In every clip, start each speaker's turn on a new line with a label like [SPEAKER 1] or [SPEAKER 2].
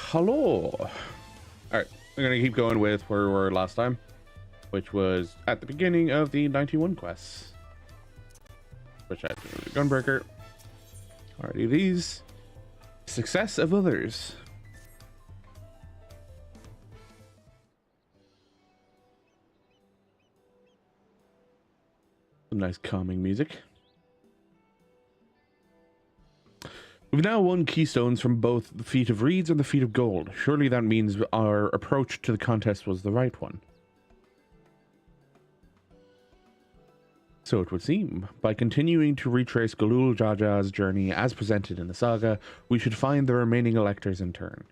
[SPEAKER 1] hello. Alright, we're gonna keep going with where we were last time, which was at the beginning of the 91 quests. Which I have Gunbreaker. Already these. Success of others. Some nice calming music. We've now won keystones from both the Feat of Reeds and the Feat of Gold. Surely that means our approach to the contest was the right one. So it would seem. By continuing to retrace Galul Jaja's journey as presented in the saga, we should find the remaining electors in turn.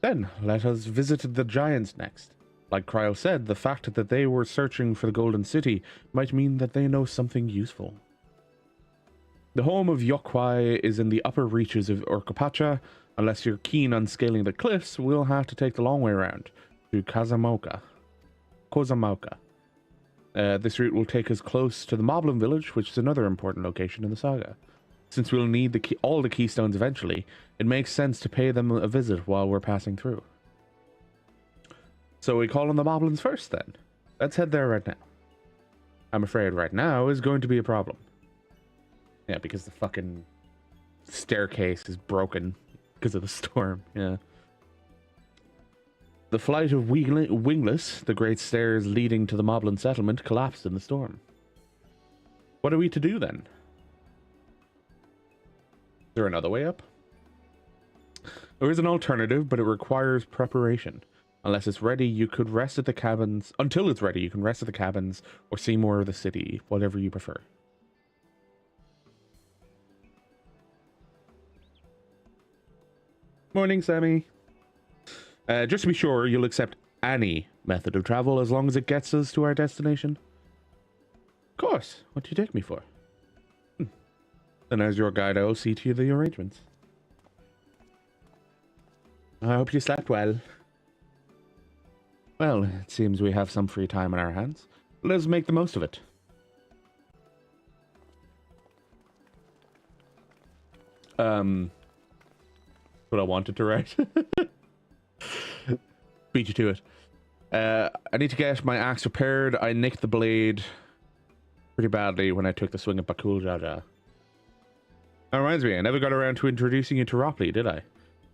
[SPEAKER 1] Then, let us visit the giants next. Like Cryo said, the fact that they were searching for the Golden City might mean that they know something useful. The home of Yokwai is in the upper reaches of Urkapacha. Unless you're keen on scaling the cliffs, we'll have to take the long way around to Kozamauka. This route will take us close to the Moblin village, which is another important location in the saga. Since we'll need all the keystones eventually, it makes sense to pay them a visit while we're passing through. So we call on the Moblins first then. Let's head there right now. I'm afraid right now is going to be a problem. Yeah, because the fucking staircase is broken because of the storm, yeah. The flight of Wingless, the great stairs leading to the Moblin settlement, collapsed in the storm. What are we to do then? Is there another way up? There is an alternative, but it requires preparation. Unless it's ready, you could rest at the cabins. Until it's ready, you can rest at the cabins or see more of the city, whatever you prefer. Morning, Sammy. Just to be sure, you'll accept any method of travel as long as it gets us to our destination. Of course. What do you take me for? Then as your guide, I will see to the arrangements. I hope you slept well. Well, it seems we have some free time on our hands. Let's make the most of it. What I wanted to write. Beat you to it. I need to get my axe repaired. I nicked the blade pretty badly when I took the swing at Bakul Jaja. That reminds me, I never got around to introducing you to Ropley, did I?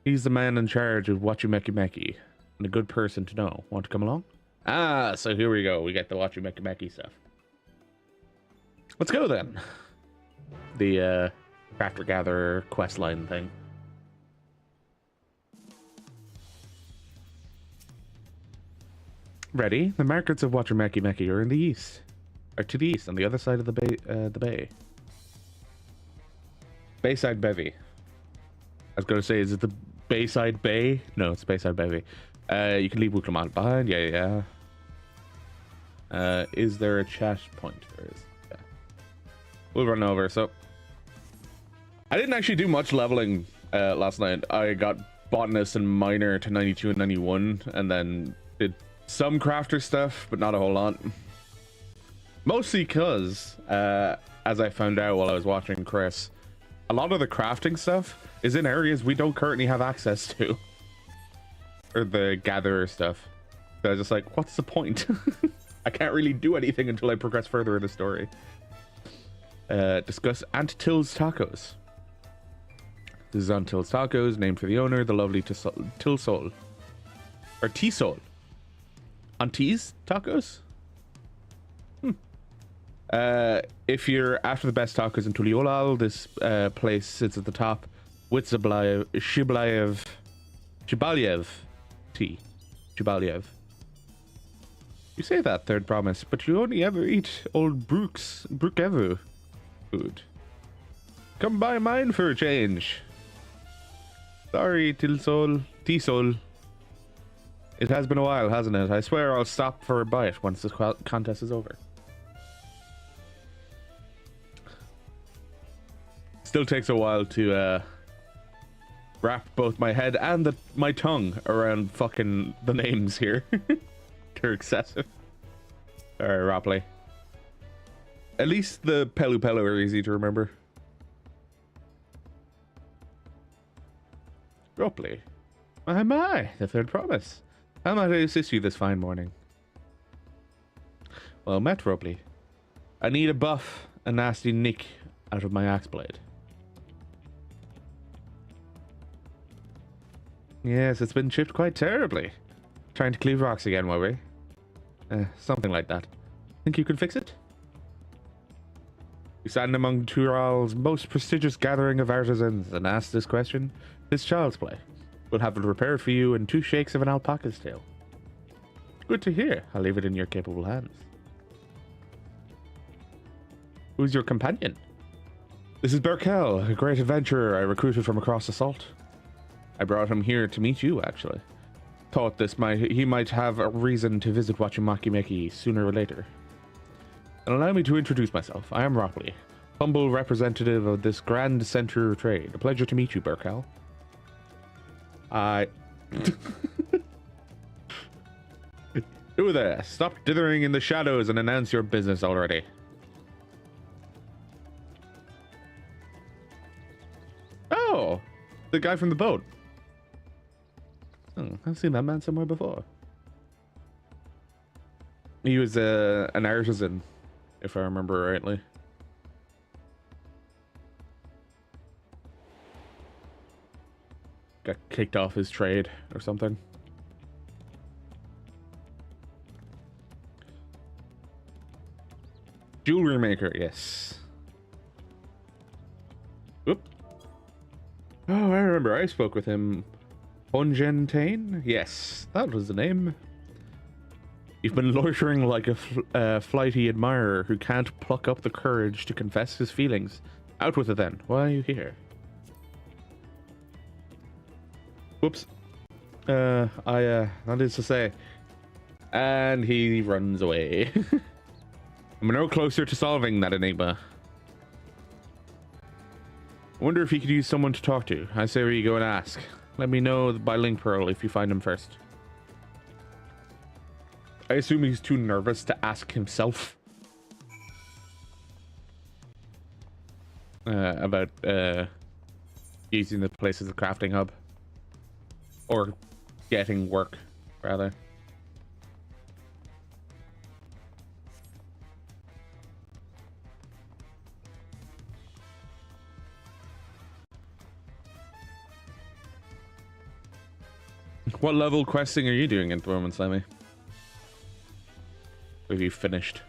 [SPEAKER 1] He's the man in charge of Wachumeki Meki, and a good person to know. Want to come along? Ah, so here we go. We get the Wachumeki Meki stuff. Let's go then. The Crafter Gatherer questline thing. Ready? The markets of Wachumeki Meki are in the east. Or to the east, on the other side of the bay. Bayside Bevy. I was going to say, is it the Bayside Bay? No, it's Bayside Bevy. You can leave Wuk Lamat behind. Yeah. Is there a chat point? There is. Yeah. We'll run over. So, I didn't actually do much leveling last night. I got Botanist and Miner to 92 and 91, and then did some crafter stuff, but not a whole lot. Mostly because, as I found out while I was watching Chris, a lot of the crafting stuff is in areas we don't currently have access to. Or the gatherer stuff. So I was just like, what's the point? I can't really do anything until I progress further in the story. Discuss Aunt Till's Tacos. This is Aunt Till's Tacos, named for the owner, the lovely Tilsol. Or T-Sol. Auntie's Tacos? If you're after the best tacos in Tuliyollal, this place sits at the top with Shibalyev tea. Shibalyev. You say that, Third Promise, but you only ever eat old Brookevu food. Come by mine for a change. Sorry, T-Sol. It has been a while, hasn't it? I swear I'll stop for a bite once the contest is over. Still takes a while to wrap both my head and my tongue around fucking the names here. They're excessive. Alright, Ropley. At least the Pelu Pelu are easy to remember. Ropley, My, the third promise. How might I assist you this fine morning? Well met, Robley. I need a buff, a nasty nick out of my axe blade. Yes, it's been chipped quite terribly. Trying to cleave rocks again, were we? Something like that. Think you could fix it? You stand among Tural's most prestigious gathering of artisans and ask this question? It's child's play. We'll have it repaired for you in 2 shakes of an alpaca's tail. Good to hear. I'll leave it in your capable hands. Who's your companion? This is Berkel, a great adventurer I recruited from across the salt. I brought him here to meet you, actually. Thought he might have a reason to visit Wachimaki sooner or later. And allow me to introduce myself. I am Ropley, humble representative of this grand center of trade. A pleasure to meet you, Berkel. Who there? Stop dithering in the shadows and announce your business already. Oh, the guy from the boat. Oh, I've seen that man somewhere before. He was an artisan, if I remember rightly. Got kicked off his trade or something. Jewelry maker, yes. Whoop. Oh, I remember. I spoke with him. Hongentain? Yes, that was the name. You've been loitering like a flighty admirer who can't pluck up the courage to confess his feelings. Out with it then. Why are you here? Whoops. That is to say. And he runs away. I'm no closer to solving that enigma. I wonder if he could use someone to talk to. I say where you go and ask. Let me know by link pearl if you find him first. I assume he's too nervous to ask himself. About using the place as a crafting hub. Or getting work, rather. What level questing are you doing at the moment, Sammy? Have you finished?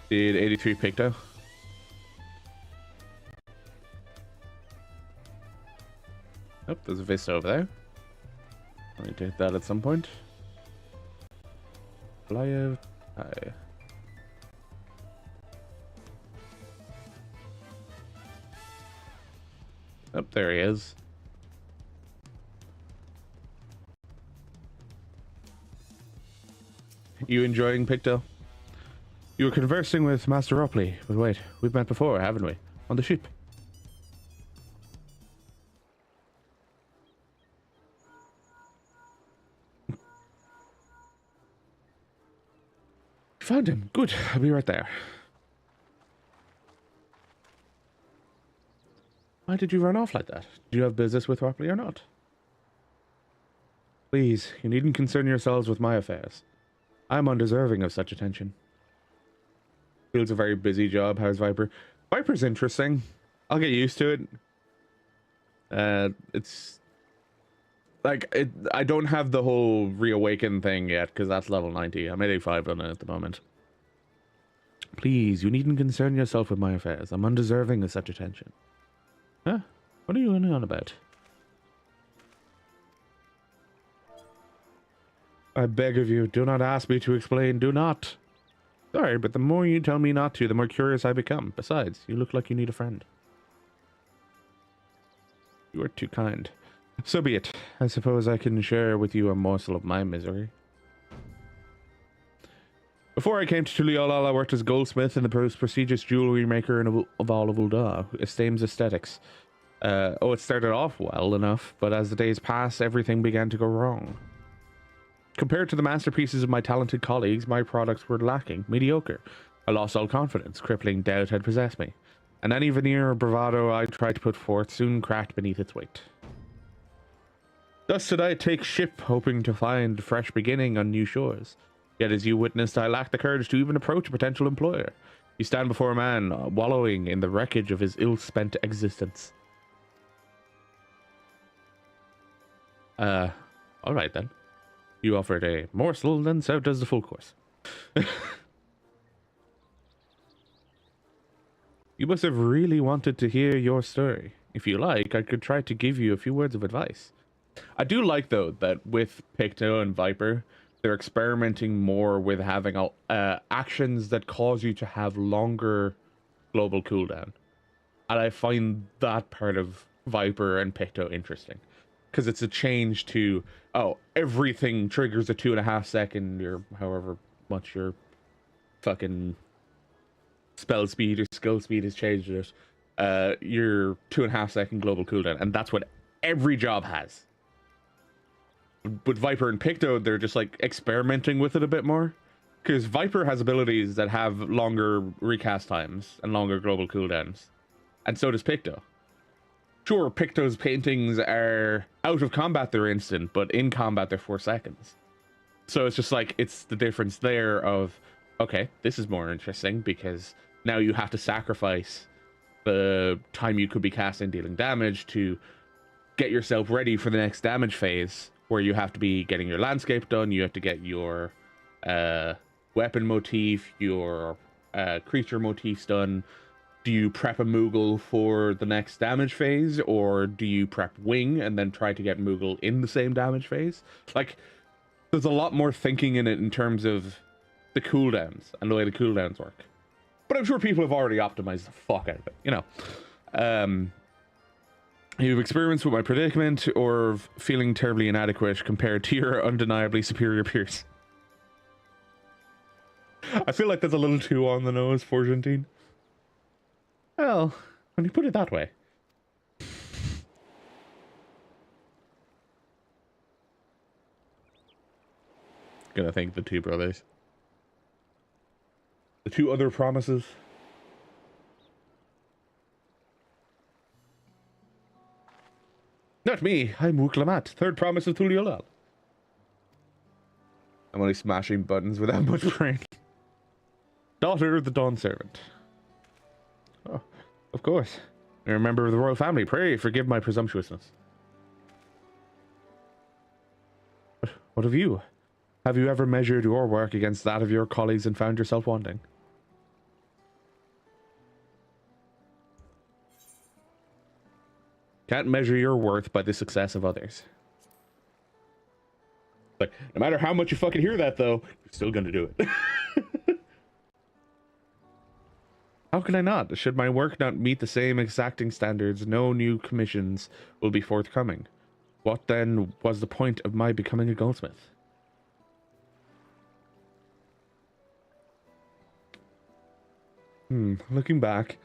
[SPEAKER 1] Did 83 Picto? Oh, there's a vista over there. I need to hit that at some point. Fly out. Hi. Oh, there he is. You enjoying Picto? You were conversing with Master Ropley, but wait, we've met before, haven't we? On the ship. Found him. Good. I'll be right there. Why did you run off like that? Did you have business with Ropley or not? Please, you needn't concern yourselves with my affairs. I'm undeserving of such attention. Feels a very busy job. How's Viper? Viper's interesting. I'll get used to it. It's like I don't have the whole reawaken thing yet because that's level 90. I'm 85 on it at the moment. Please, you needn't concern yourself with my affairs. I'm undeserving of such attention. Huh? What are you on about? I beg of you, do not ask me to explain. Do not. Sorry, but the more you tell me not to, the more curious I become. Besides, you look like you need a friend. You are too kind. So be it. I suppose I can share with you a morsel of my misery. Before I came to Tuliyollal, I worked as goldsmith and the most prestigious jewelry maker of all of Ul'dah, esteems aesthetics. It started off well enough, but as the days passed, everything began to go wrong. Compared to the masterpieces of my talented colleagues, my products were lacking, mediocre. I lost all confidence, crippling doubt had possessed me, and any veneer of bravado I tried to put forth soon cracked beneath its weight. Thus did I take ship, hoping to find a fresh beginning on new shores. Yet as you witnessed, I lacked the courage to even approach a potential employer. You stand before a man, wallowing in the wreckage of his ill-spent existence. Alright then. You offered a morsel, then so does the full course. You must have really wanted to hear your story. If you like, I could try to give you a few words of advice. I do like, though, that with Picto and Viper, they're experimenting more with having actions that cause you to have longer global cooldown. And I find that part of Viper and Picto interesting. Because it's a change to, oh, everything triggers a 2.5 second, or however much your fucking spell speed or skill speed has changed it. Your 2.5 second global cooldown. And that's what every job has. With Viper and Picto, they're just like experimenting with it a bit more. Because Viper has abilities that have longer recast times and longer global cooldowns. And so does Picto. Sure, Picto's paintings are out of combat, they're instant, but in combat, they're 4 seconds. So it's just like, it's the difference there of, okay, this is more interesting because now you have to sacrifice the time you could be casting dealing damage to get yourself ready for the next damage phase, where you have to be getting your landscape done, you have to get your weapon motif, your creature motifs done. Do you prep a Moogle for the next damage phase, or do you prep Wing and then try to get Moogle in the same damage phase? Like, there's a lot more thinking in it in terms of the cooldowns and the way the cooldowns work. But I'm sure people have already optimized the fuck out of it, you know. You've experienced with my predicament, or feeling terribly inadequate compared to your undeniably superior peers. I feel like that's a little too on the nose for Argentine. Well, when you put it that way. Gonna thank the two brothers. The two other promises. Not me, I'm Wuk Lamat, third promise of Tuliyollal. I'm only smashing buttons without much brain. Daughter of the Dawn Servant. Oh, of course. You're a member of the royal family. Pray forgive my presumptuousness. What of you? Have you ever measured your work against that of your colleagues and found yourself wanting? Can't measure your worth by the success of others. Like, no matter how much you fucking hear that, though, you're still gonna do it. How can I not? Should my work not meet the same exacting standards, no new commissions will be forthcoming. What then was the point of my becoming a goldsmith? Looking back,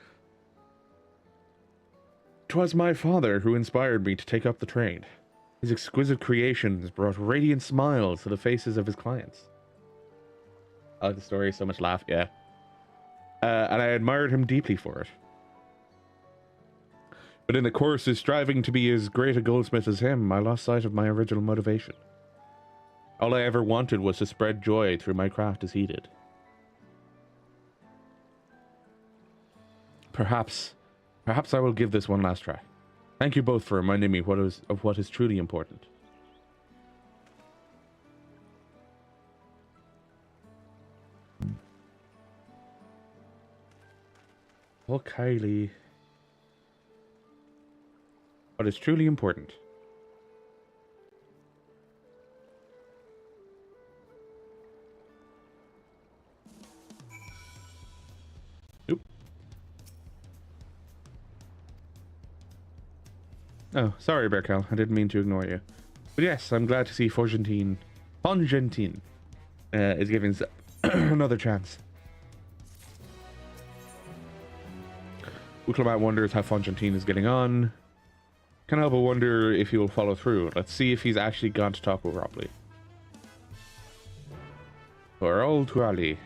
[SPEAKER 1] 'twas my father who inspired me to take up the trade. His exquisite creations brought radiant smiles to the faces of his clients. I like the story, so much laugh, yeah. And I admired him deeply for it. But in the course of striving to be as great a goldsmith as him, I lost sight of my original motivation. All I ever wanted was to spread joy through my craft as he did. Perhaps I will give this one last try. Thank you both for reminding me of what is truly important. Oh, Kylie. What is truly important? Oop. Oh, sorry, Berkel. I didn't mean to ignore you. But yes, I'm glad to see Fongentine is giving another chance. Wuk Lamat wonders how Fongentine is getting on. Can't help but wonder if he will follow through. Let's see if he's actually gone to talk with Robley. For old Turali.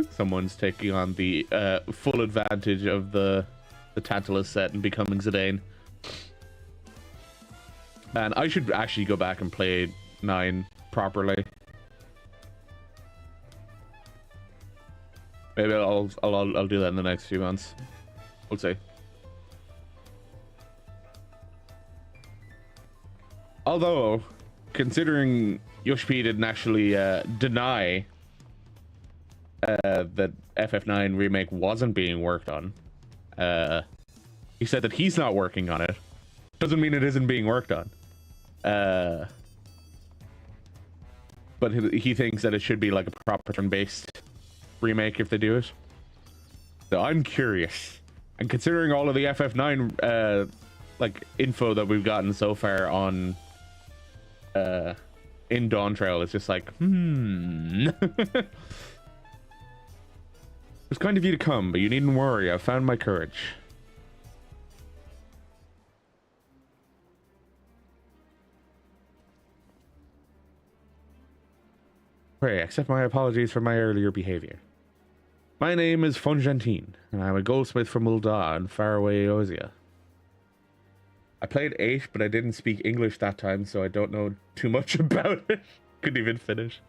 [SPEAKER 1] Someone's taking on the full advantage of the Tantalus set and becoming Zidane. Man, I should actually go back and play 9 properly. Maybe I'll do that in the next few months. We'll see. Although, considering Yoshi didn't actually deny that FF9 remake wasn't being worked on, he said that he's not working on it. Doesn't mean it isn't being worked on. But he thinks that it should be like a proper turn-based remake if they do it. So I'm curious. And considering all of the FF9 like info that we've gotten so far on in Dawntrail, it's just like, It's kind of you to come, but you needn't worry. I've found my courage. Pray, accept my apologies for my earlier behavior. My name is Fonjantine, and I'm a goldsmith from Ul'dah in faraway Eorzea. I played 8, but I didn't speak English that time, so I don't know too much about it. Couldn't even finish.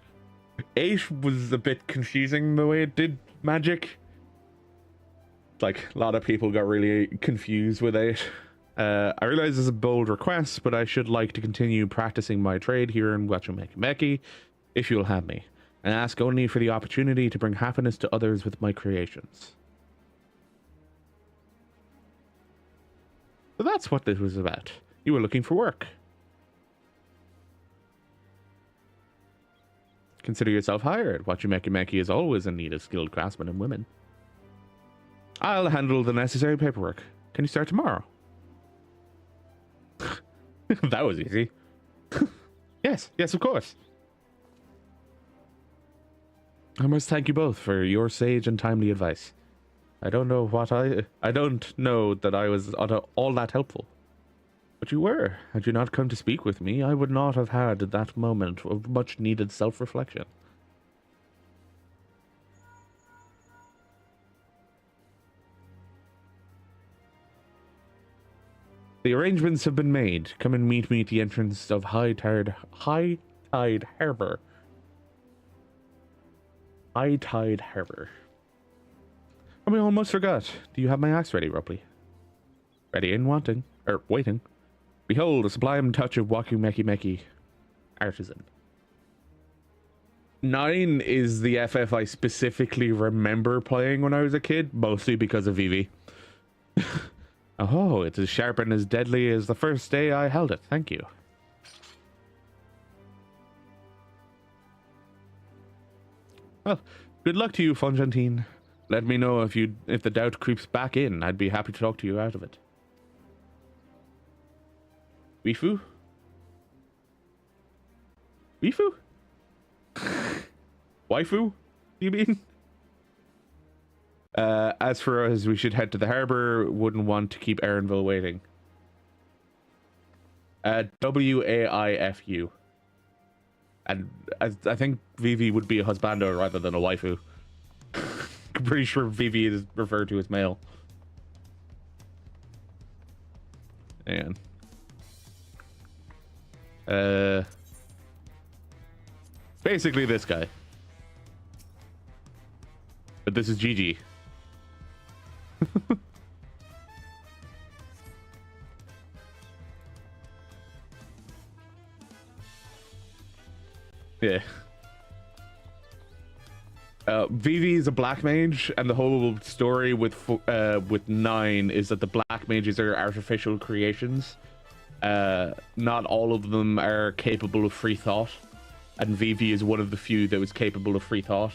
[SPEAKER 1] 8 was a bit confusing the way it did magic. Like, a lot of people got really confused with 8. I realize it's a bold request, but I should like to continue practicing my trade here in Wachumekimeki, if you'll have me, and ask only for the opportunity to bring happiness to others with my creations. So that's what this was about. You were looking for work. Consider yourself hired. Wachumekimeki is always in need of skilled craftsmen and women. I'll handle the necessary paperwork. Can you start tomorrow? That was easy. Yes, of course. I must thank you both for your sage and timely advice. I don't know that I was all that helpful. But you were. Had you not come to speak with me, I would not have had that moment of much needed self-reflection. The arrangements have been made. Come and meet me at the entrance of High Tide Harbor. High Tide Harbor. I almost forgot. Do you have my axe ready, Rupley? Ready and waiting. Behold, a sublime touch of Wachumekimeki artisan. 9 is the FF I specifically remember playing when I was a kid, mostly because of Vivi. Oh, it's as sharp and as deadly as the first day I held it. Thank you. Well, good luck to you, Fonjantine. Let me know if the doubt creeps back in. I'd be happy to talk to you out of it. Wifu? Wifu? Waifu? You mean? As for us, we should head to the harbor. Wouldn't want to keep Erenville waiting. Waifu. And I think Vivi would be a husbando rather than a waifu. I'm pretty sure Vivi is referred to as male. And basically this guy. But this is Gigi. Yeah. Vivi is a black mage, and the whole story with 9 is that the black mages are artificial creations. Not all of them are capable of free thought, and Vivi is one of the few that was capable of free thought,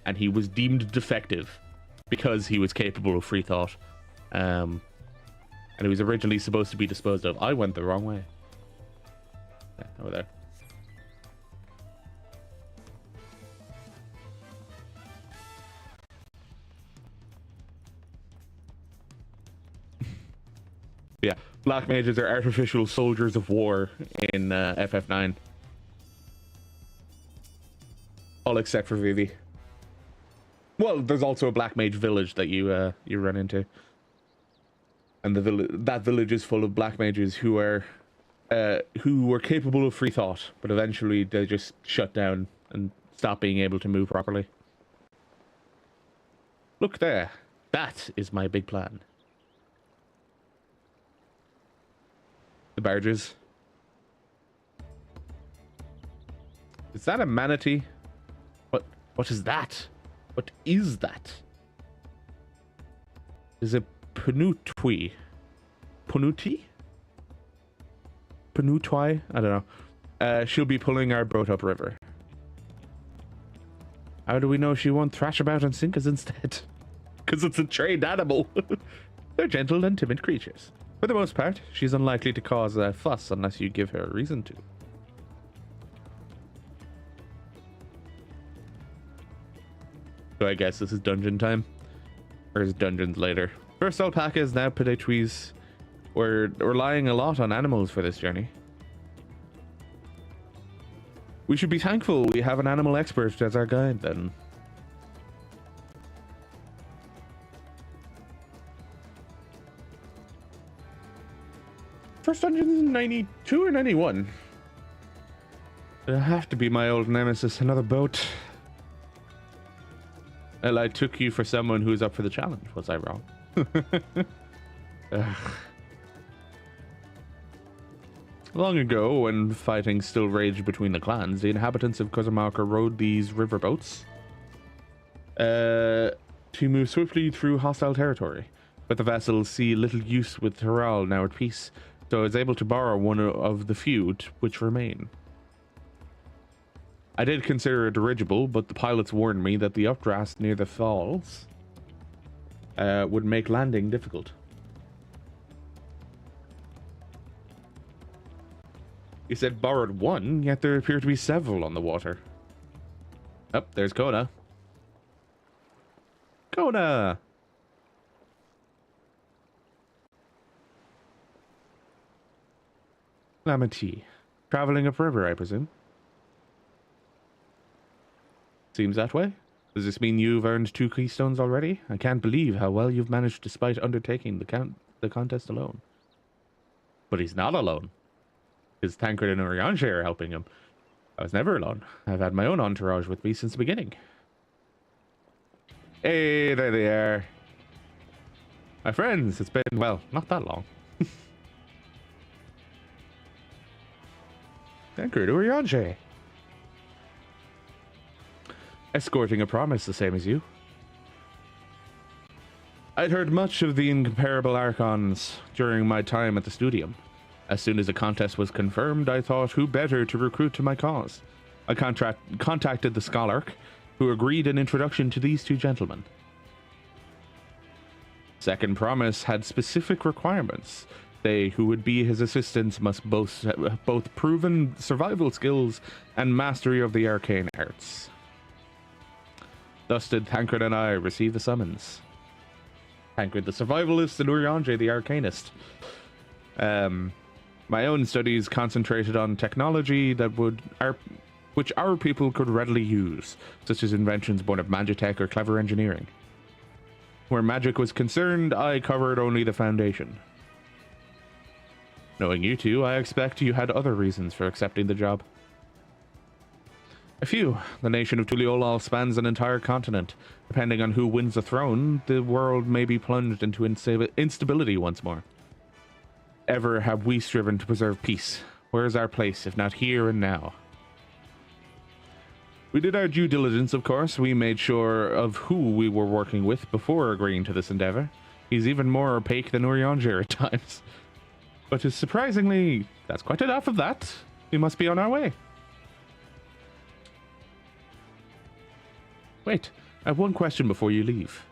[SPEAKER 1] and he was deemed defective because he was capable of free thought. And he was originally supposed to be disposed of. I went the wrong way. Yeah, over there. Yeah, black mages are artificial soldiers of war in FF9. All except for Vivi. Well, there's also a black mage village that you run into, and that village is full of black mages who were capable of free thought, but eventually they just shut down and stopped being able to move properly. Look there, that is my big plan. The barges. Is that a manatee? What is that? What is that? Is it Panutwi? Panuti? Panutwi? I don't know. She'll be pulling our boat upriver. How do we know she won't thrash about and sink us instead? Because it's a trained animal. They're gentle and timid creatures. For the most part, she's unlikely to cause a fuss unless you give her a reason to. So I guess this is dungeon time. Or is dungeons later? First alpacas, now pedetwees. We're relying a lot on animals for this journey. We should be thankful we have an animal expert as our guide then. First dungeon is 92 or 91? It'll have to be my old nemesis, another boat. Well, I took you for someone who's up for the challenge. Was I wrong? Long ago, when fighting still raged between the clans, the inhabitants of Kozamaka rode these riverboats to move swiftly through hostile territory. But the vessels see little use with Tural now at peace, so I was able to borrow one of the few which remain. I did consider a dirigible, but the pilots warned me that the updraft near the falls would make landing difficult. You said borrowed one, yet there appear to be several on the water. Oh, there's Kona. Kona! Lamat. Traveling upriver, I presume. Seems that way. Does this mean you've earned 2 keystones already? I can't believe how well you've managed despite undertaking the contest alone. But he's not alone. His Tancred and Urianger are helping him. I was never alone. I've had my own entourage with me since the beginning. Hey, there they are. My friends, it's been, well, not that long. Tancred and Urianger. Escorting a promise the same as you. I'd heard much of the incomparable Archons during my time at the Studium. As soon as the contest was confirmed, I thought who better to recruit to my cause. I contacted the Scholarch, who agreed an introduction to these 2 gentlemen. Second promise had specific requirements. They who would be his assistants must both proven survival skills and mastery of the arcane arts. Thus did Tancred and I receive the summons. Tancred the survivalist and Urianger the arcanist. My own studies concentrated on technology which our people could readily use, such as inventions born of magitech or clever engineering. Where magic was concerned, I covered only the foundation. Knowing you two, I expect you had other reasons for accepting the job. A few. The nation of Tuliyollal spans an entire continent. Depending on who wins the throne, the world may be plunged into instability once more. Ever have we striven to preserve peace? Where is our place, if not here and now? We did our due diligence, of course. We made sure of who we were working with before agreeing to this endeavor. He's even more opaque than Urianger at times. But surprisingly, that's quite enough of that. We must be on our way. Wait, I have one question before you leave.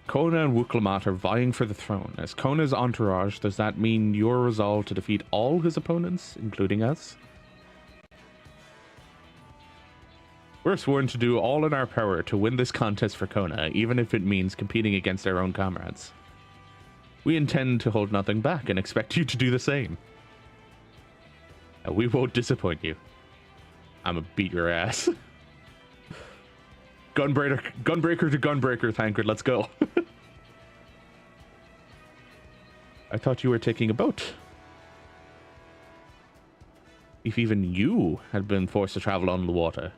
[SPEAKER 1] Kona and Wuk Lamat are vying for the throne. As Kona's entourage, does that mean your resolve to defeat all his opponents, including us? We're sworn to do all in our power to win this contest for Kona, even if it means competing against our own comrades. We intend to hold nothing back and expect you to do the same. And we won't disappoint you. I'ma beat your ass. Gunbreaker to gunbreaker, Thancred, let's go. I thought you were taking a boat. If even you had been forced to travel on the water,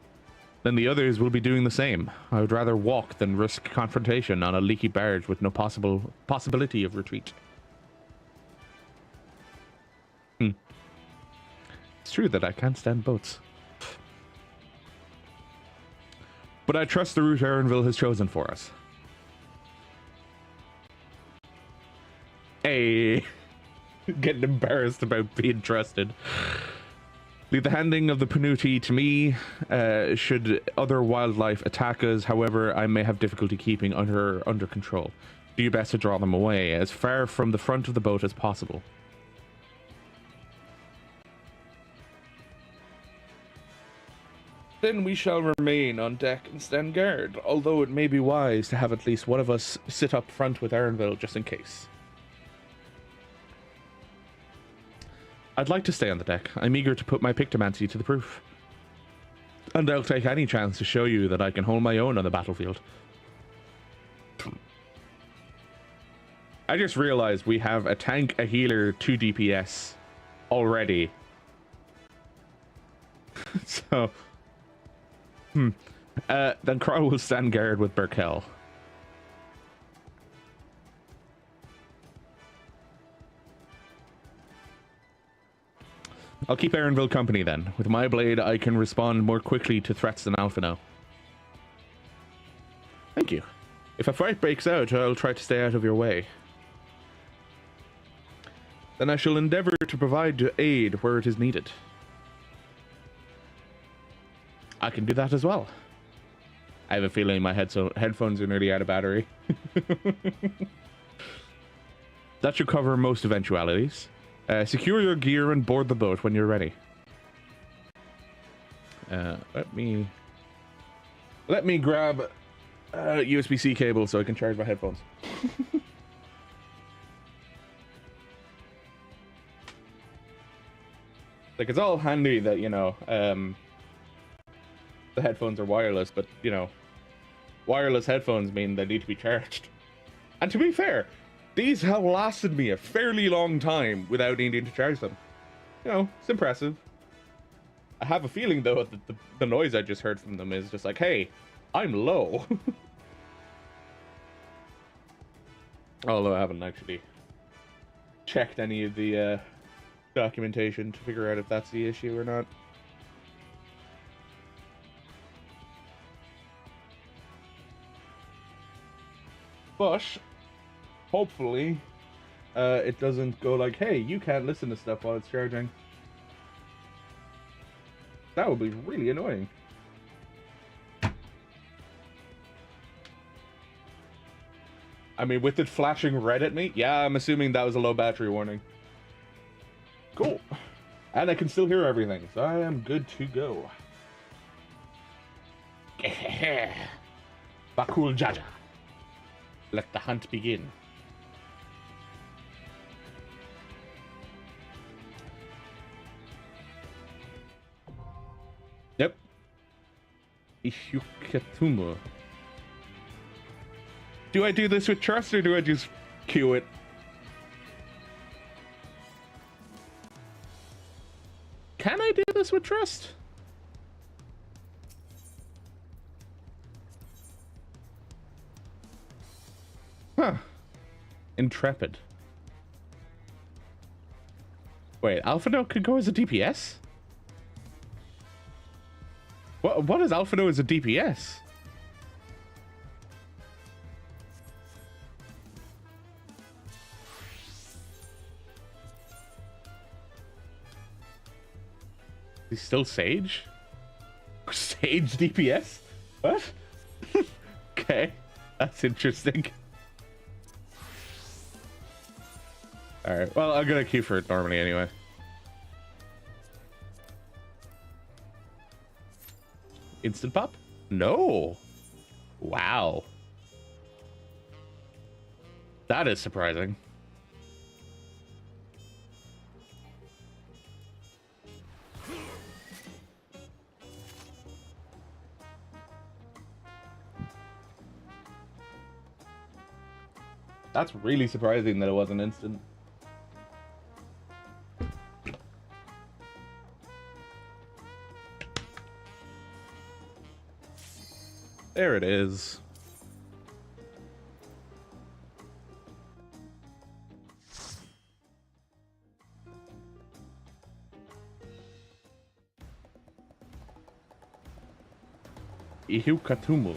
[SPEAKER 1] then the others will be doing the same. I would rather walk than risk confrontation on a leaky barge with no possibility of retreat. It's true that I can't stand boats. But I trust the route Erenville has chosen for us. Hey, getting embarrassed about being trusted. Leave the handing of the Panuti to me. Should other wildlife attack us, however, I may have difficulty keeping under control. Do your best to draw them away, as far from the front of the boat as possible. Then we shall remain on deck and stand guard, although it may be wise to have at least one of us sit up front with Erenville just in case. I'd like to stay on the deck. I'm eager to put my pictomancy to the proof. And I'll take any chance to show you that I can hold my own on the battlefield. I just realized we have a tank, a healer, 2 DPS already. So... then Carl will stand guard with Berkel. I'll keep Erenville company then. With my blade, I can respond more quickly to threats than Alphino. Thank you. If a fight breaks out, I'll try to stay out of your way. Then I shall endeavor to provide aid where it is needed. I can do that as well. I have a feeling my headphones are nearly out of battery. That should cover most eventualities. Secure your gear and board the boat when you're ready. Let me grab a USB-C cable so I can charge my headphones. Like, it's all handy that, you know, the headphones are wireless, but, you know, wireless headphones mean they need to be charged. And to be fair, these have lasted me a fairly long time without needing to charge them. You know, it's impressive. I have a feeling, though, that the noise I just heard from them is just like, hey, I'm low. Although I haven't actually checked any of the documentation to figure out if that's the issue or not. But hopefully it doesn't go like, hey, you can't listen to stuff while it's charging. That would be really annoying. I mean, with it flashing red at me, yeah, I'm assuming that was a low battery warning. Cool. And I can still hear everything, so I am good to go. Bakul Jaja. Let the hunt begin. Yep. Ishukatumu. Do I do this with trust or do I just queue it? Can I do this with trust? Huh. Intrepid. Wait, Alphino could go as a DPS? What is Alphino as a DPS? He's still Sage? Sage DPS? What? Okay, that's interesting. Alright, well, I'm gonna queue for it normally anyway. Instant pop? No. Wow. That is surprising. That's really surprising that it wasn't instant. There it is. Ihukatumu.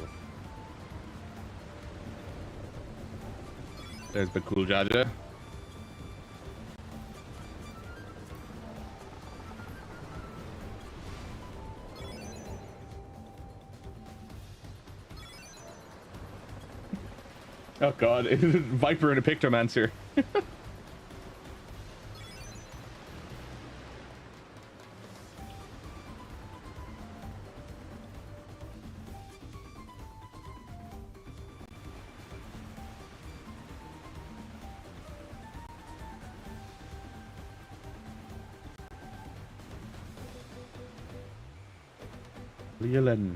[SPEAKER 1] There's the cool Jaja. Oh god, Viper and a Pictomancer. Tuliyollal.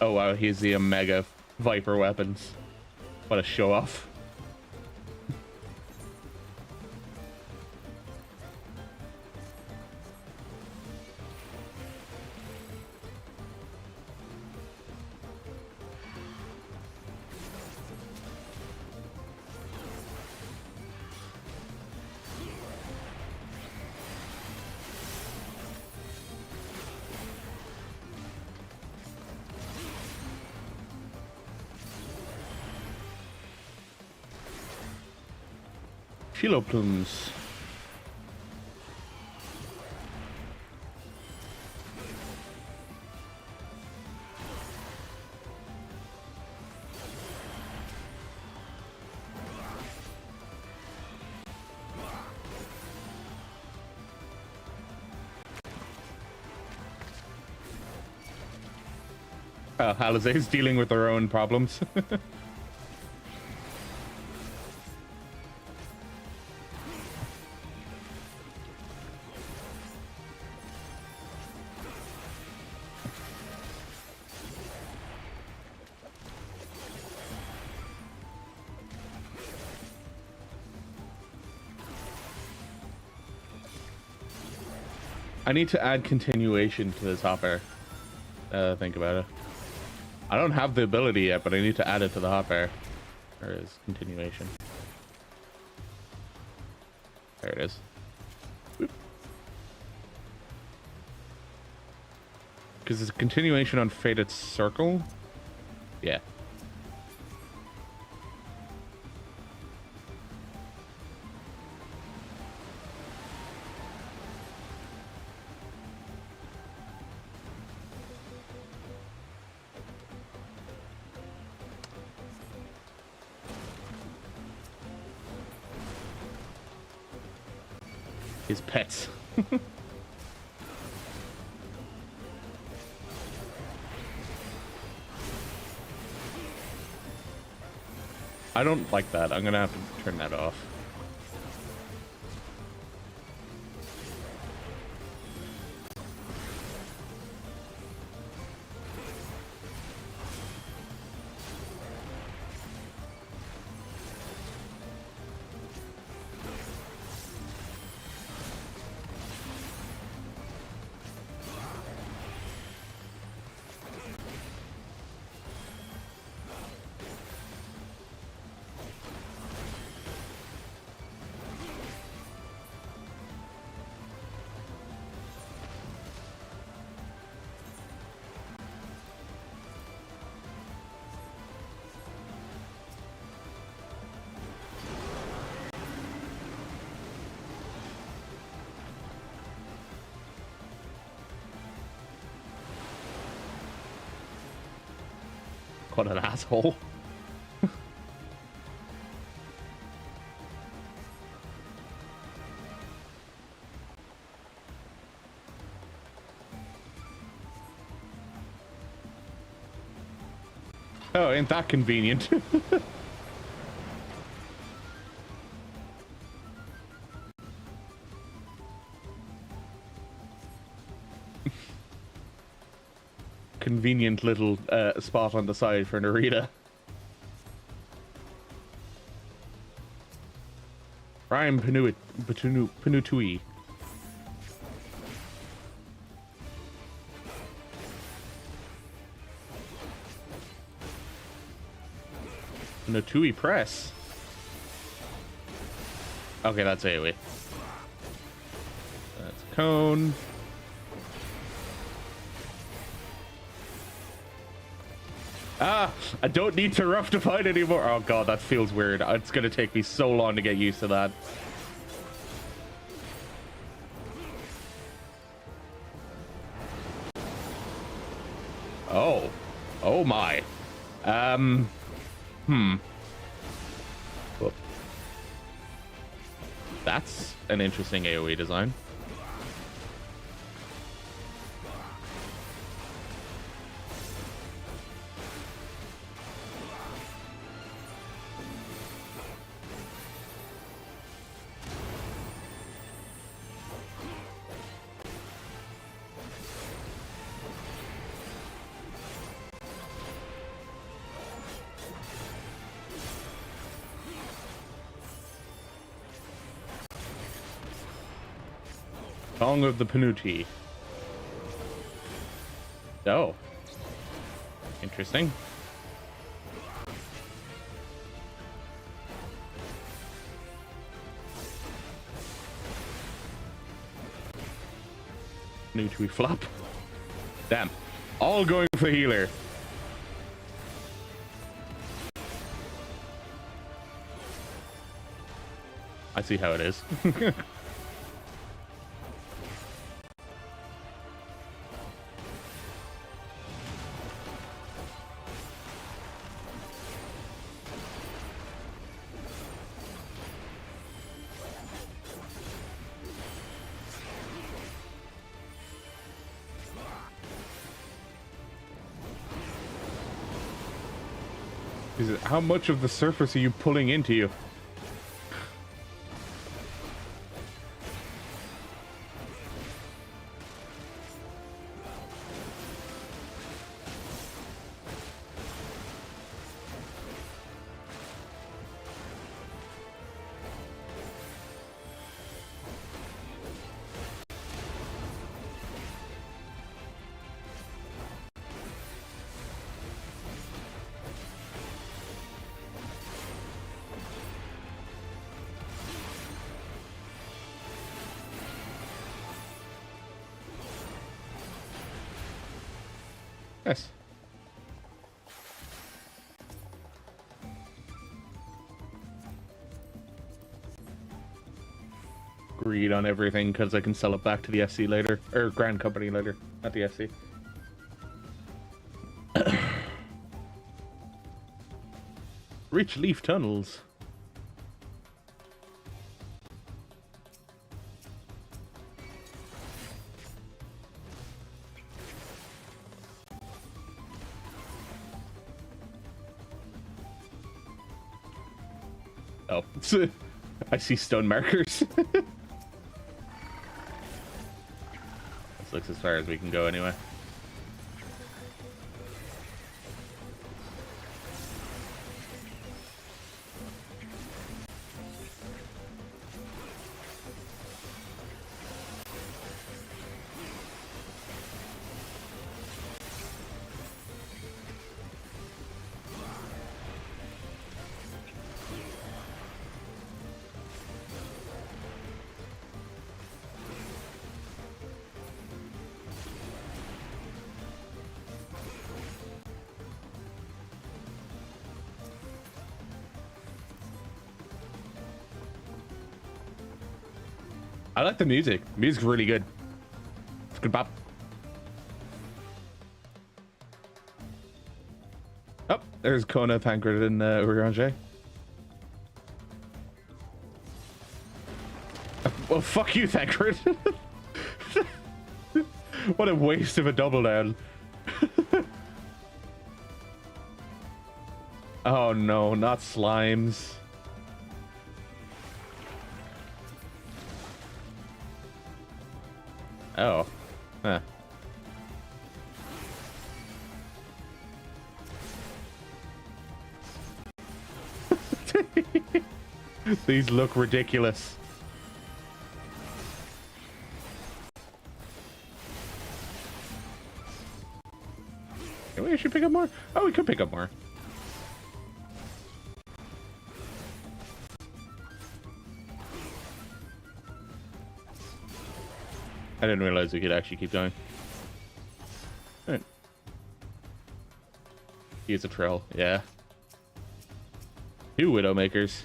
[SPEAKER 1] Oh wow, he's the Omega Viper weapons. What a show off. Philo plumes. Alizé's dealing with their own problems. I need to add continuation to this hopper. Think about it. I don't have the ability yet, but I need to add it to the hopper. There is continuation. There it is. Because it's a continuation on Fated Circle? Yeah. His pets. I don't like that. I'm gonna have to turn that off. What an asshole. Oh, ain't that convenient? convenient little spot on the side for Narita. Prime Pinutui. Pinutui Press. Okay, that's AoE. That's Cone. Ah, I don't need to rough to fight anymore. Oh god, that feels weird. It's gonna take me so long to get used to that. Oh. Oh my. Whoop. That's an interesting AoE design. Song of the Panuti. Oh. Interesting. Panuti flop. Damn. All going for healer. I see how it is. How much of the surface are you pulling into you? Yes. Greed on everything because I can sell it back to the FC later, or Grand Company later, not the FC. Rich leaf tunnels. Oh, I see stone markers. This looks as far as we can go anyway. I like the music. The music's really good. It's good bop. Oh, there's Kona, Tancred, and Urianger. Well, fuck you, Tancred. What a waste of a double down. Oh no, not slimes. Oh. Huh. These look ridiculous. We should pick up more. Oh, we could pick up more. I didn't realize we could actually keep going. All right. Use a trail, yeah. 2 Widowmakers.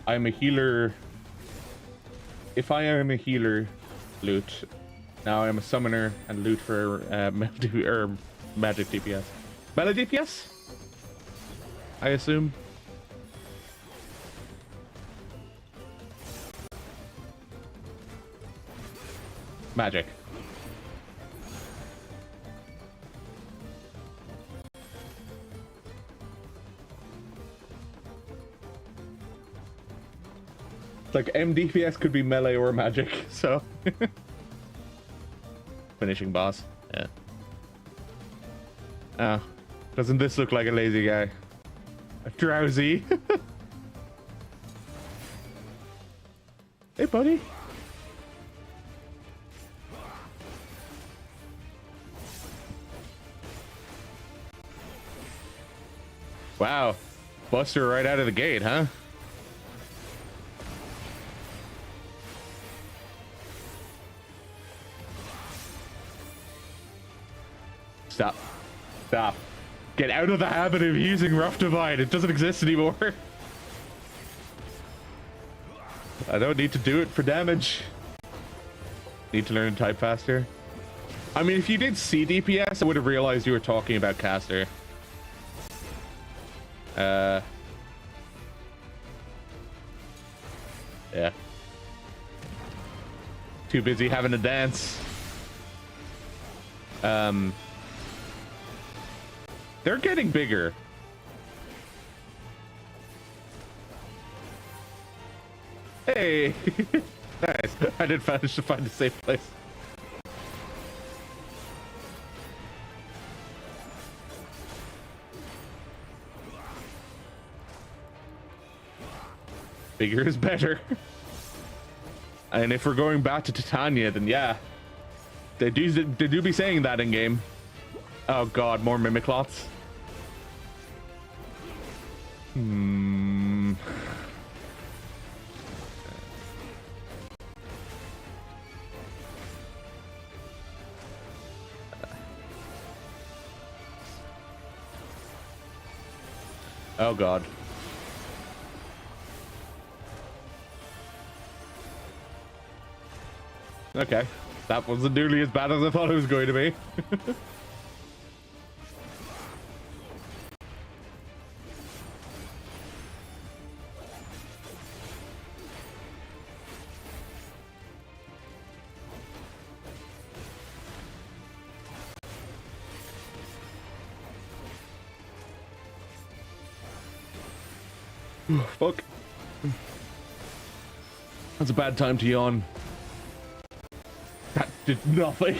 [SPEAKER 1] I'm a healer. If I am a healer, loot. Now I'm a summoner and loot for magic DPS. Melee DPS? I assume. Magic. It's like MDPS could be melee or magic, so. Finishing boss, yeah. Oh, doesn't this look like a lazy guy? A drowsy. Hey, buddy. Wow, Buster right out of the gate, huh? Stop. Stop. Get out of the habit of using Rough Divide. It doesn't exist anymore. I don't need to do it for damage. Need to learn to type faster. I mean, if you did see DPS, I would have realized you were talking about caster. Yeah. Too busy having a dance. They're getting bigger. Hey! Nice. I did manage to find a safe place. Bigger is better. And if we're going back to Titania, then yeah. They do be saying that in game. Oh god, more Mimiklots. Oh god. Okay. That wasn't nearly as bad as I thought it was going to be. Fuck. That's a bad time to yawn. That did nothing.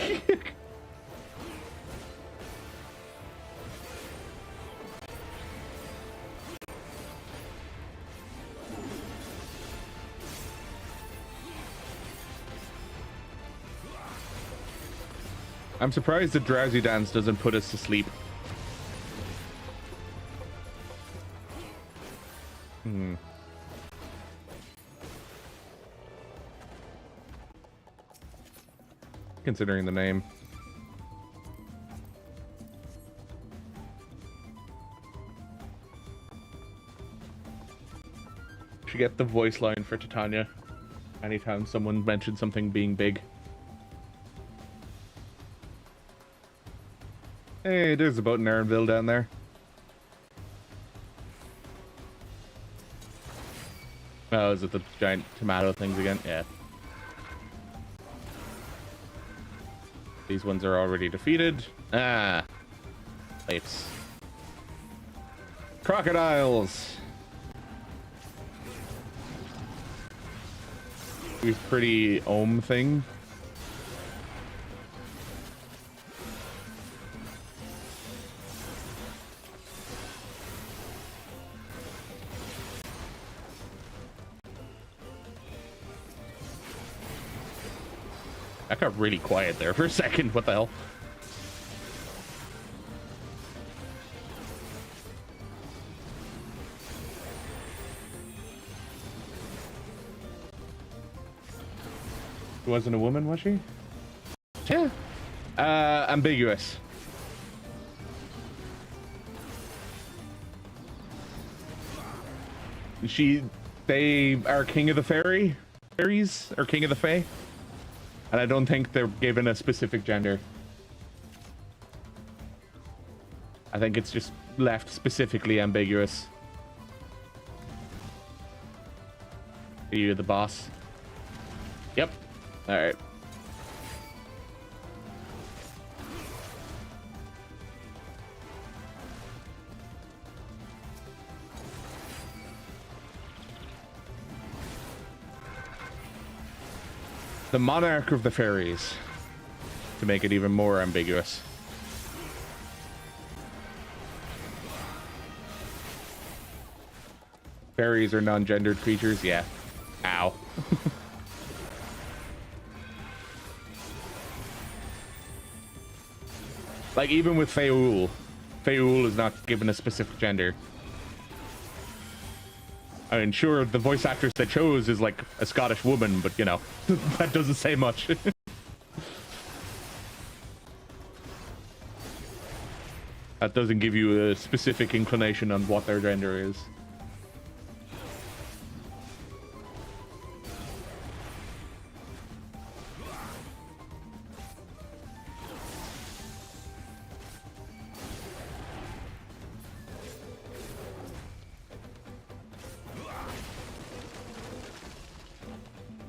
[SPEAKER 1] I'm surprised the drowsy dance doesn't put us to sleep. Considering the name. Should get the voice line for Titania anytime someone mentions something being big. Hey, there's a boat in Aaronville down there. Oh, is it the giant tomato things again? Yeah. These ones are already defeated. Ah. Apes. Crocodiles. He was pretty ohm thing. That got really quiet there for a second. What the hell? She wasn't a woman, was she? Yeah. Ambiguous. They are king of the fairies, or king of the fae. And I don't think they're given a specific gender. I think it's just left specifically ambiguous. Are you the boss? Yep. All right. The monarch of the fairies, to make it even more ambiguous. Fairies are non-gendered creatures, yeah. Ow. Like, even with Feul is not given a specific gender. I mean, sure, the voice actress they chose is like a Scottish woman, but you know, that doesn't say much. That doesn't give you a specific inclination on what their gender is.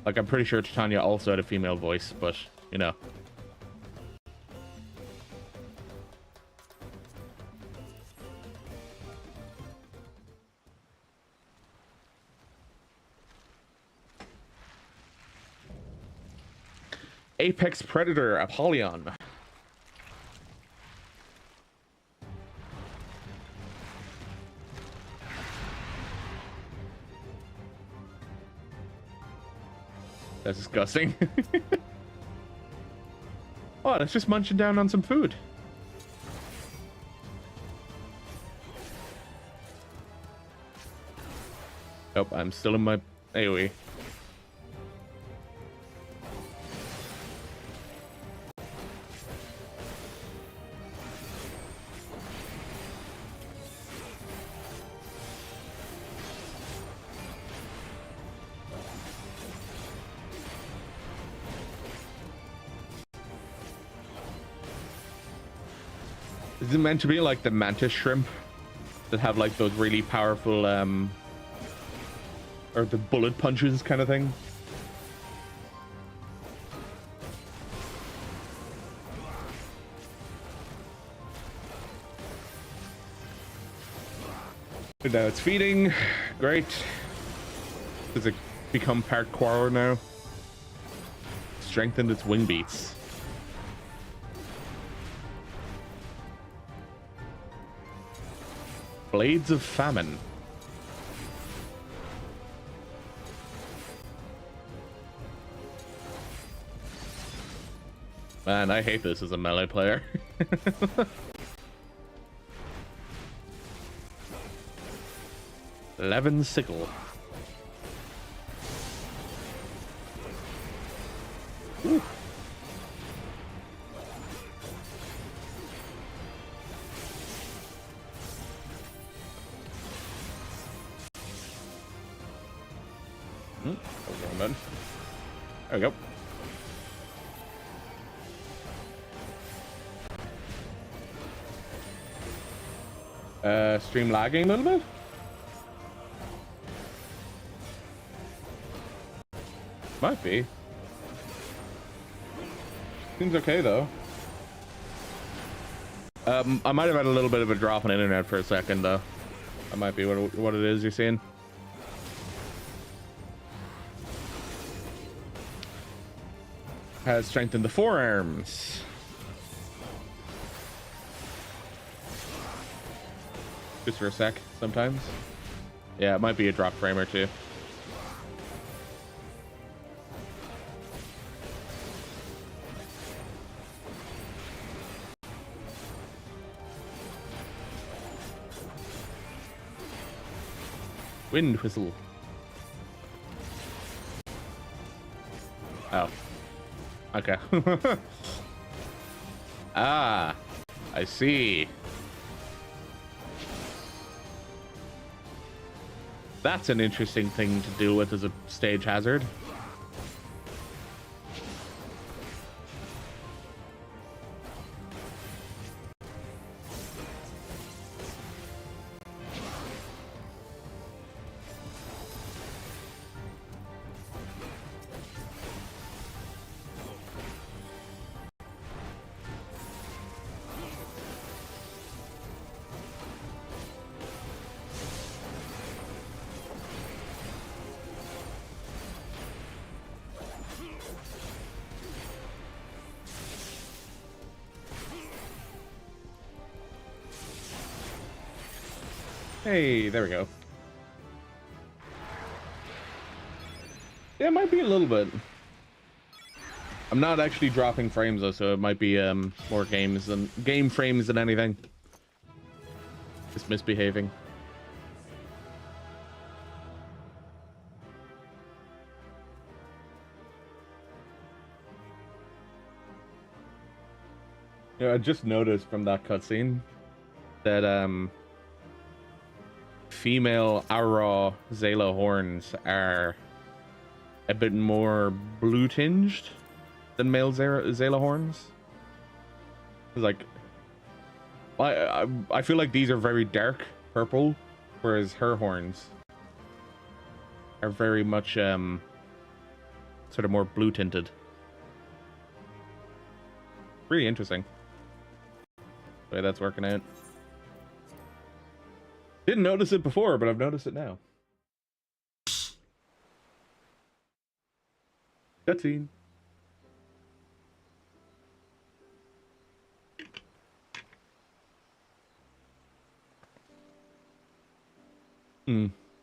[SPEAKER 1] Like, I'm pretty sure Titania also had a female voice, but, you know. Apex Predator, Apollyon. That's disgusting. Oh, it's just munching down on some food. Nope, I'm still in my AoE. Is it meant to be like the mantis shrimp that have like those really powerful or the bullet punches kind of thing? And now it's feeding. Great. Does it become part Quaro now? Strengthened its wing beats. Blades of Famine. Man, I hate this as a melee player. Levin Sickle. Ooh. There we go. Stream lagging a little bit? Might be. Seems okay though. I might have had a little bit of a drop on internet for a second though. That might be what it is you're seeing. has strengthened the forearms. Just for a sec, sometimes. Yeah, it might be a drop frame or two. Wind whistle. Oh. Okay. Ah, I see. That's an interesting thing to deal with as a stage hazard. Hey, there we go. Yeah, it might be a little bit. I'm not actually dropping frames though, so it might be more game frames than anything. Just misbehaving. Yeah, I just noticed from that cutscene that female Aura Zayla horns are a bit more blue tinged than male Zayla horns. Like, I feel like these are very dark purple, whereas her horns are very much sort of more blue tinted. Really interesting the way that's working out. Didn't notice it before, but I've noticed it now. Cutscene.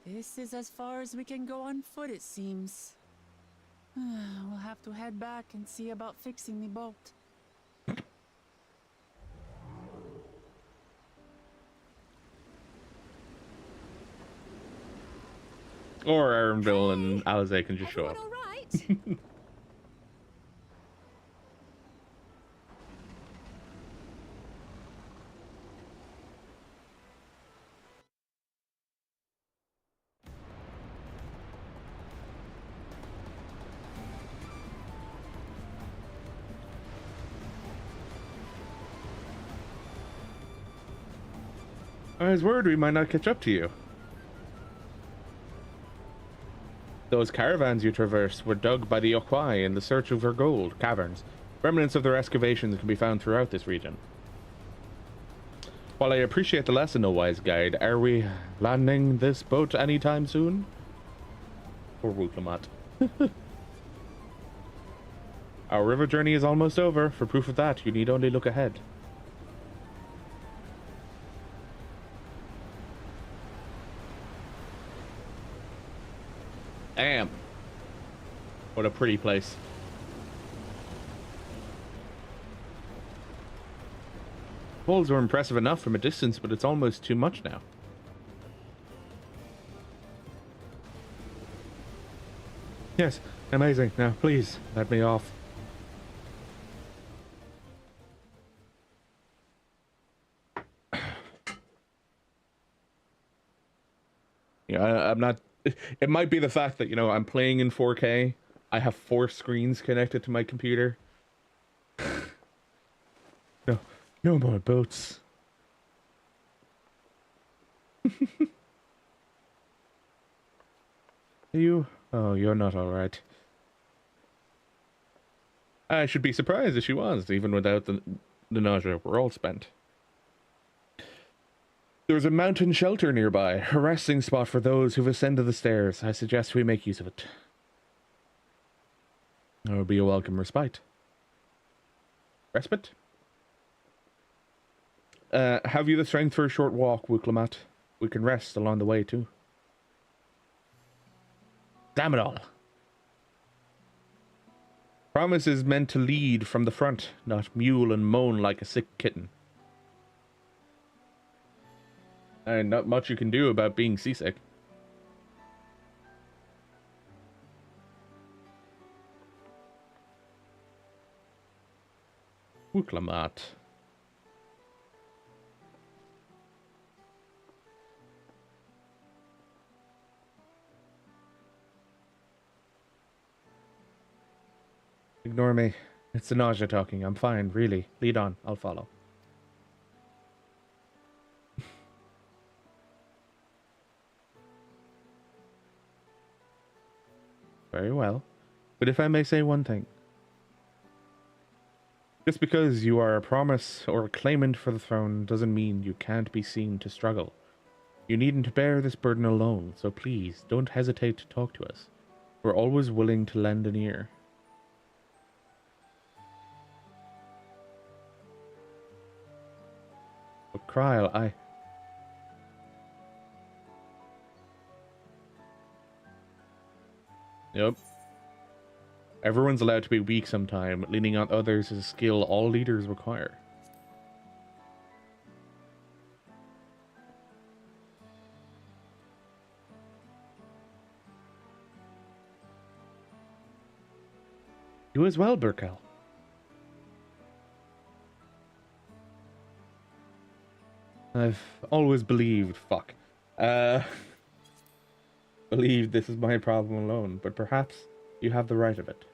[SPEAKER 2] This is as far as we can go on foot, it seems. We'll have to head back and see about fixing the boat.
[SPEAKER 1] Or Arenville and Alize can just show up.
[SPEAKER 2] All right?
[SPEAKER 1] I was worried we might not catch up to you. Those caravans you traversed were dug by the Yokwai in the search of their gold caverns. Remnants of their excavations can be found throughout this region. While I appreciate the lesson, O wise guide, are we landing this boat anytime soon? Poor Wuk Lamat. Our river journey is almost over. For proof of that, you need only look ahead. Damn. What a pretty place. Falls were impressive enough from a distance, but it's almost too much now. Yes, amazing. Now, please, let me off. Yeah, I'm not... It might be the fact that, you know, I'm playing in 4K. I have 4 screens connected to my computer. No more boats. You? Oh, you're not alright. I should be surprised if she was, even without the nausea. We're all spent. There's a mountain shelter nearby, a resting spot for those who've ascended the stairs. I suggest we make use of it. It would be a welcome respite. respite. Have you the strength for a short walk, Wuk Lamat? We can rest along the way too. Damn it all. Promise is meant to lead from the front, not mule and moan like a sick kitten. And not much you can do about being seasick. Wuk Lamat. Ignore me. It's the nausea talking. I'm fine, really. Lead on. I'll follow. Very well. But if I may say one thing. Just because you are a promise or a claimant for the throne doesn't mean you can't be seen to struggle. You needn't bear this burden alone, so please don't hesitate to talk to us. We're always willing to lend an ear. But Kryl, Yep. Everyone's allowed to be weak sometime. Leaning on others is a skill all leaders require. You as well, Burkel. I've always believed, believed this is my problem alone, but perhaps you have the right of it.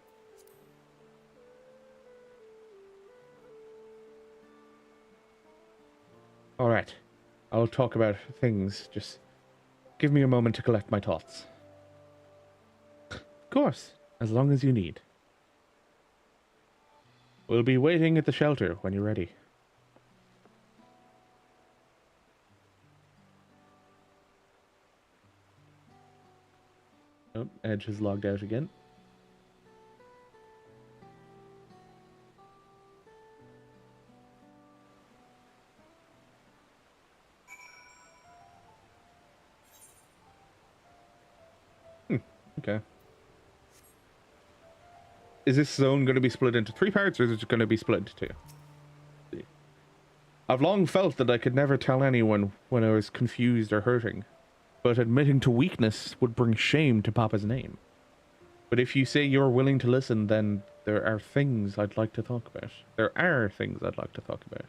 [SPEAKER 1] Alright, I'll talk about things, just give me a moment to collect my thoughts. Of course, as long as you need. We'll be waiting at the shelter when you're ready. Oh, Edge has logged out again. Okay. Is this zone going to be split into 3 parts, or is it going to be split into 2? I've long felt that I could never tell anyone when I was confused or hurting, but admitting to weakness would bring shame to Papa's name. But if you say you're willing to listen, then there are things I'd like to talk about. There are things I'd like to talk about.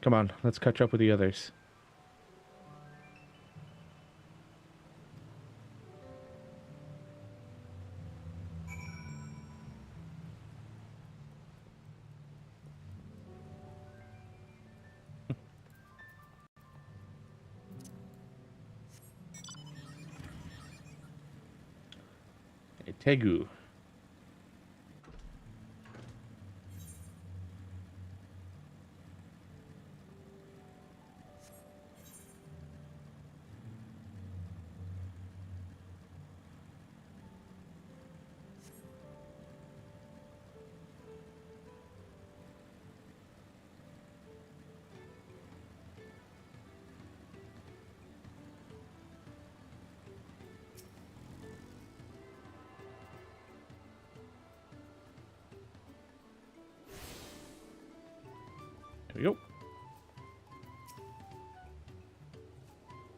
[SPEAKER 1] Come on, let's catch up with the others. Tegu. There we go.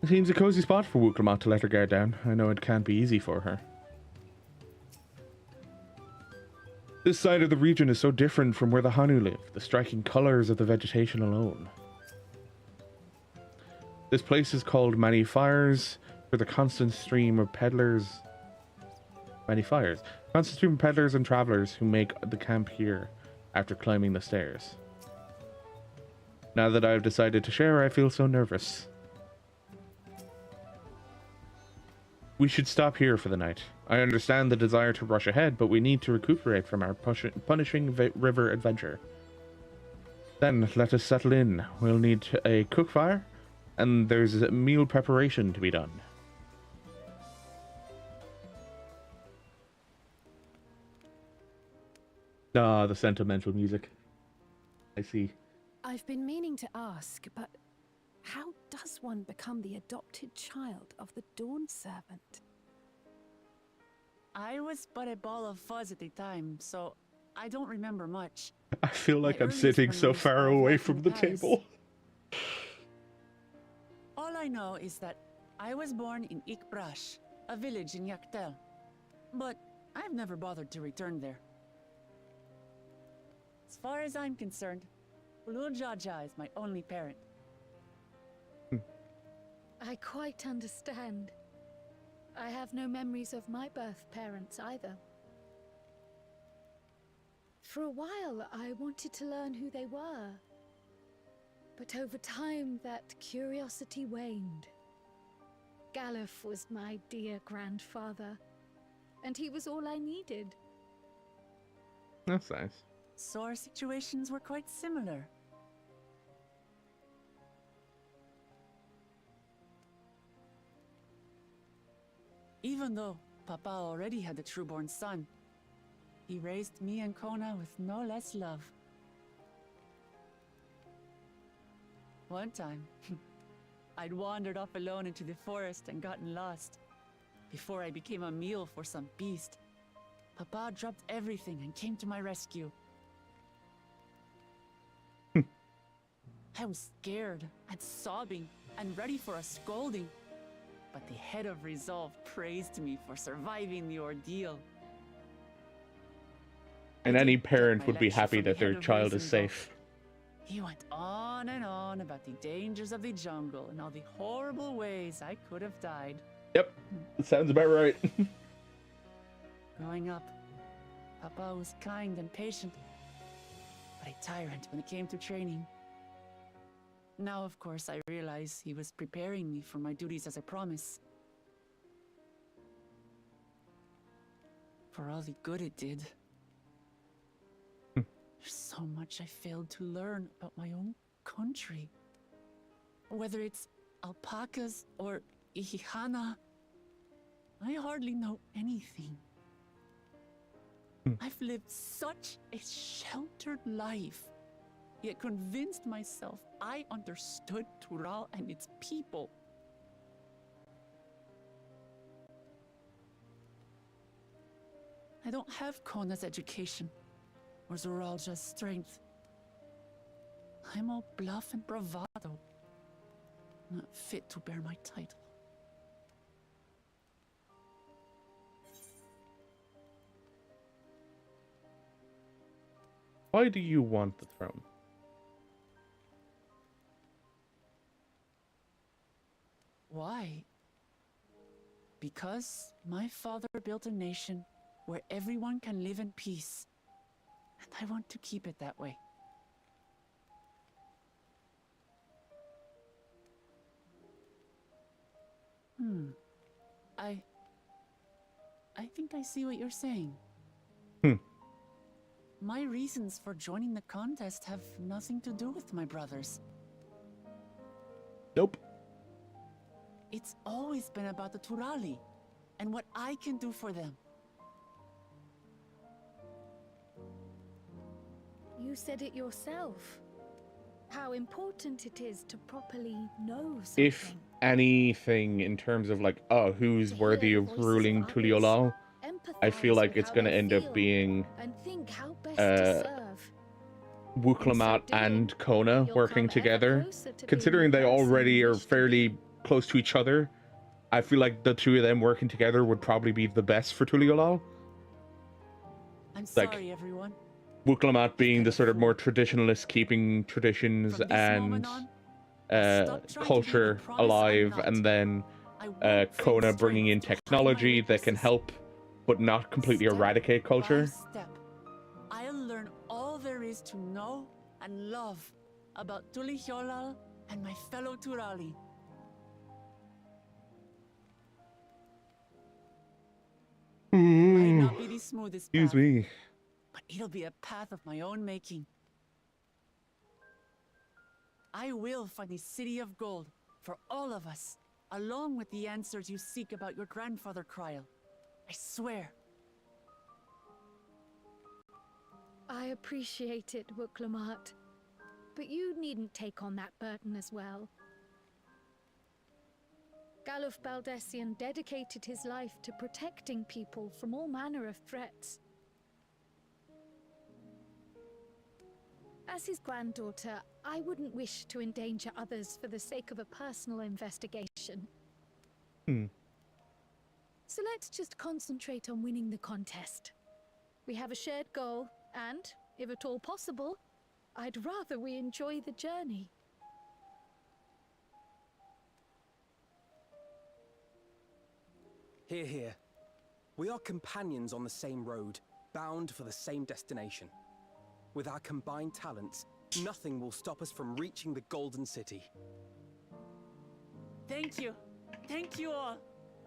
[SPEAKER 1] It seems a cozy spot for Wuk Lamat to let her guard down. I know it can't be easy for her. This side of the region is so different from where the Hanu live, the striking colors of the vegetation alone. This place is called Many Fires for the constant stream of peddlers. Many Fires. Constant stream of peddlers and travelers who make the camp here after climbing the stairs. Now that I've decided to share, I feel so nervous. We should stop here for the night. I understand the desire to rush ahead, but we need to recuperate from our punishing river adventure. Then let us settle in. We'll need a cook fire, and there's a meal preparation to be done. Ah, the sentimental music. I see.
[SPEAKER 3] I've been meaning to ask, but how does one become the adopted child of the Dawn Servant?
[SPEAKER 2] I was but a ball of fuzz at the time, so I don't remember much.
[SPEAKER 1] I feel like
[SPEAKER 2] My
[SPEAKER 1] I'm
[SPEAKER 2] earliest
[SPEAKER 1] sitting so
[SPEAKER 2] memories
[SPEAKER 1] far
[SPEAKER 2] are of
[SPEAKER 1] away
[SPEAKER 2] life in
[SPEAKER 1] from the
[SPEAKER 2] Paris.
[SPEAKER 1] table.
[SPEAKER 2] All I know is that I was born in Ikbrash, a village in Yaktel. But I've never bothered to return there. As far as I'm concerned, Ulul Jaja is my only parent.
[SPEAKER 3] I quite understand. I have no memories of my birth parents either. For a while, I wanted to learn who they were. But over time, that curiosity waned. Galuf was my dear grandfather, and he was all I needed.
[SPEAKER 1] That's nice.
[SPEAKER 2] So our situations were quite similar. Even though Papa already had a trueborn son, he raised me and Kona with no less love. One time, I'd wandered off alone into the forest and gotten lost. Before I became a meal for some beast, Papa dropped everything and came to my rescue. I was scared and sobbing and ready for a scolding, but the head of resolve praised me for surviving the ordeal.
[SPEAKER 1] And
[SPEAKER 2] I
[SPEAKER 1] any
[SPEAKER 2] did get
[SPEAKER 1] parent
[SPEAKER 2] my
[SPEAKER 1] would be
[SPEAKER 2] lecture
[SPEAKER 1] happy
[SPEAKER 2] from the
[SPEAKER 1] that their
[SPEAKER 2] head of
[SPEAKER 1] child is
[SPEAKER 2] reason, though.
[SPEAKER 1] safe.
[SPEAKER 2] He went on and on about the dangers of the jungle and all the horrible ways I could have died.
[SPEAKER 1] Yep, that sounds about right.
[SPEAKER 2] Growing up, Papa was kind and patient, but a tyrant when it came to training. Now, of course, I realize he was preparing me for my duties as a promise. For all the good it did. There's so much I failed to learn about my own country. Whether it's alpacas or Ihihana, I hardly know anything. I've lived such a sheltered life, yet convinced myself I understood Tural and its people. I don't have Kona's education, or Zoralja's strength. I'm all bluff and bravado, not fit to bear my title.
[SPEAKER 1] Why do you want the throne?
[SPEAKER 2] Why? Because my father built a nation where everyone can live in peace, and I want to keep it that way. I think I see what you're saying. My reasons for joining the contest have nothing to do with my brothers.
[SPEAKER 1] Nope.
[SPEAKER 2] It's always been about the Turali and what I can do for them.
[SPEAKER 3] You said it yourself. How important it is to properly know something.
[SPEAKER 1] If anything, in terms of like, oh, who's
[SPEAKER 3] To
[SPEAKER 1] worthy
[SPEAKER 3] hear
[SPEAKER 1] of
[SPEAKER 3] the voices
[SPEAKER 1] ruling
[SPEAKER 3] of others,
[SPEAKER 1] Tuliyollal, I feel
[SPEAKER 3] empathize
[SPEAKER 1] like
[SPEAKER 3] with
[SPEAKER 1] it's
[SPEAKER 3] how
[SPEAKER 1] going to
[SPEAKER 3] they
[SPEAKER 1] end up
[SPEAKER 3] feel,
[SPEAKER 1] being
[SPEAKER 3] and think how best to serve.
[SPEAKER 1] Wuk
[SPEAKER 3] In so
[SPEAKER 1] Lamat
[SPEAKER 3] doing,
[SPEAKER 1] and Kona
[SPEAKER 3] you'll
[SPEAKER 1] working
[SPEAKER 3] come ever
[SPEAKER 1] together.
[SPEAKER 3] closer to being
[SPEAKER 1] Considering
[SPEAKER 3] the
[SPEAKER 1] they
[SPEAKER 3] person
[SPEAKER 1] already
[SPEAKER 3] you
[SPEAKER 1] are
[SPEAKER 3] wish to
[SPEAKER 1] fairly
[SPEAKER 3] be.
[SPEAKER 1] close to each other, I feel like the two of them working together would probably be the best for Tuliyollal.
[SPEAKER 2] I'm
[SPEAKER 1] Like,
[SPEAKER 2] sorry, everyone.
[SPEAKER 1] Wuk Lamat being the
[SPEAKER 2] been a
[SPEAKER 1] sort of more
[SPEAKER 2] fool.
[SPEAKER 1] traditionalist, keeping traditions
[SPEAKER 2] From this
[SPEAKER 1] and
[SPEAKER 2] moment on, I'll stop trying to be the
[SPEAKER 1] culture
[SPEAKER 2] promise I'm
[SPEAKER 1] alive,
[SPEAKER 2] not.
[SPEAKER 1] and then
[SPEAKER 2] I want
[SPEAKER 1] Kona
[SPEAKER 2] faith
[SPEAKER 1] bringing in
[SPEAKER 2] strength to hide my
[SPEAKER 1] technology that can
[SPEAKER 2] weaknesses.
[SPEAKER 1] help, but not completely
[SPEAKER 2] Step
[SPEAKER 1] eradicate
[SPEAKER 2] by
[SPEAKER 1] culture.
[SPEAKER 2] step, I'll learn all there is to know and love about Tuliyollal and my fellow Turali. Might not be the smoothest
[SPEAKER 1] Excuse
[SPEAKER 2] path,
[SPEAKER 1] me.
[SPEAKER 2] but it'll be a path of my own making. I will find the city of gold for all of us, along with the answers you seek about your grandfather Kryl. I swear.
[SPEAKER 3] I appreciate it, Wuk Lamat. but you needn't take on that burden as well. Galuf Baldessian dedicated his life to protecting people from all manner of threats. As his granddaughter, I wouldn't wish to endanger others for the sake of a personal investigation. So let's just concentrate on winning the contest. We have a shared goal, and, if at all possible, I'd rather we enjoy the journey.
[SPEAKER 4] Hear, hear. We are companions on the same road, bound for the same destination. With our combined talents, nothing will stop us from reaching the Golden City.
[SPEAKER 2] Thank you. Thank you all.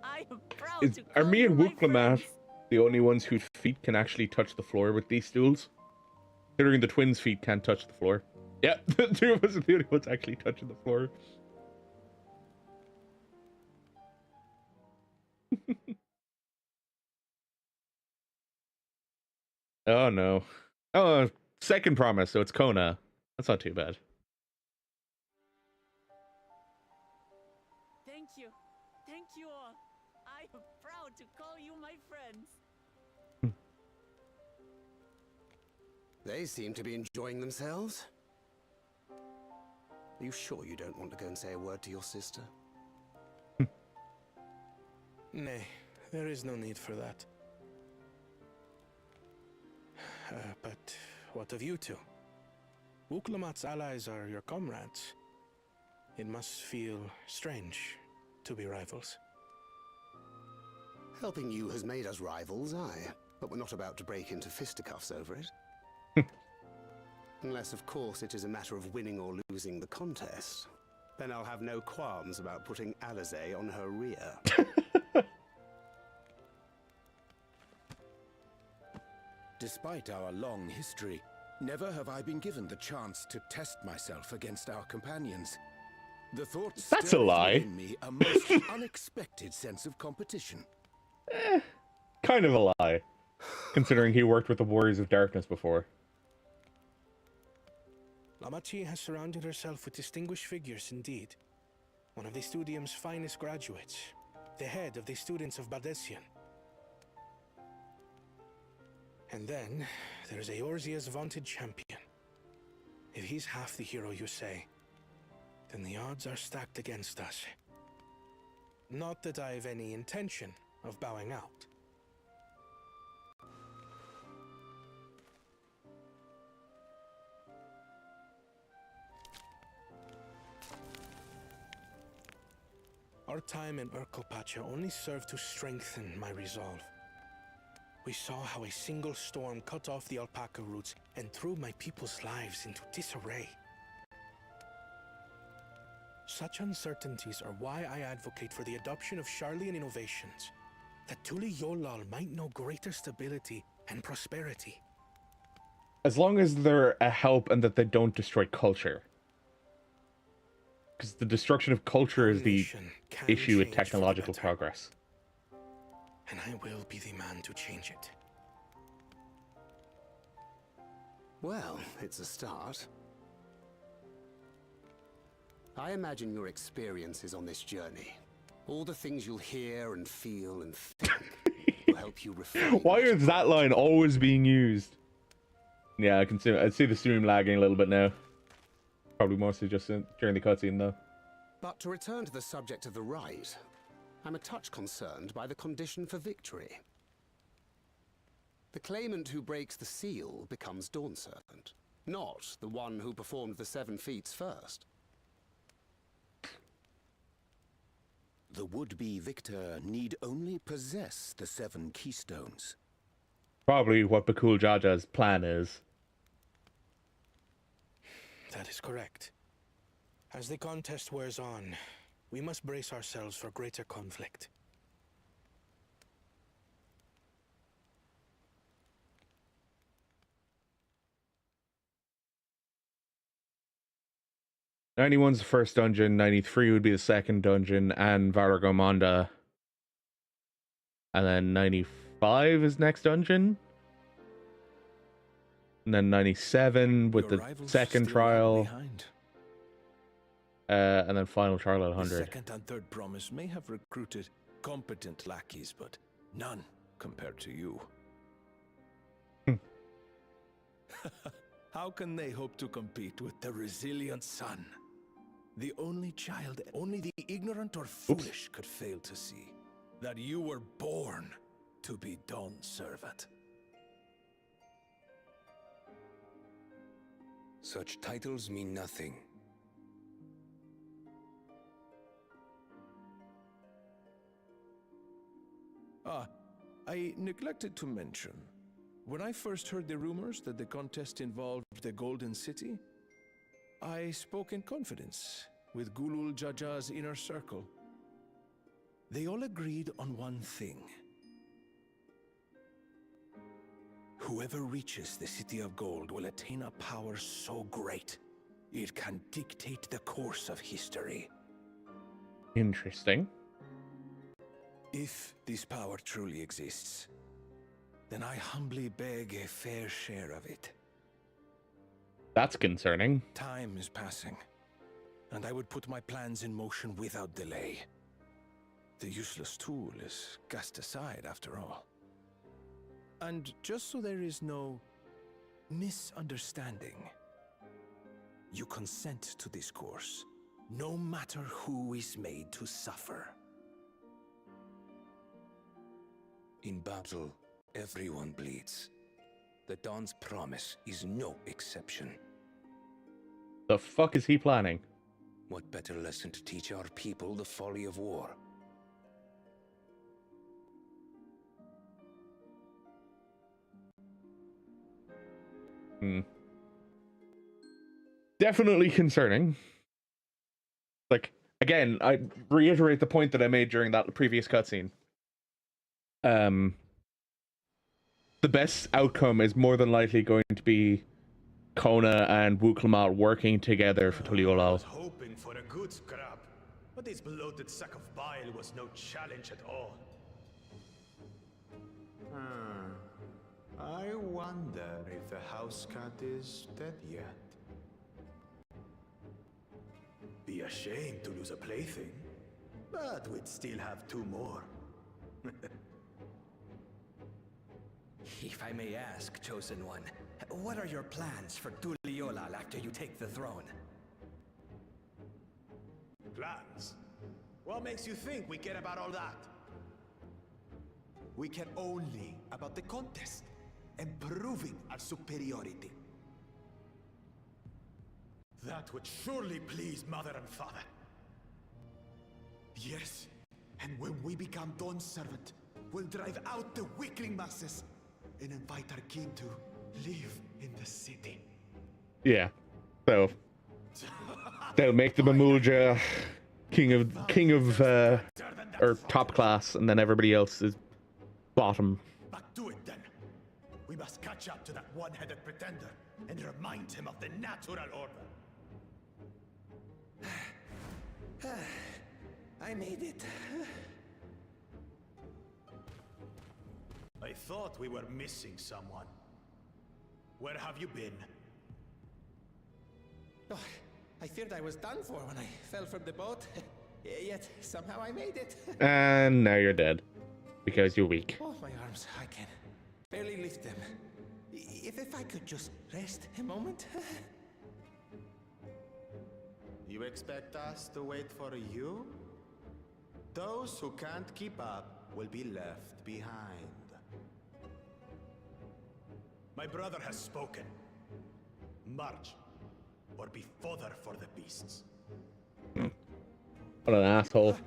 [SPEAKER 2] I am proud to
[SPEAKER 1] Are
[SPEAKER 2] call
[SPEAKER 1] me
[SPEAKER 2] you
[SPEAKER 1] and
[SPEAKER 2] my
[SPEAKER 1] Wuk Lamat
[SPEAKER 2] friends.
[SPEAKER 1] the only ones whose feet can actually touch the floor with these stools? Considering the twins' feet can't touch the floor. Yeah, the two of us are the only ones actually touching the floor. Oh no. Oh, second promise, so it's Kona. That's not too bad.
[SPEAKER 2] Thank you. Thank you all. I am proud to call you my friends.
[SPEAKER 5] They seem to be enjoying themselves. Are you sure you don't want to go and say a word to your sister?
[SPEAKER 6] Nay, there is no need for that. But what of you two? Wuk Lamat's allies are your comrades. It must feel strange to be rivals.
[SPEAKER 5] Helping you has made us rivals, aye. But we're not about to break into fisticuffs over it. Unless, of course, it is a matter of winning or losing the contest. Then I'll have no qualms about putting Alizé on her rear.
[SPEAKER 7] Despite our long history, never have I been given the chance to test myself against our companions. The thought
[SPEAKER 1] That's a
[SPEAKER 7] stirs
[SPEAKER 1] lie.
[SPEAKER 7] within me a most unexpected sense of competition.
[SPEAKER 1] Kind of a lie. Considering he worked with the Warriors of Darkness before.
[SPEAKER 6] Lamachi has surrounded herself with distinguished figures indeed. One of the Studium's finest graduates, the head of the students of Baldessian. And then, there's Eorzea's vaunted champion. If he's half the hero you say, then the odds are stacked against us. Not that I've any intention of bowing out. Our time in Urkelpacha only served to strengthen my resolve. We saw how a single storm cut off the alpaca roots and threw my people's lives into disarray. Such uncertainties are why I advocate for the adoption of Sharlayan innovations, that Tuliyollal might know greater stability and prosperity.
[SPEAKER 1] As long as they're a help and that they don't destroy culture. Because the destruction of culture is the issue with technological progress.
[SPEAKER 6] And I will be the man to change it.
[SPEAKER 5] Well, it's a start. I imagine your experiences on this journey, all the things you'll hear and feel and think, will help you refine.
[SPEAKER 1] Why is that line always being used? Yeah, I see the stream lagging a little bit now. Probably mostly just during the cutscene though.
[SPEAKER 5] But to return to the subject of the rite, I'm a touch concerned by the condition for victory. The claimant who breaks the seal becomes Dawn Servant, not the one who performed the 7 feats first.
[SPEAKER 7] The would-be victor need only possess the 7 keystones.
[SPEAKER 1] Probably what Bakul Jaja's plan is.
[SPEAKER 6] That is correct. As the contest wears on, we must brace ourselves for greater conflict.
[SPEAKER 1] '91's the first dungeon, 93 would be the second dungeon, and Varagomonda. And then 95 is next dungeon? and then 97 with
[SPEAKER 7] Your
[SPEAKER 1] the
[SPEAKER 7] rivals
[SPEAKER 1] second
[SPEAKER 7] still lag
[SPEAKER 1] trial,
[SPEAKER 7] behind.
[SPEAKER 1] and then final trial at
[SPEAKER 7] The
[SPEAKER 1] 100.
[SPEAKER 7] second and third promise may have recruited competent lackeys, but none compared to you. How can they hope to compete with the resilient son? The only child only the ignorant or foolish could fail to see. That you were born to be Dawn's servant.
[SPEAKER 8] Such titles mean nothing.
[SPEAKER 7] I neglected to mention. When I first heard the rumors that the contest involved the Golden City, I spoke in confidence with Gulul Jaja's inner circle. They all agreed on one thing. Whoever reaches the City of Gold will attain a power so great, it can dictate the course of history.
[SPEAKER 1] Interesting.
[SPEAKER 7] If this power truly exists, then I humbly beg a fair share of it.
[SPEAKER 1] That's concerning.
[SPEAKER 7] Time is passing, and I would put my plans in motion without delay. The useless tool is cast aside after all. And just so there is no misunderstanding, you consent to this course, no matter who is made to suffer.
[SPEAKER 8] In battle, everyone bleeds. The Dawn's promise is no exception.
[SPEAKER 1] The fuck is he planning?
[SPEAKER 8] What better lesson to teach our people the folly of war?
[SPEAKER 1] Definitely concerning. Like, again, I reiterate the point that I made during that previous cutscene. The best outcome is more than likely going to be Kona and Wuk Lamat working together for
[SPEAKER 9] I
[SPEAKER 1] Tuliyollal.
[SPEAKER 9] was hoping for a good scrap, but this bloated sack of bile was no challenge at all. I wonder if the house cat is dead yet. Be a shame to lose a plaything, but we'd still have two more.
[SPEAKER 10] If I may ask, Chosen One, what are your plans for Tuliyollal after you take the throne?
[SPEAKER 9] Plans? What makes you think we care about all that? We care only about the contest and proving our superiority. That would surely please Mother and Father. Yes, and when we become Dawn's servant, we'll drive out the weakling masses and invite our king to live in the city.
[SPEAKER 1] Yeah. So they'll make the Mamulja king of or top class, and then everybody else is bottom.
[SPEAKER 9] Back to it then. We must catch up to that one-headed pretender and remind him of the natural order.
[SPEAKER 10] I made it.
[SPEAKER 9] I thought we were missing someone. Where have you been?
[SPEAKER 10] Oh, I feared I was done for when I fell from the boat. Yet somehow I made it.
[SPEAKER 1] And now you're dead. Because you're weak.
[SPEAKER 10] Oh, my arms, I can barely lift them. If I could just rest a moment.
[SPEAKER 9] You expect us to wait for you? Those who can't keep up will be left behind. My brother has spoken. March, or be fodder for the beasts.
[SPEAKER 1] What an asshole.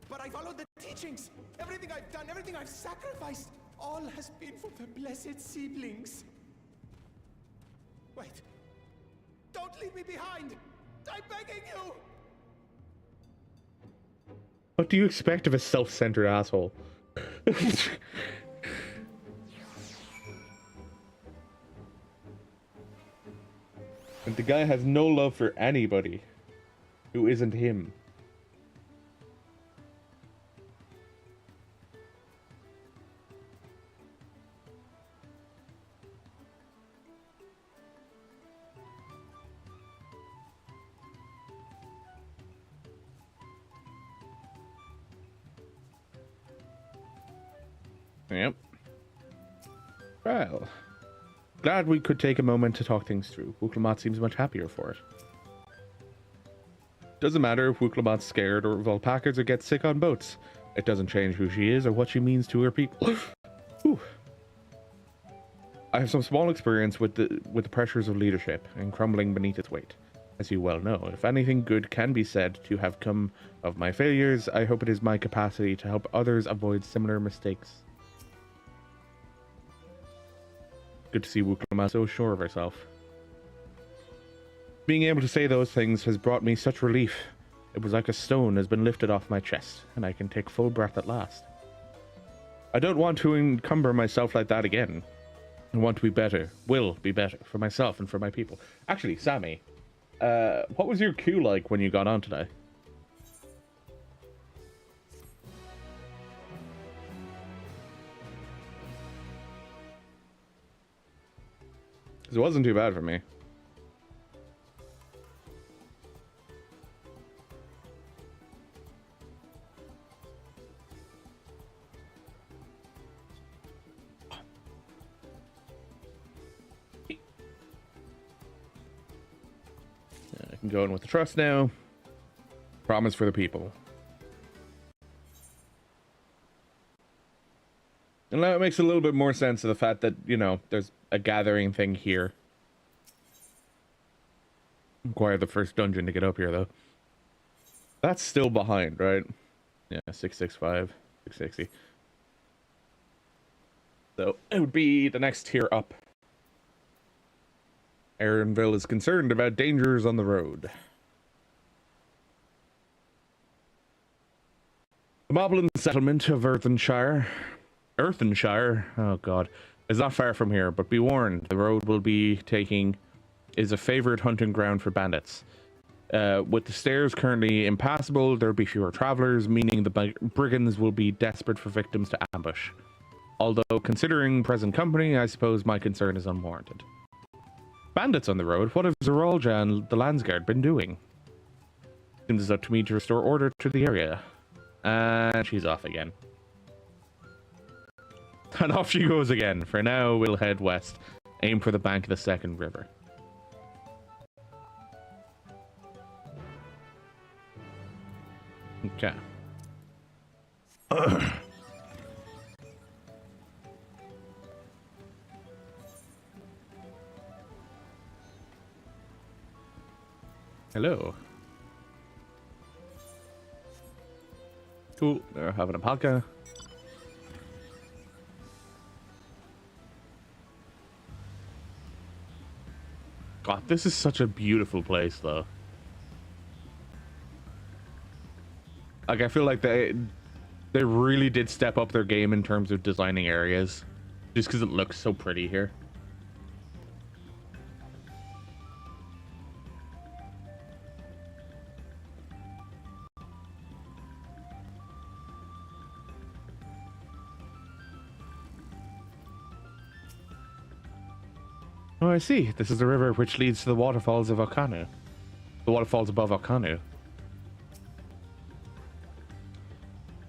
[SPEAKER 10] But I followed the teachings. Everything I've done, everything I've sacrificed, all has been for the blessed seedlings. Wait. Don't leave me behind. I'm begging you.
[SPEAKER 1] What do you expect of a self-centered asshole? And the guy has no love for anybody who isn't him. Yep. Well, glad we could take a moment to talk things through. Wuk Lamat seems much happier for it. Doesn't matter if Wuk Lamat's scared or if alpacas or gets sick on boats. It doesn't change who she is or what she means to her people. Whew. I have some small experience with the pressures of leadership and crumbling beneath its weight. As you well know, if anything good can be said to have come of my failures, I hope it is my capacity to help others avoid similar mistakes. Good to see Wuk Lamat so sure of herself. Being able to say those things has brought me such relief. It was like a stone has been lifted off my chest, and I can take full breath at last. I don't want to encumber myself like that again. I want to be better, will be better, for myself and for my people. Actually, Sammy, what was your queue like when you got on today? Because it wasn't too bad for me. I can go in with the trust now. Promise for the people. And that makes a little bit more sense of the fact that, you know, there's a gathering thing here. Require the first dungeon to get up here, though. That's still behind, right? Yeah, 665, 660. So, it would be the next tier up. Aaronville is concerned about dangers on the road. The Moblin settlement of Earthenshire, oh god, is not far from here, but be warned, the road will be taking is a favorite hunting ground for bandits. With the stairs currently impassable, there will be fewer travelers, meaning the brigands will be desperate for victims to ambush. Although, considering present company, I suppose my concern is unwarranted. Bandits on the road? What have Zeralja and the Landsguard been doing? Seems it's up to me to restore order to the area. And she's off again. And off she goes again. For now, we'll head west. Aim for the bank of the second river. Okay. Hello. Cool. They're having a podcast. God, this is such a beautiful place, though. Like, I feel like they really did step up their game in terms of designing areas, just because it looks so pretty here. Oh, I see. This is the river which leads to the waterfalls of Okanu. The waterfalls above Okanu.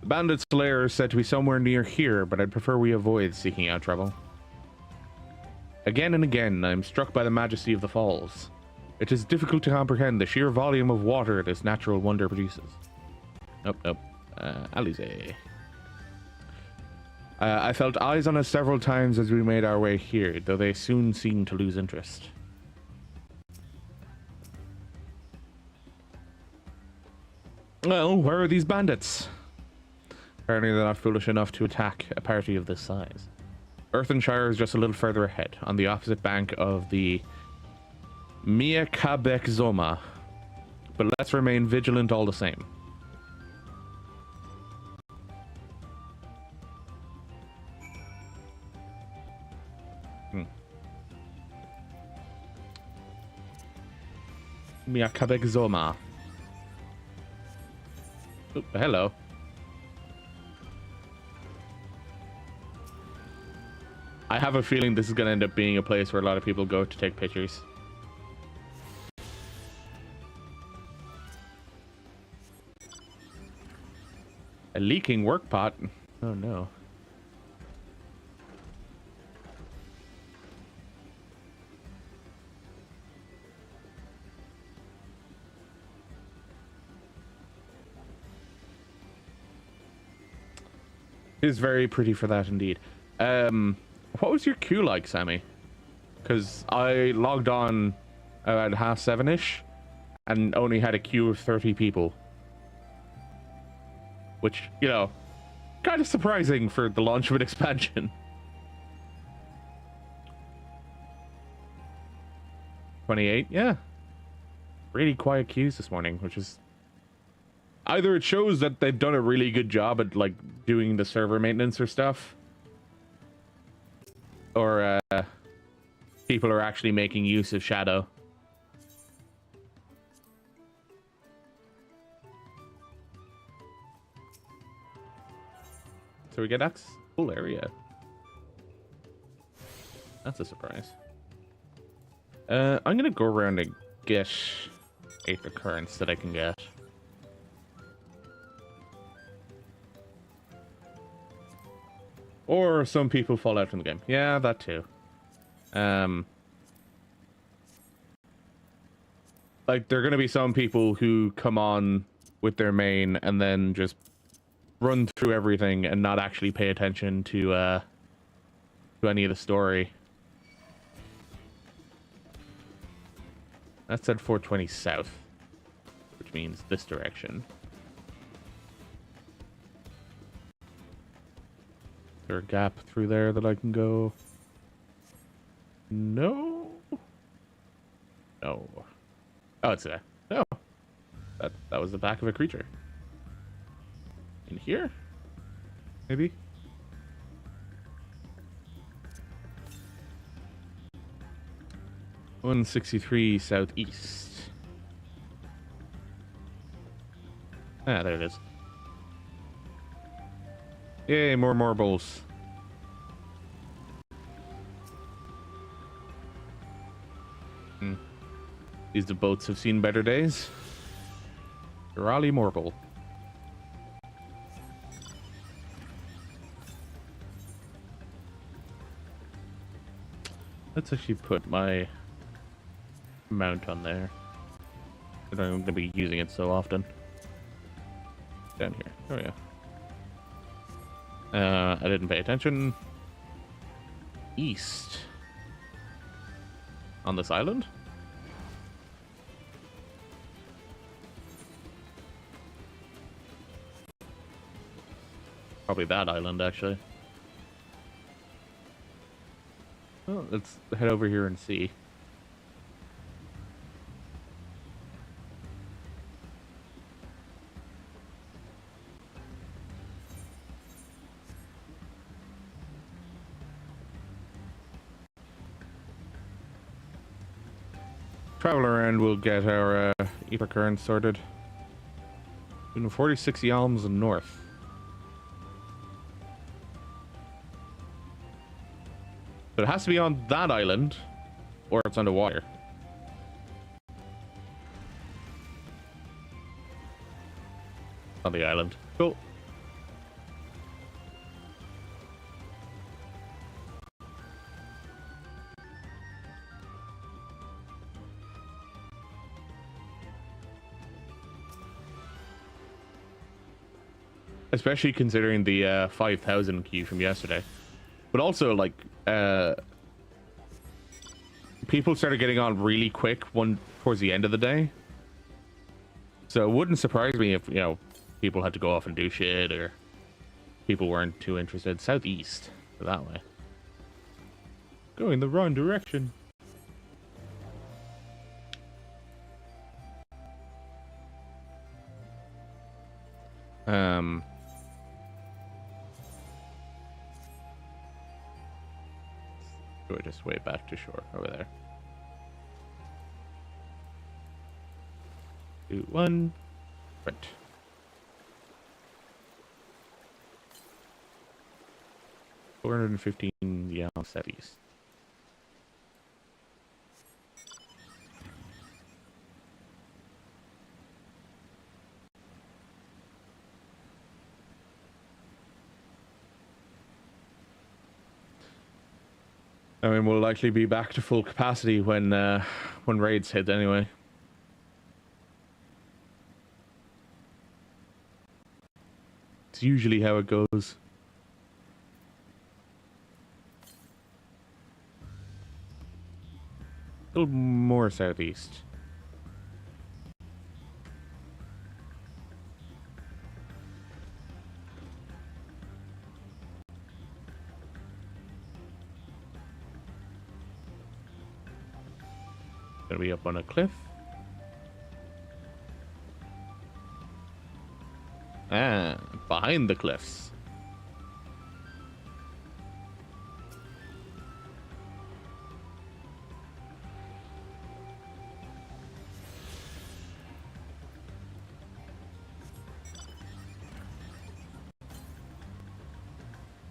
[SPEAKER 1] The bandit's lair is said to be somewhere near here, but I'd prefer we avoid seeking out trouble. Again and again, I am struck by the majesty of the falls. It is difficult to comprehend the sheer volume of water this natural wonder produces. Nope. Alize. I felt eyes on us several times as we made our way here, though they soon seemed to lose interest. Well, where are these bandits? Apparently they're not foolish enough to attack a party of this size. Earthenshire is just a little further ahead, on the opposite bank of the Miakabek Zoma. But let's remain vigilant all the same. Miakabek Zoma. Oh, hello. I have a feeling this is going to end up being a place where a lot of people go to take pictures. A leaking work pot? Oh no. It is very pretty for that indeed. What was your queue like, Sammy? Because I logged on at 7:30ish and only had a queue of 30 people. Which, you know, kind of surprising for the launch of an expansion. 28, yeah. Really quiet queues this morning, which is... Either it shows that they've done a really good job at, like, doing the server maintenance or stuff. Or, people are actually making use of Shadow. So we get that full area. That's a surprise. I'm gonna go around and get 8 recurrence that I can get. Or some people fall out from the game. Yeah, that too. Like, there are gonna be some people who come on with their main and then just run through everything and not actually pay attention to any of the story. That said 420 south, which means this direction. Is there a gap through there that I can go? No. No. Oh, it's there. No. That was the back of a creature. In here? Maybe? (163 southeast). Ah, there it is. Yay, more marbles. These the boats have seen better days. Raleigh marble. Let's actually put my mount on there. I don't know, I'm going to be using it so often. Down here. Oh yeah. I didn't pay attention. East. On this island? Probably that island, actually. Well, let's head over here and see. Travel around, we'll get our Epic sorted. 46 yalms north. But it has to be on that island, or it's underwater. On the island. Cool. Especially considering the 5,000 queue from yesterday. But also, like, people started getting on really quick towards the end of the day. So it wouldn't surprise me if, you know, people had to go off and do shit, or people weren't too interested. Southeast, that way. Going the wrong direction. Go just way back to shore over there. 2, 1, sprint. $415 southeast. I mean, we'll likely be back to full capacity when raids hit anyway. It's usually how it goes. A little more southeast. Gonna be up on a cliff. Ah, behind the cliffs.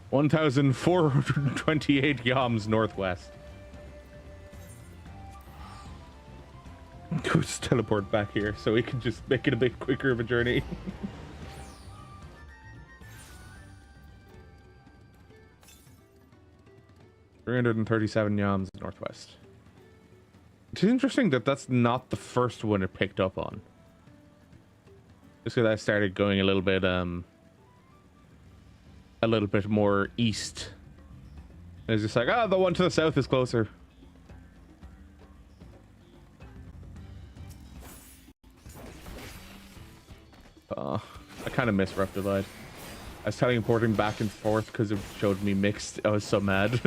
[SPEAKER 1] (1,428 yams northwest. Go just teleport back here so we can just make it a bit quicker of a journey. (337 yams northwest. It's interesting that that's not the first one it picked up on. Just because I started going a little bit more east. It's just like, the one to the south is closer. I kind of miss Rough Divide. I was teleporting back and forth because it showed me mixed. I was so mad.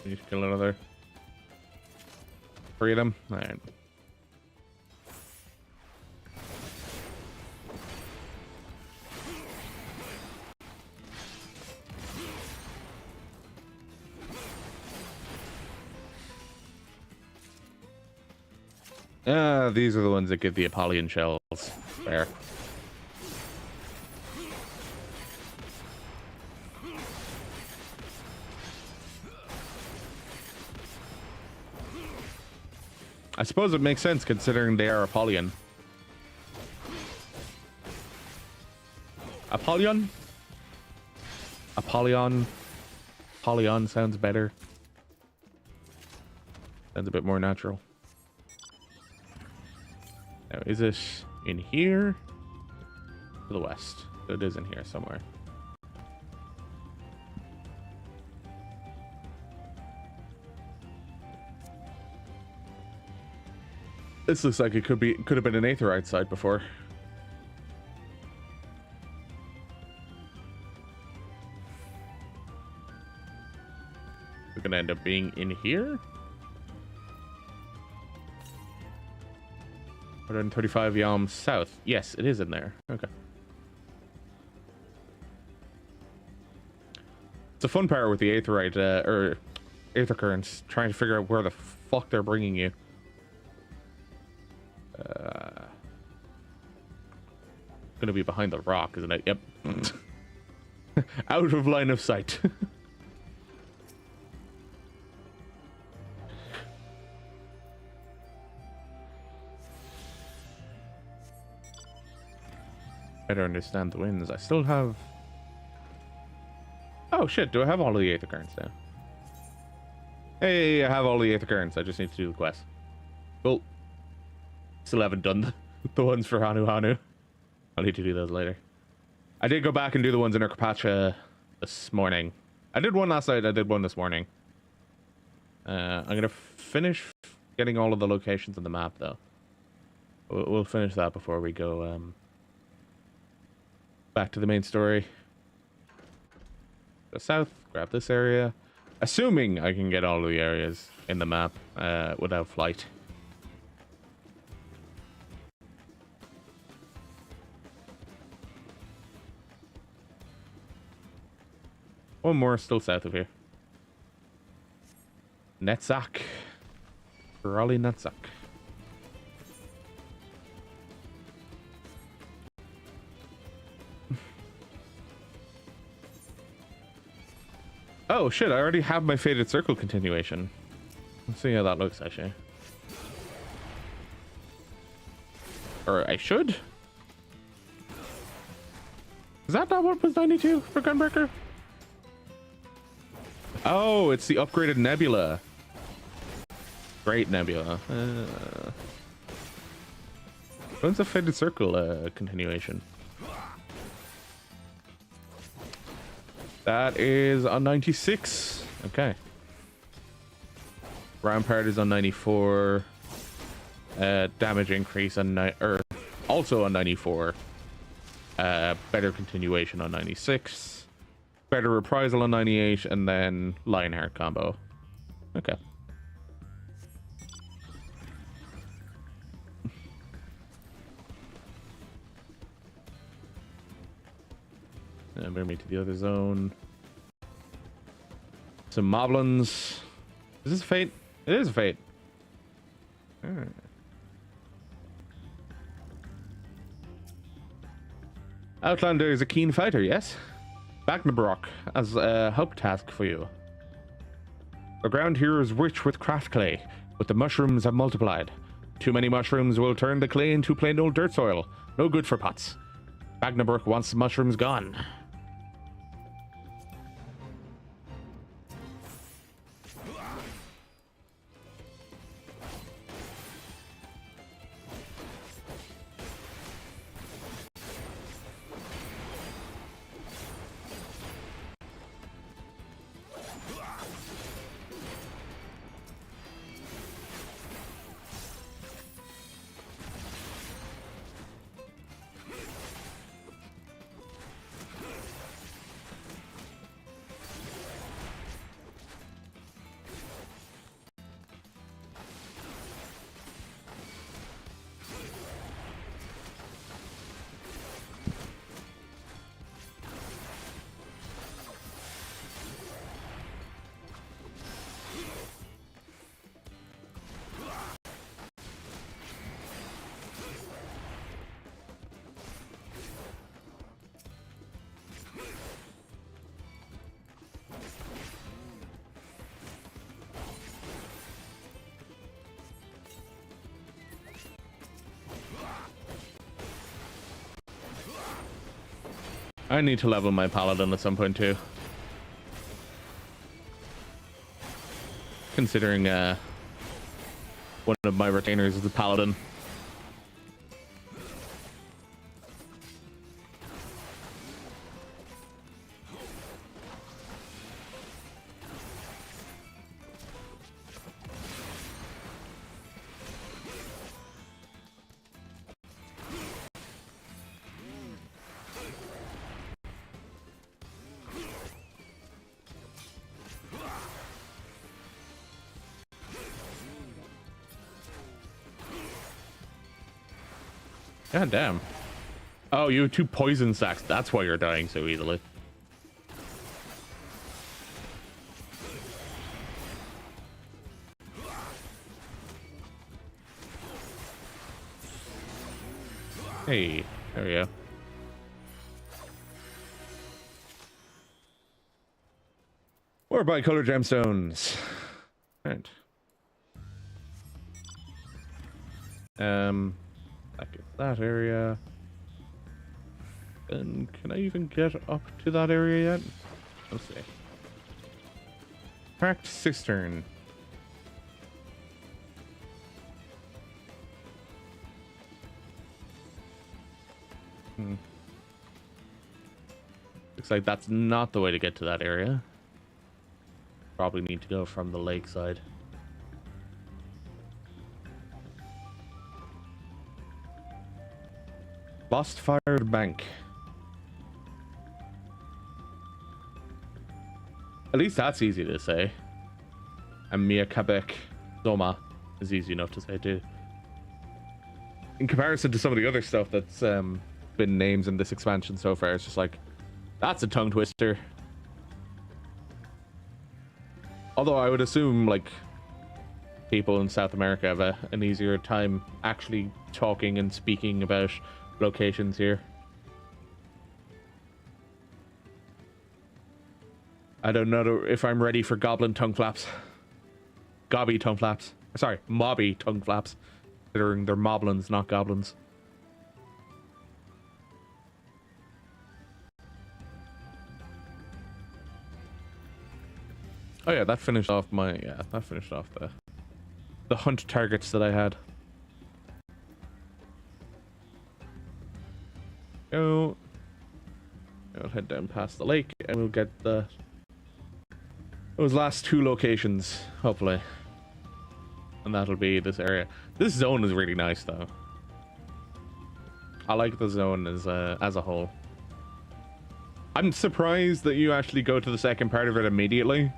[SPEAKER 1] You need to kill another. Freedom. All right. These are the ones that get the Apollyon shells. There. I suppose it makes sense considering they are Apollyon. Apollyon? Apollyon? Apollyon sounds better. Sounds a bit more natural. Now, is it in here? To the west. So it is in here somewhere. This looks like it could have been an Aetheryte site before. We're gonna end up being in here. 135 yams south. Yes, it is in there. Okay. It's a fun part with the Aetheryte or Aether Currents, trying to figure out where the fuck they're bringing you. Gonna be behind the rock, isn't it? Yep. Out of line of sight. Better understand the winds. I still have... Oh shit, do I have all of the Aether Currents now? Hey, I have all the Aether Currents. I just need to do the quest. Cool. Still haven't done the ones for Hanu Hanu. I'll need to do those later. I did go back and do the ones in Urkapacha this morning. I did one last night, I did one this morning. I'm gonna finish getting all of the locations on the map though. We'll finish that before we go back to the main story. Go south, grab this area. Assuming I can get all of the areas in the map without flight. One more still south of here. Netzach. Raleigh Netzach. Oh shit, I already have my Fated Circle continuation. Let's see how that looks actually. Or I should? Is that not what was 92 for Gunbreaker? Oh, it's the upgraded Nebula. Great Nebula. When's the Faded Circle continuation? That is on 96. Okay. Rampart is on 94. Damage increase on also on 94. Better continuation on 96. Better reprisal on 98, and then Lionheart combo. Okay. Bring me to the other zone. Some moblins. Is this a fate? It is a fate. Alright. Outlander is a keen fighter, yes? Bagnabrock as a help task for you. The ground here is rich with craft clay, but the mushrooms have multiplied. Too many mushrooms will turn the clay into plain old dirt soil. No good for pots. Bagnabrock wants the mushrooms gone. I need to level my paladin at some point too. Considering one of my retainers is a paladin. God damn. Oh, you have 2 poison sacks. That's why you're dying so easily. Hey, there we go. Or bicolor gemstones. Right. Back in that area. And can I even get up to that area yet? Let's see. Cracked cistern. Looks like that's not the way to get to that area. Probably need to go from the lakeside. Lost Fired Bank. At least that's easy to say. And Mia Quebec Zoma is easy enough to say too. In comparison to some of the other stuff that's been names in this expansion so far, it's just like, that's a tongue twister. Although I would assume like people in South America have an easier time actually talking and speaking about locations here. I don't know if I'm ready for goblin tongue flaps. Gobby tongue flaps. Sorry, mobby tongue flaps. Considering they're moblins, not goblins. Oh yeah, that finished off my... Yeah, that finished off the the hunt targets that I had. Go. I'll head down past the lake and we'll get those last 2 locations, hopefully. And that'll be this area. This zone is really nice though. I like the zone as a whole. I'm surprised that you actually go to the second part of it immediately.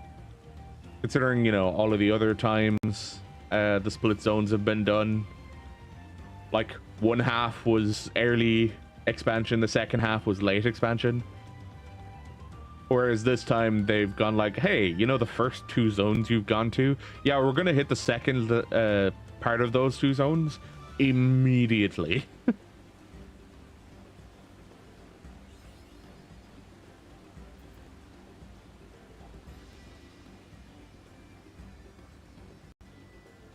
[SPEAKER 1] Considering, you know, all of the other times the split zones have been done. Like, one half was early expansion, the second half was late expansion. Whereas this time they've gone like, hey, you know the first 2 zones you've gone to? Yeah, we're gonna hit the second part of those 2 zones immediately.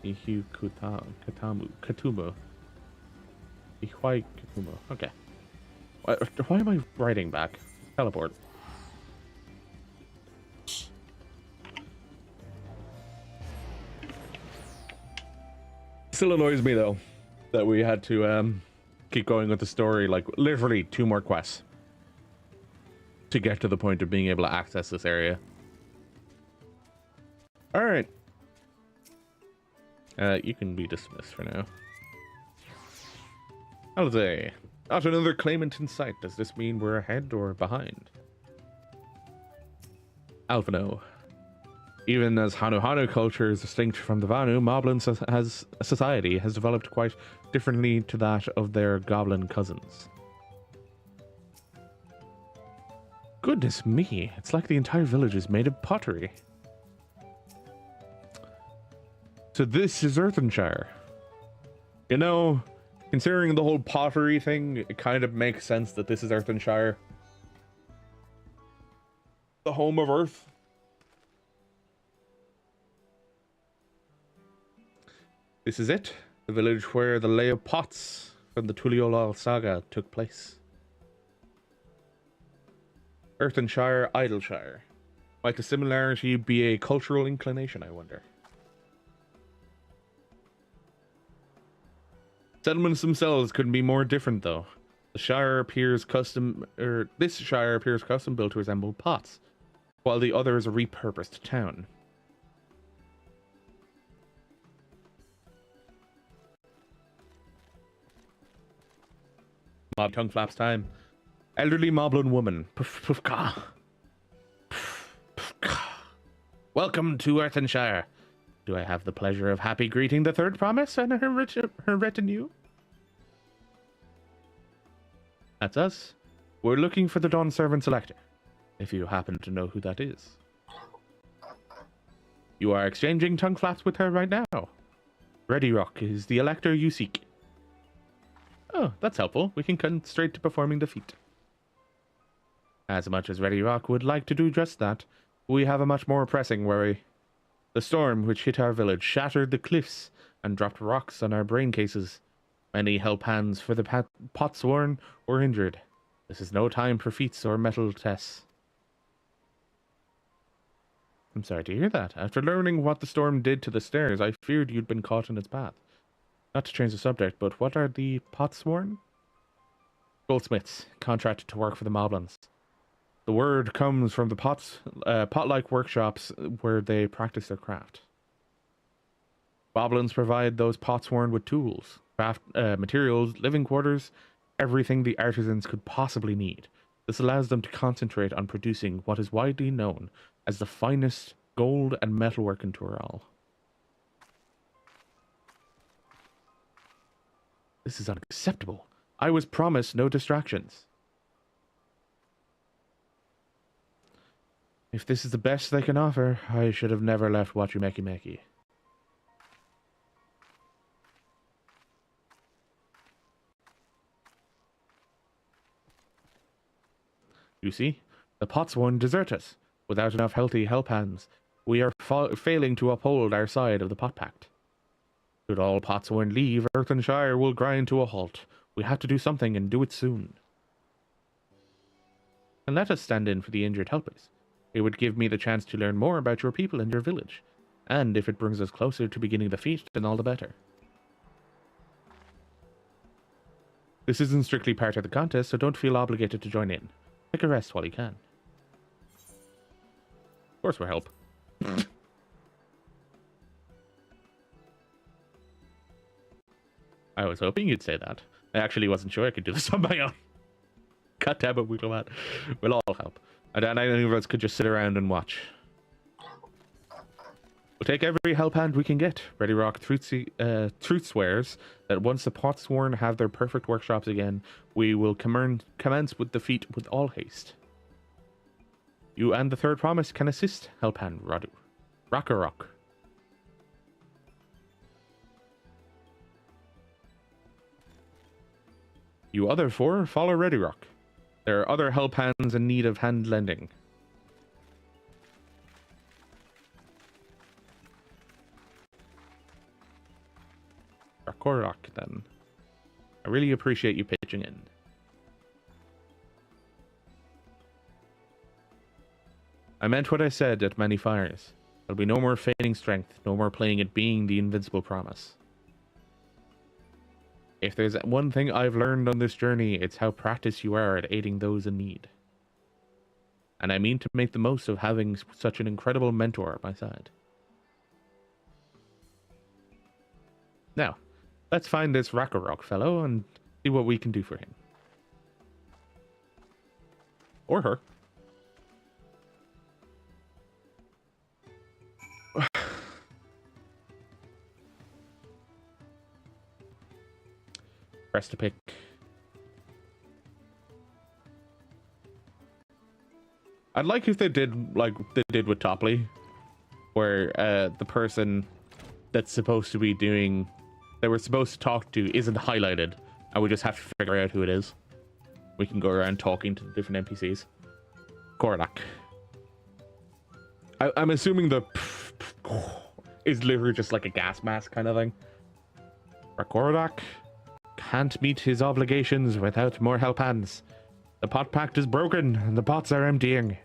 [SPEAKER 1] Ihu Katumo. Ihwai Katumo. Okay. Why am I writing back? Teleport. Still annoys me though that we had to keep going with the story, like literally 2 more quests to get to the point of being able to access this area. All right. You can be dismissed for now. Holiday. Not another claimant in sight. Does this mean we're ahead or behind? Alphino. Even as Hanu culture is distinct from the Vanu, Moblin society has developed quite differently to that of their goblin cousins. Goodness me, it's like the entire village is made of pottery. So this is Earthenshire. You know, considering the whole pottery thing, it kind of makes sense that this is Earthenshire. The home of Earth. This is it. The village where the Lay of Pots from the Tuliyollal saga took place. Earthenshire, Idleshire. Might the similarity be a cultural inclination, I wonder? Settlements themselves couldn't be more different, though. The Shire appears this Shire appears custom built to resemble Pots, while the other is a repurposed town. Mob tongue flaps time. Elderly Moblin woman. Welcome to Earthenshire. Do I have the pleasure of happy greeting the third promise and her retinue? That's us. We're looking for the Dawn Servant Selector, if you happen to know who that is. You are exchanging tongue flaps with her right now. Ready Rock is the elector you seek. Oh, that's helpful. We can come straight to performing the feat. As much as Ready Rock would like to do just that, we have a much more pressing worry. The storm which hit our village shattered the cliffs and dropped rocks on our brain cases. Many help hands for the Potsworn were injured. This is no time for feats or metal tests. I'm sorry to hear that. After learning what the storm did to the stairs, I feared you'd been caught in its path. Not to change the subject, but what are the Potsworn? Goldsmiths, contracted to work for the Moblins. The word comes from the pot-like workshops where they practice their craft. Moblins provide those Potsworn with tools, craft materials, living quarters, everything the artisans could possibly need. This allows them to concentrate on producing what is widely known as the finest gold and metalwork in Tural. This is unacceptable. I was promised no distractions. If this is the best they can offer, I should have never left Wachumeki. You see, the Potsworn desert us. Without enough healthy help hands, we are failing to uphold our side of the Pot Pact. Should all Potsworn leave, Earthenshire will grind to a halt. We have to do something and do it soon. And let us stand in for the injured helpers. It would give me the chance to learn more about your people and your village. And if it brings us closer to beginning the feat, then all the better. This isn't strictly part of the contest, so don't feel obligated to join in. Take a rest while you can. Of course we'll help. I was hoping you'd say that. I actually wasn't sure I could do this on my own. God damn it, Wuk Lamat. We'll all help. And any of us could just sit around and watch. We'll take every help hand we can get. Ready Rock truth swears that once the Potsworn have their perfect workshops again, we will commence with the feat with all haste. You and the third promise can assist help hand Radu. Rock. You other four, follow Ready Rock. There are other help hands in need of hand lending. Rock, then. I really appreciate you pitching in. I meant what I said at many fires. There'll be no more feigning strength, no more playing it being the invincible promise. If there's one thing I've learned on this journey, it's how practiced you are at aiding those in need. And I mean to make the most of having such an incredible mentor at my side. Now, let's find this Rakarok fellow and see what we can do for him. Or her. Press to pick. I'd like if they did like they did with Topley, where the person that's supposed to be doing that we're supposed to talk to isn't highlighted, and we just have to figure out who it is. We can go around talking to the different NPCs. Korak. I'm assuming the is literally just like a gas mask kind of thing. Korak can't meet his obligations without more help hands. The pot pact is broken and the pots are emptying.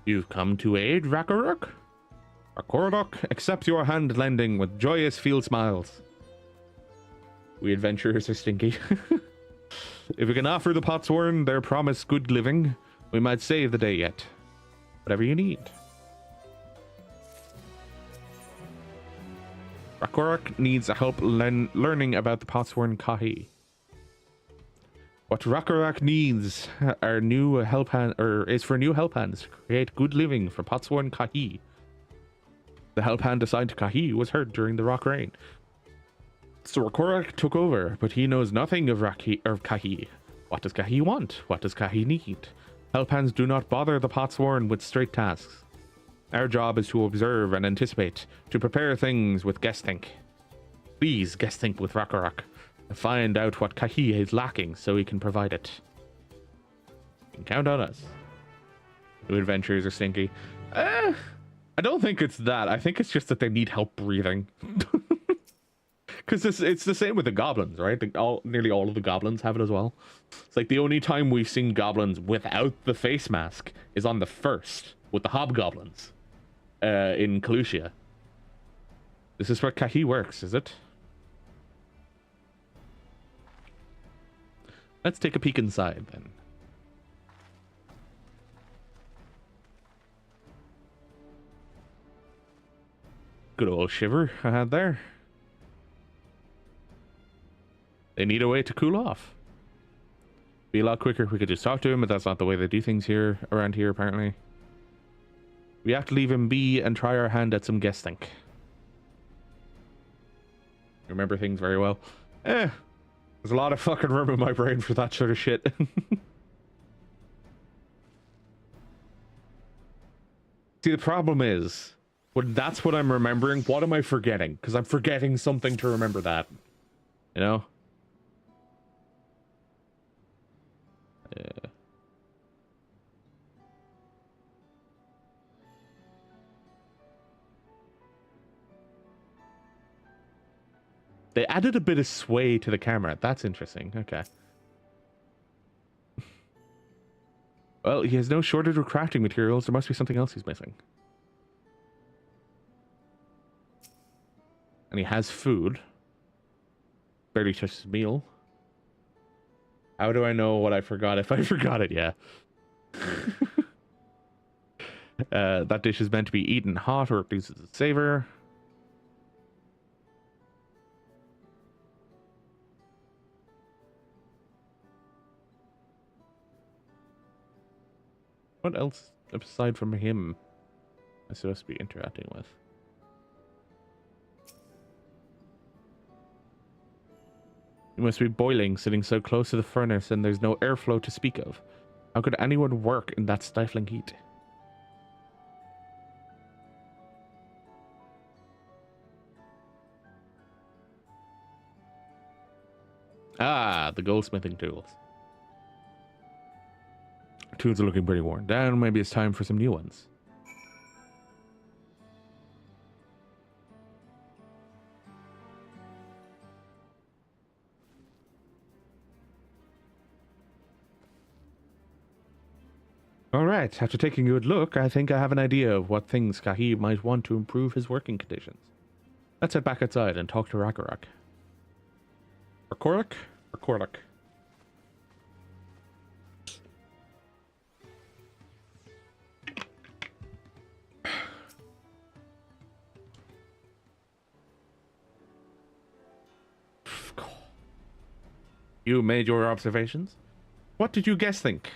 [SPEAKER 1] You've come to aid, Rakarok? Rakarok accepts your hand lending with joyous field smiles. We adventurers are stinky. If we can offer the Potsworn their promised good living, we might save the day yet. Whatever you need. Rakarok needs help learning about the Potsworn Kahi. What Rakarok needs are new help is for new help hands to create good living for Potsworn Kahi. The help hand assigned to Kahi was hurt during the rock rain. So Rakarok took over, but he knows nothing of Kahi. What does Kahi want? What does Kahi need? Help hands do not bother the Potsworn with straight tasks. Our job is to observe and anticipate, to prepare things with guest think. Please guest think with Rakarok. Find out what Kahi is lacking so he can provide it. You can count on us. New adventures are stinky. I don't think it's that. I think it's just that they need help breathing. Because it's the same with the goblins, right? Nearly all of the goblins have it as well. It's like the only time we've seen goblins without the face mask is on the first, with the hobgoblins in Kalusia. This is where Kahi works, is it? Let's take a peek inside, then. Good old shiver I had there. They need a way to cool off. Be a lot quicker if we could just talk to him, but that's not the way they do things here, around here, apparently. We have to leave him be and try our hand at some guest think. Remember things very well. There's a lot of fucking room in my brain for that sort of shit. See, the problem is, when that's what I'm remembering, what am I forgetting? Because I'm forgetting something to remember that. You know? Yeah. They added a bit of sway to the camera. That's interesting. Okay. Well, he has no shortage of crafting materials. There must be something else he's missing. And he has food. Barely touched his meal. How do I know what I forgot if I forgot it? Yeah. That dish is meant to be eaten hot or it loses its savor. What else aside from him am I supposed to be interacting with? You must be boiling, sitting so close to the furnace, and there's no airflow to speak of. How could anyone work in that stifling heat? Ah, the goldsmithing tools. Tools are looking pretty worn down. Maybe it's time for some new ones. Alright, after taking a good look, I think I have an idea of what things Kahib might want to improve his working conditions. Let's head back outside and talk to Rakorak. Rakorak? Rakorak. You made your observations? What did you guess think?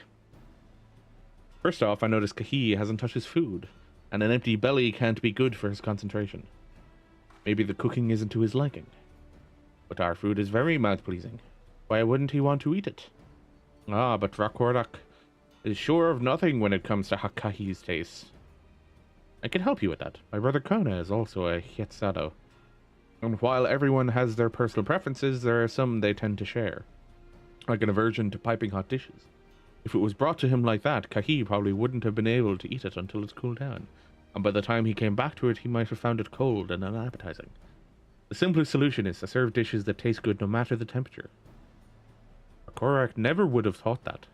[SPEAKER 1] First off, I noticed Kahi hasn't touched his food, and an empty belly can't be good for his concentration. Maybe the cooking isn't to his liking. But our food is very mouth-pleasing. Why wouldn't he want to eat it? Ah, but Rakorak is sure of nothing when it comes to Kahi's taste. I can help you with that. My brother Kona is also a Hietzado. And while everyone has their personal preferences, there are some they tend to share. Like an aversion to piping hot dishes. If it was brought to him like that, Kahi probably wouldn't have been able to eat it until it's cooled down. And by the time he came back to it, he might have found it cold and unappetizing. The simplest solution is to serve dishes that taste good no matter the temperature. Korak never would have thought that.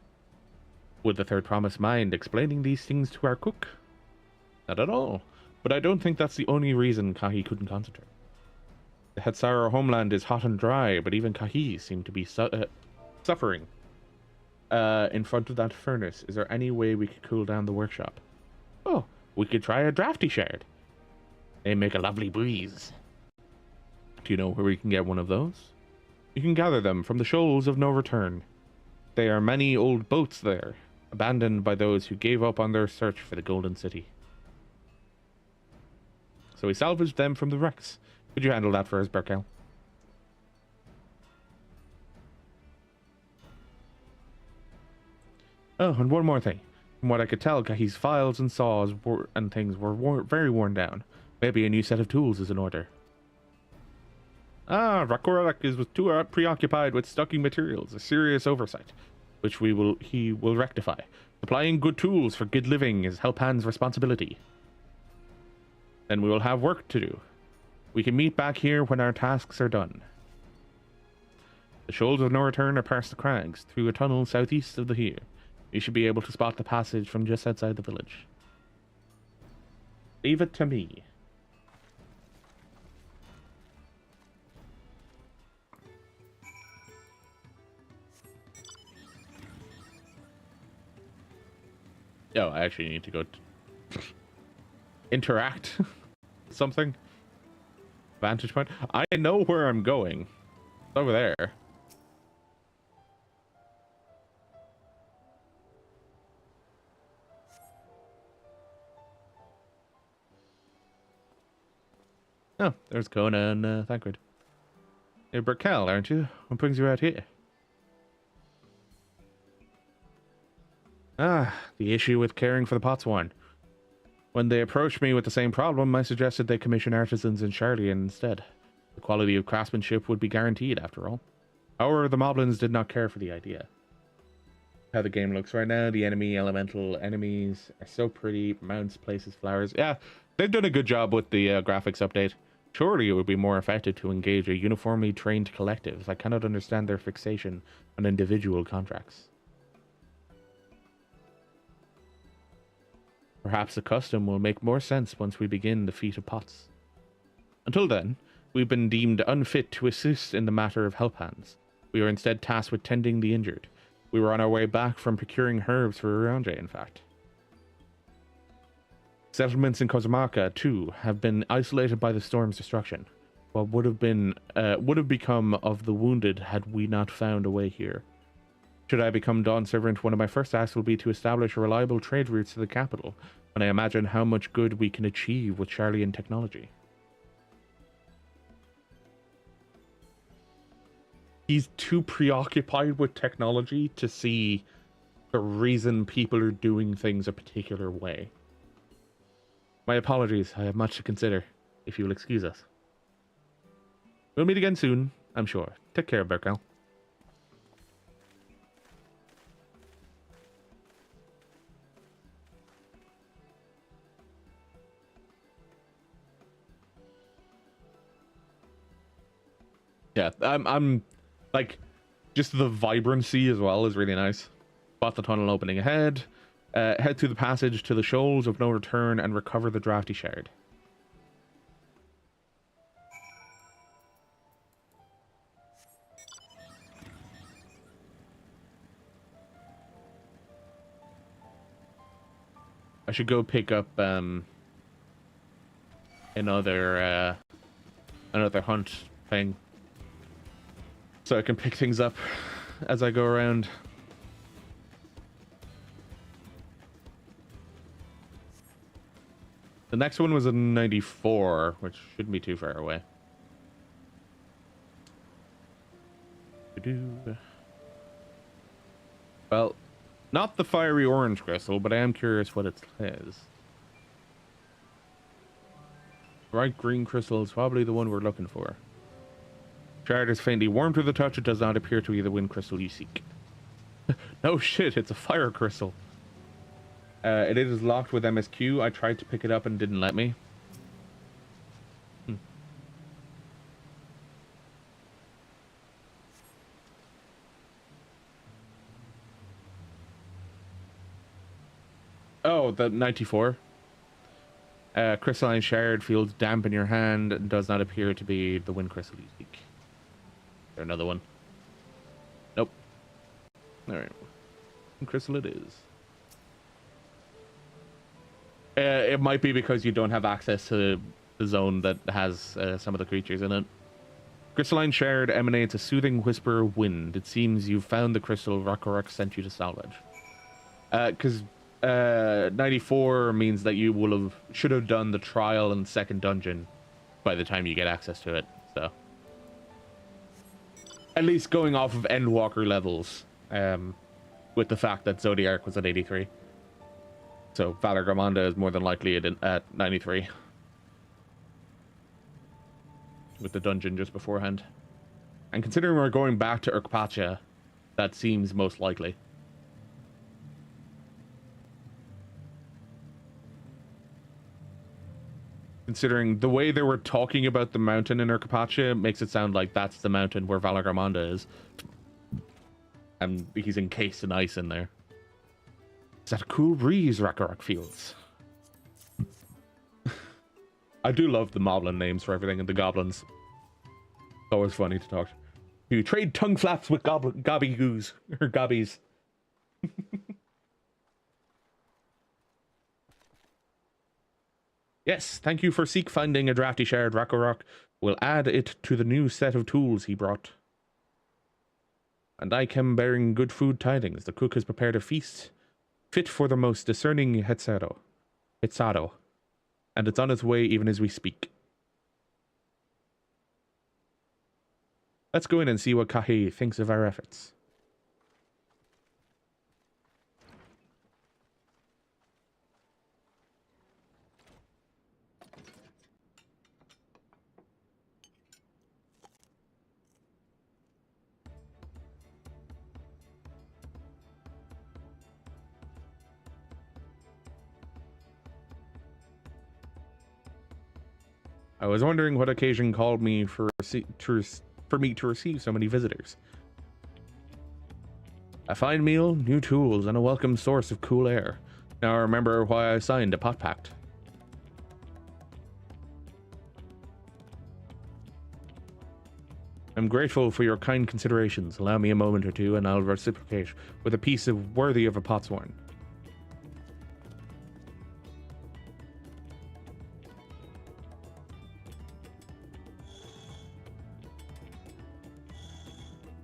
[SPEAKER 1] Would the Third Promise mind explaining these things to our cook? Not at all. But I don't think that's the only reason Kahi couldn't concentrate. The Hetsara homeland is hot and dry, but even Kahi seemed to be suffering. In front of that furnace, is there any way we could cool down the workshop? Oh, we could try a drafty shard. They make a lovely breeze. Do you know where we can get one of those? You can gather them from the shoals of no return. There are many old boats there, abandoned by those who gave up on their search for the Golden City. So we salvaged them from the wrecks. Could you handle that for us, Berkel? Oh, and one more thing. From what I could tell, Kahi's files and saws and things were very worn down. Maybe a new set of tools is in order. Ah, Rakorak is too preoccupied with stocking materials, a serious oversight, which he will rectify. Supplying good tools for good living is Helpan's responsibility. Then we will have work to do. We can meet back here when our tasks are done. The shoals of no return are past the crags, through a tunnel southeast of the here. You should be able to spot the passage from just outside the village. Leave it to me. Oh, I actually need to go interact something. Vantage point. I know where I'm going. It's over there. Oh, there's Kona and Thancred. You're Berkel, aren't you? What brings you out here? Ah, the issue with caring for the Potsworn. When they approached me with the same problem, I suggested they commission artisans in Charlian instead. The quality of craftsmanship would be guaranteed, after all. However, the Moblins did not care for the idea. How the game looks right now, the enemy elemental enemies are so pretty. Mounts, places, flowers. Yeah, they've done a good job with the graphics update. Surely it would be more effective to engage a uniformly trained collective. I cannot understand their fixation on individual contracts. Perhaps the custom will make more sense once we begin the feat of pots. Until then, we've been deemed unfit to assist in the matter of help hands. We are instead tasked with tending the injured. We were on our way back from procuring herbs for Uranje, in fact. Settlements in Kozumaka, too, have been isolated by the storm's destruction. What would have become of the wounded had we not found a way here? Should I become Dawn Servant, one of my first tasks will be to establish reliable trade routes to the capital, and I imagine how much good we can achieve with Charlian technology. He's too preoccupied with technology to see the reason people are doing things a particular way. My apologies, I have much to consider, if you will excuse us. We'll meet again soon, I'm sure. Take care, Berkel. Yeah, I'm like, just the vibrancy as well is really nice. Spot the tunnel opening ahead. Head through the passage to the shoals of no return and recover the drafty shard. I should go pick up another hunt thing, so I can pick things up as I go around. The next one was a 94, which shouldn't be too far away. Well, not the fiery orange crystal, but I am curious what it says. Bright green crystal is probably the one we're looking for. Shard is faintly warm to the touch. It does not appear to be the wind crystal you seek. No shit, it's a fire crystal. It is locked with MSQ. I tried to pick it up and didn't let me. Oh, the 94. Crystalline shard feels damp in your hand and does not appear to be the wind crystal you seek. Is there another one? Nope. Alright. Crystal it is. It might be because you don't have access to the zone that has some of the creatures in it. Crystalline shard emanates a soothing whisper of wind. It seems you've found the crystal Rakarok sent you to salvage. Because 94 means that you should have done the trial and second dungeon by the time you get access to it. So at least going off of Endwalker levels, with the fact that Zodiac was at 83. So Valor Gramonda is more than likely at 93. With the dungeon just beforehand. And considering we're going back to Urkpacha, that seems most likely. Considering the way they were talking about the mountain in Urkpacha makes it sound like that's the mountain where Valor Gramonda is. And he's encased in ice in there. Is that a cool breeze Rakarok feels? I do love the moblin names for everything and the goblins. It's always funny to talk. You trade tongue flaps with gobby-goos. Or gobbies. Yes, thank you for finding a drafty shard. Rakarok will add it to the new set of tools he brought. And I came bearing good food tidings. The cook has prepared a feast fit for the most discerning Hetsado, and it's on its way even as we speak. Let's go in and see what Kahi thinks of our efforts. I was wondering what occasion called me for me to receive so many visitors. A fine meal, new tools, and a welcome source of cool air. Now I remember why I signed a pot pact. I'm grateful for your kind considerations. Allow me a moment or two, and I'll reciprocate with a piece worthy of a potsworn.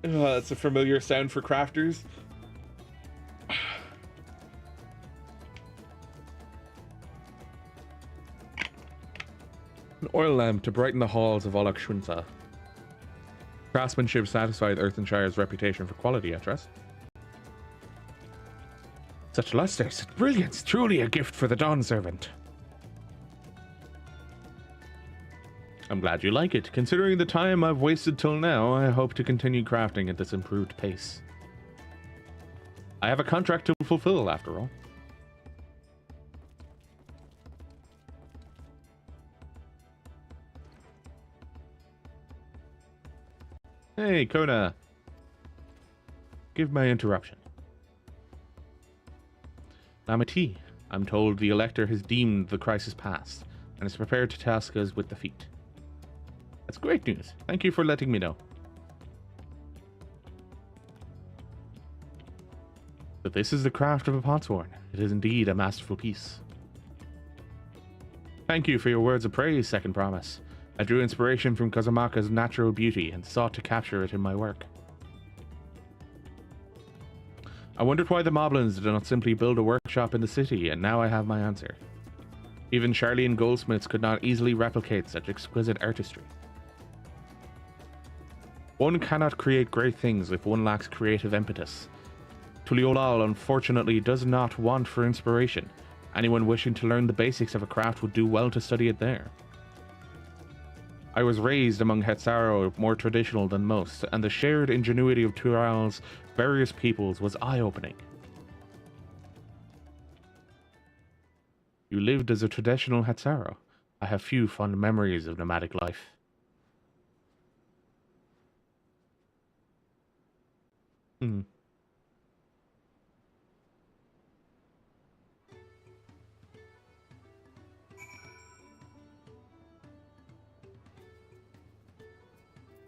[SPEAKER 1] That's a familiar sound for crafters. An oil lamp to brighten the halls of Olak Shunsa. Craftsmanship satisfied Earthenshire's reputation for quality, I trust. Such luster, such brilliance, truly a gift for the Dawn Servant. I'm glad you like it. Considering the time I've wasted till now, I hope to continue crafting at this improved pace. I have a contract to fulfill, after all. Hey, Kona. Give my interruption. Lamati, I'm told the Elector has deemed the crisis past, and is prepared to task us with defeat. That's great news. Thank you for letting me know. But this is the craft of a potsworn. It is indeed a masterful piece. Thank you for your words of praise, Second Promise. I drew inspiration from Kazumaka's natural beauty and sought to capture it in my work. I wondered why the Moblins did not simply build a workshop in the city, and now I have my answer. Even Charlene goldsmiths could not easily replicate such exquisite artistry. One cannot create great things if one lacks creative impetus. Tuliyollal unfortunately does not want for inspiration. Anyone wishing to learn the basics of a craft would do well to study it there. I was raised among Hetzaro, more traditional than most, and the shared ingenuity of Tural's various peoples was eye-opening. You lived as a traditional Hetzaro. I have few fond memories of nomadic life.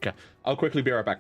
[SPEAKER 1] Okay, I'll quickly be right back.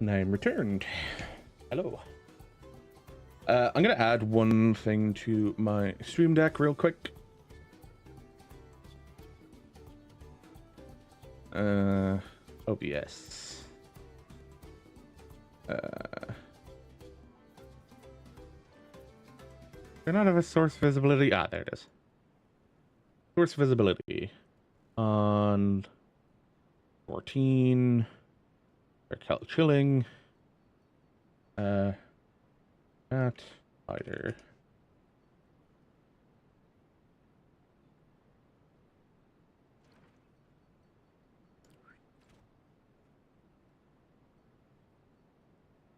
[SPEAKER 1] And I'm returned. Hello. I'm gonna add one thing to my stream deck real quick. OBS. Do I not have a source visibility? Ah, there it is. Source visibility on 14. Chilling. Not either.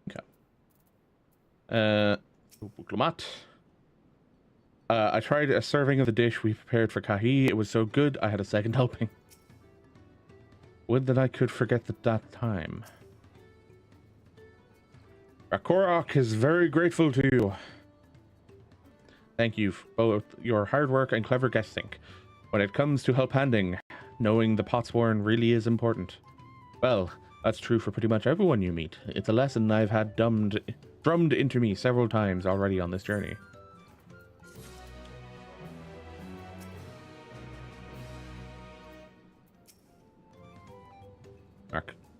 [SPEAKER 1] Okay. Wuk Lamat. I tried a serving of the dish we prepared for Kahi. It was so good, I had a second helping. Would that I could forget that time. Rakorok is very grateful to you. Thank you for both your hard work and clever guessing. When it comes to help handing, knowing the Potsworn really is important. Well, that's true for pretty much everyone you meet. It's a lesson I've had drummed into me several times already on this journey.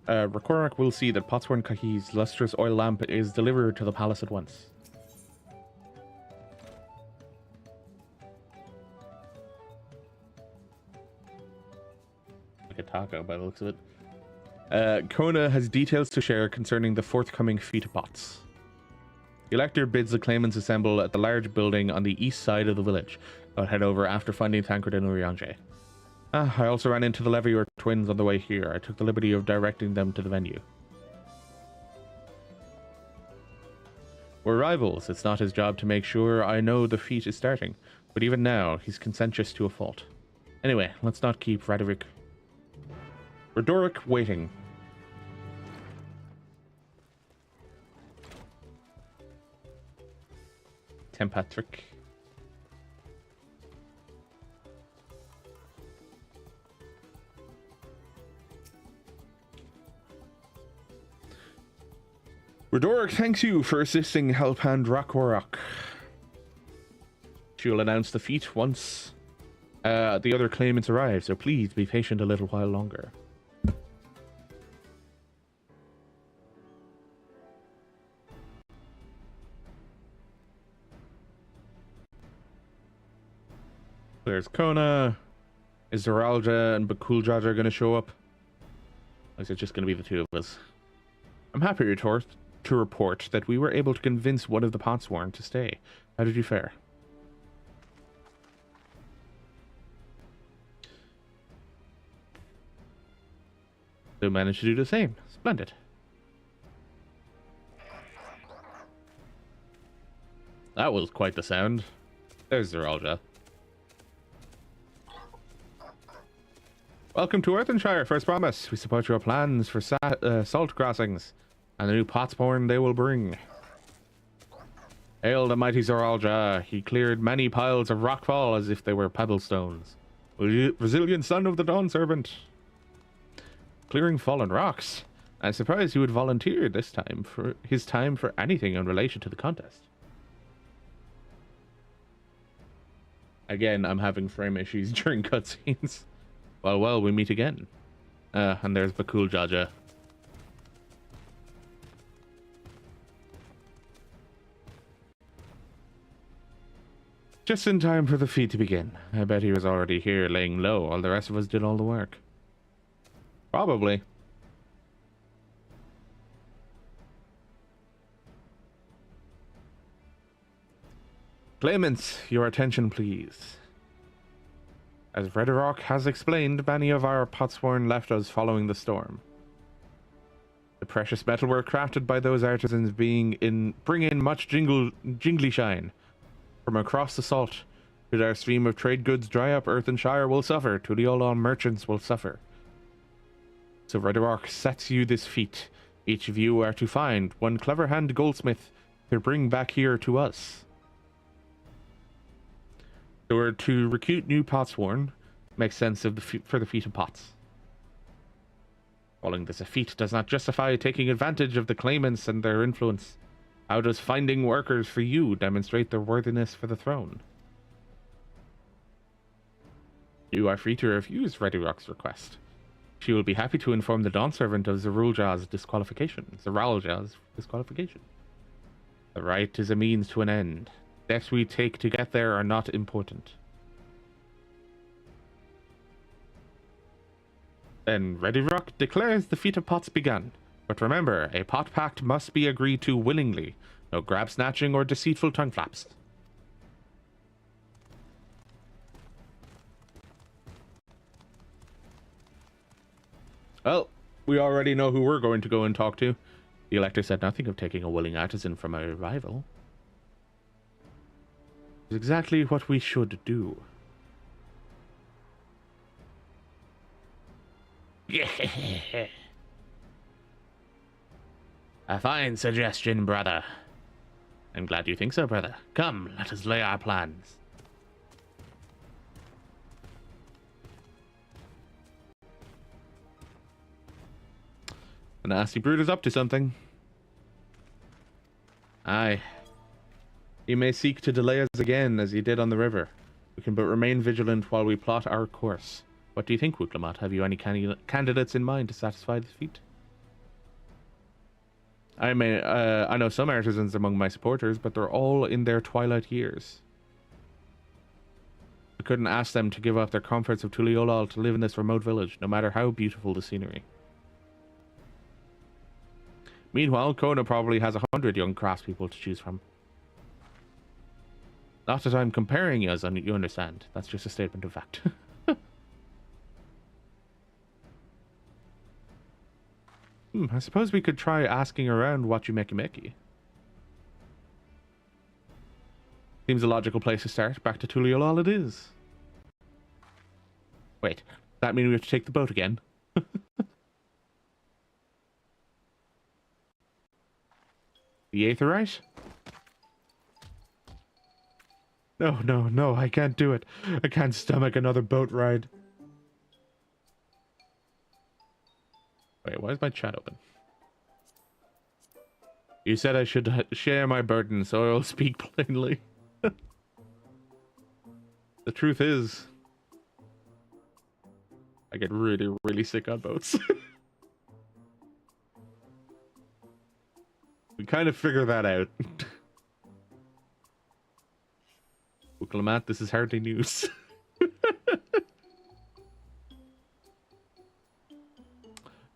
[SPEAKER 1] Rakorok will see that Potsworn Kahi's lustrous oil lamp is delivered to the palace at once. Like a taco by the looks of it. Kona has details to share concerning the forthcoming feat of pots. The elector bids the claimants assemble at the large building on the east side of the village. I'll head over after finding Tancred and Urianger. I also ran into the Levior twins on the way here. I took the liberty of directing them to the venue. We're rivals. It's not his job to make sure I know the feat is starting. But even now, he's conscientious to a fault. Anyway, let's not keep Roderick waiting. Tempatrick. Rodorick thanks you for assisting Helphand Rakorok. She will announce the feat once the other claimants arrive, so please be patient a little while longer. There's Kona. Is Zoralja and Bakuljaja going to show up? Or is it just going to be the two of us? I'm happy to report that we were able to convince one of the Potsworn to stay. How did you fare? They managed to do the same. Splendid. That was quite the sound. There's Zoralja. Welcome to Earthenshire, first promise. We support your plans for salt crossings and the new Potsworn they will bring. Hail the mighty Zoralja. He cleared many piles of rockfall as if they were pebble stones. Resilient son of the Dawn Servant. Clearing fallen rocks. I'm surprised he would volunteer this time for his time for anything in relation to the contest. Again, I'm having frame issues during cutscenes. Well, we meet again. And there's Bakuljaja. Just in time for the feat to begin. I bet he was already here laying low while the rest of us did all the work. Probably. Claimants, your attention please. As Redderrock has explained, many of our Potsworn left us following the storm. The precious metalwork crafted by those artisans bring in much jingly shine. From across the salt, should our stream of trade goods dry up, Earthenshire will suffer, Tuliyollal merchants will suffer. So Redderrock sets you this feat. Each of you are to find one clever hand goldsmith to bring back here to us. So we're to recruit new Potsworn, make sense of for the feat of pots. Calling this a feat does not justify taking advantage of the claimants and their influence. How does finding workers for you demonstrate their worthiness for the throne? You are free to refuse Redderrock's request. She will be happy to inform the Dawn Servant of Zoralja's disqualification. The right is a means to an end. Steps we take to get there are not important. Then Redderrock declares the feat of pots begun. But remember, a pot pact must be agreed to willingly. No grab snatching or deceitful tongue flaps. Well, we already know who we're going to go and talk to. The Elector said nothing of taking a willing artisan from a rival. It's exactly what we should do. A fine suggestion, brother. I'm glad you think so, brother. Come, let us lay our plans. The nasty brute is up to something. Aye. He may seek to delay us again, as he did on the river. We can but remain vigilant while we plot our course. What do you think, Wuk Lamat? Have you any candidates in mind to satisfy this feat? I know some artisans among my supporters, but they're all in their twilight years. I couldn't ask them to give up their comforts of Tuliyollal to live in this remote village, no matter how beautiful the scenery. Meanwhile, Kona probably has 100 young craftspeople to choose from. Not that I'm comparing us, you understand. That's just a statement of fact. I suppose we could try asking around Wachumekimeki. Seems a logical place to start. Back to Tuliyollal it is. Wait, does that mean we have to take the boat again? The Aetherite? No, I can't do it. I can't stomach another boat ride. Wait, why is my chat open? You said I should share my burden, so I'll speak plainly. The truth is, I get really, really sick on boats. We kind of figure that out. Wuk Lamat, this is hardly news.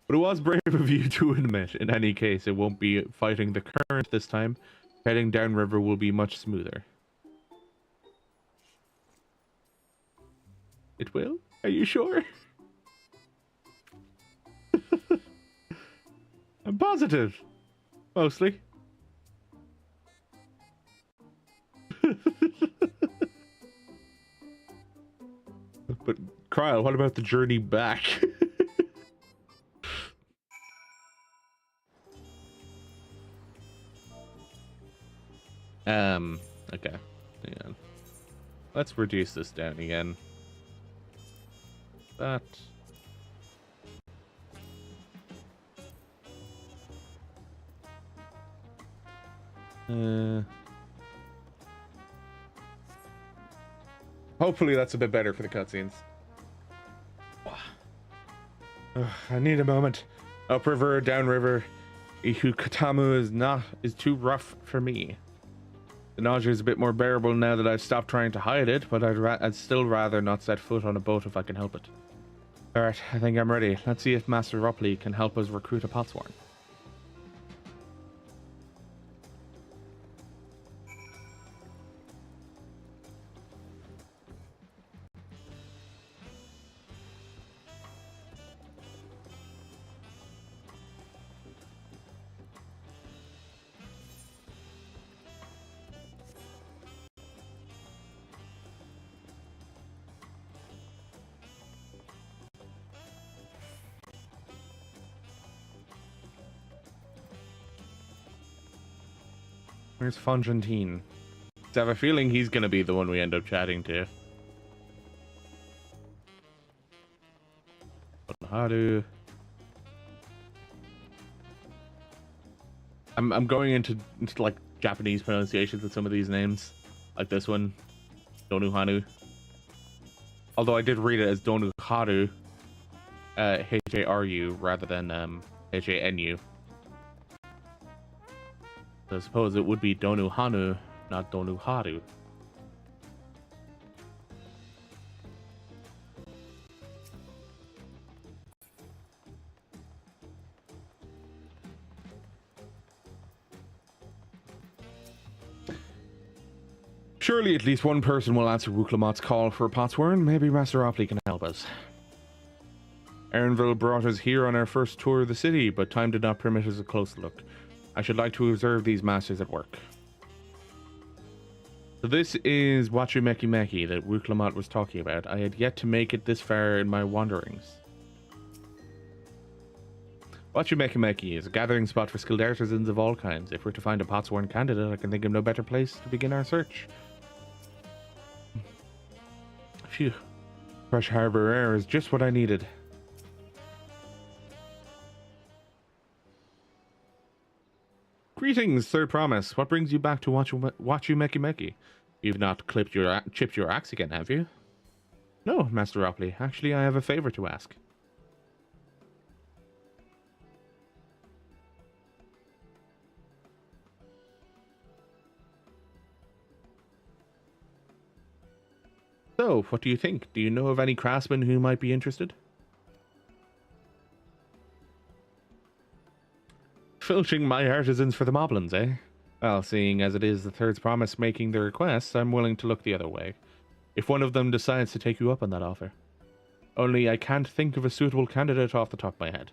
[SPEAKER 1] But it was brave of you to admit. In any case, it won't be fighting the current this time. Heading downriver will be much smoother. It will? Are you sure? I'm positive. Mostly. But, Kryle, what about the journey back? Okay. Hang on. Let's reduce this down again. That. Hopefully that's a bit better for the cutscenes. I need a moment. Upriver, downriver. Ihukatamu is too rough for me. The nausea is a bit more bearable now that I've stopped trying to hide it, but I'd still rather not set foot on a boat if I can help it. Alright, I think I'm ready. Let's see if Master Ropley can help us recruit a Potsworn. Where's Fonjantine? I have a feeling he's gonna be the one we end up chatting to. How do... I'm going into like Japanese pronunciations with some of these names, like this one, Donuhanu. Although I did read it as Donuharu, H-A-R-U rather than H-A-N-U. I suppose it would be Donuhanu, not Donuharu. Surely at least one person will answer Wuk Lamat's call for a Potsworn. Maybe Master Ropley can help us. Erinville brought us here on our first tour of the city, but time did not permit us a close look. I should like to observe these masters at work. So this is Wachumekimeki that Wuk Lamat was talking about. I had yet to make it this far in my wanderings. Wachumekimeki is a gathering spot for skilled artisans of all kinds. If we're to find a potsworn candidate, I can think of no better place to begin our search. Phew. Fresh harbor air is just what I needed. Greetings, Third Promise. What brings you back to Wachumekimeki? You've not chipped your axe again, have you? No, Master Ropley. Actually, I have a favor to ask. So, what do you think? Do you know of any craftsmen who might be interested? Filching my artisans for the moblins, eh? Well, seeing as it is the Third's Promise making the request, I'm willing to look the other way. If one of them decides to take you up on that offer. Only I can't think of a suitable candidate off the top of my head.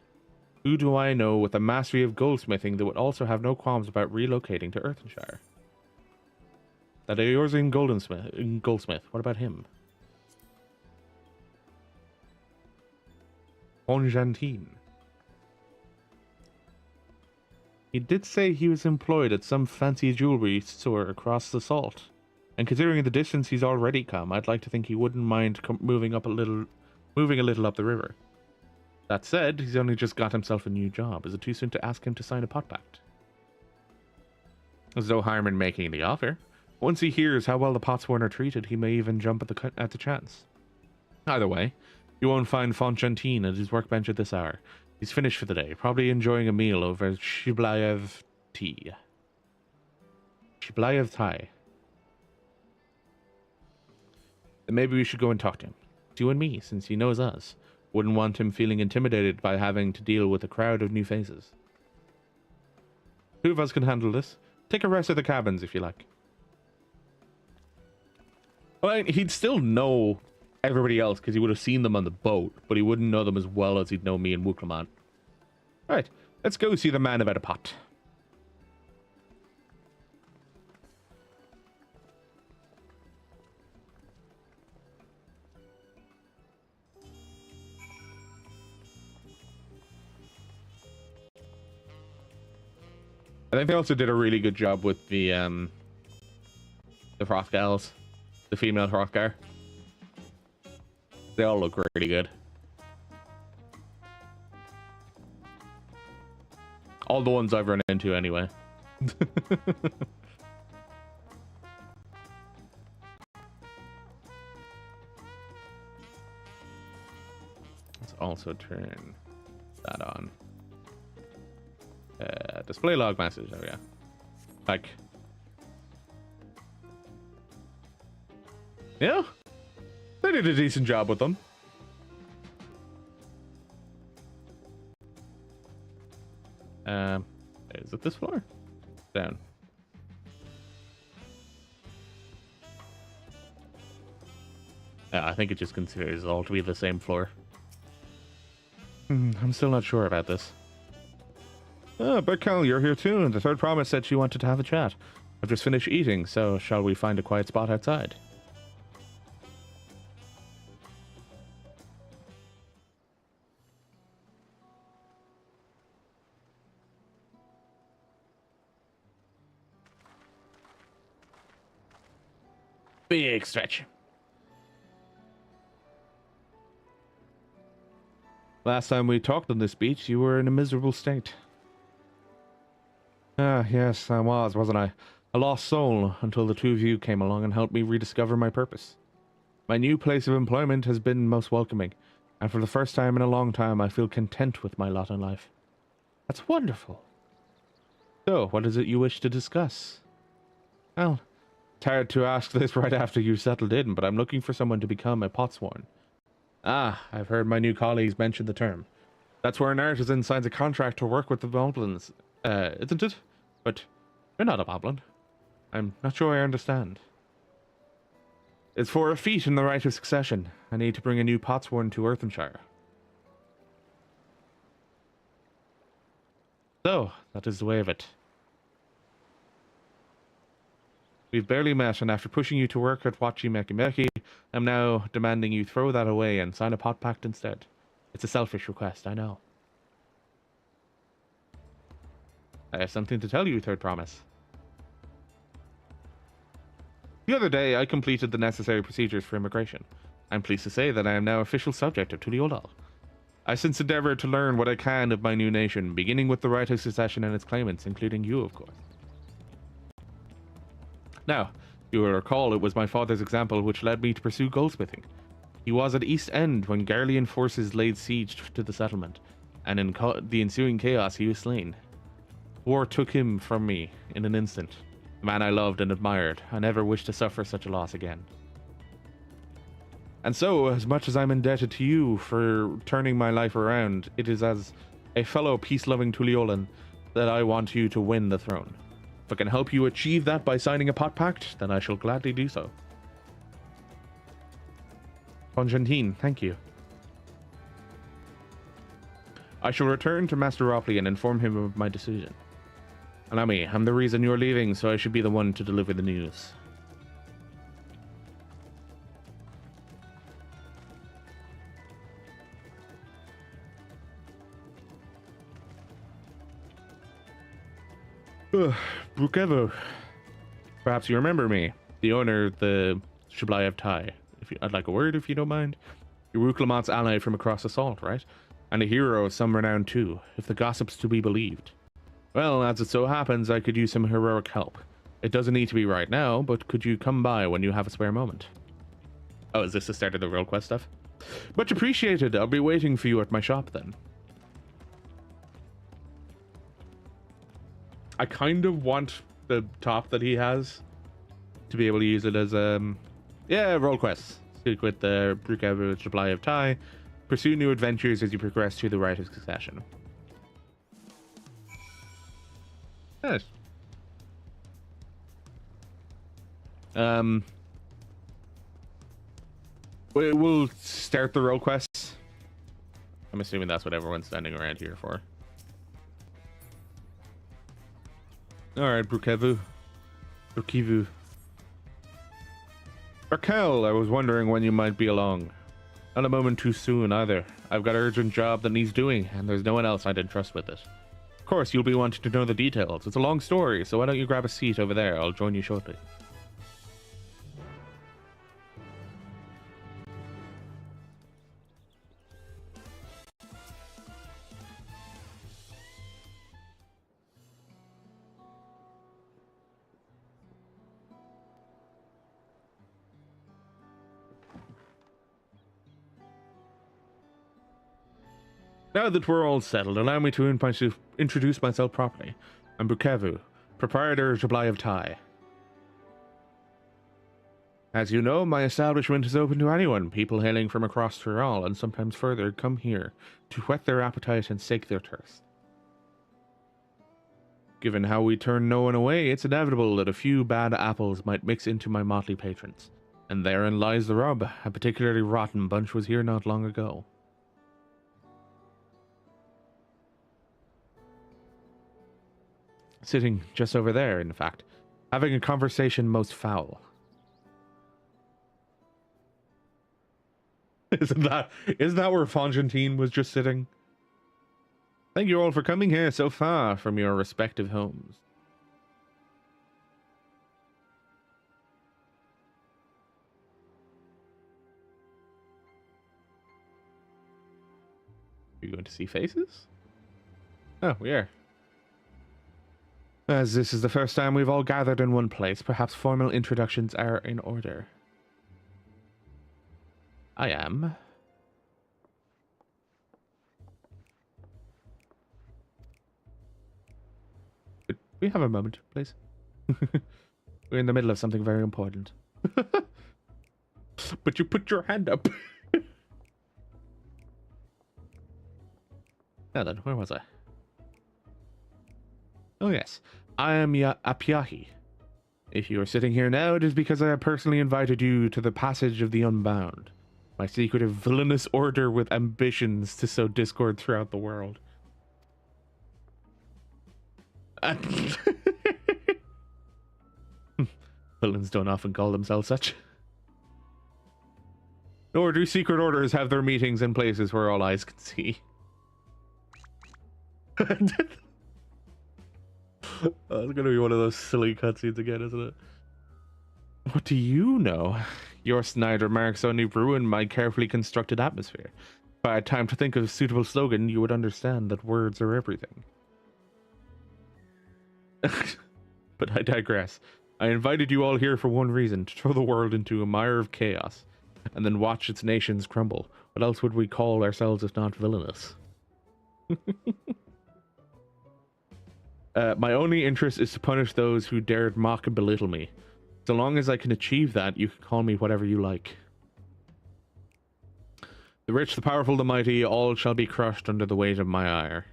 [SPEAKER 1] Who do I know with a mastery of goldsmithing that would also have no qualms about relocating to Earthenshire? That Eorzean goldsmith, what about him? Conjantine. He did say he was employed at some fancy jewelry store across the salt. And considering the distance he's already come, I'd like to think he wouldn't mind moving a little up the river. That said, he's only just got himself a new job. Is it too soon to ask him to sign a pot pact? There's no harm in making the offer. Once he hears how well the potsworn are treated, he may even jump at the chance. Either way, you won't find Fonchantin at his workbench at this hour. He's finished for the day, probably enjoying a meal over Shiblayev tea. Shiblayev Thai. Then maybe we should go and talk to him. It's you and me, since he knows us. Wouldn't want him feeling intimidated by having to deal with a crowd of new faces. Two of us can handle this. Take a rest at the cabins if you like. Well, he'd still know everybody else because he would have seen them on the boat, but he wouldn't know them as well as he'd know me and Wuk Lamat. Alright, let's go see the man about a pot. I think they also did a really good job with the Hrothgals, the female Hrothgar. They all look really good. All the ones I've run into, anyway. Let's also turn that on. Display log message. There we go. Like, yeah, they did a decent job with them. Is it this floor? Down. Yeah, I think it just considers it all to be the same floor. I'm still not sure about this. Oh, Berkel, you're here too. The Third Promise said she wanted to have a chat. I've just finished eating, so shall we find a quiet spot outside? Big stretch. Last time we talked on this beach, you were in a miserable state. Ah, yes, I was, wasn't I? A lost soul until the two of you came along and helped me rediscover my purpose. My new place of employment has been most welcoming, and for the first time in a long time, I feel content with my lot in life. That's wonderful. So, what is it you wish to discuss? Well, it's hard to ask this right after you settled in, but I'm looking for someone to become a potsworn. Ah, I've heard my new colleagues mention the term. That's where an artisan signs a contract to work with the moblins, isn't it? But you're not a moblin. I'm not sure I understand. It's for a feat in the right of succession. I need to bring a new potsworn to Earthenshire. So, that is the way of it. We've barely met, and after pushing you to work at Wachumekimeki, I'm now demanding you throw that away and sign a pot pact instead. It's a selfish request, I know. I have something to tell you, Third Promise. The other day, I completed the necessary procedures for immigration. I'm pleased to say that I am now official subject of Tuliyollal. I since endeavored to learn what I can of my new nation, beginning with the right of succession and its claimants, including you, of course. Now, you will recall it was my father's example which led me to pursue goldsmithing. He was at East End when Garlean forces laid siege to the settlement, and in the ensuing chaos he was slain. War took him from me in an instant. The man I loved and admired. I never wished to suffer such a loss again. And so, as much as I'm indebted to you for turning my life around, it is as a fellow peace-loving Tuliyollal that I want you to win the throne. If I can help you achieve that by signing a pot pact, then I shall gladly do so. Conjantine, thank you. I shall return to Master Ropley and inform him of my decision. Allow me, I'm the reason you're leaving, so I should be the one to deliver the news. Brukevo. Perhaps you remember me, the owner of the Wuk Lamat. I'd like a word, if you don't mind. You're Wuk Lamat's ally from across the salt, right? And a hero of some renown too, if the gossip's to be believed. Well, as it so happens, I could use some heroic help. It doesn't need to be right now, but could you come by when you have a spare moment? Oh, is this the start of the real quest stuff? Much appreciated. I'll be waiting for you at my shop then. I kind of want the top that he has to be able to use it as yeah, role quests. Speak with the Brukevo Supply of Tai. Pursue new adventures as you progress through the Rite of Succession. Nice. We'll start the role quests. I'm assuming that's what everyone's standing around here for. Alright, Brukevo. Raquel, I was wondering when you might be along. Not a moment too soon either. I've got an urgent job that needs doing, and there's no one else I'd entrust with it. Of course, you'll be wanting to know the details. It's a long story, so why don't you grab a seat over there? I'll join you shortly. Now that we're all settled, allow me to introduce myself properly. I'm Brukevo, proprietor of Supply of Tai. As you know, my establishment is open to anyone. People hailing from across Tural and sometimes further come here to whet their appetite and sate their thirst. Given how we turn no one away, it's inevitable that a few bad apples might mix into my motley patrons. And therein lies the rub. A particularly rotten bunch was here not long ago. Sitting just over there, in fact, having a conversation most foul. Isn't that where Fonjantine was just sitting? Thank you all for coming here so far from your respective homes. Are you going to see faces? Oh, we are. As this is the first time we've all gathered in one place, perhaps formal introductions are in order. I am... Could we have a moment, please? We're in the middle of something very important. But you put your hand up. Now then, where was I? Oh yes, I am Apiahi. If you are sitting here now, it is because I have personally invited you to the Passage of the Unbound, my secretive villainous order with ambitions to sow discord throughout the world. Villains don't often call themselves such. Nor do secret orders have their meetings in places where all eyes can see. It's gonna be one of those silly cutscenes again, isn't it? What do you know? Your snide remarks only ruin my carefully constructed atmosphere. If I had time to think of a suitable slogan, you would understand that words are everything. But I digress. I invited you all here for one reason, to throw the world into a mire of chaos, and then watch its nations crumble. What else would we call ourselves if not villainous? My only interest is to punish those who dared mock and belittle me. So long as I can achieve that, you can call me whatever you like. The rich, the powerful, the mighty, all shall be crushed under the weight of my ire.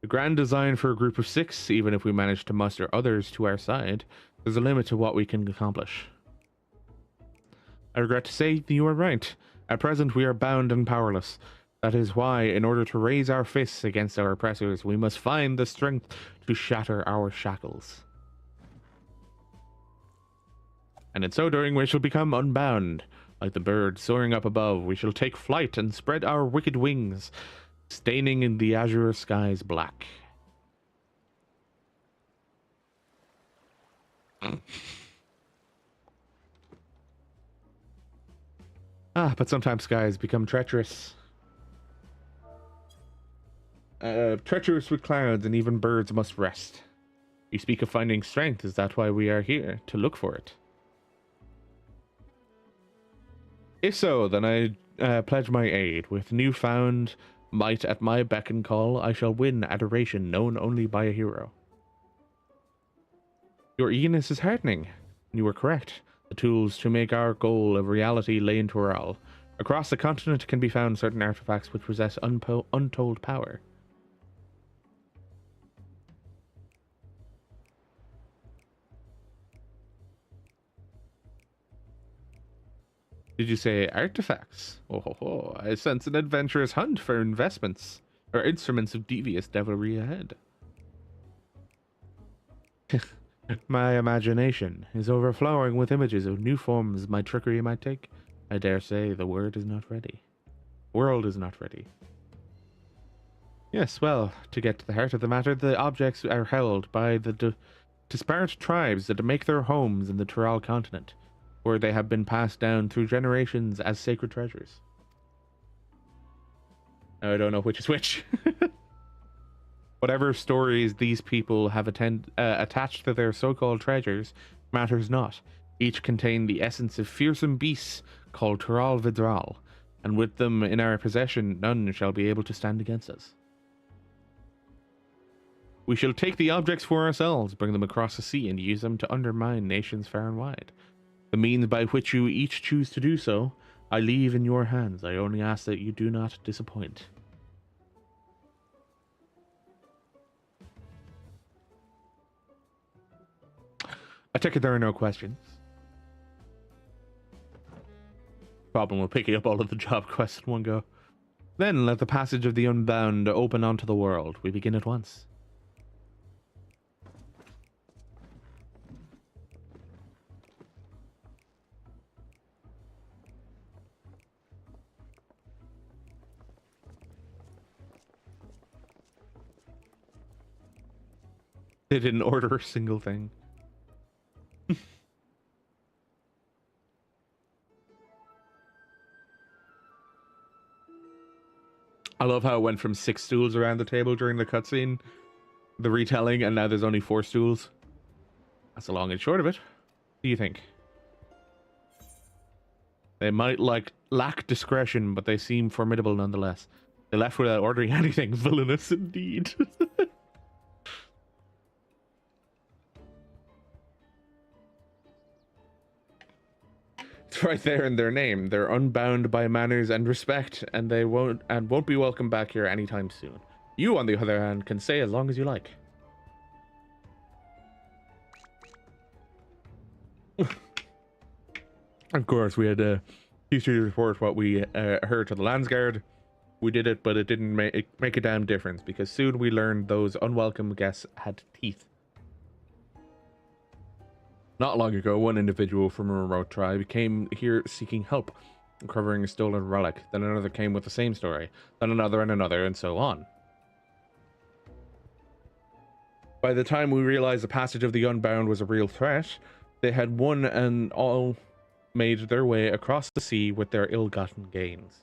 [SPEAKER 1] The grand design for a group of 6, even if we manage to muster others to our side, there's a limit to what we can accomplish. I regret to say that you are right. At present, we are bound and powerless. That is why, in order to raise our fists against our oppressors, we must find the strength to shatter our shackles. And in so doing, we shall become unbound. Like the bird soaring up above, we shall take flight and spread our wicked wings, staining in the azure skies black. But sometimes skies become treacherous. Treacherous with clouds, and even birds must rest. You speak of finding strength. Is that why we are here? To look for it? If so, then I pledge my aid. With newfound might at my beck and call, I shall win adoration known only by a hero. Your eagerness is heartening. You were correct. The tools to make our goal a reality lay in Tural. Across the continent can be found certain artifacts which possess untold power. Did you say artifacts? Oh, I sense an adventurous hunt for investments, or instruments of devious devilry ahead. My imagination is overflowing with images of new forms my trickery might take. I dare say the world is not ready. Yes, well, to get to the heart of the matter, the objects are held by the disparate tribes that make their homes in the Tural continent, where they have been passed down through generations as sacred treasures. I don't know which is which. Whatever stories these people have attached to their so-called treasures matters not. Each contain the essence of fearsome beasts called Tural Vidral, and with them in our possession, none shall be able to stand against us. We shall take the objects for ourselves, bring them across the sea, and use them to undermine nations far and wide. The means by which you each choose to do so, I leave in your hands. I only ask that you do not disappoint. I take it there are no questions. Problem with picking up all of the job quests in one go. Then let the passage of the unbound open onto the world. We begin at once. They didn't order a single thing. I love how it went from 6 stools around the table during the cutscene, the retelling, and now there's only 4 stools. That's the long and short of it. What do you think? They might lack discretion, but they seem formidable nonetheless. They left without ordering anything. Villainous indeed. It's right there in their name. They're unbound by manners and respect, and they won't be welcome back here anytime soon. You, on the other hand, can stay as long as you like. Of course, we had a history to report what we heard to the Landsguard. We did it, but it didn't make a damn difference, because soon we learned those unwelcome guests had teeth. Not long ago, one individual from a remote tribe came here seeking help. uncovering a stolen relic. Then another came with the same story. Then another and another, and so on. By the time we realized the passage of the Unbound was a real threat, they had one and all made their way across the sea with their ill-gotten gains.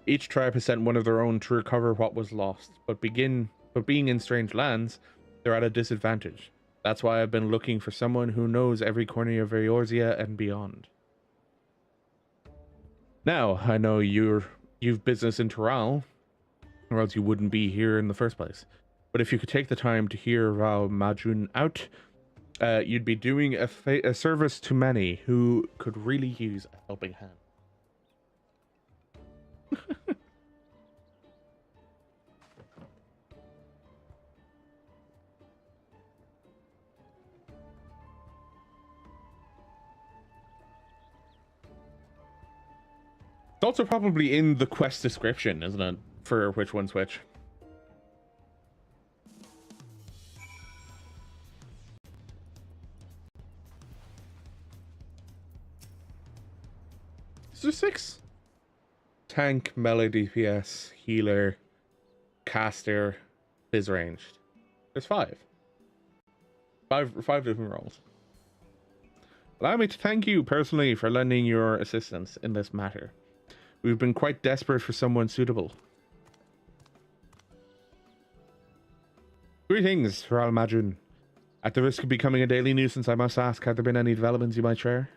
[SPEAKER 1] Each tribe has sent one of their own to recover what was lost, but being in strange lands, they're at a disadvantage. That's why I've been looking for someone who knows every corner of Eorzea and beyond. Now, I know you've business in Tural, or else you wouldn't be here in the first place. But if you could take the time to hear Wuk Lamat out, you'd be doing a service to many who could really use a helping hand. It's also probably in the quest description, isn't it? For which one's which. Is there 6? Tank, melee DPS, healer, caster, biz ranged. There's 5. Five different roles. Allow me to thank you personally for lending your assistance in this matter. We've been quite desperate for someone suitable. Greetings, Wuk Lamat. At the risk of becoming a daily nuisance, I must ask, have there been any developments you might share?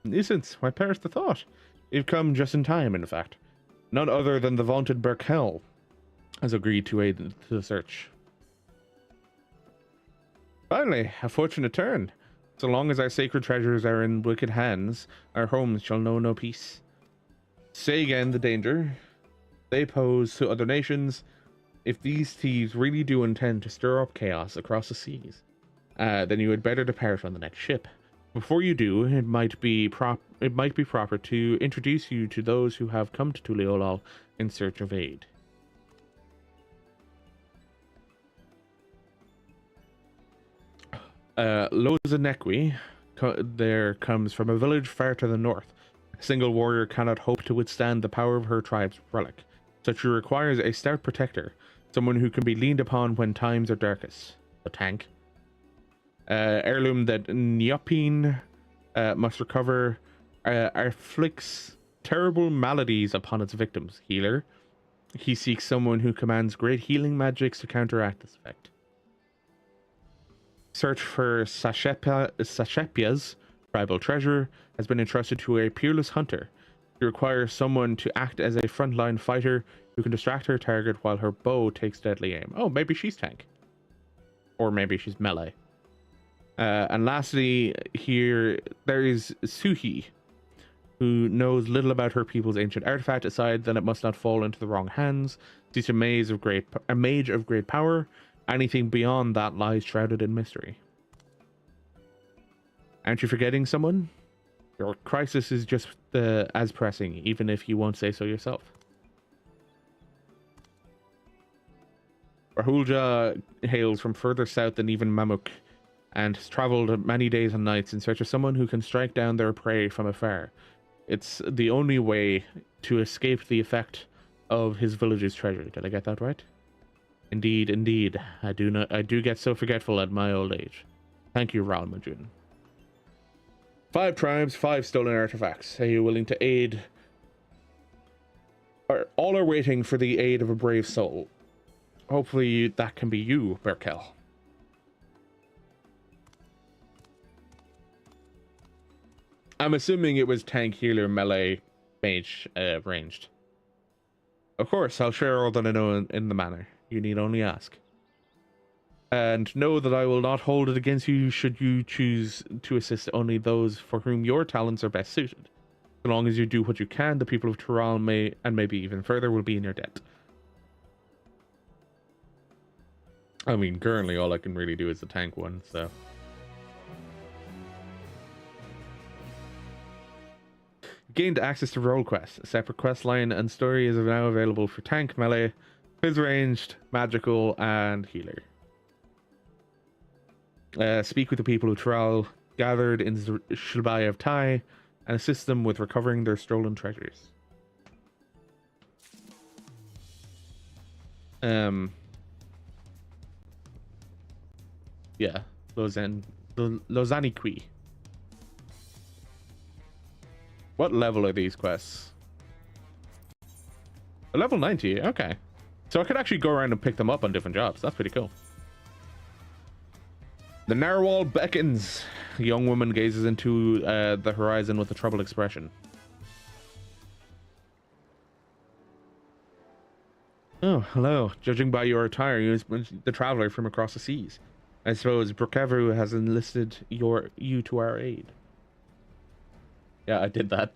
[SPEAKER 1] Nuisance? Why perish the thought? You've come just in time, in fact. None other than the vaunted Berkel has agreed to aid to the search. Finally, a fortunate turn. So long as our sacred treasures are in wicked hands, our homes shall know no peace. Say again the danger they pose to other nations. If these thieves really do intend to stir up chaos across the seas, then you had better depart on the next ship. Before you do, it might be proper to introduce you to those who have come to Tuliyollal in search of aid. Lozanekwi there comes from a village far to the north. A single warrior cannot hope to withstand the power of her tribe's relic. Such requires a stout protector, someone who can be leaned upon when times are darkest. A tank. Heirloom that Nyopin must recover afflicts terrible maladies upon its victims. Healer. He seeks someone who commands great healing magics to counteract this effect. Search for Sashepia's tribal treasure has been entrusted to a peerless hunter. She requires someone to act as a frontline fighter who can distract her target while her bow takes deadly aim. Oh, maybe she's tank. Or maybe she's melee. And lastly, here there is Suhi, who knows little about her people's ancient artifact aside that it must not fall into the wrong hands. She's a mage of great power. Anything beyond that lies shrouded in mystery. Aren't you forgetting someone? Your crisis is just as pressing, even if you won't say so yourself. Rahulja hails from further south than even Mamuk, and has traveled many days and nights in search of someone who can strike down their prey from afar. It's the only way to escape the effect of his village's treasure. Did I get that right? Indeed, indeed. I do get so forgetful at my old age. Thank you, Wuk Lamat. 5 tribes, 5 stolen artifacts. Are you willing to aid? All are waiting for the aid of a brave soul. Hopefully that can be you, Berkel. I'm assuming it was tank, healer, melee, mage, ranged. Of course, I'll share all that I know in the manner. You need only ask. And know that I will not hold it against you should you choose to assist only those for whom your talents are best suited. So long as you do what you can, the people of Tural may, and maybe even further, will be in your debt. I mean, currently all I can really do is the tank one, so... Gained access to role quests. A separate quest line and story is now available for tank, melee, phys ranged, magical, and healer. Speak with the people of Tural gathered in Shilbai of Tai. and assist them with recovering their stolen treasures. Yeah, Lozaniqui. What level are these quests? Level 90, okay. So I could actually go around and pick them up on different jobs. That's pretty cool. The narwhal beckons. The young woman gazes into the horizon with a troubled expression. Oh, hello. Judging by your attire, you must the traveler from across the seas. I suppose Brokevu has enlisted you to our aid. Yeah, I did that.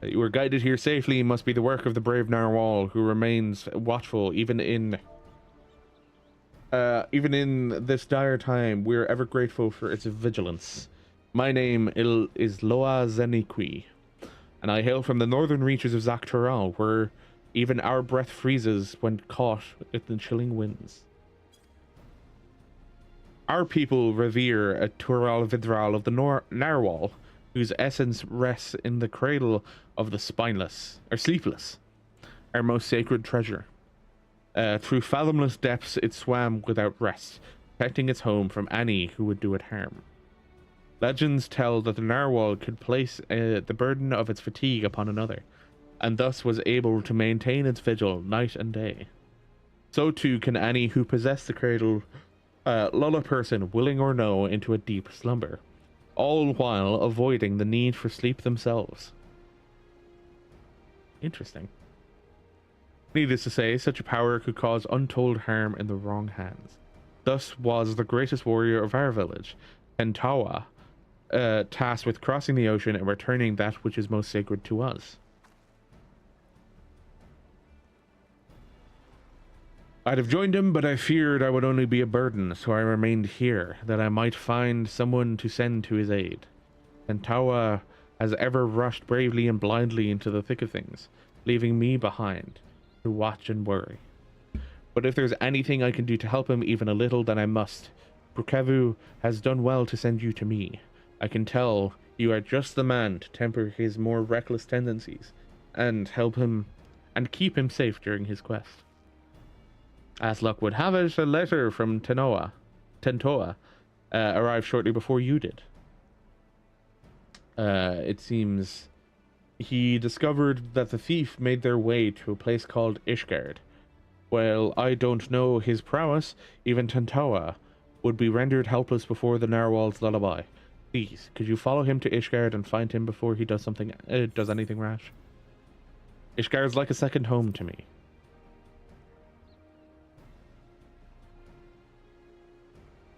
[SPEAKER 1] You were guided here safely must be the work of the brave narwhal, who remains watchful even in this dire time. We are ever grateful for its vigilance. My name is Loa Zeniqui, and I hail from the northern reaches of Tural, where even our breath freezes when caught in the chilling winds. Our people revere a Tural Vidral of the narwhal, whose essence rests in the cradle of the spineless, or sleepless, our most sacred treasure. Through fathomless depths it swam without rest, protecting its home from any who would do it harm. Legends tell that the narwhal could place the burden of its fatigue upon another, and thus was able to maintain its vigil night and day. So too can any who possess the cradle lull a person, willing or no, into a deep slumber, all while avoiding the need for sleep themselves. Interesting. Needless to say, such a power could cause untold harm in the wrong hands. Thus was the greatest warrior of our village, Entawa, tasked with crossing the ocean and returning that which is most sacred to us. I'd have joined him, but I feared I would only be a burden, so I remained here, that I might find someone to send to his aid. Entawa has ever rushed bravely and blindly into the thick of things, leaving me behind to watch and worry. But if there's anything I can do to help him even a little, then I must. Brokevu has done well to send you to me. I can tell you are just the man to temper his more reckless tendencies and help him and keep him safe during his quest. As luck would have it, a letter from Tentoa arrived shortly before you did. It seems he discovered that the thief made their way to a place called Ishgard. While I don't know his prowess, even Tentoa would be rendered helpless before the narwhal's lullaby. Please, could you follow him to Ishgard and find him before he does anything rash? Ishgard's like a second home to me.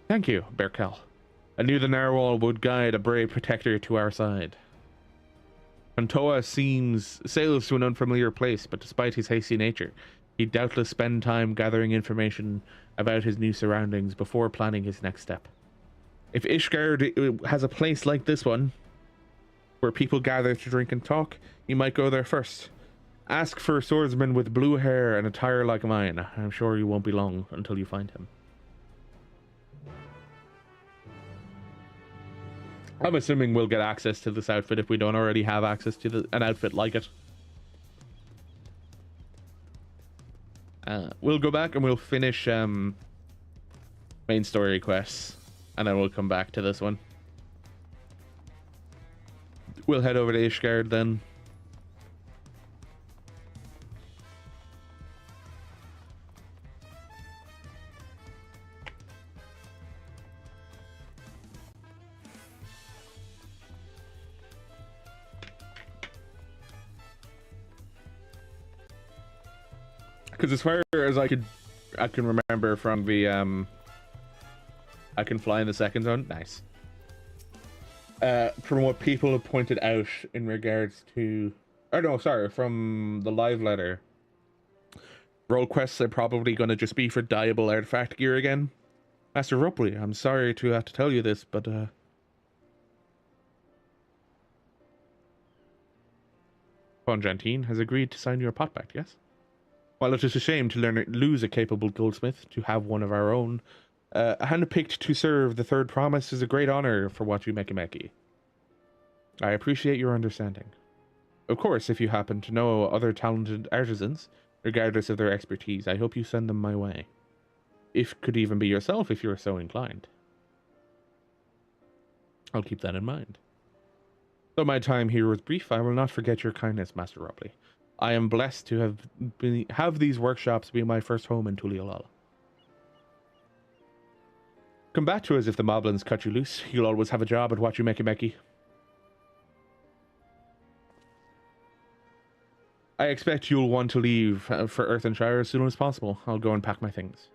[SPEAKER 1] Thank you, Berkel. I knew the narwhal would guide a brave protector to our side. Tentoa sails to an unfamiliar place, but despite his hasty nature, he'd doubtless spend time gathering information about his new surroundings before planning his next step. If Ishgard has a place like this one, where people gather to drink and talk, you might go there first. Ask for a swordsman with blue hair and attire like mine. I'm sure you won't be long until you find him. I'm assuming we'll get access to this outfit if we don't already have access to an outfit like it. We'll go back and we'll finish main story quests, and then we'll come back to this one. We'll head over to Ishgard then. Because as far as I can remember from the I can fly in the second zone. Nice. From what people have pointed out in regards to, oh no, sorry, from the live letter, role quests are probably going to just be for dyeable artifact gear again. Master Ropley, I'm sorry to have to tell you this, but Ponjantine has agreed to sign your pot back, yes? While it is a shame to lose a capable goldsmith, to have one of our own Handpicked to serve the third promise is a great honor for Wachu Meki. I appreciate your understanding. Of course, if you happen to know other talented artisans, regardless of their expertise, I hope you send them my way. If could even be yourself if you are so inclined. I'll keep that in mind. Though my time here was brief, I will not forget your kindness, Master Ropley. I am blessed to have these workshops be my first home in Tuliyollal. Come back to us if the moblins cut you loose. You'll always have a job at Wachu Meki. I expect you'll want to leave for Earthenshire as soon as possible. I'll go and pack my things.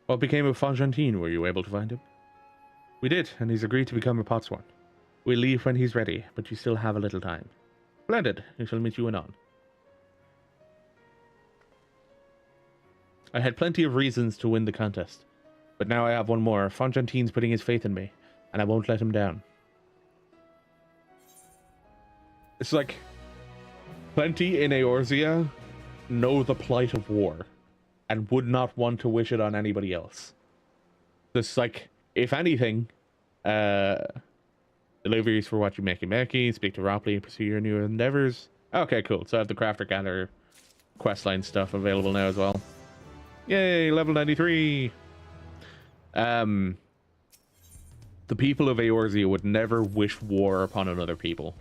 [SPEAKER 1] What became of Fonjantine? Were you able to find him? We did, and he's agreed to become a potswan. We'll leave when he's ready, but you still have a little time. Splendid. I shall meet you anon. I had plenty of reasons to win the contest, but now I have one more. Fonjantine's putting his faith in me, and I won't let him down. It's like plenty in Eorzea know the plight of war and would not want to wish it on anybody else. This like, if anything, deliveries for Wachu Meki, speak to Ropley, pursue your new endeavors. Okay, cool. So I have the Crafter Gather questline stuff available now as well. Yay, level 93. The people of Eorzea would never wish war upon another people,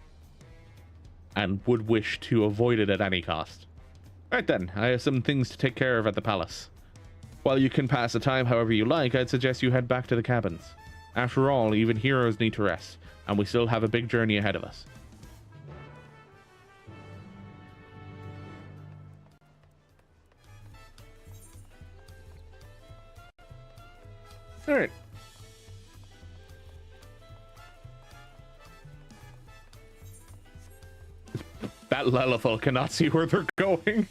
[SPEAKER 1] and would wish to avoid it at any cost. Right then, I have some things to take care of at the palace. While you can pass the time however you like, I'd suggest you head back to the cabins. After all, even heroes need to rest, and we still have a big journey ahead of us. Alright. That Lelithal cannot see where they're going.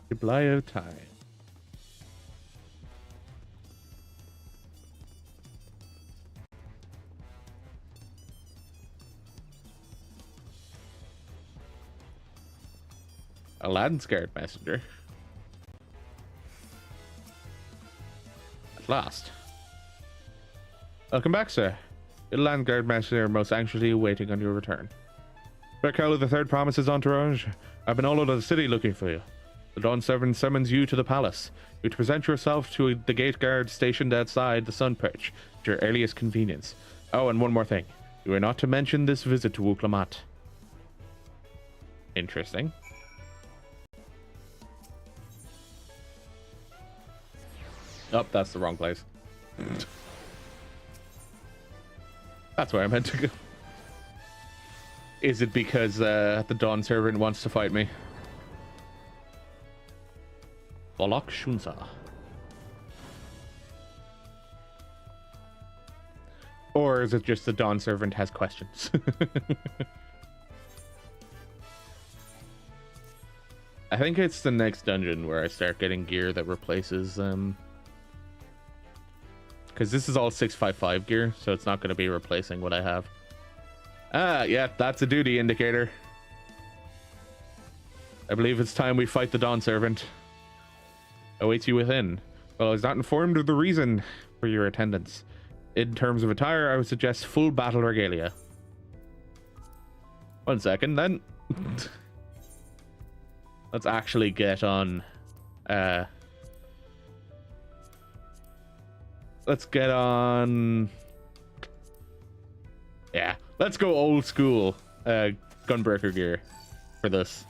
[SPEAKER 1] Supply of time. A Landsguard messenger. At last. Welcome back, sir. The Landguard messenger most anxiously waiting on your return. Berkella, the third promise is entourage. I've been all over the city looking for you. The Dawn Servant summons you to the palace. You to present yourself to the gate guard stationed outside the Sun Perch at your earliest convenience. Oh, and one more thing. You are not to mention this visit to Wuk Lamat. Interesting. Oh, that's the wrong place. That's where I meant to go. Is it because the Dawn Servant wants to fight me? Bolok Shunsa. Or is it just the Dawn Servant has questions? I think it's the next dungeon where I start getting gear that replaces because this is all 655 gear, so it's not going to be replacing what I have. Ah, yeah, that's a duty indicator. I believe it's time we fight the Dawn Servant. Awaits you within. Well, I was not informed of the reason for your attendance. In terms of attire, I would suggest full battle regalia. 1 second, then. Let's actually get on... let's get on... Yeah, let's go old school gunbreaker gear for this.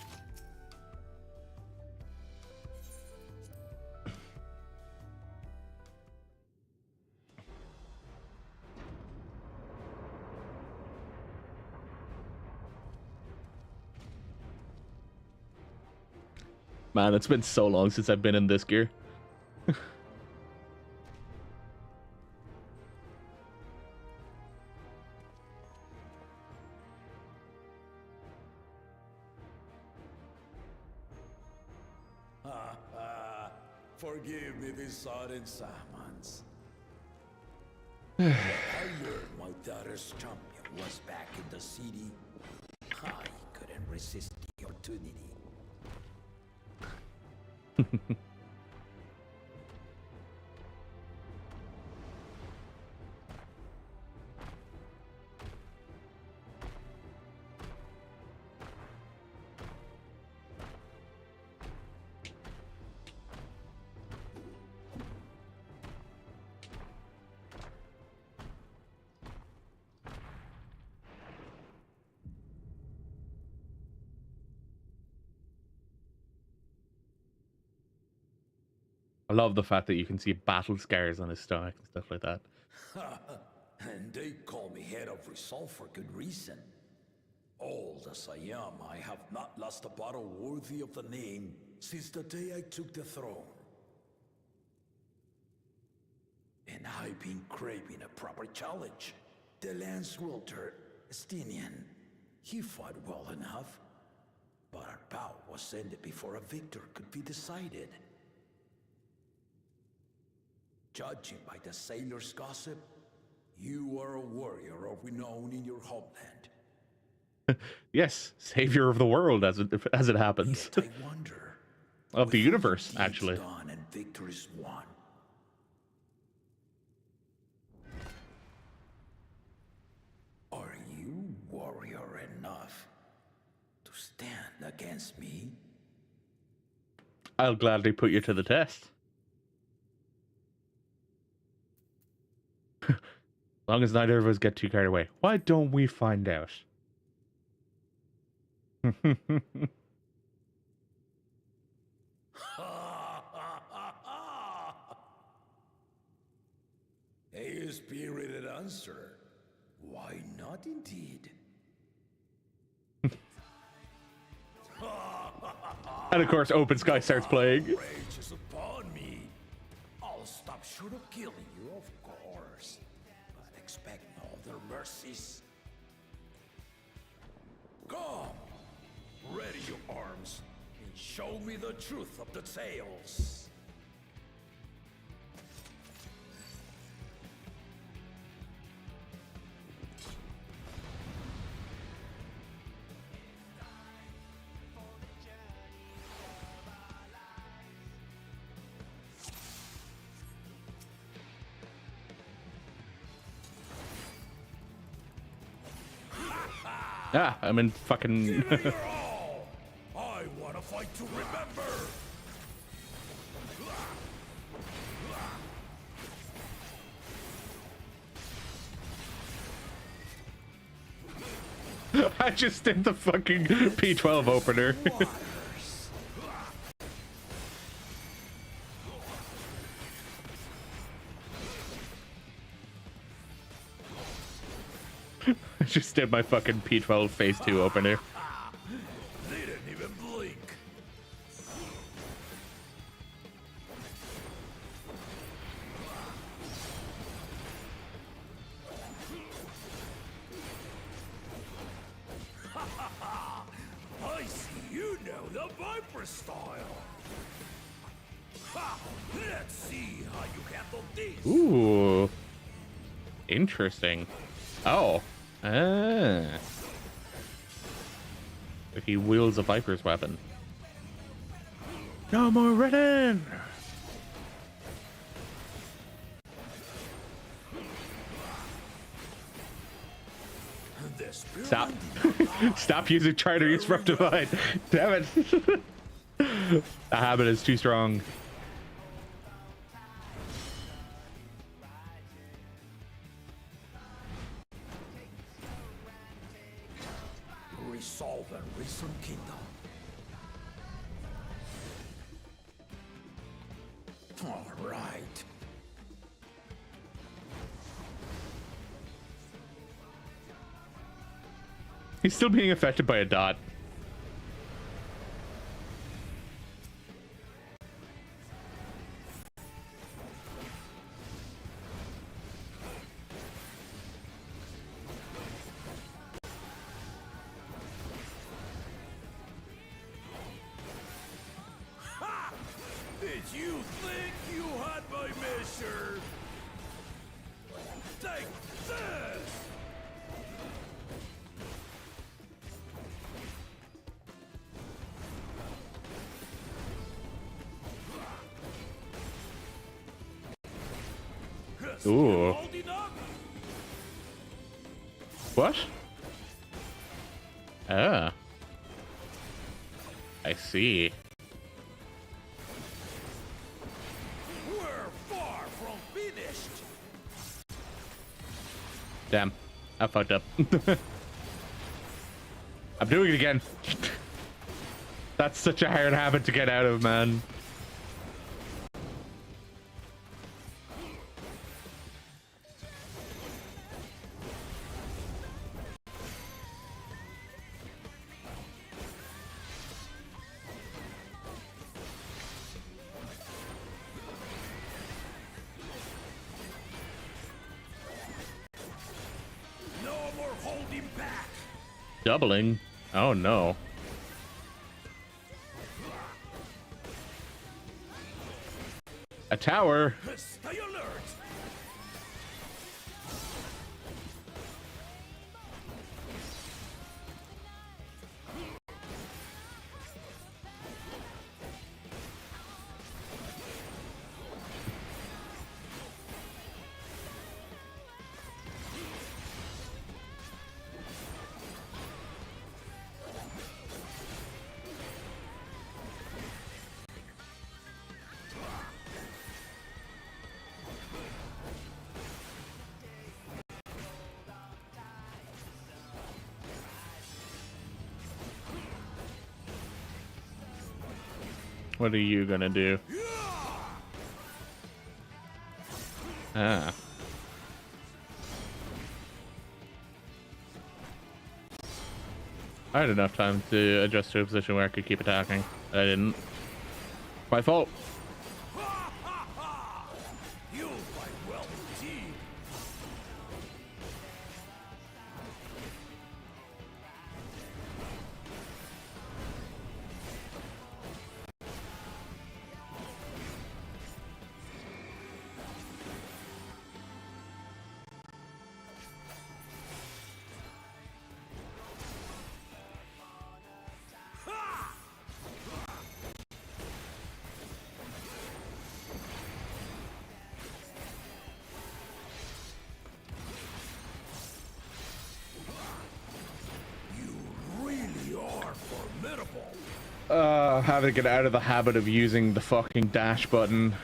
[SPEAKER 1] Man, it's been so long since I've been in this gear.
[SPEAKER 9] Forgive me these sudden summons. I learned my daughter's champion was back in the city. I couldn't resist the opportunity.
[SPEAKER 1] I love the fact that you can see battle scars on his stomach and stuff like that.
[SPEAKER 9] And they call me head of resolve for good reason. Old as I am, I have not lost a battle worthy of the name since the day I took the throne. And I've been craving a proper challenge. The Lance Wielder, Estinian, he fought well enough, but our bout was ended before a victor could be decided. Judging by the sailors' gossip, you are a warrior of renown in your homeland.
[SPEAKER 1] Yes, savior of the world, as it happens.
[SPEAKER 9] Yet I wonder,
[SPEAKER 1] of the universe, actually.
[SPEAKER 9] Done and victories won. Are you warrior enough to stand against me?
[SPEAKER 1] I'll gladly put you to the test. As long as neither of us get too carried away. Why don't we find out?
[SPEAKER 9] A spirited answer. Why not indeed?
[SPEAKER 1] And of course, Open Sky starts playing.
[SPEAKER 9] Rage is upon me. I'll stop short of killing you, of course. But expect no other mercies. Come, ready your arms, and show me the truth of the tales.
[SPEAKER 1] Ah, I'm in fucking...
[SPEAKER 9] Give it your all. I want to fight to remember.
[SPEAKER 1] I just did the fucking P12 opener. I just did my fucking P12 phase 2 opener.
[SPEAKER 9] They didn't even blink. I see you know the Viper style. Let's see how you handle this.
[SPEAKER 1] Ooh. Interesting. Oh. Ah. He wields a Viper's weapon. No more running! Stop. Stop using trying to use Rough Divide. Damn it. The habit is too strong.
[SPEAKER 9] Resolve and Risen Kingdom. All right.
[SPEAKER 1] He's still being affected by a dot.
[SPEAKER 9] Did you think you had my measure? Take this!
[SPEAKER 1] Ooh. What? Ah. I see.
[SPEAKER 9] We're far from finished.
[SPEAKER 1] Damn. I fucked up. I'm doing it again. That's such a hard habit to get out of, man. Doubling? Oh no. A tower?
[SPEAKER 9] Stay alert!
[SPEAKER 1] What are you gonna do? Ah. I had enough time to adjust to a position where I could keep attacking. I didn't. My fault.
[SPEAKER 9] You fight well indeed.
[SPEAKER 1] Having to get out of the habit of using the fucking dash button.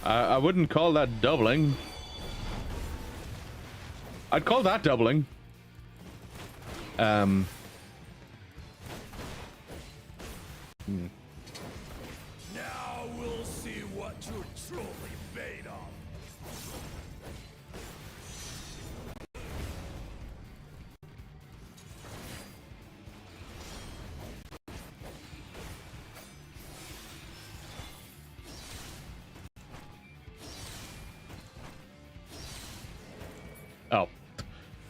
[SPEAKER 1] I wouldn't call that doubling. I'd call that doubling.
[SPEAKER 9] Now we'll see what you're truly made of.
[SPEAKER 1] Oh,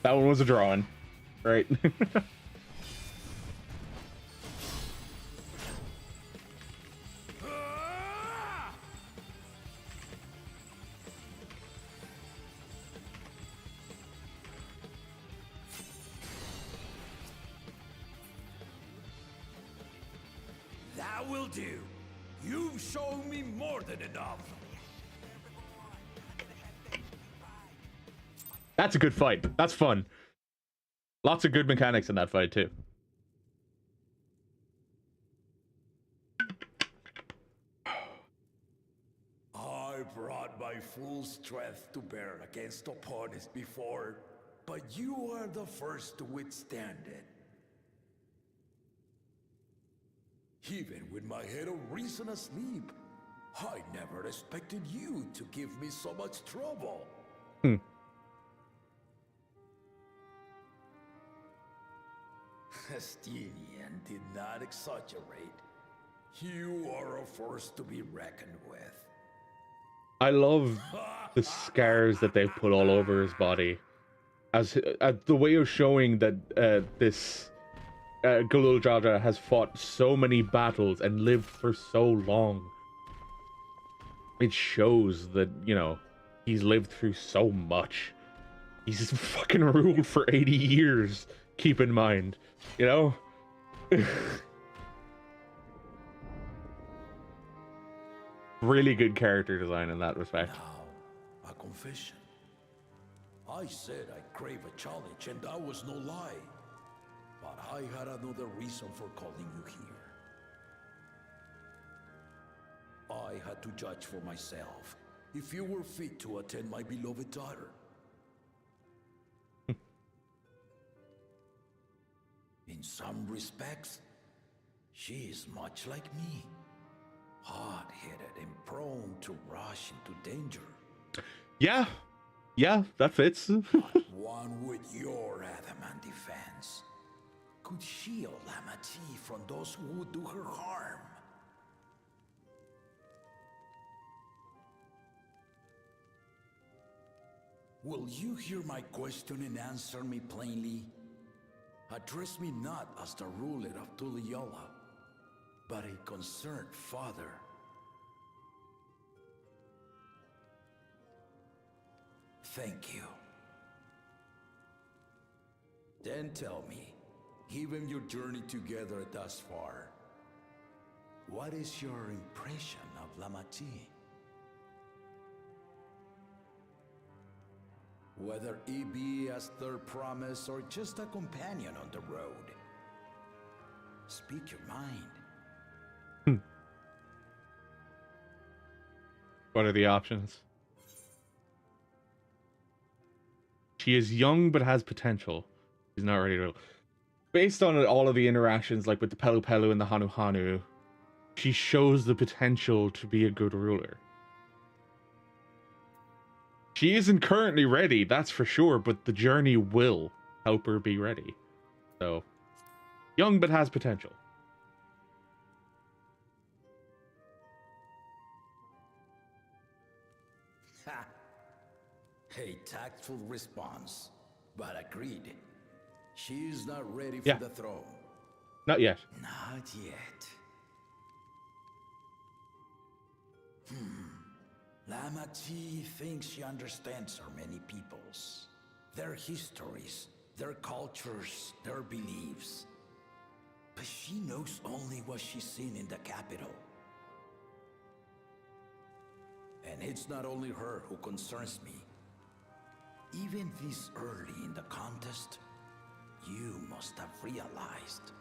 [SPEAKER 1] that one was a drawing, right?
[SPEAKER 9] That will do. You've shown me more than enough.
[SPEAKER 1] That's a good fight. That's fun. Lots of good mechanics in that fight too.
[SPEAKER 9] I brought my full strength to bear against opponents before, but you are the first to withstand it. Even with my head of reason asleep, I never expected you to give me so much trouble. Estinian did not exaggerate. You are a force to be reckoned with.
[SPEAKER 1] I love the scars that they put all over his body. as the way of showing that this Gulul Jaja has fought so many battles and lived for so long. It shows that, you know, he's lived through so much. He's fucking ruled for 80 years, keep in mind, you know? Really good character design in that respect.
[SPEAKER 9] Now, a confession. I said I crave a challenge, and that was no lie. But I had another reason for calling you here. I had to judge for myself if you were fit to attend my beloved daughter. In some respects, she is much like me. Hard-headed and prone to rush into danger.
[SPEAKER 1] Yeah, that fits.
[SPEAKER 9] But one with your adamant defense could shield Lamati from those who would do her harm. Will you hear my question and answer me plainly? Address me not as the ruler of Tuliyollal, but a concerned father. Thank you. Then tell me, given your journey together thus far, what is your impression of Lamati? Whether it be as their promise or just a companion on the road. Speak your mind.
[SPEAKER 1] What are the options? She is young but has potential. She's not ready to... Based on all of the interactions, like with the Pelu Pelu and the Hanu Hanu, she shows the potential to be a good ruler. She isn't currently ready, that's for sure, but the journey will help her be ready. So, young but has potential.
[SPEAKER 9] Ha! A tactful response, but agreed. She is not ready for the throne.
[SPEAKER 1] Not yet.
[SPEAKER 9] Not yet. Lamati thinks she understands her many peoples, their histories, their cultures, their beliefs. But she knows only what she's seen in the capital. And it's not only her who concerns me. Even this early in the contest, you must have realized.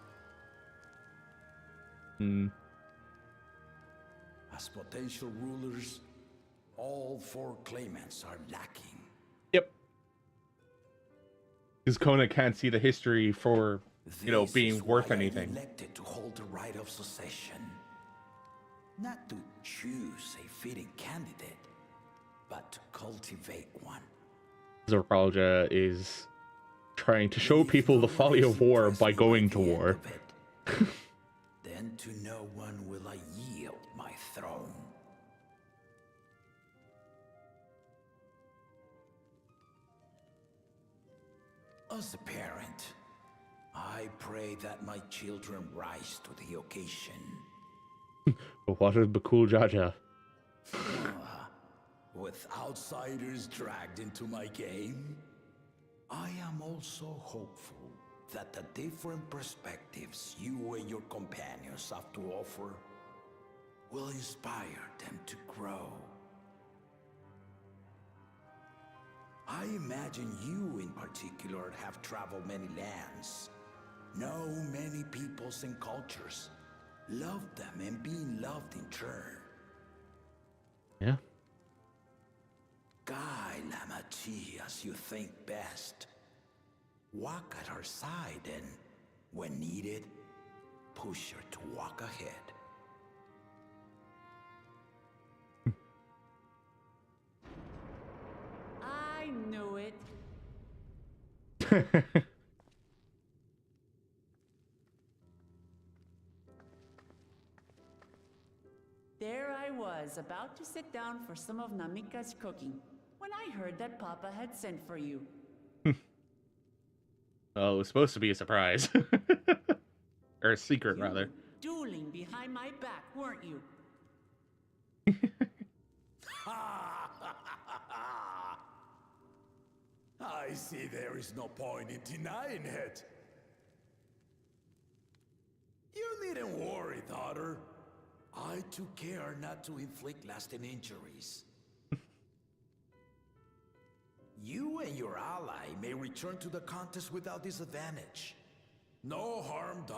[SPEAKER 9] As potential rulers, all four claimants are lacking.
[SPEAKER 1] Yep. Because Kona can't see the history for, you know, being worth anything.
[SPEAKER 9] Elected to hold the right of succession. Not to choose a fitting candidate, but to cultivate one.
[SPEAKER 1] Zoralja is trying to show people the folly of war by going to war.
[SPEAKER 9] Then to no one will I yield my throne. As a parent, I pray that my children rise to the occasion.
[SPEAKER 1] But what of Bakul Jaja?
[SPEAKER 9] With outsiders dragged into my game, I am also hopeful that the different perspectives you and your companions have to offer will inspire them to grow. I imagine you in particular have traveled many lands, know many peoples and cultures, loved them and being loved in turn.
[SPEAKER 1] Yeah.
[SPEAKER 9] Guide Lamati as you think best. Walk at her side and, when needed, push her to walk ahead.
[SPEAKER 2] I knew it. There I was, about to sit down for some of Namika's cooking, when I heard that Papa had sent for you.
[SPEAKER 1] Oh, it was supposed to be a surprise. Or a secret, rather.
[SPEAKER 2] Dueling behind my back, weren't you?
[SPEAKER 9] I see there is no point in denying it. You needn't worry, daughter. I took care not to inflict lasting injuries. You and your ally may return to the contest without disadvantage. No harm done.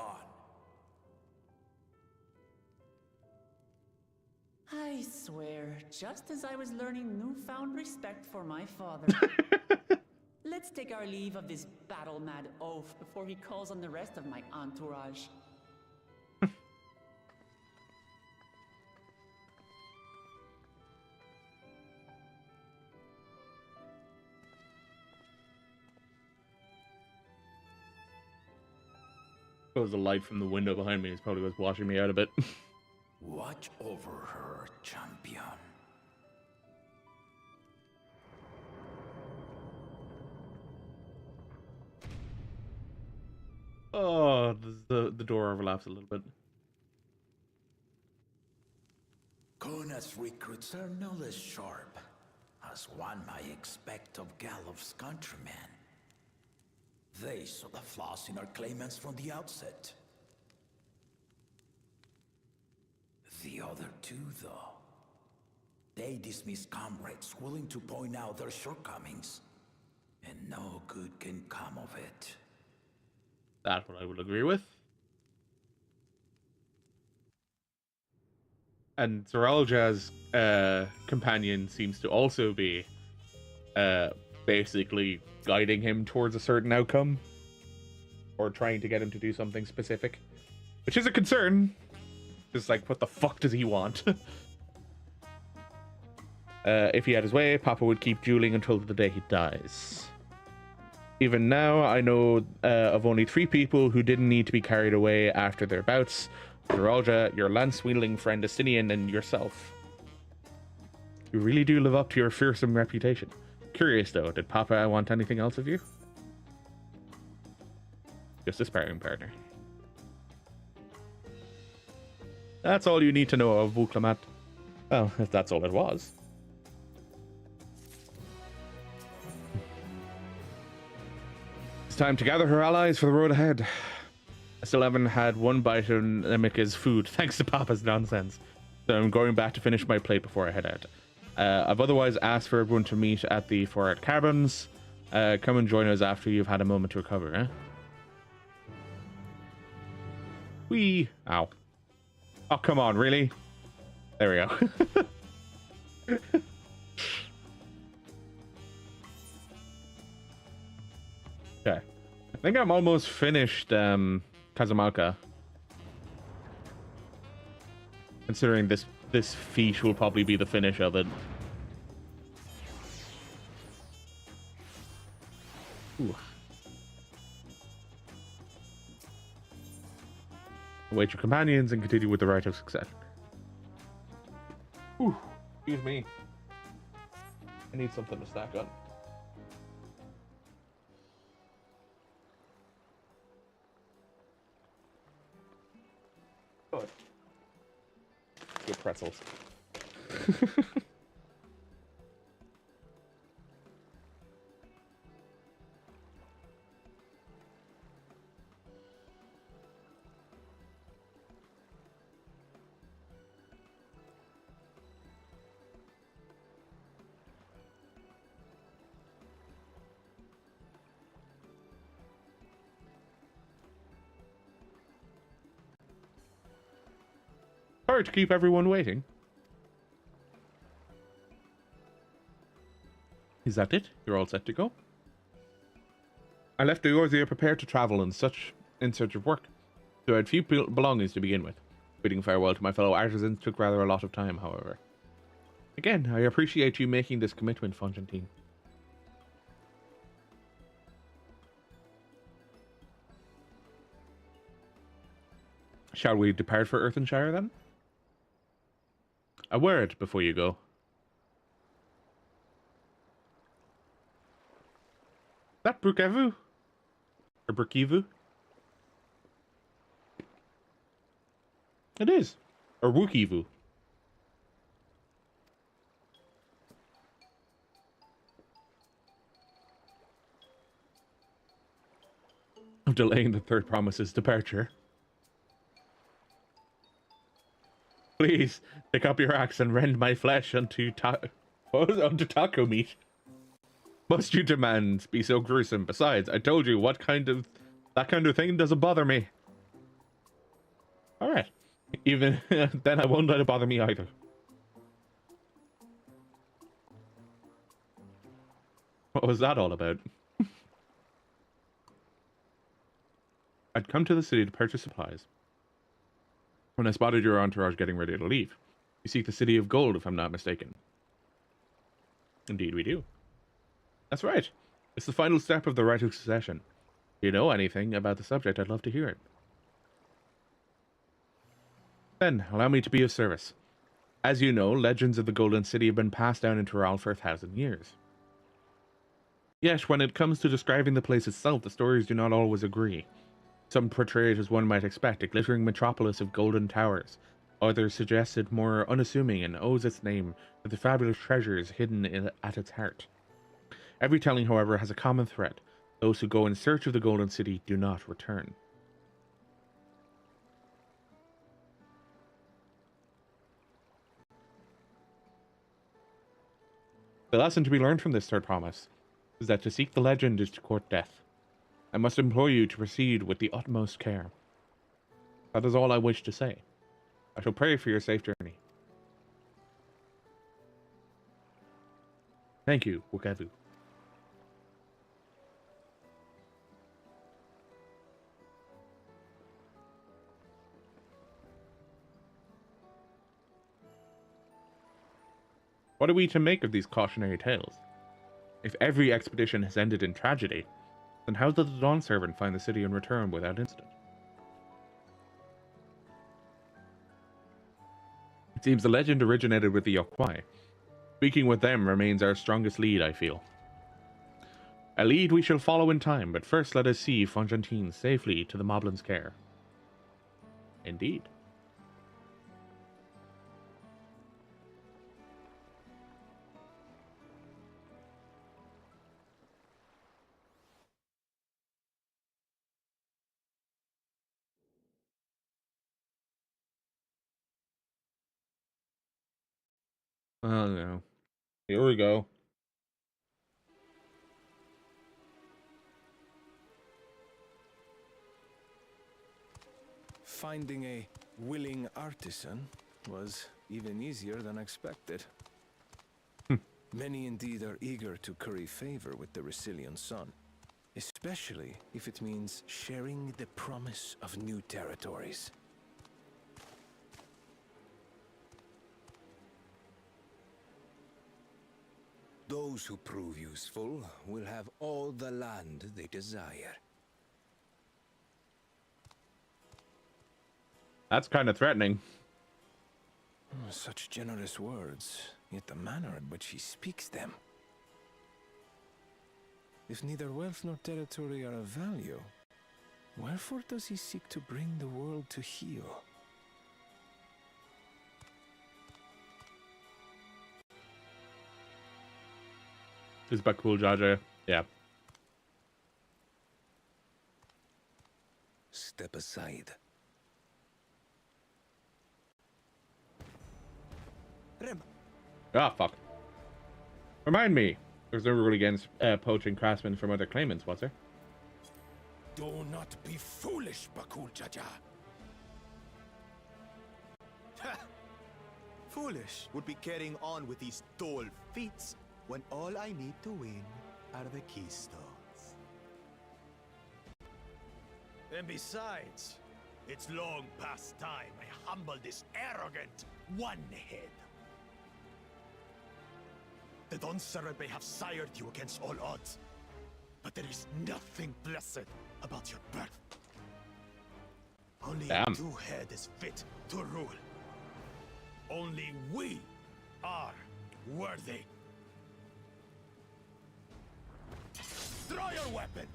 [SPEAKER 2] I swear, just as I was learning newfound respect for my father. Let's take our leave of this battle-mad oaf before he calls on the rest of my entourage.
[SPEAKER 1] The light from the window behind me is probably what's washing me out a bit.
[SPEAKER 9] Watch over her, champion.
[SPEAKER 1] Oh, the door overlaps a little bit.
[SPEAKER 9] Kona's recruits are no less sharp, as one might expect of Galof's countrymen. They saw the flaws in our claimants from the outset. The other two, though, they dismiss comrades willing to point out their shortcomings, and no good can come of it.
[SPEAKER 1] That's what I would agree with. And Zeralja's companion seems to also be basically guiding him towards a certain outcome, or trying to get him to do something specific, which is a concern. It's like, what the fuck does he want? If he had his way, Papa would keep dueling until the day he dies. Even now, I know of only 3 people who didn't need to be carried away after their bouts: Zeralja, your lance-wielding friend Estinian, and yourself. You really do live up to your fearsome reputation. Curious though, did Papa want anything else of you? Just a sparring partner. That's all you need to know of Wuk Lamat. Well, if that's all it was. It's time to gather her allies for the road ahead. I still haven't had one bite of Nemika's food, thanks to Papa's nonsense. So I'm going back to finish my plate before I head out. I've otherwise asked for everyone to meet at the Forest Caverns. Come and join us after you've had a moment to recover, eh? Whee! Ow. Oh, come on, really? There we go. Okay. I think I'm almost finished Cajamarca. Considering this feat will probably be the finish of it. Ooh. Await your companions and continue with the rite of succession. Ooh, excuse me. I need something to stack on. Good. Good pretzels. Sorry to keep everyone waiting. Is that it? You're all set to go? I left the Eorzea prepared to travel in search of work, so I had few belongings to begin with. Bidding farewell to my fellow artisans took rather a lot of time, however. Again, I appreciate you making this commitment, Fontaine. Shall we depart for Earthenshire then? A word before you go. That Brukevu? Or Burkivu? It is. Or Wukivu. Of delaying the third promise's departure. Please, take up your axe and rend my flesh unto taco meat. Must your demands be so gruesome? Besides, I told you that kind of thing doesn't bother me. Alright. Even then I won't let it bother me either. What was that all about? I'd come to the city to purchase supplies when I spotted your entourage getting ready to leave. You seek the City of Gold, if I'm not mistaken. Indeed we do. That's right. It's the final step of the rite of succession. If you know anything about the subject, I'd love to hear it. Then, allow me to be of service. As you know, legends of the Golden City have been passed down in Tural for 1,000 years. Yet, when it comes to describing the place itself, the stories do not always agree. Some portray it as one might expect, a glittering metropolis of golden towers. Others suggest it more unassuming and owes its name to the fabulous treasures hidden at its heart. Every telling, however, has a common thread. Those who go in search of the Golden City do not return. The lesson to be learned from this third promise is that to seek the legend is to court death. I must implore you to proceed with the utmost care. That is all I wish to say. I shall pray for your safe journey. Thank you, Wukavu. What are we to make of these cautionary tales? If every expedition has ended in tragedy, then how did the Dawn Servant find the city and return without incident? It seems the legend originated with the Yokwai. Speaking with them remains our strongest lead, I feel. A lead we shall follow in time, but first let us see Fonjantine safely to the Moblin's care. Indeed. Oh no. Here we go.
[SPEAKER 7] Finding a willing artisan was even easier than expected. Many indeed are eager to curry favor with the Resilient Sun, especially if it means sharing the promise of new territories.
[SPEAKER 8] Those who prove useful will have all the land they desire.
[SPEAKER 1] That's kind of threatening.
[SPEAKER 7] Such generous words, yet the manner in which he speaks them. If neither wealth nor territory are of value, wherefore does he seek to bring the world to heel?
[SPEAKER 1] Is Bakul Jaja? Yeah.
[SPEAKER 8] Step aside.
[SPEAKER 1] Ah, fuck. Remind me. There's no rule against poaching craftsmen from other claimants, was there?
[SPEAKER 10] Do not be foolish, Bakul Jaja.
[SPEAKER 11] Foolish would be carrying on with these dull feats when all I need to win are the keystones.
[SPEAKER 10] And besides, it's long past time I humble this arrogant one-head. The Dawn Servant may have sired you against all odds, but there is nothing blessed about your birth. Only a two-head is fit to rule. Only we are worthy. Draw your weapon!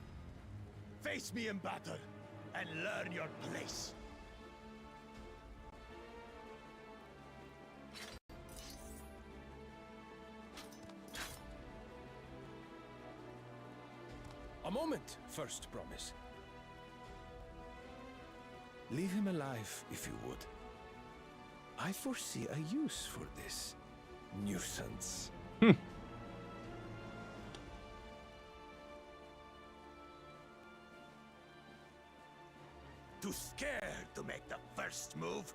[SPEAKER 10] Face me in battle and learn your place.
[SPEAKER 7] A moment, first promise. Leave him alive, if you would. I foresee a use for this nuisance.
[SPEAKER 10] Too scared to make the first move?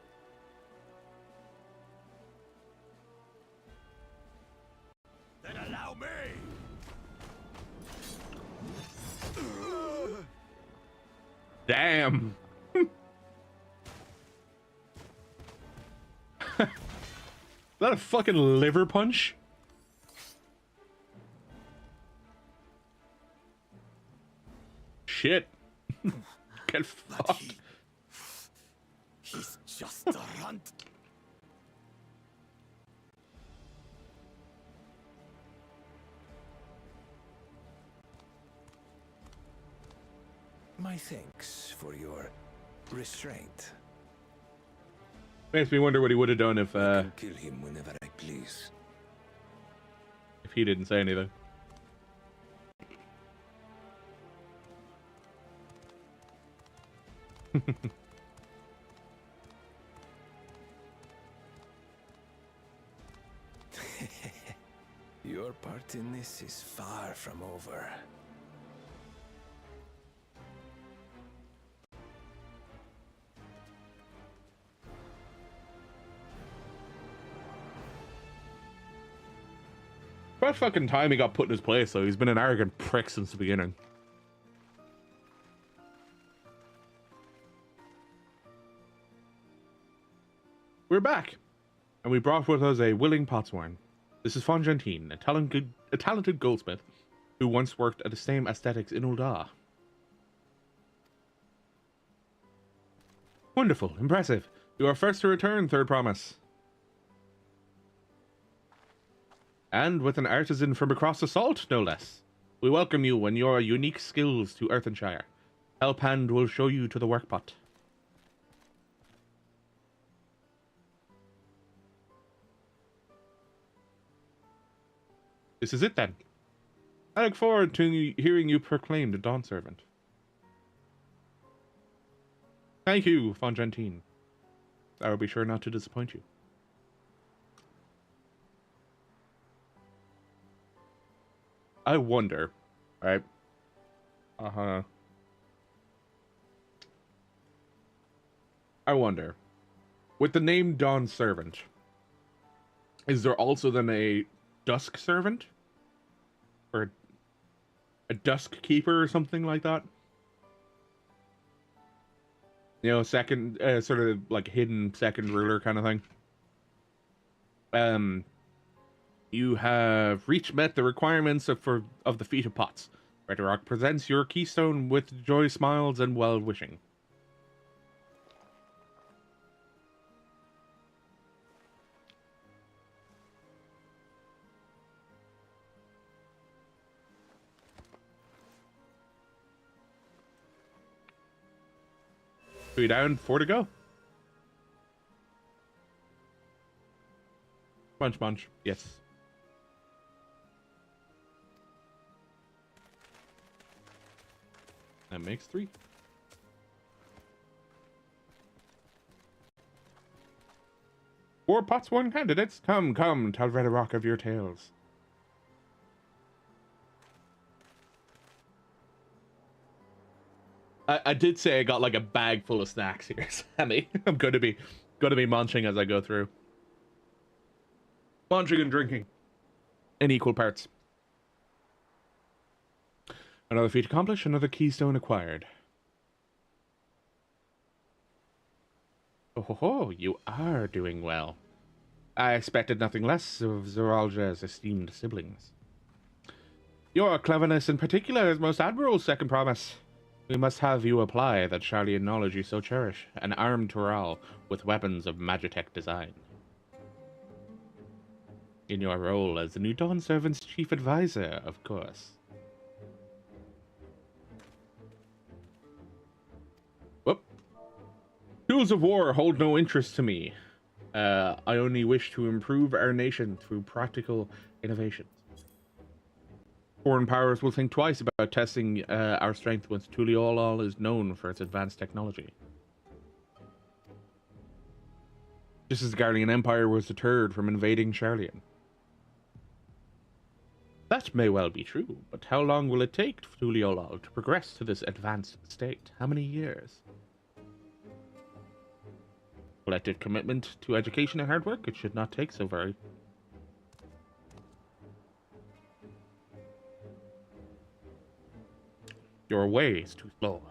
[SPEAKER 10] Then allow me!
[SPEAKER 1] Damn. Is that a fucking liver punch? Shit. Get fucked.
[SPEAKER 10] He's just a runt.
[SPEAKER 7] My thanks for your restraint.
[SPEAKER 1] Makes me wonder what he would have done if
[SPEAKER 8] I can kill him whenever I please.
[SPEAKER 1] if he didn't say anything.
[SPEAKER 7] Your part in this is far from over.
[SPEAKER 1] About fucking time he got put in his place, though. He's been an arrogant prick since the beginning. We're back, and we brought with us a willing potsworn. This is Fonjantine, a talented goldsmith who once worked at the same aesthetics in Ul'dah. Wonderful, impressive. You are first to return, third promise. And with an artisan from across the salt, no less. We welcome you and your unique skills to Earthenshire. Helphand will show you to the workpot. This is it then. I look forward to hearing you proclaim the Dawn Servant. Thank you, Fonjantine. I will be sure not to disappoint you. I wonder, right? I wonder, with the name Dawn Servant, is there also then a Dusk Servant? Or a Dusk Keeper or something like that? You know, second, sort of like hidden second ruler kind of thing. You have met the requirements of the Feat of Pots. Red Rock presents your keystone with joy, smiles, and well-wishing. Three down, 4 to go. Munch. Yes. That makes 3. Four potsworn candidates. Come, tell Red Rock of your tales. I did say I got like a bag full of snacks here, Sammy. I'm going to be munching as I go through. Munching and drinking in equal parts. Another feat accomplished, another keystone acquired. Oh ho ho, you are doing well. I expected nothing less of Zoralja's esteemed siblings. Your cleverness in particular is most admirable, second promise. We must have you apply that Charlian knowledge you so cherish, and arm Tural with weapons of Magitech design. In your role as the new Dawn Servant's chief advisor, of course. rules of war hold no interest to me. I only wish to improve our nation through practical innovations. Foreign powers will think twice about testing our strength once Tuliyollal is known for its advanced technology. Just as the Guardian Empire was deterred from invading Charlian. That may well be true, but how long will it take for Tuliyollal to progress to this advanced state? How many years? Collective commitment to education and hard work, it should not take so very. Your way is too slow.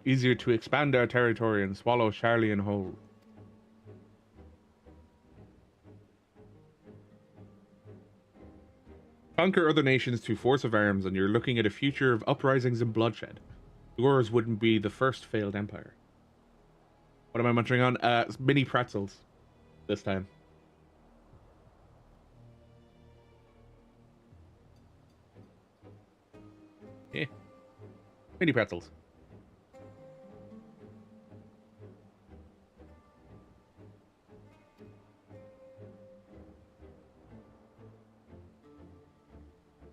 [SPEAKER 1] Easier to expand our territory and swallow Charlian whole. Conquer other nations through force of arms, and you're looking at a future of uprisings and bloodshed. Yours wouldn't be the first failed empire. What am I munching on? Mini pretzels. This time. Yeah. Mini pretzels.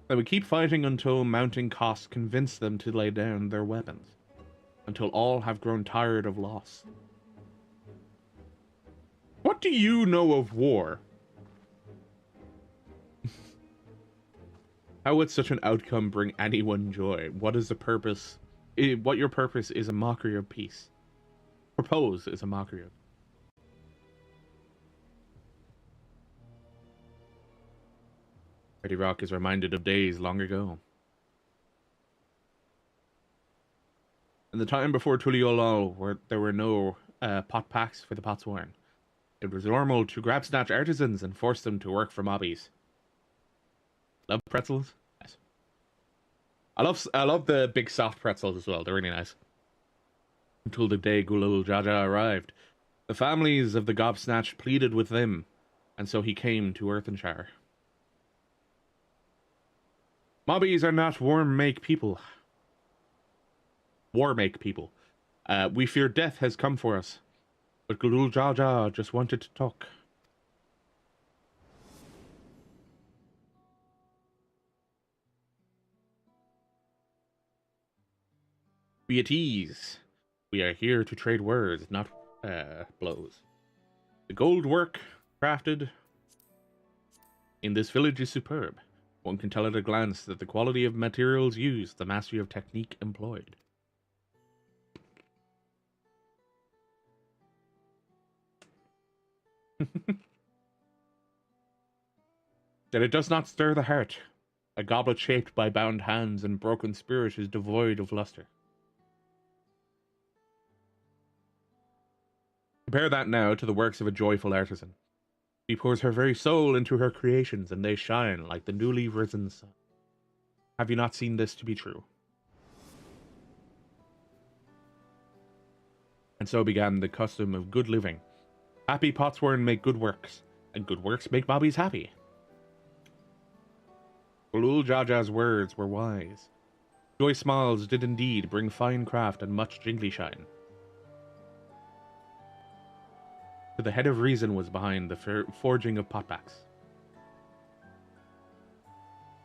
[SPEAKER 1] They would keep fighting until mounting costs convince them to lay down their weapons. Until all have grown tired of loss. What do you know of war? How would such an outcome bring anyone joy? What is the purpose? What your purpose is a mockery of peace. Propose is a mockery of. Pretty Rock is reminded of days long ago. In the time before Tuliyollal, where there were no pot packs for the potsworn, it was normal to grab snatch artisans and force them to work for mobbies. Love pretzels? Nice. I love the big soft pretzels as well. They're really nice. Until the day Gulul Jaja arrived, the families of the gobsnatch pleaded with them, and so he came to Earthenshire. Mobbies are not war-make people. War-make people. We fear death has come for us. But Gulul Jaja just wanted to talk. Be at ease. We are here to trade words, not blows. The gold work crafted in this village is superb. One can tell at a glance that the quality of materials used, the mastery of technique employed. That it does not stir the heart. A goblet shaped by bound hands and broken spirit is devoid of luster. Compare that now to the works of a joyful artisan. She pours her very soul into her creations, and they shine like the newly risen sun. Have you not seen this to be true? And so began the custom of good living. Happy potsworn make good works, and good works make mobbies happy. Gulul Jaja's words were wise. Joy smiles did indeed bring fine craft and much jingly shine. For the head of reason was behind the forging of potbacks.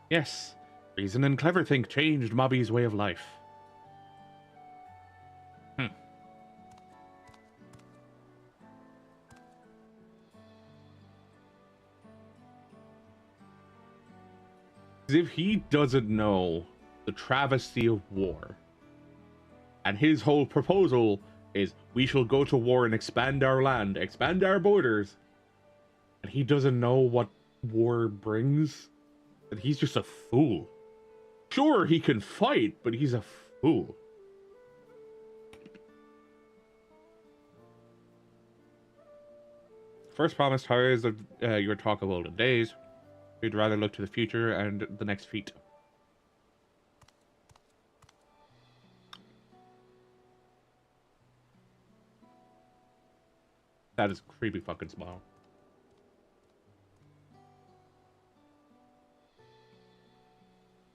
[SPEAKER 1] Yes, reason and clever think changed Mobby's way of life. As if he doesn't know the travesty of war. And his whole proposal is, we shall go to war and expand our land, expand our borders. And he doesn't know what war brings. That he's just a fool. Sure, he can fight, but he's a fool. First promised hires of your talk of olden days. We'd rather look to the future and the next feat. That is a creepy fucking smile.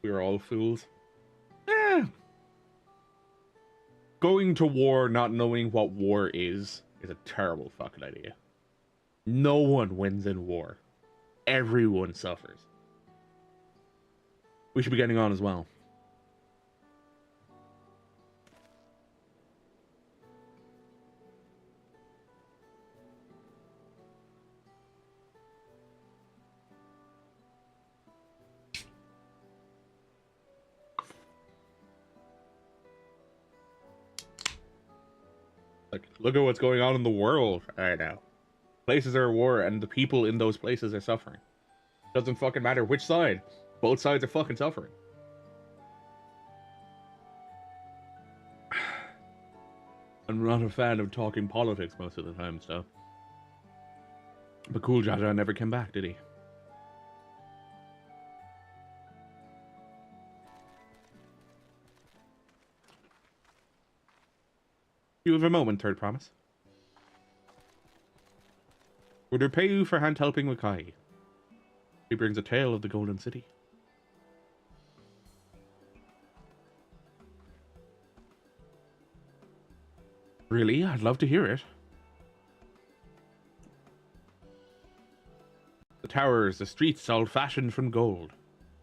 [SPEAKER 1] We are all fools. Eh. going to war not knowing what war is a terrible fucking idea. No one wins in war. Everyone suffers. We should be getting on as well. Like, look at what's going on in the world right now. Places are at war, and the people in those places are suffering. Doesn't fucking matter which side. Both sides are fucking suffering. I'm not a fan of talking politics most of the time, so. But cool Jaja never came back, did he? You have a moment, Third Promise. Would repay you for hand helping with Kai. He brings a tale of the Golden City. Really? I'd love to hear it. The towers, the streets, all fashioned from gold.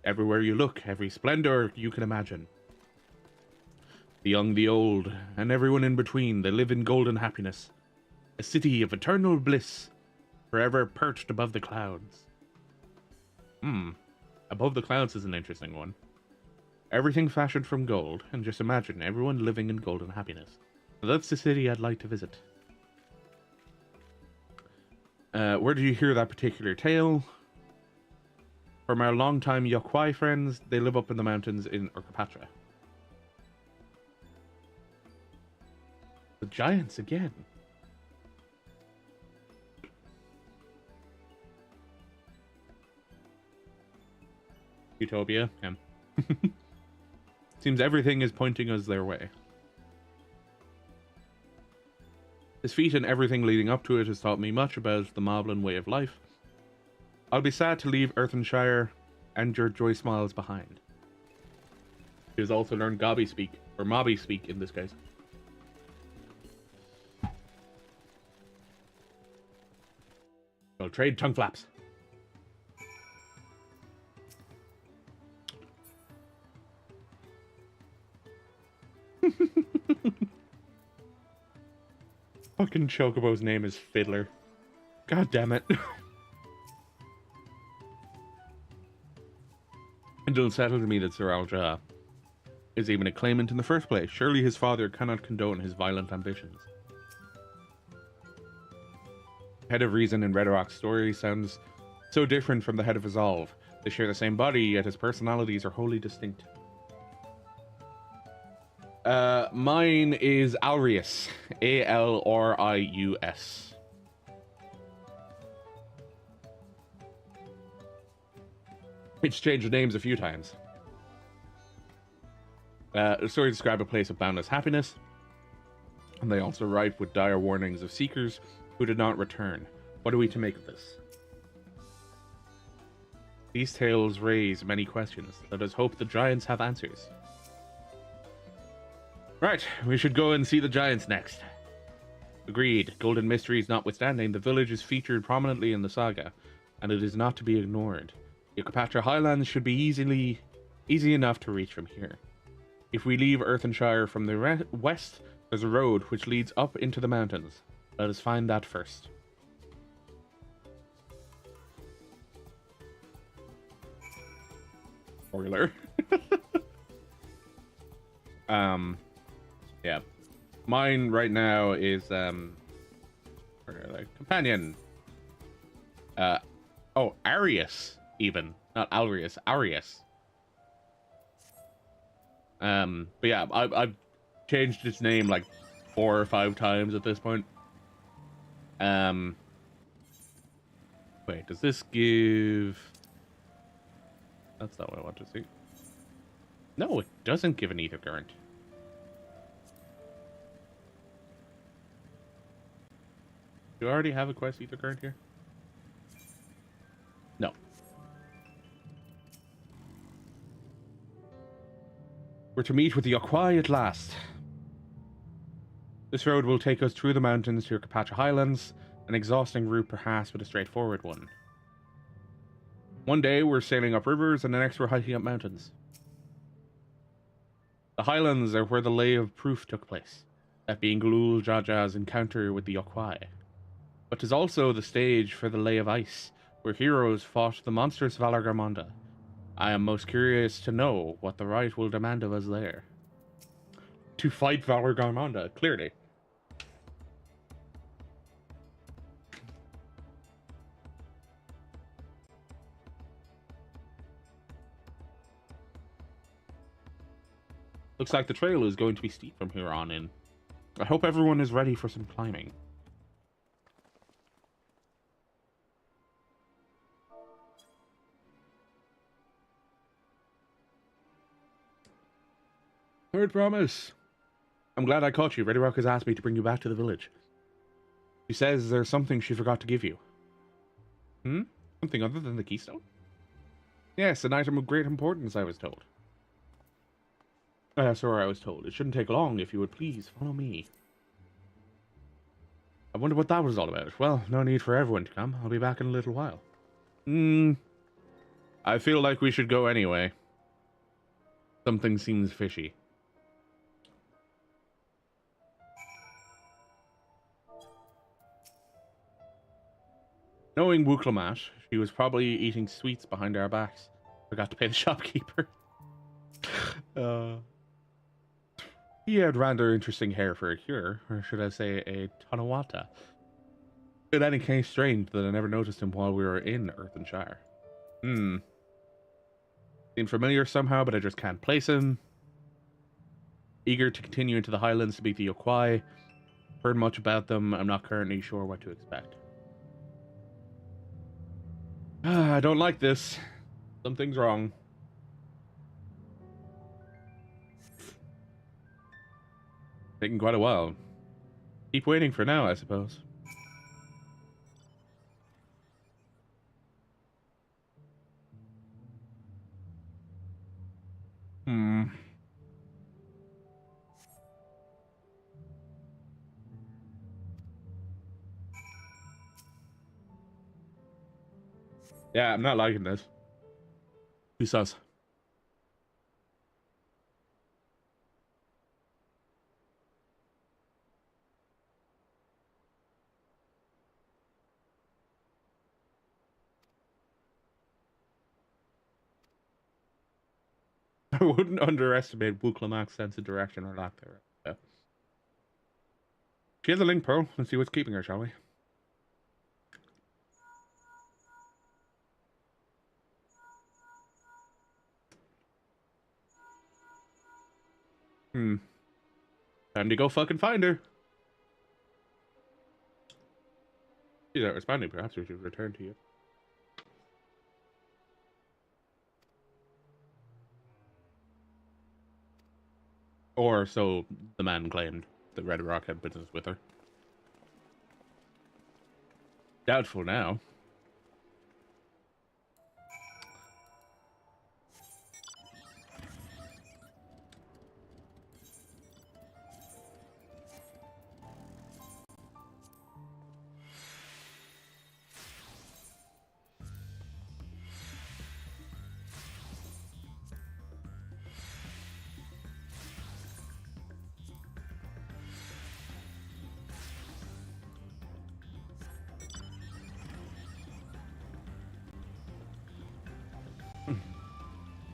[SPEAKER 1] Everywhere you look, every splendor you can imagine. The young, the old, and everyone in between, they live in golden happiness. A city of eternal bliss, forever perched above the clouds. Above the clouds is an interesting one. Everything fashioned from gold, and just imagine everyone living in golden happiness. That's the city I'd like to visit. Where did you hear that particular tale? From our longtime Yokwai friends, they live up in the mountains in Urkapatra. The giants again. Utopia, yeah. Seems everything is pointing us their way. His feat and everything leading up to it has taught me much about the Moblin way of life. I'll be sad to leave Earthenshire and your joy smiles behind. He has also learned Gobby speak, or Mobby speak in this case. I'll trade tongue flaps. Fucking Chocobo's name is Fiddler. God damn it. It don't settle to me that Tural Jah is even a claimant in the first place. Surely his father cannot condone his violent ambitions. Head of Reason in Red Rock's story sounds so different from the head of Resolve. They share the same body, yet his personalities are wholly distinct. Mine is Alrius. Alrius. It's changed names a few times. The story describes a place of boundless happiness, and they also write with dire warnings of seekers who did not return. What are we to make of this? These tales raise many questions. Let us hope the giants have answers. Right, we should go and see the giants next. Agreed. Golden mysteries notwithstanding, the village is featured prominently in the saga, and it is not to be ignored. The Urkapatra Highlands should be easy enough to reach from here. If we leave Earthenshire from the west, there's a road which leads up into the mountains. Let us find that first. Spoiler. Yeah. Mine right now is companion. Arius even, not Alrius, Arius. But yeah, I've changed its name like 4 or 5 times at this point. Wait, does this give... That's not what I want to see. No, it doesn't give an ether current. Do I already have a quest ether current here? No. We're to meet with the Yokwai at last. This road will take us through the mountains to your Capacha Highlands, an exhausting route perhaps, but a straightforward one. One day we're sailing up rivers, and the next we're hiking up mountains. The Highlands are where the Lay of Proof took place, that being Gulul Jaja's encounter with the Yokwai. But 'tis also the stage for the Lay of Ice, where heroes fought the monstrous Valar Garmonda. I am most curious to know what the rite will demand of us there. To fight Valar Garmonda, clearly. Looks like the trail is going to be steep from here on in. I hope everyone is ready for some climbing. Third promise. I'm glad I caught you. Ready Rock has asked me to bring you back to the village. She says there's something she forgot to give you. Something other than the keystone? Yes, an item of great importance, I was told. Sorry, I was told. It shouldn't take long. If you would please follow me. I wonder what that was all about. Well, no need for everyone to come. I'll be back in a little while. I feel like we should go anyway. Something seems fishy. Knowing Wuk Lamat, she was probably eating sweets behind our backs. Forgot to pay the shopkeeper. He had rather interesting hair for a cure, or should I say a Tanawata. In any case, strange that I never noticed him while we were in Earthenshire. Seemed familiar somehow, but I just can't place him. Eager to continue into the Highlands to meet the Yokwai. Heard much about them, I'm not currently sure what to expect. I don't like this. Something's wrong. Taking quite a while. Keep waiting for now, I suppose. Yeah, I'm not liking this. Who says? I wouldn't underestimate Wuk Lamat's sense of direction or lack thereof. Yeah. Get the link, Pearl, and see what's keeping her, shall we? Time to go fucking find her. She's not responding. Perhaps we should return to you. Or so the man claimed that Red Rock had business with her. Doubtful now.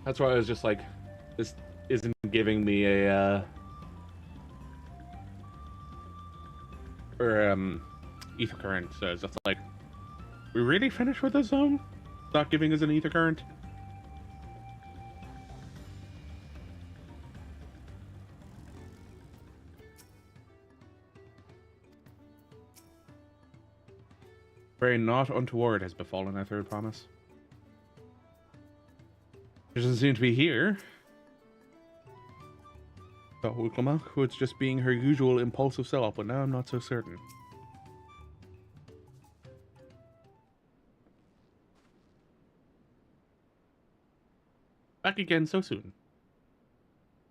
[SPEAKER 1] That's why I was just like, this isn't giving me a, ether current. So it's just like, we really finished with this zone? Not giving us an ether current? Very not untoward has befallen our third promise. She doesn't seem to be here. Thought Wuk Lamat was just being her usual impulsive self, but now I'm not so certain. Back again so soon.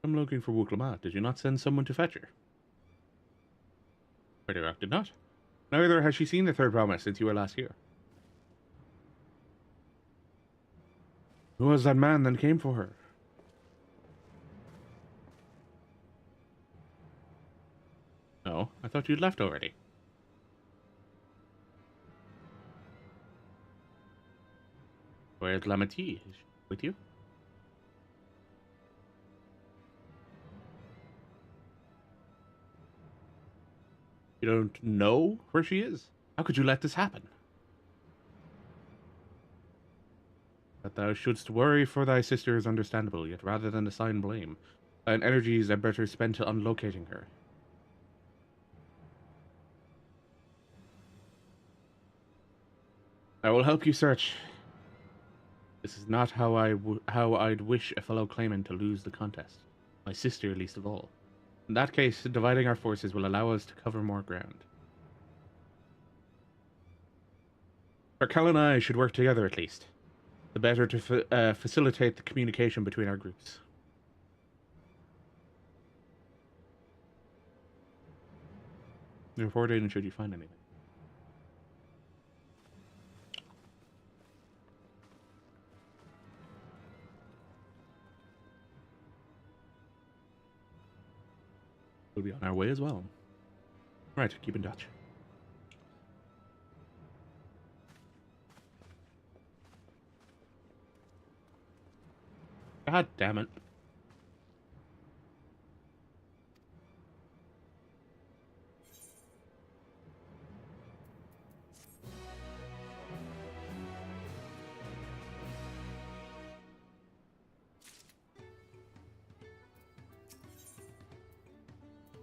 [SPEAKER 1] I'm looking for Wuk Lamat. Did you not send someone to fetch her? Crater did not. Neither has she seen the third promise since you were last here. Who was that man that came for her? No, I thought you'd left already. Where's Lamat? Is she with you? You don't know where she is? How could you let this happen? That thou shouldst worry for thy sister is understandable, yet rather than assign blame, thine energies are better spent on locating her. I will help you search. This is not how I'd wish a fellow claimant to lose the contest. My sister least of all. In that case, dividing our forces will allow us to cover more ground. Raquel and I should work together at least. The better to facilitate the communication between our groups. Report in should you find anything. We'll be on our way as well. Right, keep in touch. God damn it.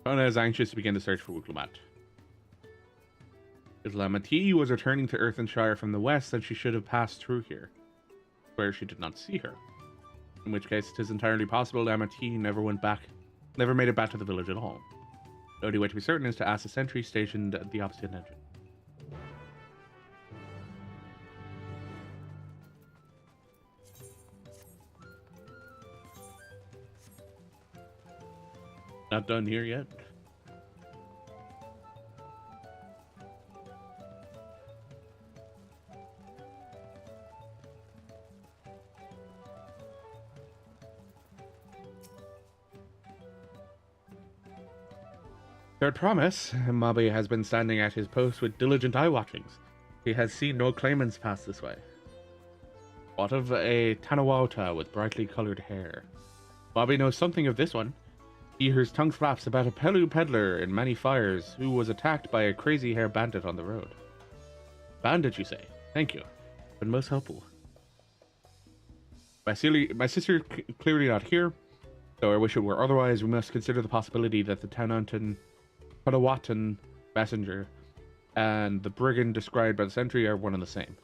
[SPEAKER 1] Fauna is anxious to begin the search for Wuk Lamat. As Lamat was returning to Earthenshire from the west, then she should have passed through here, where she did not see her. In which case, it is entirely possible Lamat never made it back to the village at all. The only way to be certain is to ask the sentry stationed at the opposite entrance. Not done here yet. Third promise, Mabi has been standing at his post with diligent eye watchings. He has seen no claimants pass this way. What of a Tanawauta with brightly colored hair? Mabi knows something of this one. He hears tongue flaps about a Pelu peddler in many fires who was attacked by a crazy hair bandit on the road. Bandit, you say? Thank you. Been most helpful. My sister clearly not here, though I wish it were otherwise. We must consider the possibility that the Tanawatan messenger and the brigand described by the sentry are one and the same,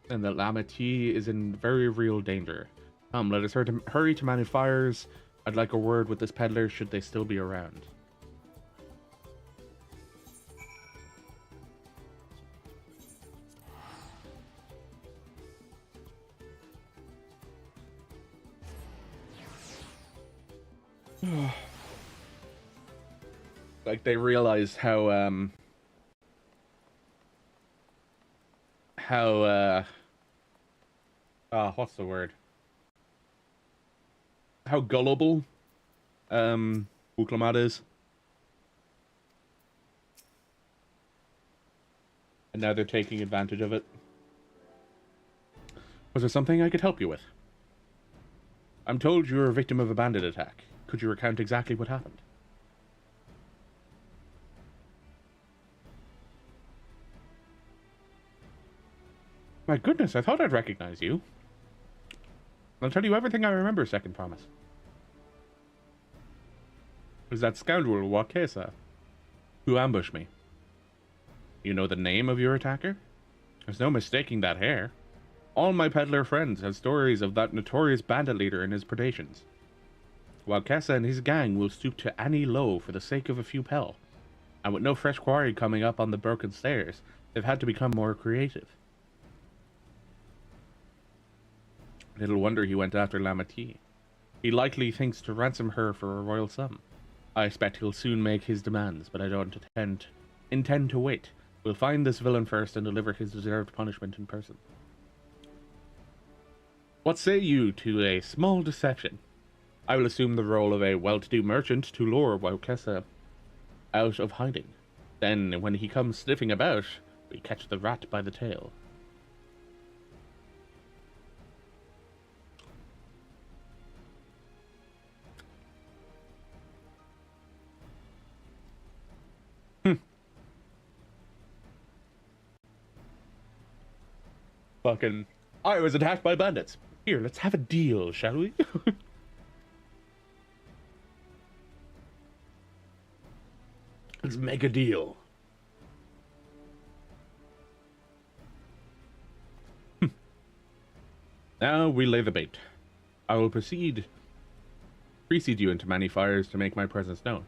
[SPEAKER 1] and that Lamat is in very real danger. Let us hurry to manage fires. I'd like a word with this peddler should they still be around. Like they realized how what's the word? How gullible Wuk Lamat is. And now they're taking advantage of it. Was there something I could help you with? I'm told you were a victim of a bandit attack. Could you recount exactly what happened? My goodness, I thought I'd recognize you. I'll tell you everything I remember, second promise. It was that scoundrel, Wakesa, who ambushed me. You know the name of your attacker? There's no mistaking that hair. All my peddler friends have stories of that notorious bandit leader and his predations. Wakesa and his gang will stoop to any low for the sake of a few pel. And with no fresh quarry coming up on the broken stairs, they've had to become more creative. Little wonder he went after Lamat. He likely thinks to ransom her for a royal sum. I expect he'll soon make his demands, but I don't intend intend to wait. We'll find this villain first and deliver his deserved punishment in person. What say you to a small deception? I will assume the role of a well-to-do merchant to lure Waukesa out of hiding. Then, when he comes sniffing about, we catch the rat by the tail. Fucking, I was attacked by bandits. Here, let's have a deal, shall we? Let's make a deal. Now we lay the bait. I will precede you into many fires to make my presence known.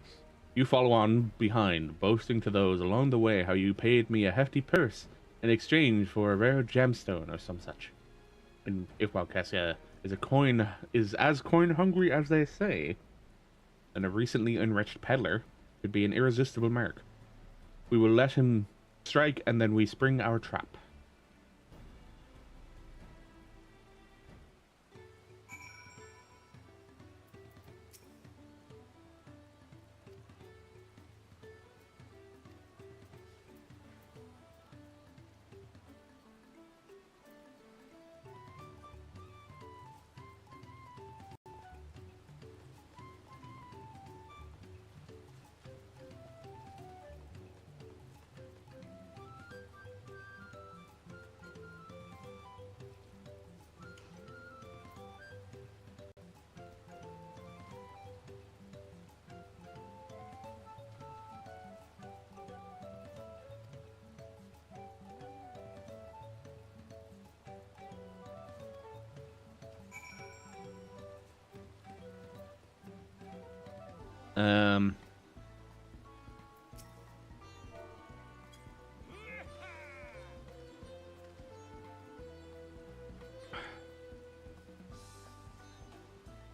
[SPEAKER 1] You follow on behind, boasting to those along the way how you paid me a hefty purse in exchange for a rare gemstone or some such. And if Waukesa is as coin hungry as they say, then a recently enriched peddler could be an irresistible mark. We will let him strike, and then we spring our trap.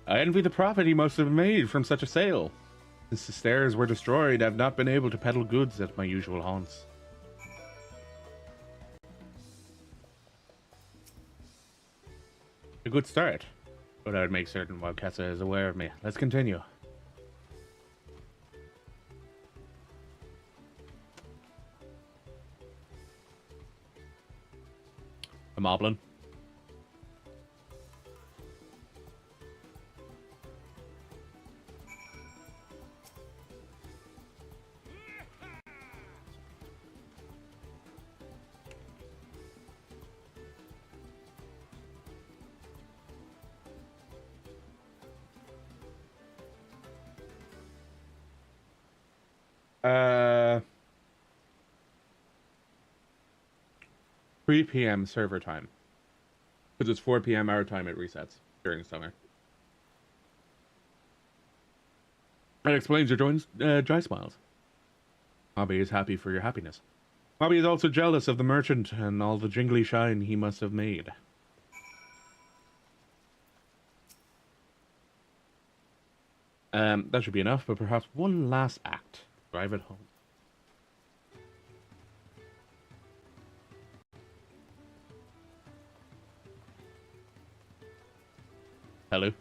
[SPEAKER 1] I envy the profit he must have made from such a sale. Since the stairs were destroyed, I've not been able to peddle goods at my usual haunts. A good start, but I would make certain Waukesa is aware of me. Let's continue. A moblin. Uh, 3 p.m. server time. Because it's 4 p.m. our time, it resets during summer. That explains your dry smiles. Hobby is happy for your happiness. Hobby is also jealous of the merchant and all the jingly shine he must have made. That should be enough, but perhaps one last act. Drive it home. Hello?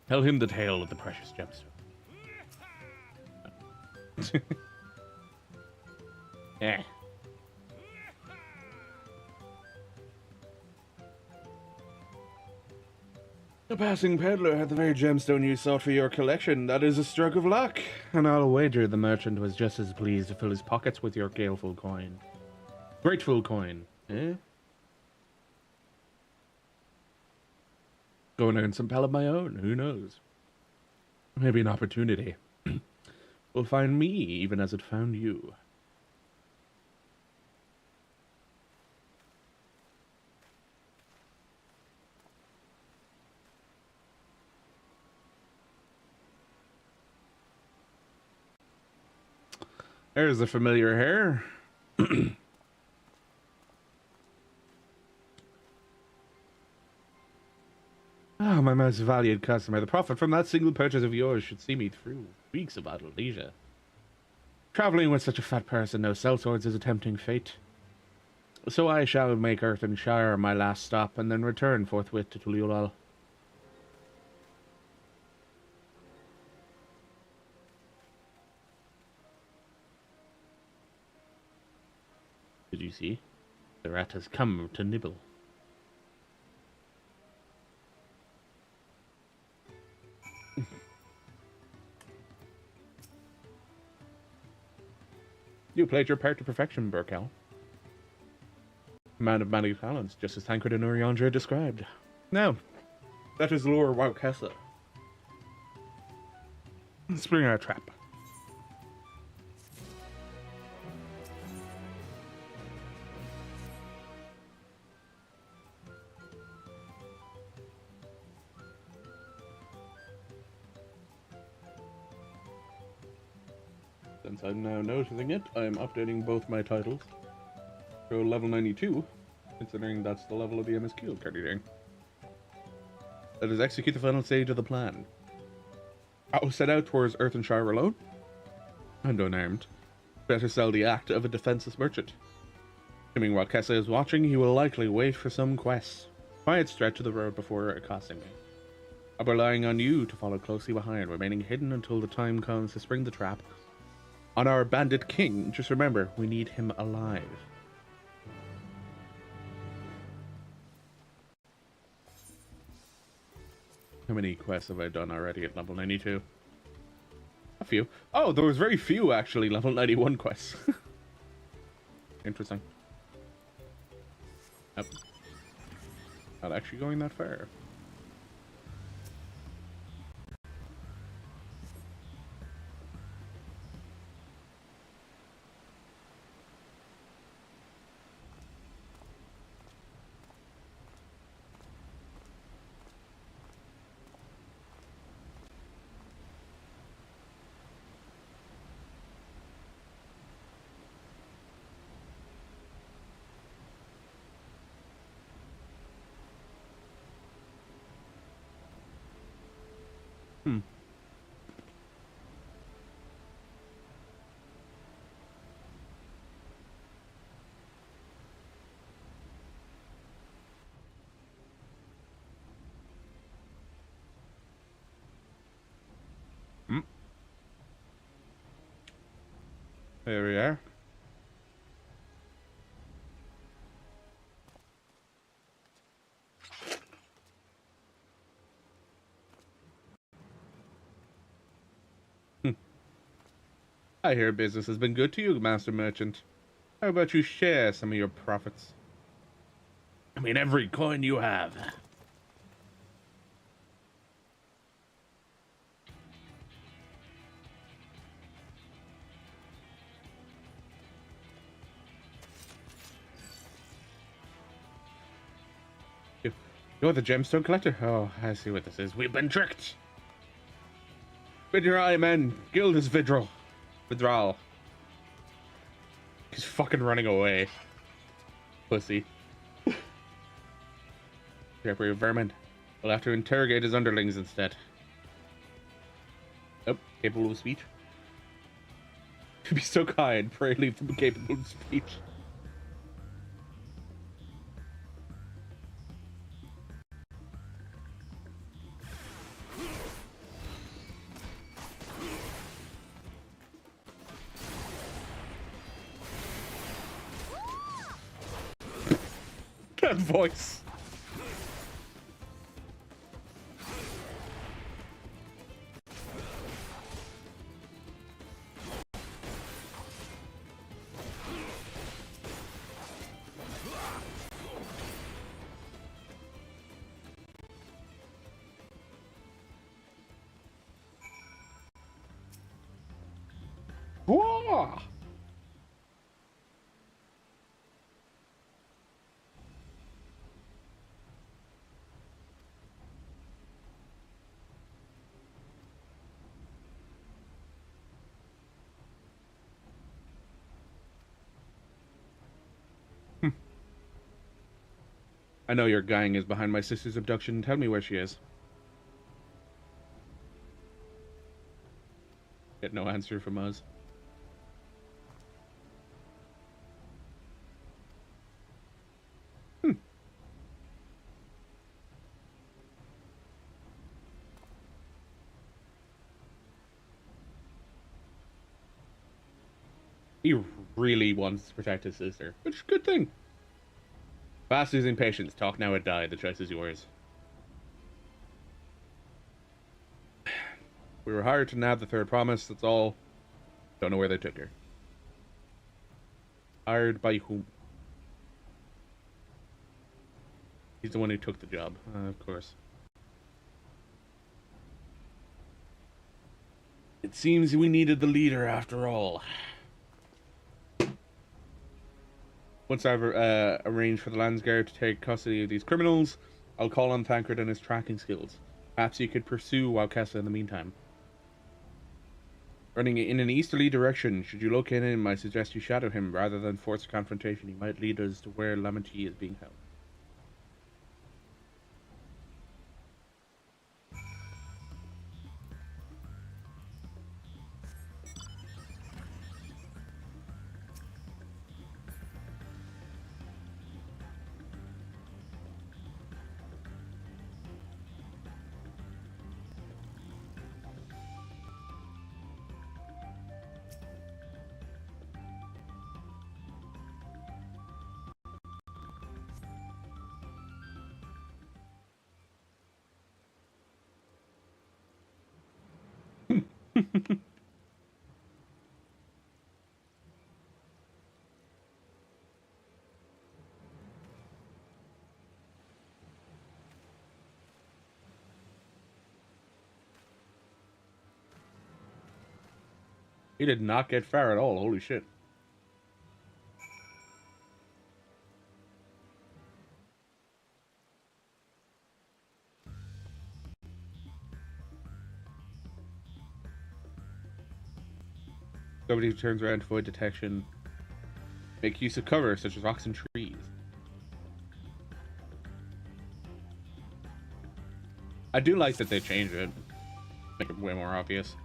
[SPEAKER 1] Tell him the tale of the precious gemstone. Eh. A passing peddler had the very gemstone you sought for your collection. That is a stroke of luck. And I'll wager the merchant was just as pleased to fill his pockets with your galeful coin. Grateful coin, eh? Go and earn some pal of my own, who knows? Maybe an opportunity will find me even as it found you. There's the familiar hair. Oh, my most valued customer, the profit from that single purchase of yours should see me through weeks of idle leisure. Traveling with such a fat person, no sellswords is a tempting fate. So I shall make Earthenshire my last stop, and then return forthwith to Tuliyollal. Did you see? The rat has come to nibble. You played your part to perfection, Burkel. Man of many talents, just as Tancred and Uriandra described. Now, that is lure Waucassa. Spring our trap. Since I'm now noticing it, I am updating both my titles. So level 92, considering that's the level of the MSQ I'm currently doing. That is execute the final stage of the plan. I will set out towards Earthenshire alone, and unarmed. Better sell the act of a defenseless merchant. Assuming while Kessa is watching, he will likely wait for some quests. Quiet stretch of the road before accosting me. I'll be relying on you to follow closely behind, remaining hidden until the time comes to spring the trap on our bandit king. Just remember, we need him alive. How many quests have I done already at level 92? A few. Oh, there was very few actually level 91 quests. Interesting. Yep. Not actually going that far. There we are. I hear business has been good to you, Master Merchant. How about you share some of your profits? I mean, every coin you have. You're the gemstone collector? Oh, I see what this is. We've been tricked! Bid your eye, men. Guild is Vidral. He's fucking running away. Pussy. Jeopardy vermin. We'll have to interrogate his underlings instead. Oh, capable of speech. Be so kind. Pray leave them capable of speech. That voice. Whoa! I know your gang is behind my sister's abduction. Tell me where she is. Get no answer from us. He really wants to protect his sister, which is a good thing. Fast losing patience. Talk now or die. The choice is yours. We were hired to nab the third promise. That's all. Don't know where they took her. Hired by whom? He's the one who took the job, of course. It seems we needed the leader after all. Once I've arranged for the Landsguard to take custody of these criminals, I'll call on Thancred and his tracking skills. Perhaps you could pursue Wowkessa in the meantime. Running in an easterly direction, should you locate him, I suggest you shadow him rather than force a confrontation. He might lead us to where Lamanti is being held. He did not get far at all. Holy shit. Somebody who turns around to avoid detection. Make use of cover, such as rocks and trees. I do like that they changed it. Make it way more obvious.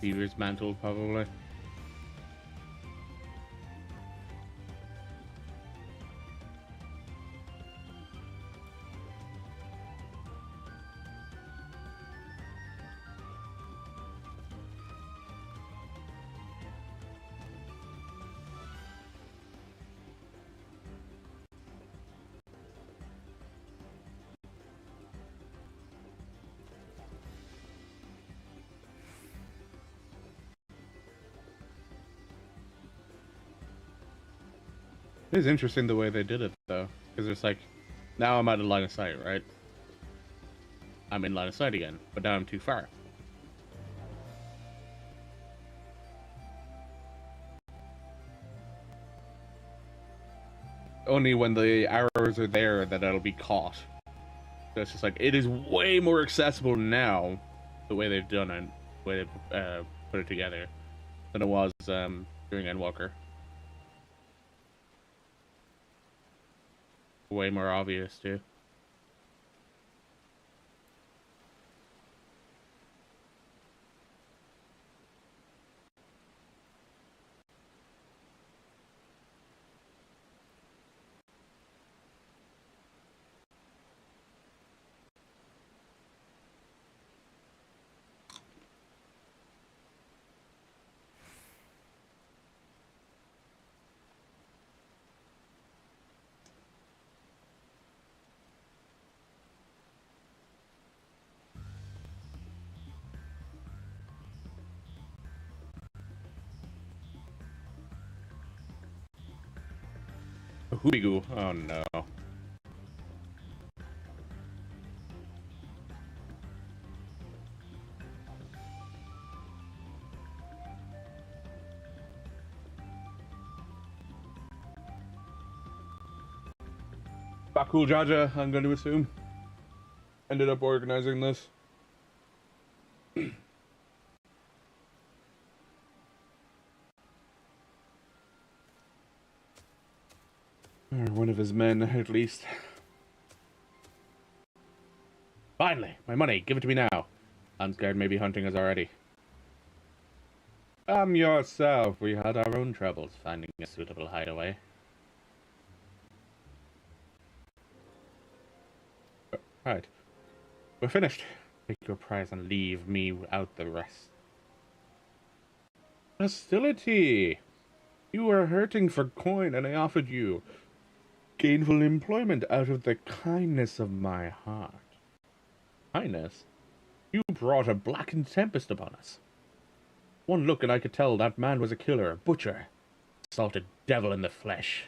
[SPEAKER 1] Beaver's mantle, probably. It is interesting the way they did it, though, because it's like, now I'm out of line of sight, right? I'm in line of sight again, but now I'm too far. Only when the arrows are there that it'll be caught. So it's just like, it is way more accessible now, the way they've done it, the way they've put it together, than it was during Endwalker. Way more obvious, too. Hoobigoo. Oh no. Bakul Jaja, I'm going to assume, ended up organizing this. Or one of his men, at least. Finally, my money. Give it to me now. I'm scared maybe hunting us already. Yourself. We had our own troubles finding a suitable hideaway. Right. We're finished. Take your prize and leave me out the rest. Hostility! You were hurting for coin and I offered you gainful employment out of the kindness of my heart. Kindness? You brought a blackened tempest upon us. One look and I could tell that man was a killer, a butcher, salted devil in the flesh.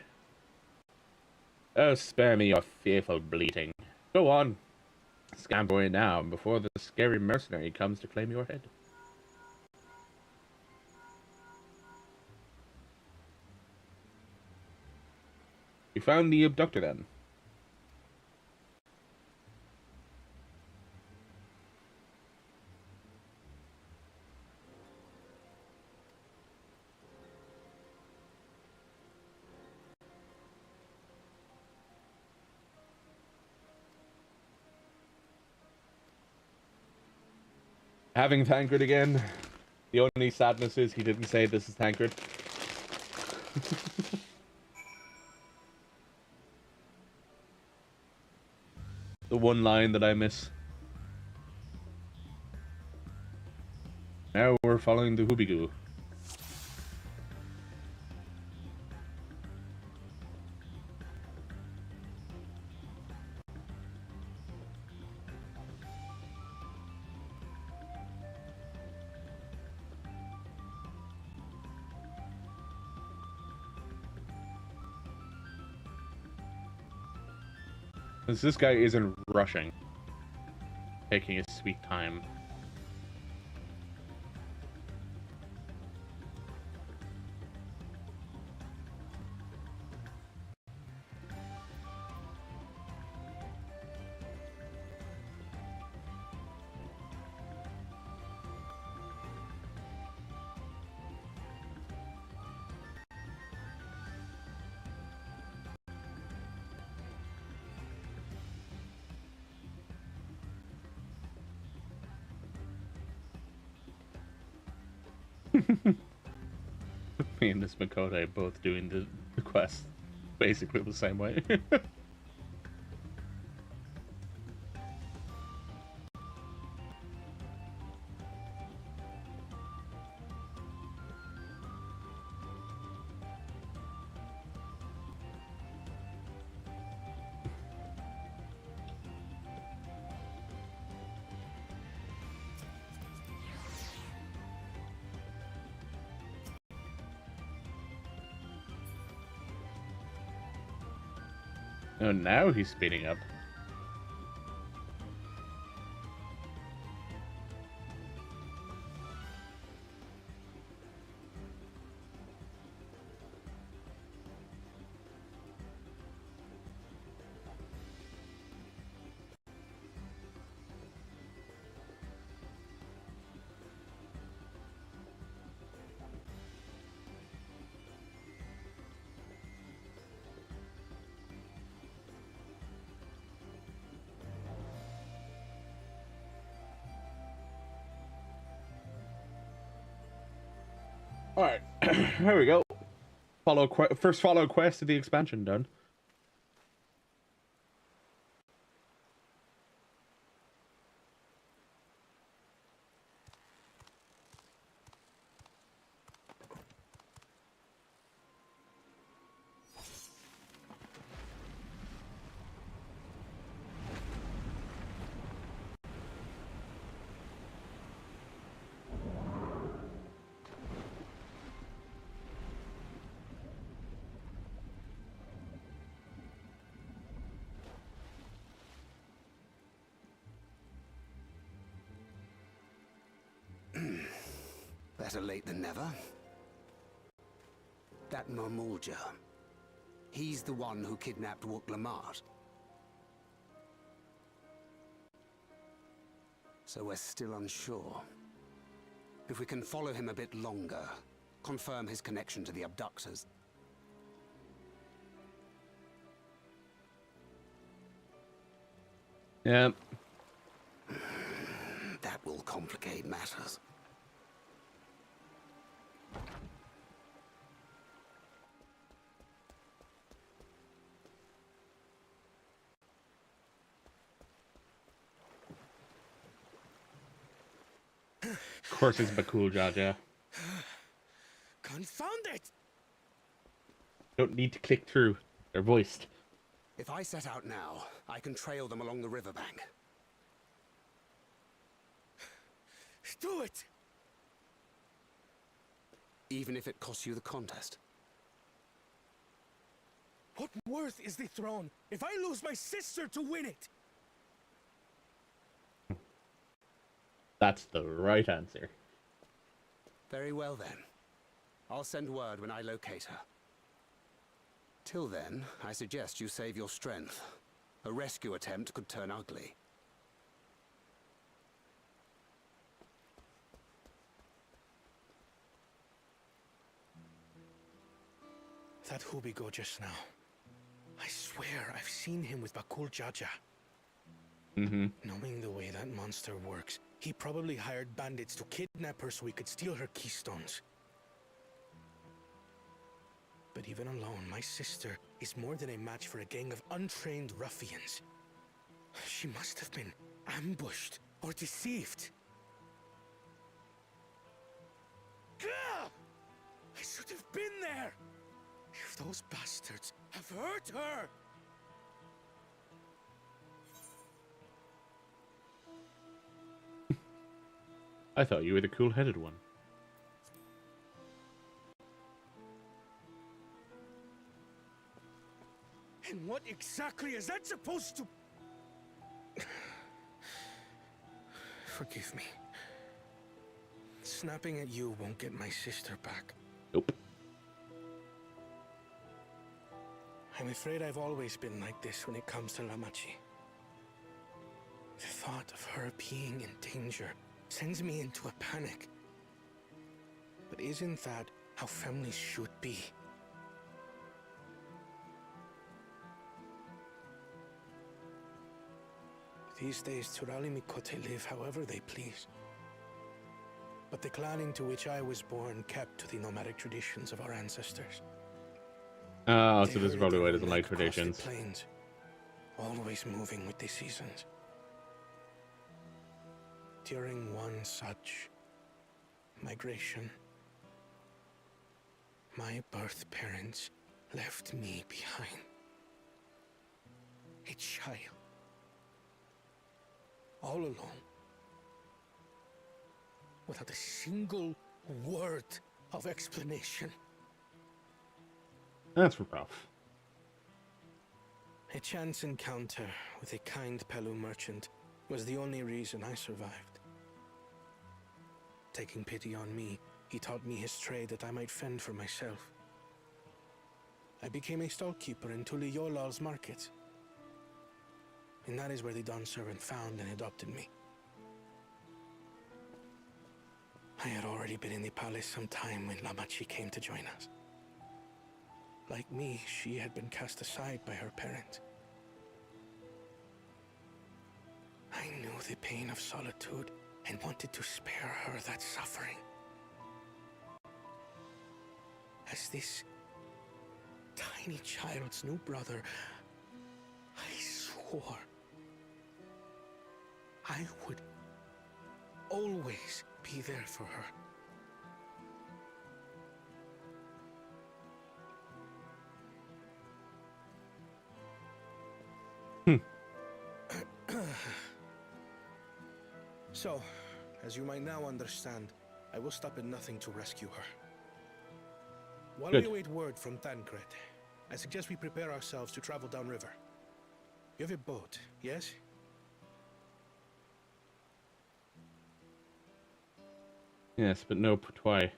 [SPEAKER 1] Oh, spare me your fearful bleating. Go on. Scamper away now, before the scary mercenary comes to claim your head. You found the abductor then? Having Tancred again. The only sadness is he didn't say this is Tancred. The one line that I miss. Now we're following the Hoobigoo. Since this guy isn't rushing, taking his sweet time. Me and this Makote both doing the quest basically the same way. Oh, now he's speeding up. Alright, there we go. First follow quest of the expansion done.
[SPEAKER 5] Better late than never. That Mamulja, he's the one who kidnapped Wuk Lamat. So we're still unsure. If we can follow him a bit longer, confirm his connection to the abductors.
[SPEAKER 1] Yeah.
[SPEAKER 5] That will complicate matters.
[SPEAKER 1] Of course it's Bakul Jad, yeah.
[SPEAKER 6] Confound it!
[SPEAKER 1] Don't need to click through. They're voiced.
[SPEAKER 5] If I set out now, I can trail them along the riverbank.
[SPEAKER 6] Do it!
[SPEAKER 5] Even if it costs you the contest.
[SPEAKER 6] What worth is the throne if I lose my sister to win it?
[SPEAKER 1] That's the right answer.
[SPEAKER 5] Very well then. I'll send word when I locate her. Till then, I suggest you save your strength. A rescue attempt could turn ugly.
[SPEAKER 6] That Hubigo just now. I swear I've seen him with Bakul Jaja. Knowing the way that monster works, he probably hired bandits to kidnap her so he could steal her keystones. But even alone, my sister is more than a match for a gang of untrained ruffians. She must have been ambushed or deceived. Gah! I should have been there! If those bastards have hurt her!
[SPEAKER 1] I thought you were the cool-headed one.
[SPEAKER 6] And what exactly is that supposed to... Forgive me. Snapping at you won't get my sister back.
[SPEAKER 1] Nope.
[SPEAKER 6] I'm afraid I've always been like this when it comes to Lamachi. The thought of her being in danger sends me into a panic. But isn't that how families should be? These days, Tural and Mikote live however they please. But the clan into which I was born kept to the nomadic traditions of our ancestors.
[SPEAKER 1] Oh, so this is probably why it doesn't like
[SPEAKER 6] across the
[SPEAKER 1] traditions.
[SPEAKER 6] plains, always moving with the seasons. During one such migration, my birth parents left me behind. A child. All alone. Without a single word of explanation.
[SPEAKER 1] That's rough.
[SPEAKER 6] A chance encounter with a kind Pelu merchant was the only reason I survived. Taking pity on me, he taught me his trade that I might fend for myself. I became a stallkeeper in Tuliyollal's market. And that is where the Dawn servant found and adopted me. I had already been in the palace some time when Lamachi came to join us. Like me, she had been cast aside by her parents. I knew the pain of solitude and wanted to spare her that suffering. As this tiny child's new brother, I swore I would always be there for her. So, as you might now understand, I will stop at nothing to rescue her. While we await word from Tancred, I suggest we prepare ourselves to travel downriver. You have a boat, yes?
[SPEAKER 1] Yes, but no patois.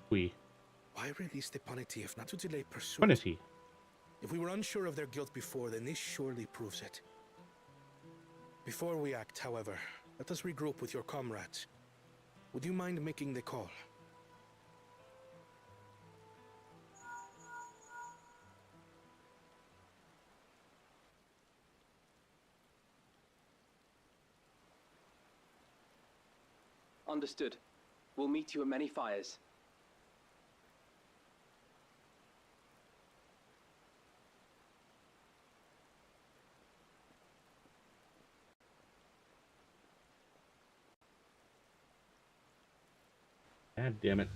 [SPEAKER 1] Oui.
[SPEAKER 6] Why release the punity if not to delay pursuit?
[SPEAKER 1] Punity.
[SPEAKER 6] If we were unsure of their guilt before, then this surely proves it. Before we act, however, let us regroup with your comrades. Would you mind making the call?
[SPEAKER 4] Understood. We'll meet you at many fires.
[SPEAKER 1] God damn it.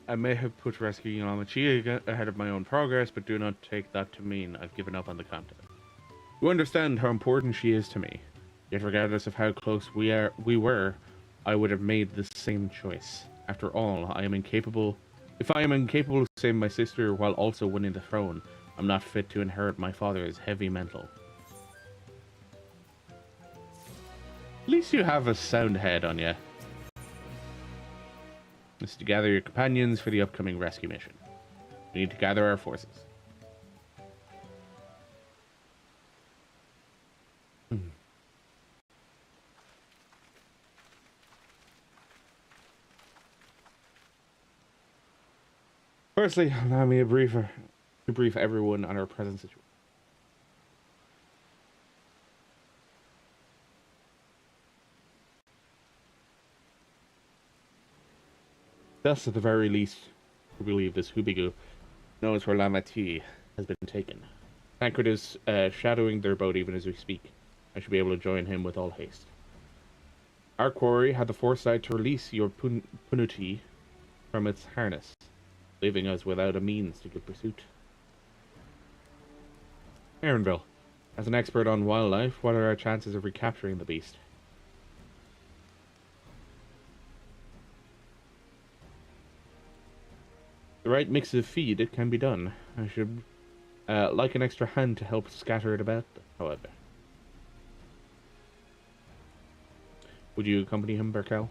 [SPEAKER 1] I may have put rescuing Lamat ahead of my own progress, but do not take that to mean I've given up on the contest. You understand how important she is to me. Yet regardless of how close we were, I would have made the same choice. After all, if I am incapable of saving my sister while also winning the throne, I'm not fit to inherit my father's heavy mantle. At least you have a sound head on you. This is to gather your companions for the upcoming rescue mission. We need to gather our forces. Firstly, allow me to brief everyone on our present situation. Thus, at the very least, we believe this Hubigu knows where Lamat has been taken. Tancred is shadowing their boat even as we speak. I should be able to join him with all haste. Our quarry had the foresight to release your Punuti from its harness, leaving us without a means to give pursuit. Aaronville, as an expert on wildlife, what are our chances of recapturing the beast? The right mix of feed, it can be done. I should like an extra hand to help scatter it about, however. Would you accompany him, Berkel?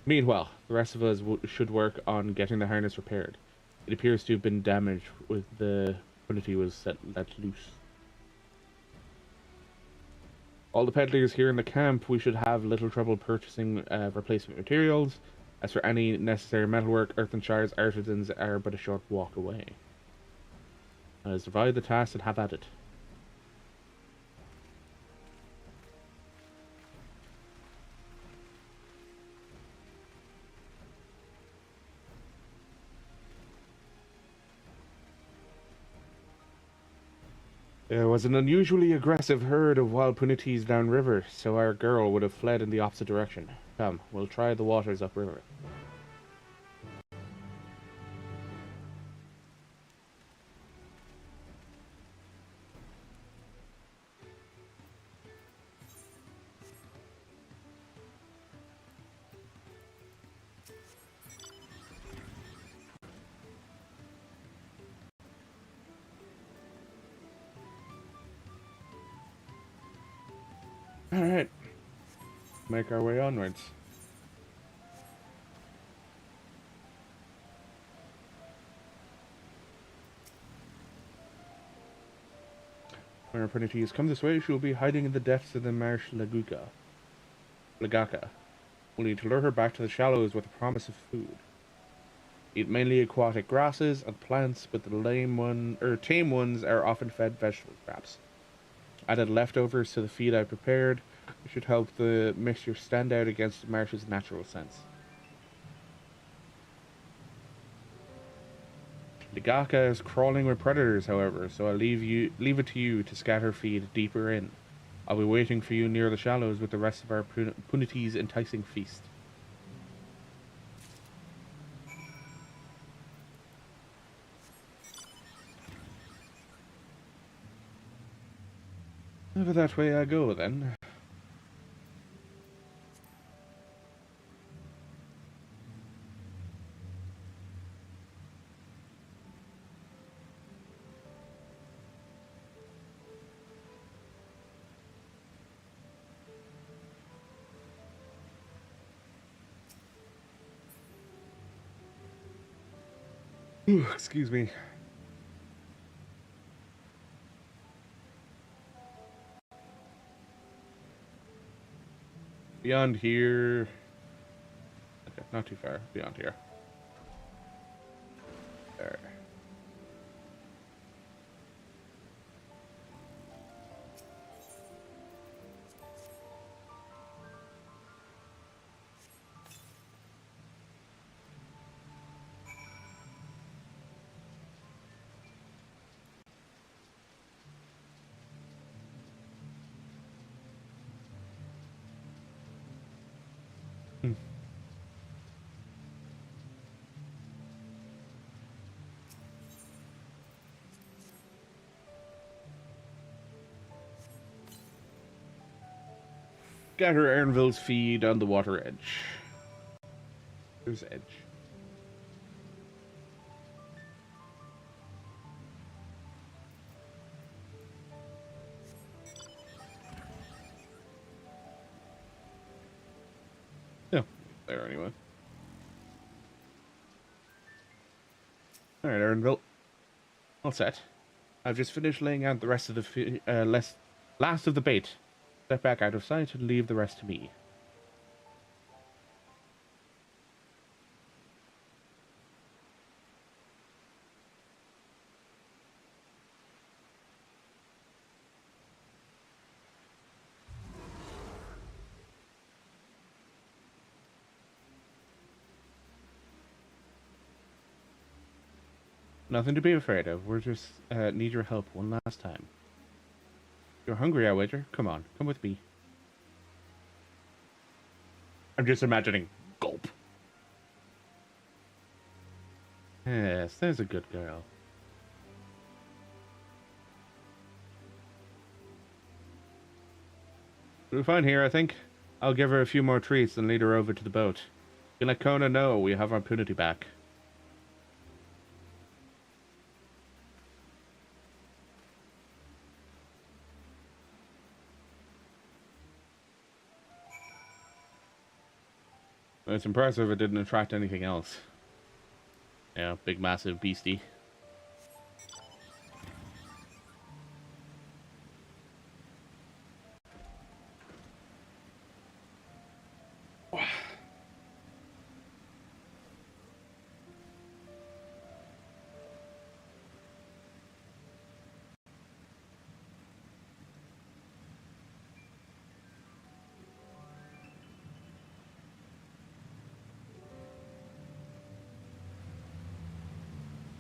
[SPEAKER 1] Meanwhile, the rest of us should work on getting the harness repaired. It appears to have been damaged with the punity was let loose. All the peddlers here in the camp, we should have little trouble purchasing replacement materials. As for any necessary metalwork, earthen shards, artisans are but a short walk away. Let us divide the task and have at it. There was an unusually aggressive herd of wild punities downriver, so our girl would have fled in the opposite direction. Come, we'll try the waters upriver. Alright. Make our way onwards. When our Punities come this way, she will be hiding in the depths of the marsh Lagaka. We'll need to lure her back to the shallows with a promise of food. Eat mainly aquatic grasses and plants, but the tame ones are often fed vegetable scraps. Added leftovers to the feed I prepared, it should help the mixture stand out against the marsh's natural scents. Lagaka is crawling with predators, however, so I'll leave it to you to scatter feed deeper in. I'll be waiting for you near the shallows with the rest of our Punities' enticing feast. Over that way I go, then. Ooh, excuse me. Beyond here. Okay, not too far. Beyond here. There. Gather Ernville's feed on the water edge. There's edge. Yeah, there anyway. Alright, Ernville. All set. I've just finished laying out the rest of the last of the bait. Step back out of sight and leave the rest to me. Nothing to be afraid of. We're just need your help one last time. You're hungry, I wager. Come on, come with me. I'm just imagining gulp. Yes, there's a good girl. We're fine here, I think. I'll give her a few more treats and lead her over to the boat. You can let Kona know we have our punity back. It's impressive it didn't attract anything else. Yeah, big massive beastie.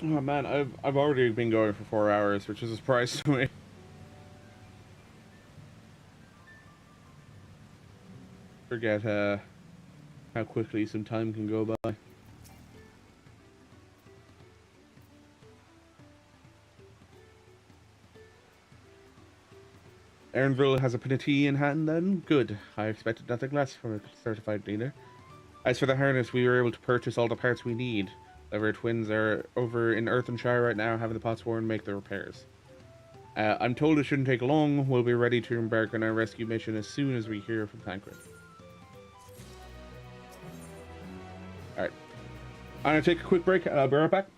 [SPEAKER 1] Oh man, I've already been going for 4 hours, which is a surprise to me. Forget how quickly some time can go by. Ernville has a penalty in hand then? Good. I expected nothing less from a certified dealer. As for the harness, we were able to purchase all the parts we need. Our twins are over in Earthenshire right now, having the Potsworn make the repairs. I'm told it shouldn't take long. We'll be ready to embark on our rescue mission as soon as we hear from Tancred. Alright. I'm gonna take a quick break and I'll be right back.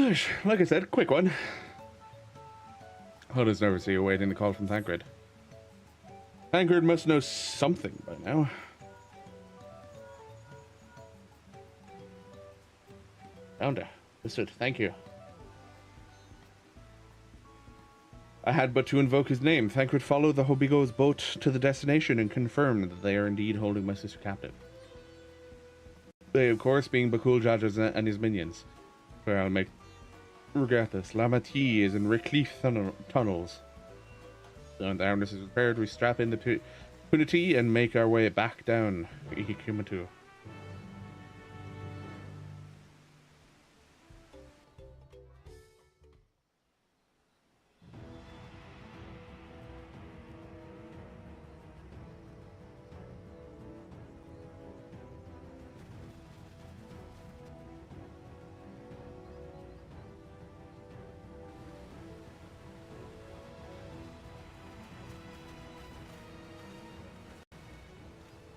[SPEAKER 1] Gosh, like I said, quick one. Hunters never see you waiting to call from Thancred. Thancred must know something by now. Founder, Wizard, thank you. I had but to invoke his name. Thancred followed the Hobigo's boat to the destination and confirmed that they are indeed holding my sister captive. They, of course, being Bakul Jajas and his minions. Where I'll make regardless. Lamati is in Rickleaf tunnels. So the harness is repaired. We strap in the Punity and make our way back down Ihikumatu.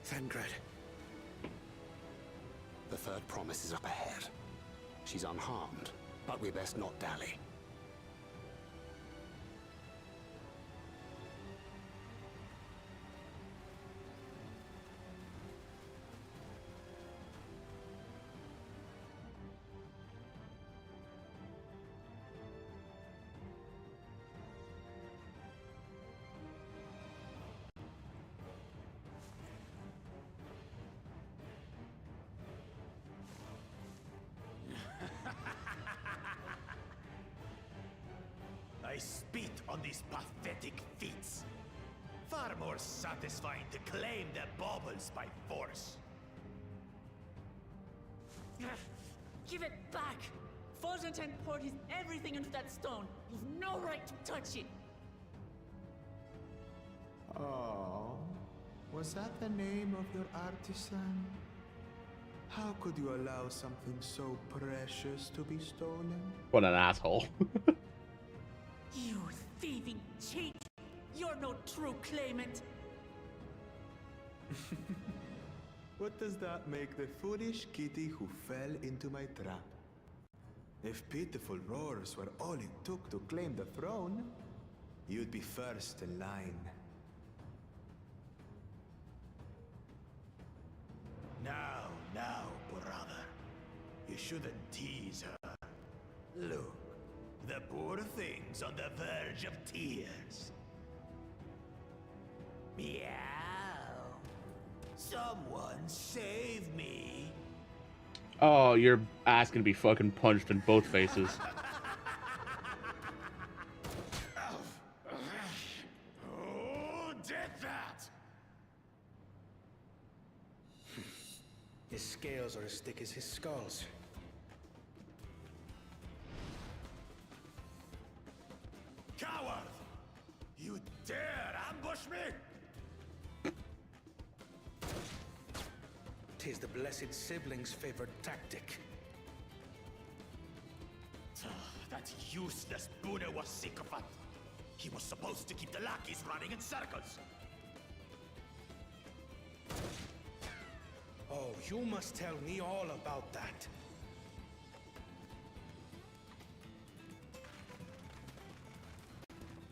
[SPEAKER 5] Thancred. The third promise is up ahead. She's unharmed, but we best not dally.
[SPEAKER 10] I spit on these pathetic feats. Far more satisfying to claim their baubles by force.
[SPEAKER 2] Give it back! Fosuntan poured his everything into that stone. You've no right to touch it.
[SPEAKER 11] Oh, was that the name of your artisan? How could you allow something so precious to be stolen?
[SPEAKER 1] What an asshole.
[SPEAKER 2] You thieving cheat! You're no true claimant!
[SPEAKER 11] What does that make the foolish kitty who fell into my trap? If pitiful roars were all it took to claim the throne, you'd be first in line.
[SPEAKER 10] Now, brother. You shouldn't tease her. Look, the poor thing's on the verge of tears. Meow. Someone save me.
[SPEAKER 1] Oh, your ass gonna be fucking punched in both faces.
[SPEAKER 10] Who did that?
[SPEAKER 6] His scales are as thick as his skulls.
[SPEAKER 10] Coward! You dare ambush me?
[SPEAKER 6] 'Tis the blessed sibling's favorite tactic.
[SPEAKER 10] That useless Bune was sycophant. He was supposed to keep the lackeys running in circles.
[SPEAKER 6] Oh, you must tell me all about that.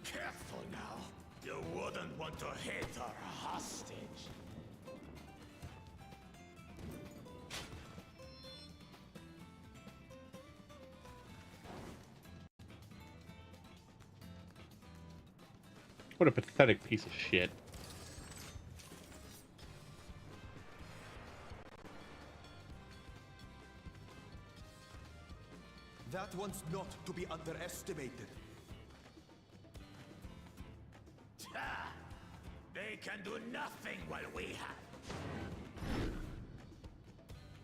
[SPEAKER 10] Careful now. You wouldn't want to hit her hostage.
[SPEAKER 1] What a pathetic piece of shit.
[SPEAKER 4] That one's not to be underestimated.
[SPEAKER 10] They can do nothing while we have.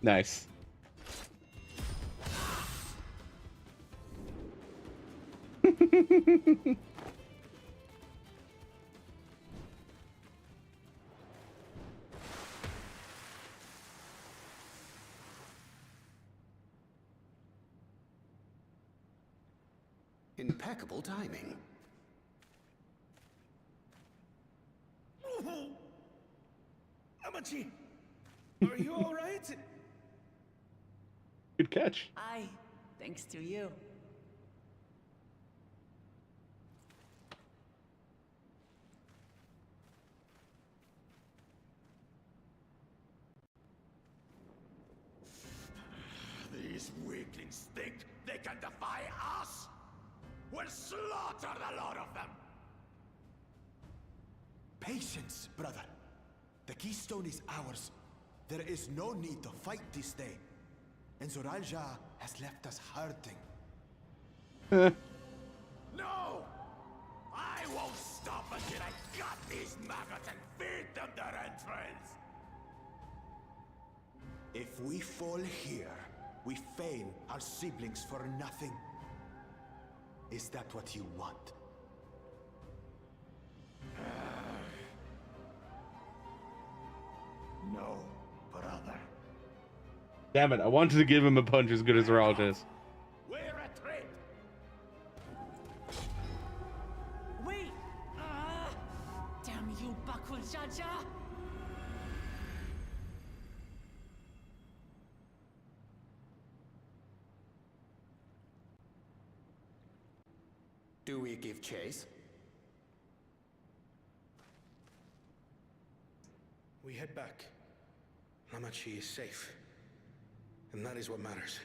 [SPEAKER 1] Nice.
[SPEAKER 5] Impeccable timing.
[SPEAKER 6] Amachi, are you all right?
[SPEAKER 1] Good catch.
[SPEAKER 2] Aye, thanks to you.
[SPEAKER 10] these weaklings think they can defy us? We'll slaughter the lot of them!
[SPEAKER 11] Patience, brother. The keystone is ours. There is no need to fight this day. And Zoralja has left us hurting.
[SPEAKER 10] No! I won't stop until I gut these maggots and feed them their entrails!
[SPEAKER 11] If we fall here, we fail our siblings for nothing. Is that what you want?
[SPEAKER 10] No, brother.
[SPEAKER 1] Damn it, I wanted to give him a punch as good as Raul does.
[SPEAKER 10] We retreat!
[SPEAKER 2] Wait! Damn you, Bakul Jaja!
[SPEAKER 5] Do we give chase?
[SPEAKER 6] We head back. Lamachi is safe. And that is what matters.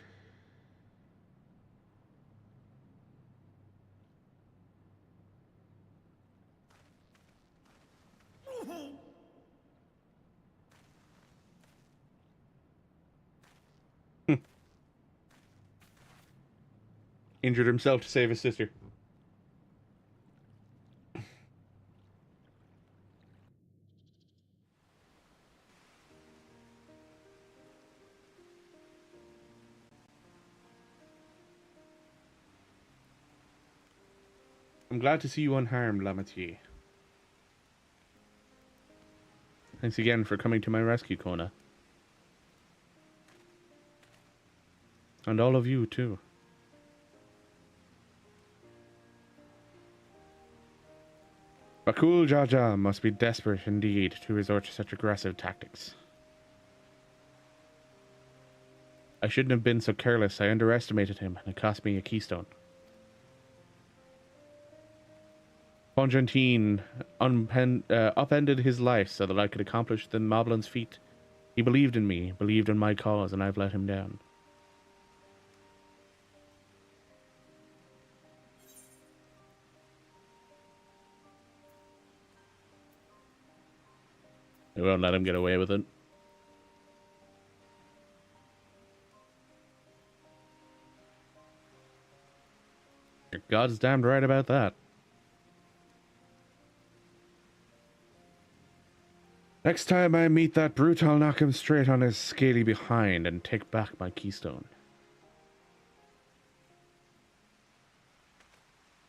[SPEAKER 1] Injured himself to save his sister. I'm glad to see you unharmed, Lamatier. Thanks again for coming to my rescue, Kona. And all of you, too. Bakul Jaja must be desperate indeed to resort to such aggressive tactics. I shouldn't have been so careless. I underestimated him, and it cost me a keystone. Ponjantine upended his life so that I could accomplish the Moblin's feat. He believed in me, believed in my cause, and I've let him down. I won't let him get away with it. You're God's damned right about that. Next time I meet that brute, I'll knock him straight on his scaly behind and take back my keystone.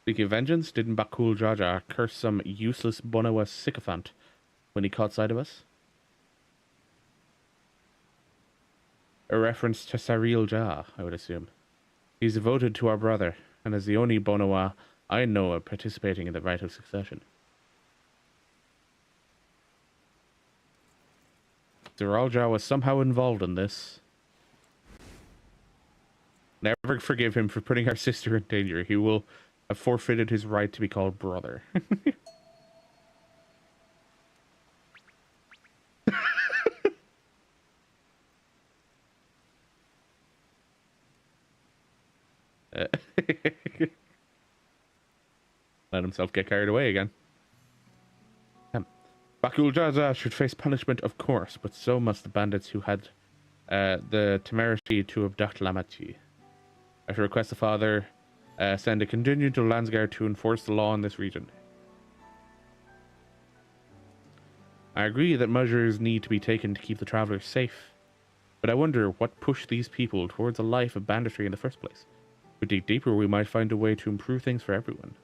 [SPEAKER 1] Speaking of vengeance, didn't Bakul Jaja curse some useless Bonawa sycophant when he caught sight of us? A reference to Saril Jah, I would assume. He's devoted to our brother, and is the only Bonawa I know of participating in the rite of succession. Zoralja was somehow involved in this. Never forgive him for putting our sister in danger. He will have forfeited his right to be called brother. Let himself get carried away again. Bakul Jaja should face punishment, of course, but so must the bandits who had the temerity to abduct Lamati. I should request the father send a contingent to Landsguard to enforce the law in this region. I agree that measures need to be taken to keep the travelers safe, but I wonder what pushed these people towards a life of banditry in the first place. If we dig deeper, we might find a way to improve things for everyone.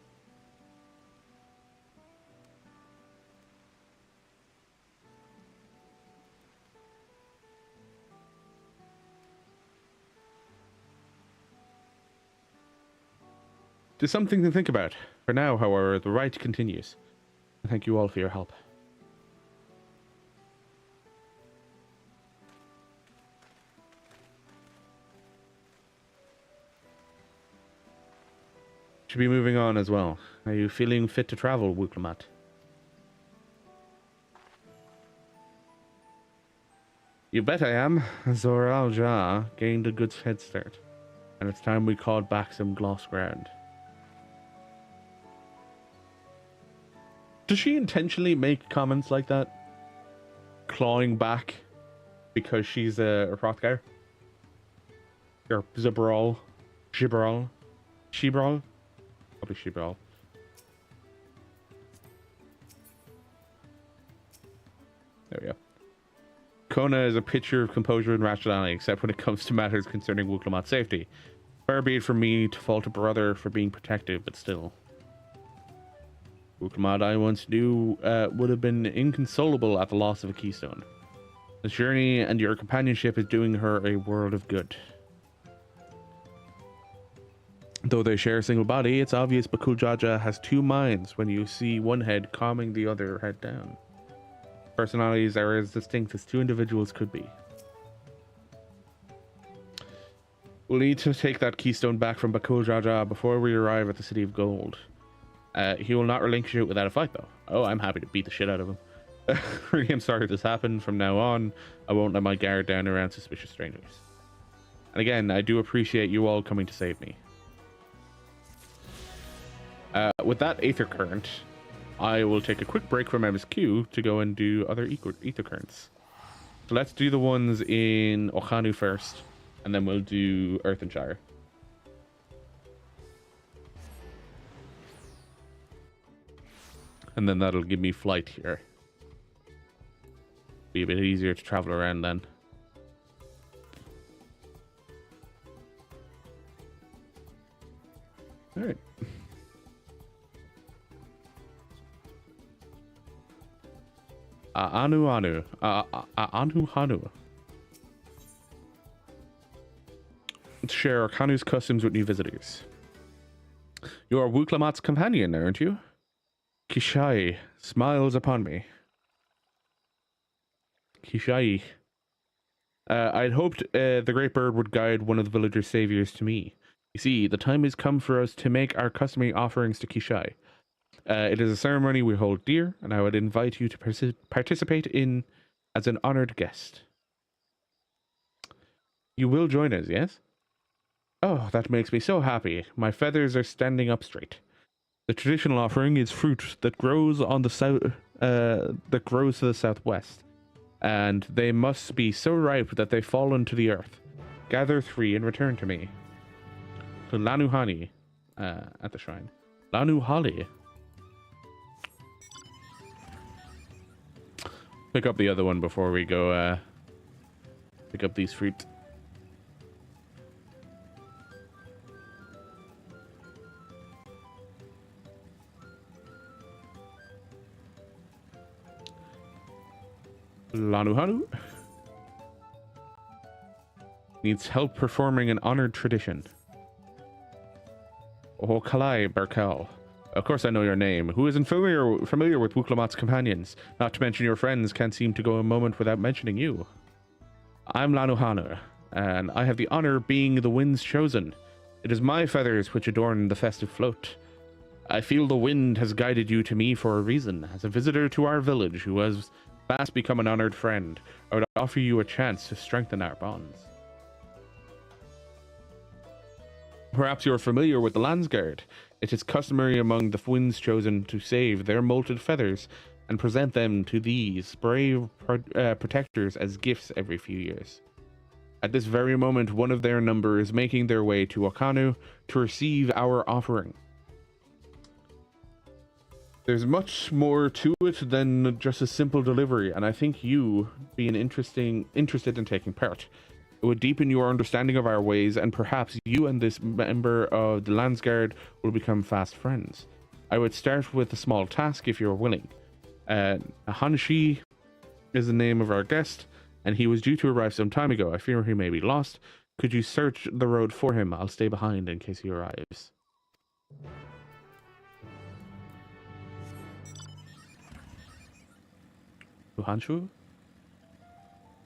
[SPEAKER 1] Just something to think about. For now, however, the rite continues. Thank you all for your help. Should be moving on as well. Are you feeling fit to travel, Wuk Lamat? You bet I am. Zoral Ja gained a good head start, and it's time we called back some gloss ground. Does she intentionally make comments like that? Clawing back because she's a Hrothgar? Or Zibral? Shibral? Shibral? Probably Shibral. There we go. Kona is a picture of composure and rationality, except when it comes to matters concerning Wuk Lamat's safety. Far be it from me to fault a brother for being protective, but still. Wuk Lamat I once knew would have been inconsolable at the loss of a keystone. This journey and your companionship is doing her a world of good. Though they share a single body, it's obvious Bakul Jaja has two minds when you see one head calming the other head down. Personalities are as distinct as two individuals could be. We'll need to take that keystone back from Bakul Jaja before we arrive at the City of Gold. He will not relinquish it without a fight, though. Oh, I'm happy to beat the shit out of him. Really, I'm sorry this happened. From now on, I won't let my guard down around suspicious strangers. And again, I do appreciate you all coming to save me. With that Aether Current, I will take a quick break from MSQ to go and do other Aether Currents. So let's do the ones in Okhanu first, and then we'll do Earthenshire. And then that'll give me flight here. Be a bit easier to travel around then. Alright. Anu Hanu. To share Okanu's customs with new visitors. You are Wuk Lamat's companion, aren't you? Kishai smiles upon me. Kishai. I'd hoped the Great Bird would guide one of the villagers' saviors to me. You see, the time has come for us to make our customary offerings to Kishai. It is a ceremony we hold dear, and I would invite you to participate in as an honored guest. You will join us, yes? Oh, that makes me so happy. My feathers are standing up straight. The traditional offering is fruit that grows on the that grows to the southwest, and they must be so ripe that they fall into the earth. Gather 3 and return to me. To Lanuhani, at the shrine. Lanuhali. Pick up the other one before we go pick up these fruit. Lanuhanu needs help performing an honored tradition. Oh, Kalai Barkel. Of course I know your name. Who isn't familiar with Wuk Lamat's companions? Not to mention your friends can't seem to go a moment without mentioning you. I'm Lanuhanu, and I have the honor of being the wind's chosen. It is my feathers which adorn the festive float. I feel the wind has guided you to me for a reason. As a visitor to our village who has fast become an honored friend, I would offer you a chance to strengthen our bonds. Perhaps you're familiar with the Landsguard. It is customary among the winds chosen to save their molted feathers and present them to these brave protectors as gifts every few years. At this very moment, one of their number is making their way to Okanu to receive our offering. There's much more to it than just a simple delivery, and I think you being interested in taking part. It would deepen your understanding of our ways, and perhaps you and this member of the Landsguard will become fast friends. I would start with a small task if you're willing. Hanshi is the name of our guest, and he was due to arrive some time ago. I fear he may be lost. Could you search the road for him? I'll stay behind in case he arrives. Uhanshu?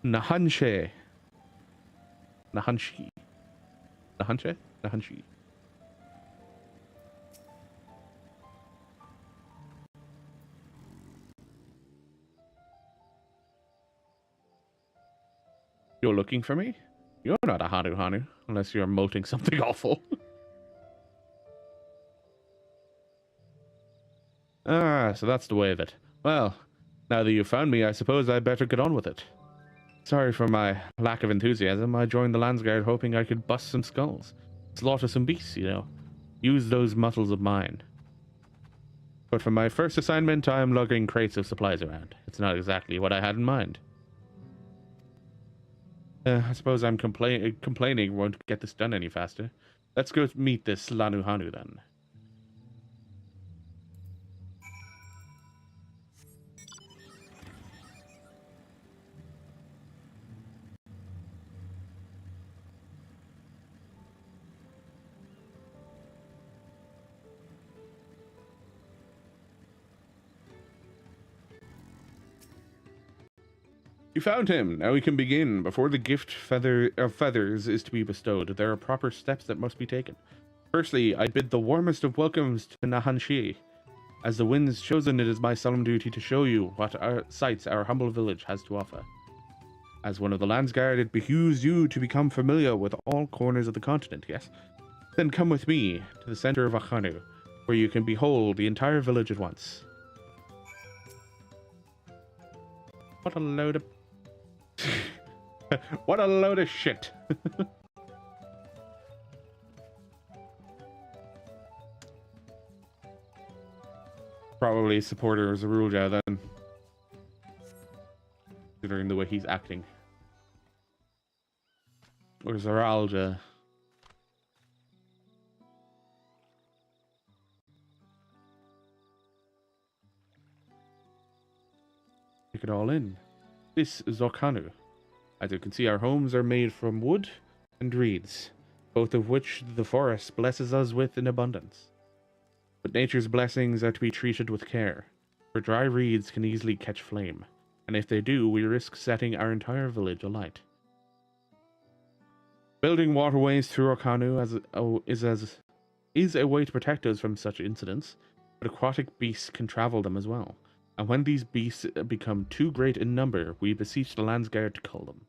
[SPEAKER 1] Nahanshe. Nahanshi. Nahanshe? Nahanshi. You're looking for me? You're not a Hanu Hanu, unless you're molting something awful. Ah, so that's the way of it. Well, now that you've found me, I suppose I better get on with it. Sorry for my lack of enthusiasm. I joined the Landsguard hoping I could bust some skulls. Slaughter some beasts, you know. Use those muscles of mine. But for my first assignment, I am lugging crates of supplies around. It's not exactly what I had in mind. I suppose I'm complaining won't get this done any faster. Let's go meet this Lanu Hanu then. You found him. Now we can begin. Before the gift of feathers is to be bestowed, there are proper steps that must be taken. Firstly, I bid the warmest of welcomes to Nahanshi. As the wind's chosen, it is my solemn duty to show you what sights our humble village has to offer. As one of the Landsguard, it behooves you to become familiar with all corners of the continent, yes? Then come with me to the center of Akhanu, where you can behold the entire village at once. What a load of... what a load of shit. Probably a supporter of Zarulja then. Considering the way he's acting. Or Zaralja. Take it all in. This is Okanu. As you can see, our homes are made from wood and reeds, both of which the forest blesses us with in abundance. But nature's blessings are to be treated with care, for dry reeds can easily catch flame, and if they do, we risk setting our entire village alight. Building waterways through Okanu is a way to protect us from such incidents, but aquatic beasts can travel them as well. And when these beasts become too great in number, we beseech the Landsguard to cull them.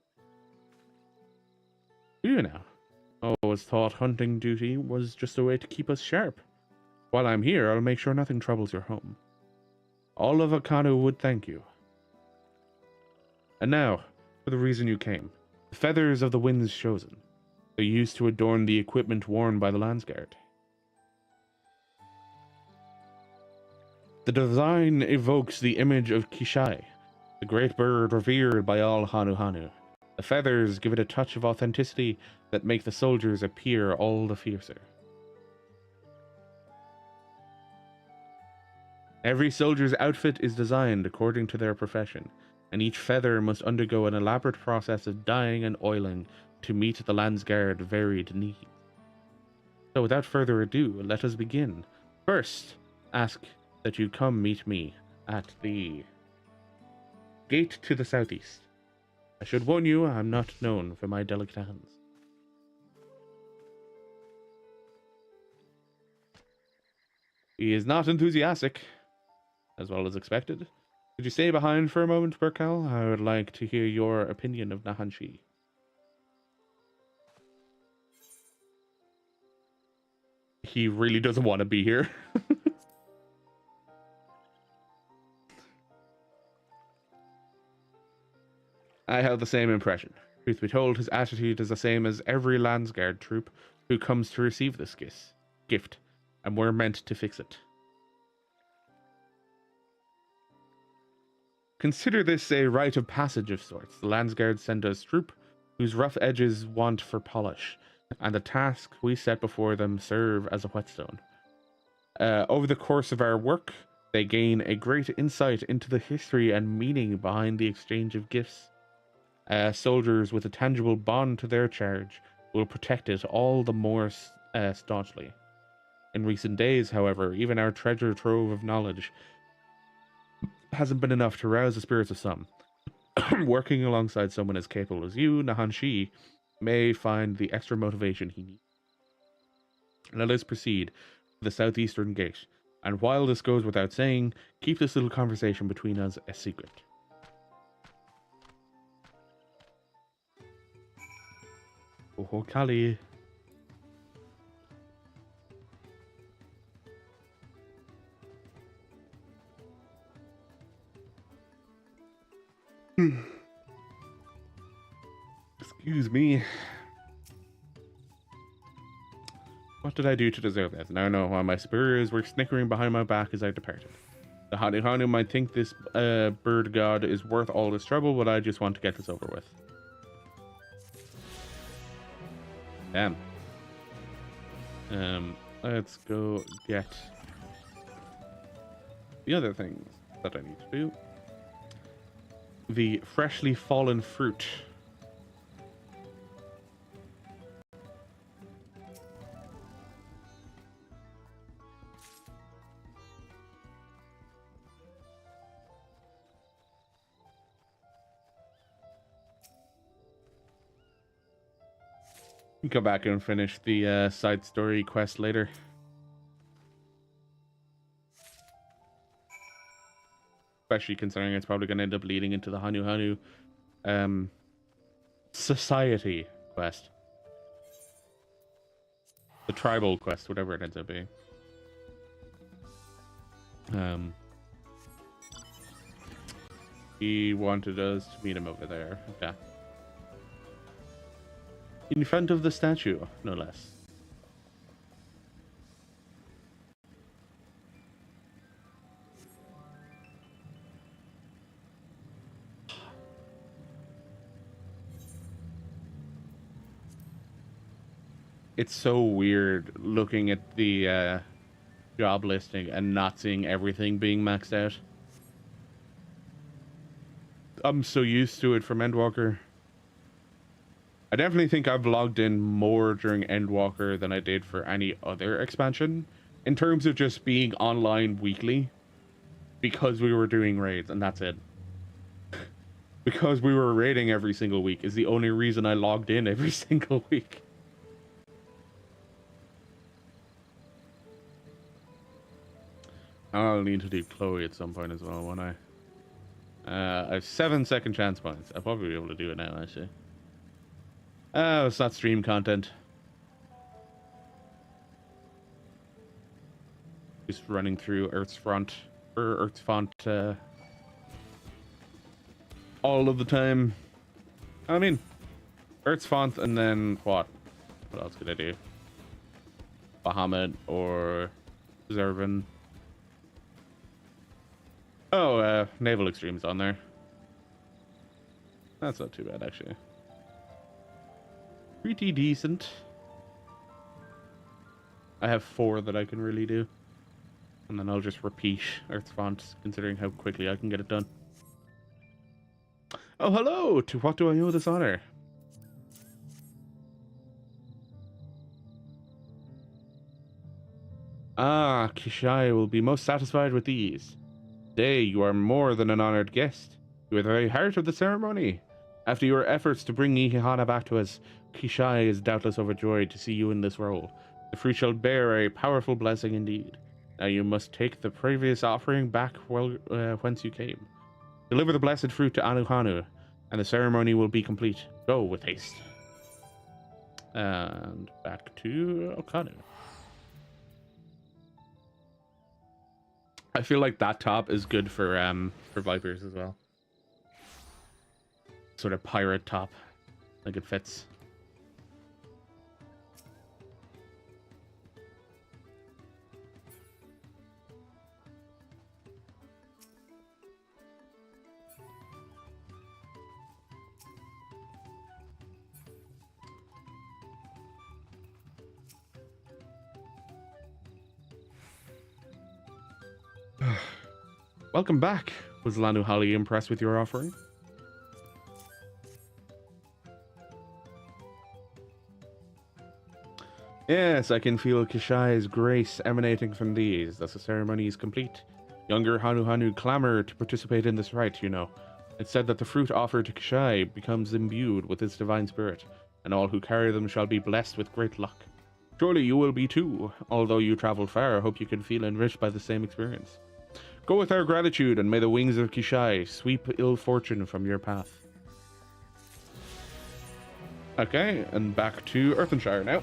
[SPEAKER 1] You know, always thought hunting duty was just a way to keep us sharp. While I'm here, I'll make sure nothing troubles your home. All of Akanu would thank you. And now, for the reason you came. The feathers of the winds chosen. They're used to adorn the equipment worn by the Landsguard. The design evokes the image of Kishai, the great bird revered by all Hanu Hanu. The feathers give it a touch of authenticity that make the soldiers appear all the fiercer. Every soldier's outfit is designed according to their profession, and each feather must undergo an elaborate process of dyeing and oiling to meet the Landsguard varied needs. So without further ado, let us begin. First, ask that you come meet me at the gate to the southeast. I should warn you, I'm not known for my delicate hands. He is not enthusiastic, as well as expected. Could you stay behind for a moment, Burkal? I would like to hear your opinion of Nahanshi. He really doesn't want to be here. I have the same impression. Truth be told, his attitude is the same as every Landsguard troop who comes to receive this gift, and we're meant to fix it. Consider this a rite of passage of sorts. The Landsguard send us troop whose rough edges want for polish, and the tasks we set before them serve as a whetstone. Over the course of our work, they gain a great insight into the history and meaning behind the exchange of gifts. Soldiers with a tangible bond to their charge will protect it all the more staunchly. In recent days, however, even our treasure trove of knowledge hasn't been enough to rouse the spirits of some. Working alongside someone as capable as you, Nahanshi, may find the extra motivation he needs. Let us proceed to the southeastern gate, and while this goes without saying, keep this little conversation between us a secret. Oh, Kali. Excuse me. What did I do to deserve this? Now I know why my superiors were snickering behind my back as I departed. The Hanu Hanu might think this bird god is worth all this trouble, but I just want to get this over with. Damn. Let's go get the other things that I need to do. The freshly fallen fruit. Go back and finish the side story quest later. Especially considering it's probably going to end up leading into the Hanu Hanu society quest. The tribal quest, whatever it ends up being. He wanted us to meet him over there. Okay. In front of the statue, no less. It's so weird looking at the job listing and not seeing everything being maxed out. I'm so used to it from Endwalker. I definitely think I've logged in more during Endwalker than I did for any other expansion, in terms of just being online weekly, because we were doing raids, and that's it. Because we were raiding every single week is the only reason I logged in every single week. I'll need to do Chloe at some point as well, won't I? I have 7 second chance points. I'll probably be able to do it now, actually. Oh, it's not stream content. Just running through Earth's Font all of the time. I mean, Earth's Font, and then what? What else could I do? Bahamut or Zervin. Oh, Naval Extreme's on there. That's not too bad, actually. Pretty decent. I have 4 that I can really do. And then I'll just repeat Earth's Font, considering how quickly I can get it done. Oh, hello! To what do I owe this honor? Ah, Kishai will be most satisfied with these. Today, you are more than an honored guest. You are the very heart of the ceremony. After your efforts to bring Ihana back to us, Kishai is doubtless overjoyed to see you in this role. The fruit shall bear a powerful blessing indeed. Now you must take the previous offering back whence you came. Deliver the blessed fruit to Anuhanu, and the ceremony will be complete. Go with haste. And back to Okanu. I feel like that top is good for Vipers as well. Sort of pirate top. Like it fits. Welcome back. Was Lanu Holly impressed with your offering? Yes, I can feel Kishai's grace emanating from these. Thus the ceremony is complete. Younger Hanu Hanu clamor to participate in this rite, you know. It's said that the fruit offered to Kishai becomes imbued with his divine spirit, and all who carry them shall be blessed with great luck. Surely you will be too. Although you traveled far, I hope you can feel enriched by the same experience. Go with our gratitude, and may the wings of Kishai sweep ill fortune from your path. Okay, and back to Earthenshire now.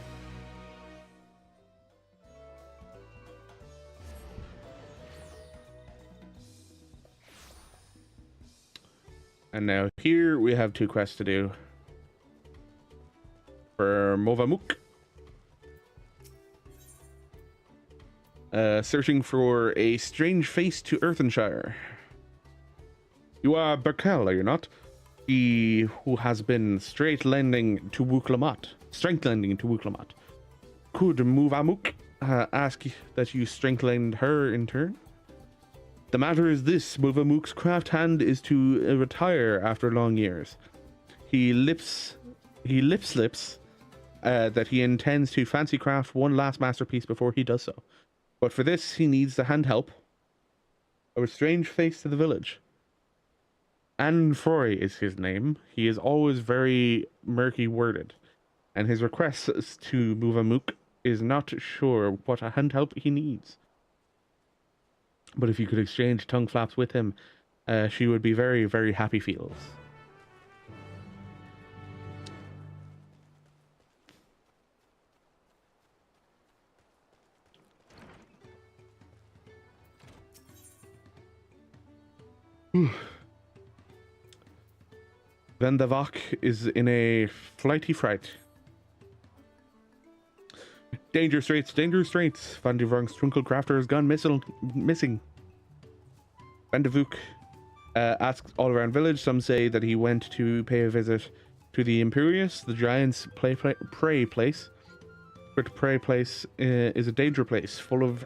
[SPEAKER 1] And now here we have 2 quests to do. For Movamuk. Searching for a strange face to Earthenshire. You are Berkel, are you not? He who has been strength lending to Wuk Lamat. Could Movamuk ask that you strength lend her in turn? The matter is this: Movamuk's craft hand is to retire after long years. He lips that he intends to fancy craft one last masterpiece before he does so. But for this, he needs the hand help of a strange face to the village. Anfroy is his name. He is always very murky worded, and his requests to Movamuk is not sure what a hand help he needs. But if you could exchange tongue flaps with him, she would be very, very happy feels. Vendavak is in a flighty fright. Danger straits, danger straits. Van de Vrang's twinkle crafter has gone missing. Van de Vuk asks all around village. Some say that he went to pay a visit to the Imperious, the giant's prey place. But prey place is a danger place full of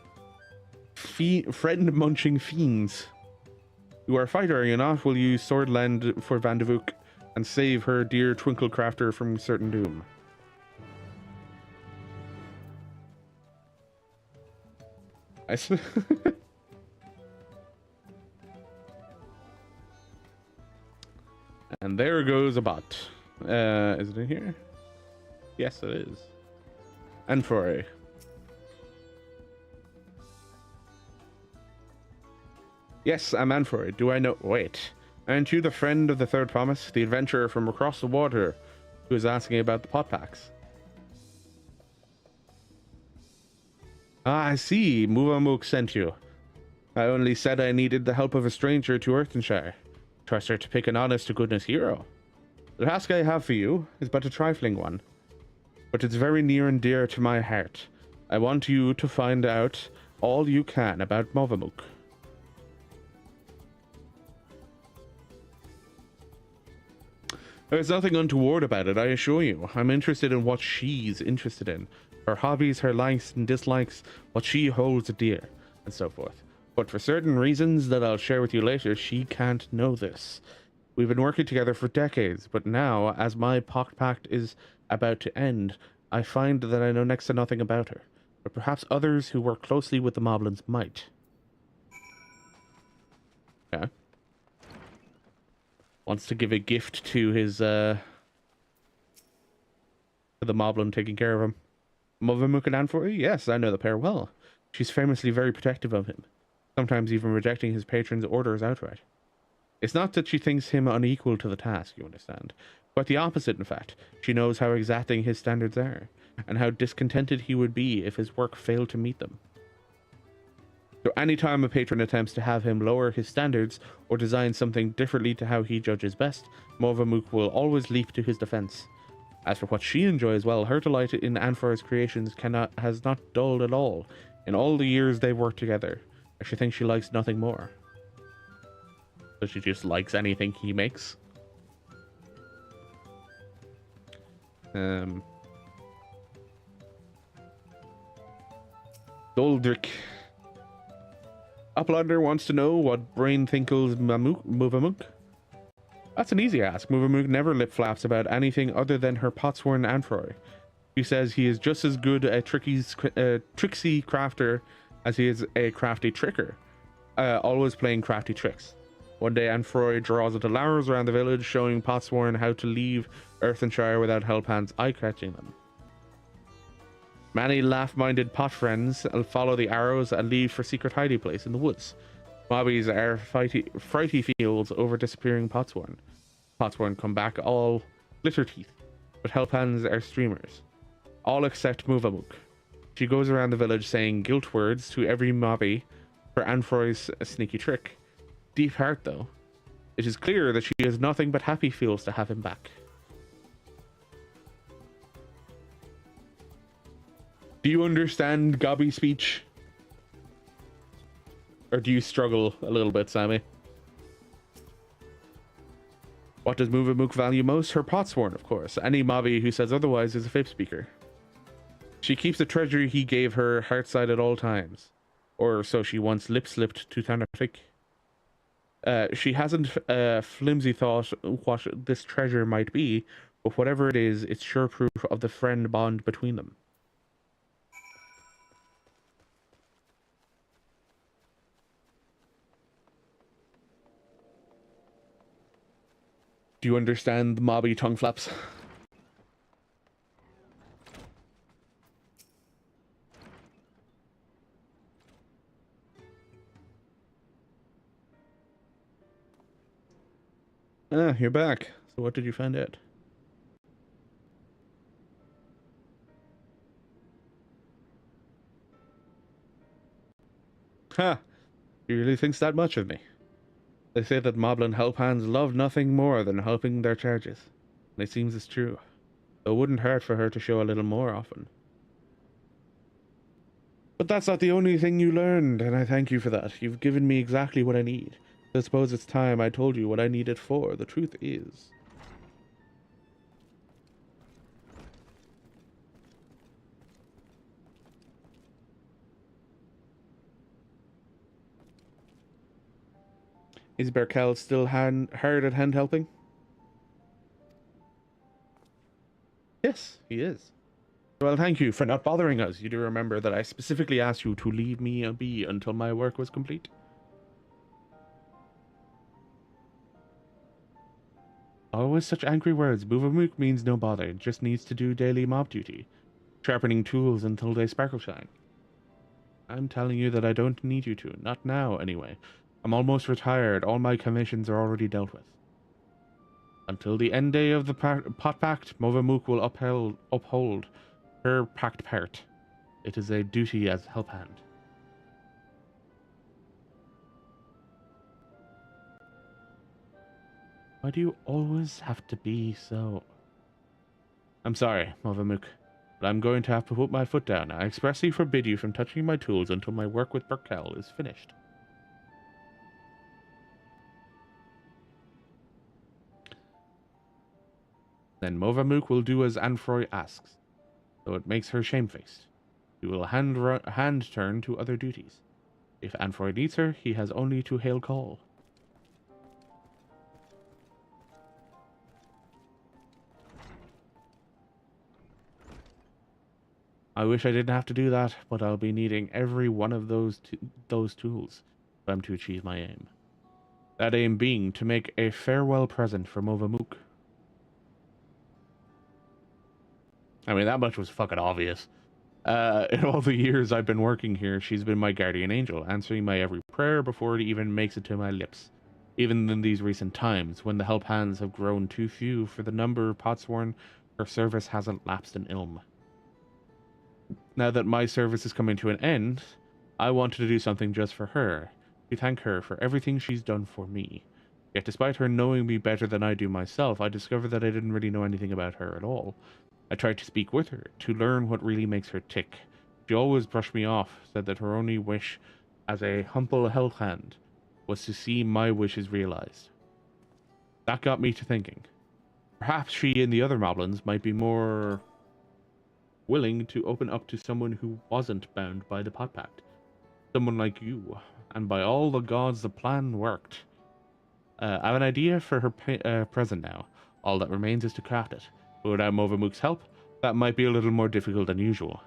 [SPEAKER 1] friend-munching fiends. You are a fighter, are you not? Will you sword lend for Van de Vuk and save her dear twinkle crafter from certain doom? And there goes a bot. Is it in here? Yes, it is. And for a. Yes, I'm Anfroy. Do I know? Wait. Aren't you the friend of the Third Promise, the adventurer from across the water who is asking about the pot packs? Ah, I see. Movamuk sent you. I only said I needed the help of a stranger to Earthenshire. Trust her to pick an honest-to-goodness hero. The task I have for you is but a trifling one, but it's very near and dear to my heart. I want you to find out all you can about Movamuk. There's nothing untoward about it, I assure you. I'm interested in what she's interested in. Her hobbies, her likes and dislikes, what she holds dear, and so forth. But for certain reasons that I'll share with you later, she can't know this. We've been working together for decades, but now, as my pocket pact is about to end, I find that I know next to nothing about her. But perhaps others who work closely with the Moblins might. Yeah. Wants to give a gift to his, to the Moblin taking care of him. Movamuk and Anfroy? Yes, I know the pair well. She's famously very protective of him, sometimes even rejecting his patron's orders outright. It's not that she thinks him unequal to the task, you understand. Quite the opposite, in fact. She knows how exacting his standards are, and how discontented he would be if his work failed to meet them. So any time a patron attempts to have him lower his standards or design something differently to how he judges best, Movamuk will always leap to his defense. As for what she enjoys, well, her delight in Anfroy's creations has not dulled at all in all the years they've worked together. She thinks she likes nothing more. So she just likes anything he makes. Doldrick. Uplander wants to know what brain thinkles Movamuk. That's an easy ask. Movamuk never lip flaps about anything other than her potsworn Anfroy. She says he is just as good a tricksy crafter as he is a crafty tricker, always playing crafty tricks. One day Anfroy draws into Lowers around the village, showing Potsworn how to leave Earthenshire without Hellpants eye-catching them. Many laugh-minded pot friends follow the arrows and leave for secret hiding place in the woods. Mobbies are frighty fields over disappearing Potsworn. Potsworn come back all glitter teeth. but help hands are streamers. All except Muvamuk. She goes around the village saying guilt words to every mobby for Anfroy's sneaky trick. Deep heart, though. It is clear that she has nothing but happy feels to have him back. Do you understand Gobby speech? Or do you struggle a little bit, Sammy? What does Muvamuk value most? Her potsworn, of course. Any mobby who says otherwise is a fib speaker. She keeps the treasure he gave her heartside at all times. Or so she once lip-slipped to Thanafik. She hasn't a flimsy thought what this treasure might be, but whatever it is, it's sure proof of the friend bond between them. Do you understand the mobby tongue flaps? Ah, you're back. So what did you find out? Ha! He really thinks that much of me. They say that Moblin help hands love nothing more than helping their charges. And it seems it's true. Though it wouldn't hurt for her to show a little more often. But that's not the only thing you learned, and I thank you for that. You've given me exactly what I need. I suppose it's time I told you what I need it for. The truth is... Is Berkel still hard at hand helping? Yes, he is. Well, thank you for not bothering us. You do remember that I specifically asked you to leave me be until my work was complete? Always such angry words. Muvamuk means no bother. It just needs to do daily mob duty. Sharpening tools until they sparkle shine. I'm telling you that I don't need you to. Not now, anyway. I'm almost retired. All my commissions are already dealt with. Until the end day of the pot pact, Muvamuk will uphold her pact part. It is a duty as help hand. Why do you always have to be so... I'm sorry, Muvamuk, but I'm going to have to put my foot down. I expressly forbid you from touching my tools until my work with Berkel is finished. Then Muvamuk will do as Anfroy asks, though it makes her shamefaced. She will hand turn to other duties. If Anfroy needs her, he has only to hail call. I wish I didn't have to do that, but I'll be needing every one of those tools if I'm to achieve my aim. That aim being to make a farewell present for Muvamuk. I mean, that much was fucking obvious. In all the years I've been working here, she's been my guardian angel, answering my every prayer before it even makes it to my lips. Even in these recent times, when the help hands have grown too few for the number of potsworn, her service hasn't lapsed in ilm. Now that my service is coming to an end, I wanted to do something just for her, to thank her for everything she's done for me. Yet despite her knowing me better than I do myself, I discovered that I didn't really know anything about her at all. I tried to speak with her, to learn what really makes her tick. She always brushed me off, said that her only wish as a humble help hand was to see my wishes realized. That got me to thinking. Perhaps she and the other moblins might be more willing to open up to someone who wasn't bound by the pot pact. Someone like you. And by all the gods, the plan worked. I have an idea for her present now. All that remains is to craft it. But without Muvamuk's help, that might be a little more difficult than usual.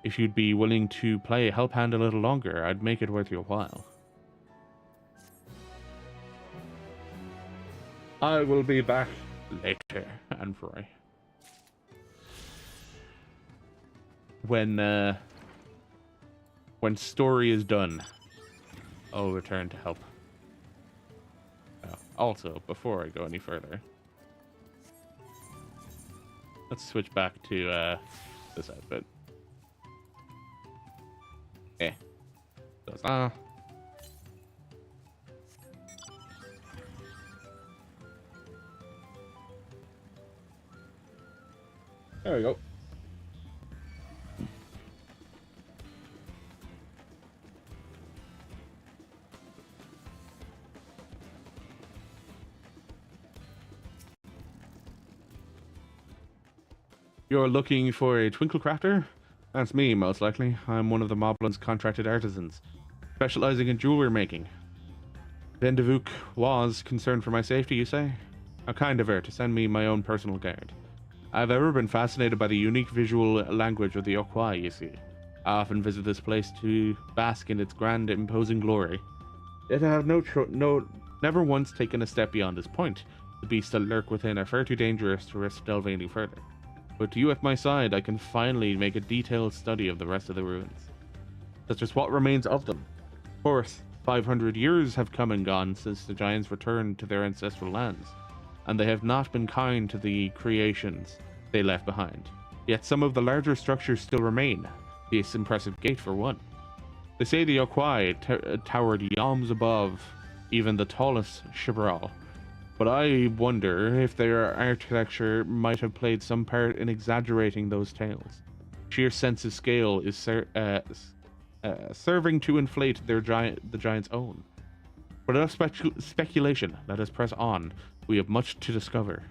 [SPEAKER 1] If you'd be willing to play help hand a little longer, I'd make it worth your while. I will be back later, Anfroy. When story is done, I'll return to help. Also, before I go any further, Let's switch back to this outfit. Okay. There we go. You're looking for a twinkle crafter? That's me, most likely. I'm one of the Moblin's contracted artisans, specializing in jewelry making. Then Vuk was concerned for my safety, you say? How kind of her to send me my own personal guard. I've ever been fascinated by the unique visual language of the Okwai, you see. I often visit this place to bask in its grand, imposing glory. Yet I have never once taken a step beyond this point. The beasts that lurk within are far too dangerous to risk delving any further. But you at my side, I can finally make a detailed study of the rest of the ruins, such as what remains of them. Of course, 500 years have come and gone since the giants returned to their ancestral lands, and they have not been kind to the creations they left behind. Yet some of the larger structures still remain, this impressive gate for one. They say the Okwai towered yalms above even the tallest Tural. But I wonder if their architecture might have played some part in exaggerating those tales. Sheer sense of scale is serving to inflate the giant's own. But enough speculation. Let us press on. We have much to discover.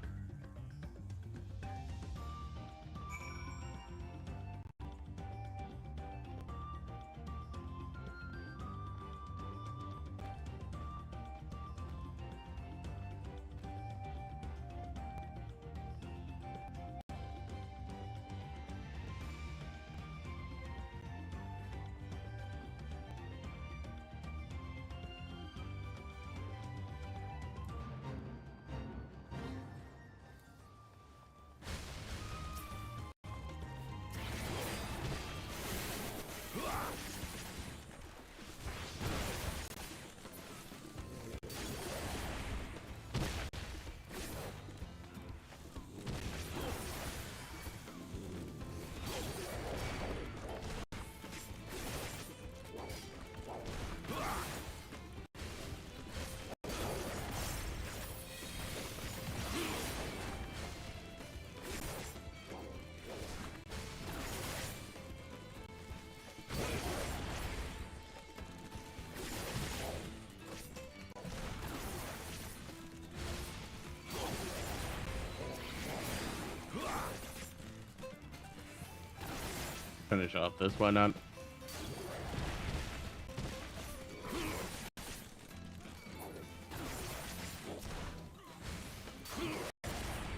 [SPEAKER 1] Finish off this, why not?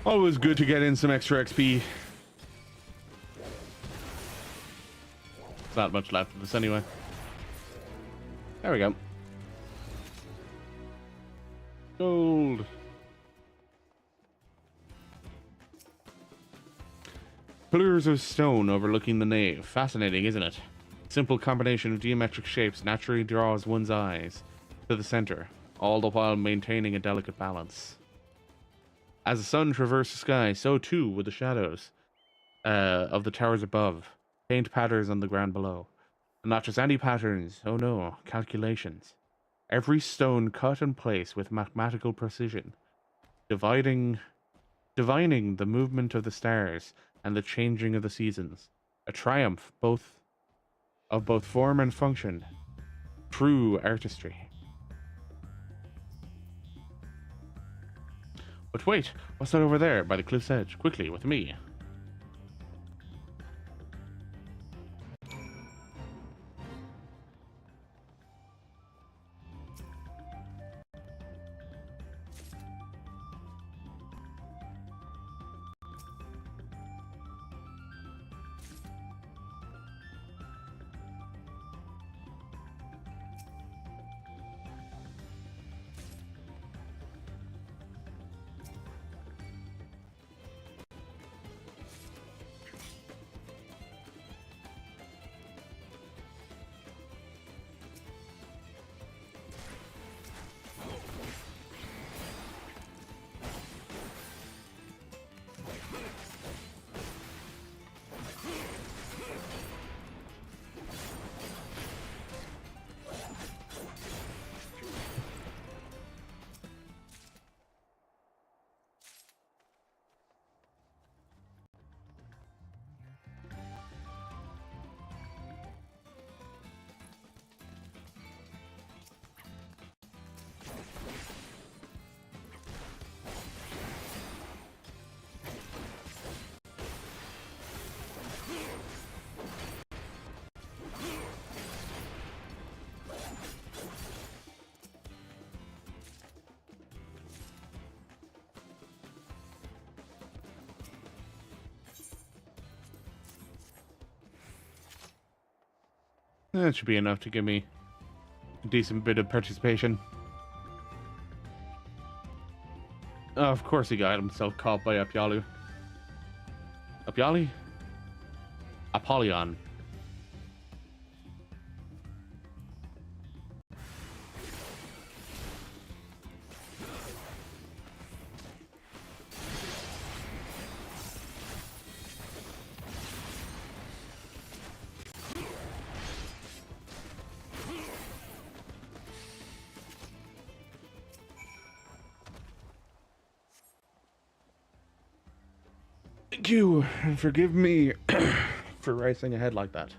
[SPEAKER 1] Always good to get in some extra XP. It's not much left of this anyway. There we go. Gold. Pillars of stone overlooking the nave. Fascinating, isn't it? Simple combination of geometric shapes naturally draws one's eyes to the center, all the while maintaining a delicate balance. As the sun traversed the sky, so too would the shadows of the towers above, paint patterns on the ground below. And not just any patterns, oh no, calculations. Every stone cut in place with mathematical precision, divining the movement of the stars and the changing of the seasons. A triumph of both form and function. True artistry. But wait, what's that over there by the cliff's edge? Quickly, with me. That should be enough to give me a decent bit of participation. Oh, of course he got himself caught by Apyalu. Apyali? Apollyon. Thank you, and forgive me for racing ahead like that.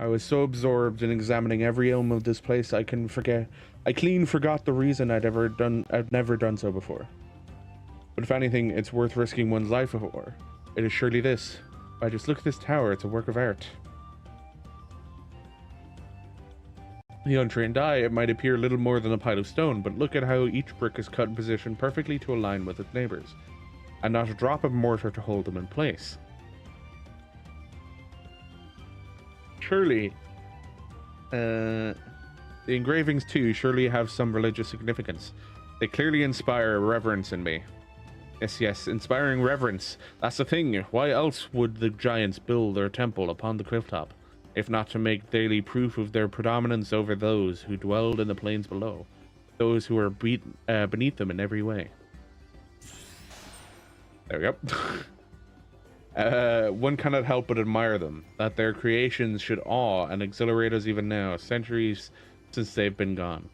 [SPEAKER 1] I was so absorbed in examining every element of this place I clean forgot the reason I'd never done so before. But if anything, it's worth risking one's life for. It is surely this. Why, just look at this tower, it's a work of art. The untrained eye, it might appear little more than a pile of stone, but look at how each brick is cut and positioned perfectly to align with its neighbors, and not a drop of mortar to hold them in place. Surely, the engravings too surely have some religious significance. They clearly inspire reverence in me. Yes, inspiring reverence. That's the thing. Why else would the giants build their temple upon the clifftop, if not to make daily proof of their predominance over those who dwelled in the plains below, those who are beneath them in every way? There we go. One cannot help but admire them, that their creations should awe and exhilarate us even now, centuries since they've been gone.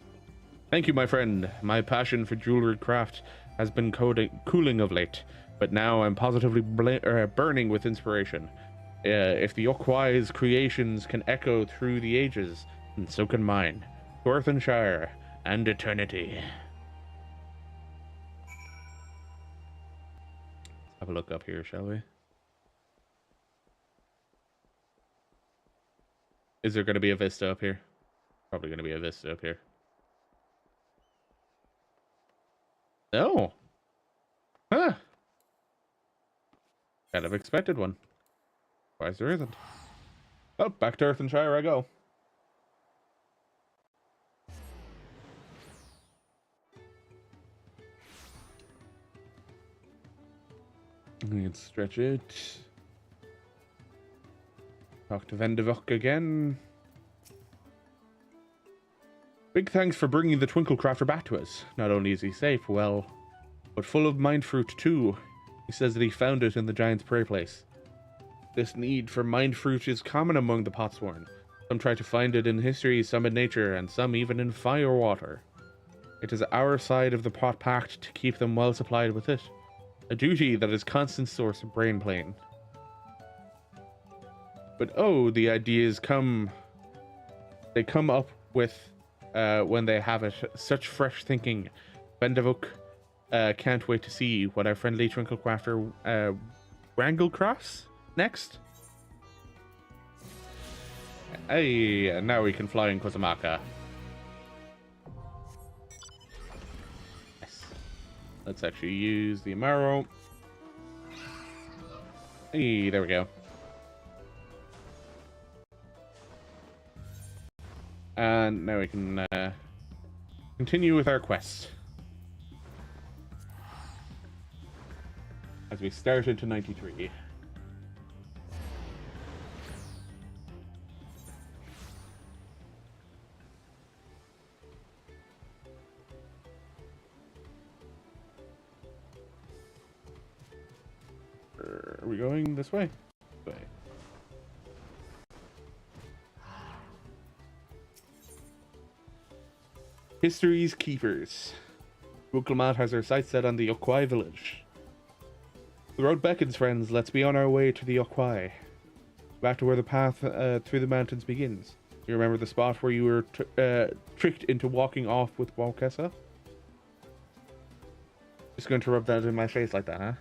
[SPEAKER 1] Thank you, my friend. My passion for jewelry craft has been cooling of late, but now I'm positively burning with inspiration. If the Yokwai's creations can echo through the ages, and so can mine. To Earth and Shire, and eternity. Have a look up here, shall we? Is there going to be a vista up here? Probably going to be a vista up here. No. Huh. Kind of expected one. Why there isn't? Oh, back to Earth and Shire I go. Let's stretch it. Talk to Vendevok again. Big thanks for bringing the Twinklecrafter back to us. Not only is he safe, well, but full of mind fruit too. He says that he found it in the Giant's Prey place. This need for mind fruit is common among the Potsworn. Some try to find it in history, some in nature, and some even in fire water. It is our side of the Pot Pact to keep them well supplied with it. A duty that is constant source of brain pain. But oh, the ideas come up with when they have it. Such fresh thinking. Vendevuk can't wait to see what our friendly Twinklecrafter Wranglecrafts next. Hey, and now we can fly in Kozamaka. Yes. Let's actually use the Amaro. Hey, there we go. And now we can continue with our quest. As we start into 93. Are we going this way? This way. History's Keepers. Wuk Lamat has her sights set on the Yokwai village. The road beckons, friends. Let's be on our way to the Yokwai. Back to where the path through the mountains begins. You remember the spot where you were tricked into walking off with Walkessa? Just going to rub that in my face like that, huh?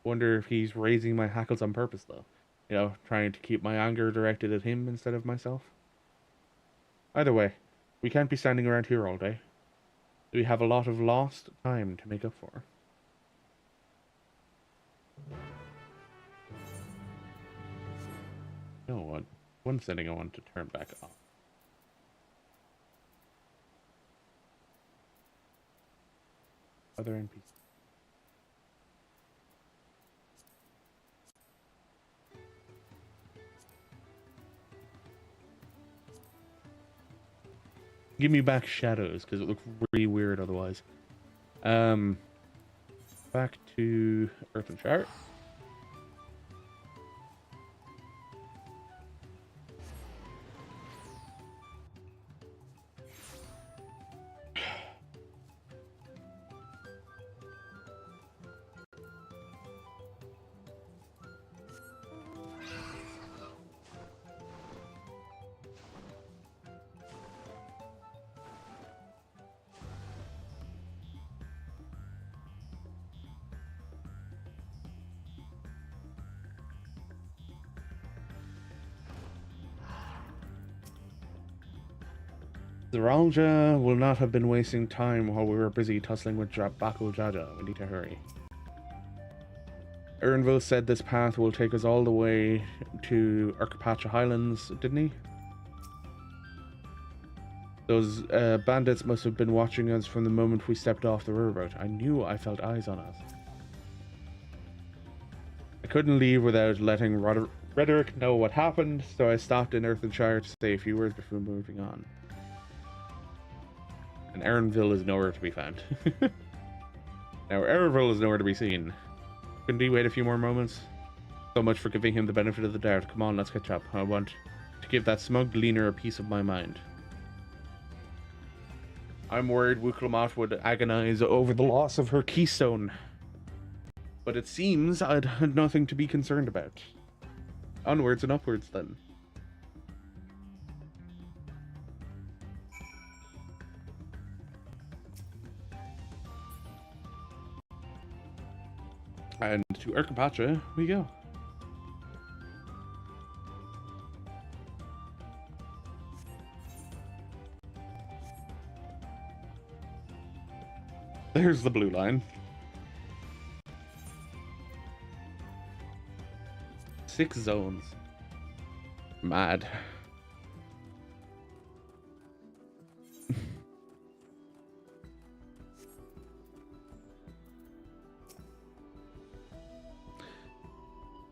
[SPEAKER 1] Wonder if he's raising my hackles on purpose, though. You know, trying to keep my anger directed at him instead of myself. Either way, we can't be standing around here all day. We have a lot of lost time to make up for. You know what? One setting I want to turn back off. other NPC. Give me back shadows, because it looks really weird otherwise. Back to Earth and Chart. The Ralja will not have been wasting time while we were busy tussling with Baku Jaja. We need to hurry. Ernville said this path will take us all the way to Urkapacha Highlands, didn't he? Those bandits must have been watching us from the moment we stepped off the riverboat. I knew I felt eyes on us. I couldn't leave without letting Rhetoric know what happened, so I stopped in Earthenshire to say a few words before moving on. And Erinville is nowhere to be found. Now, Erinville is nowhere to be seen. Couldn't he wait a few more moments? So much for giving him the benefit of the doubt. Come on, let's catch up. I want to give that smug gleaner a piece of my mind. I'm worried Wuk Lamat would agonize over the loss of her keystone. But it seems I'd had nothing to be concerned about. Onwards and upwards, then. And to Urkapacha we go. There's the blue line. 6 zones. Mad.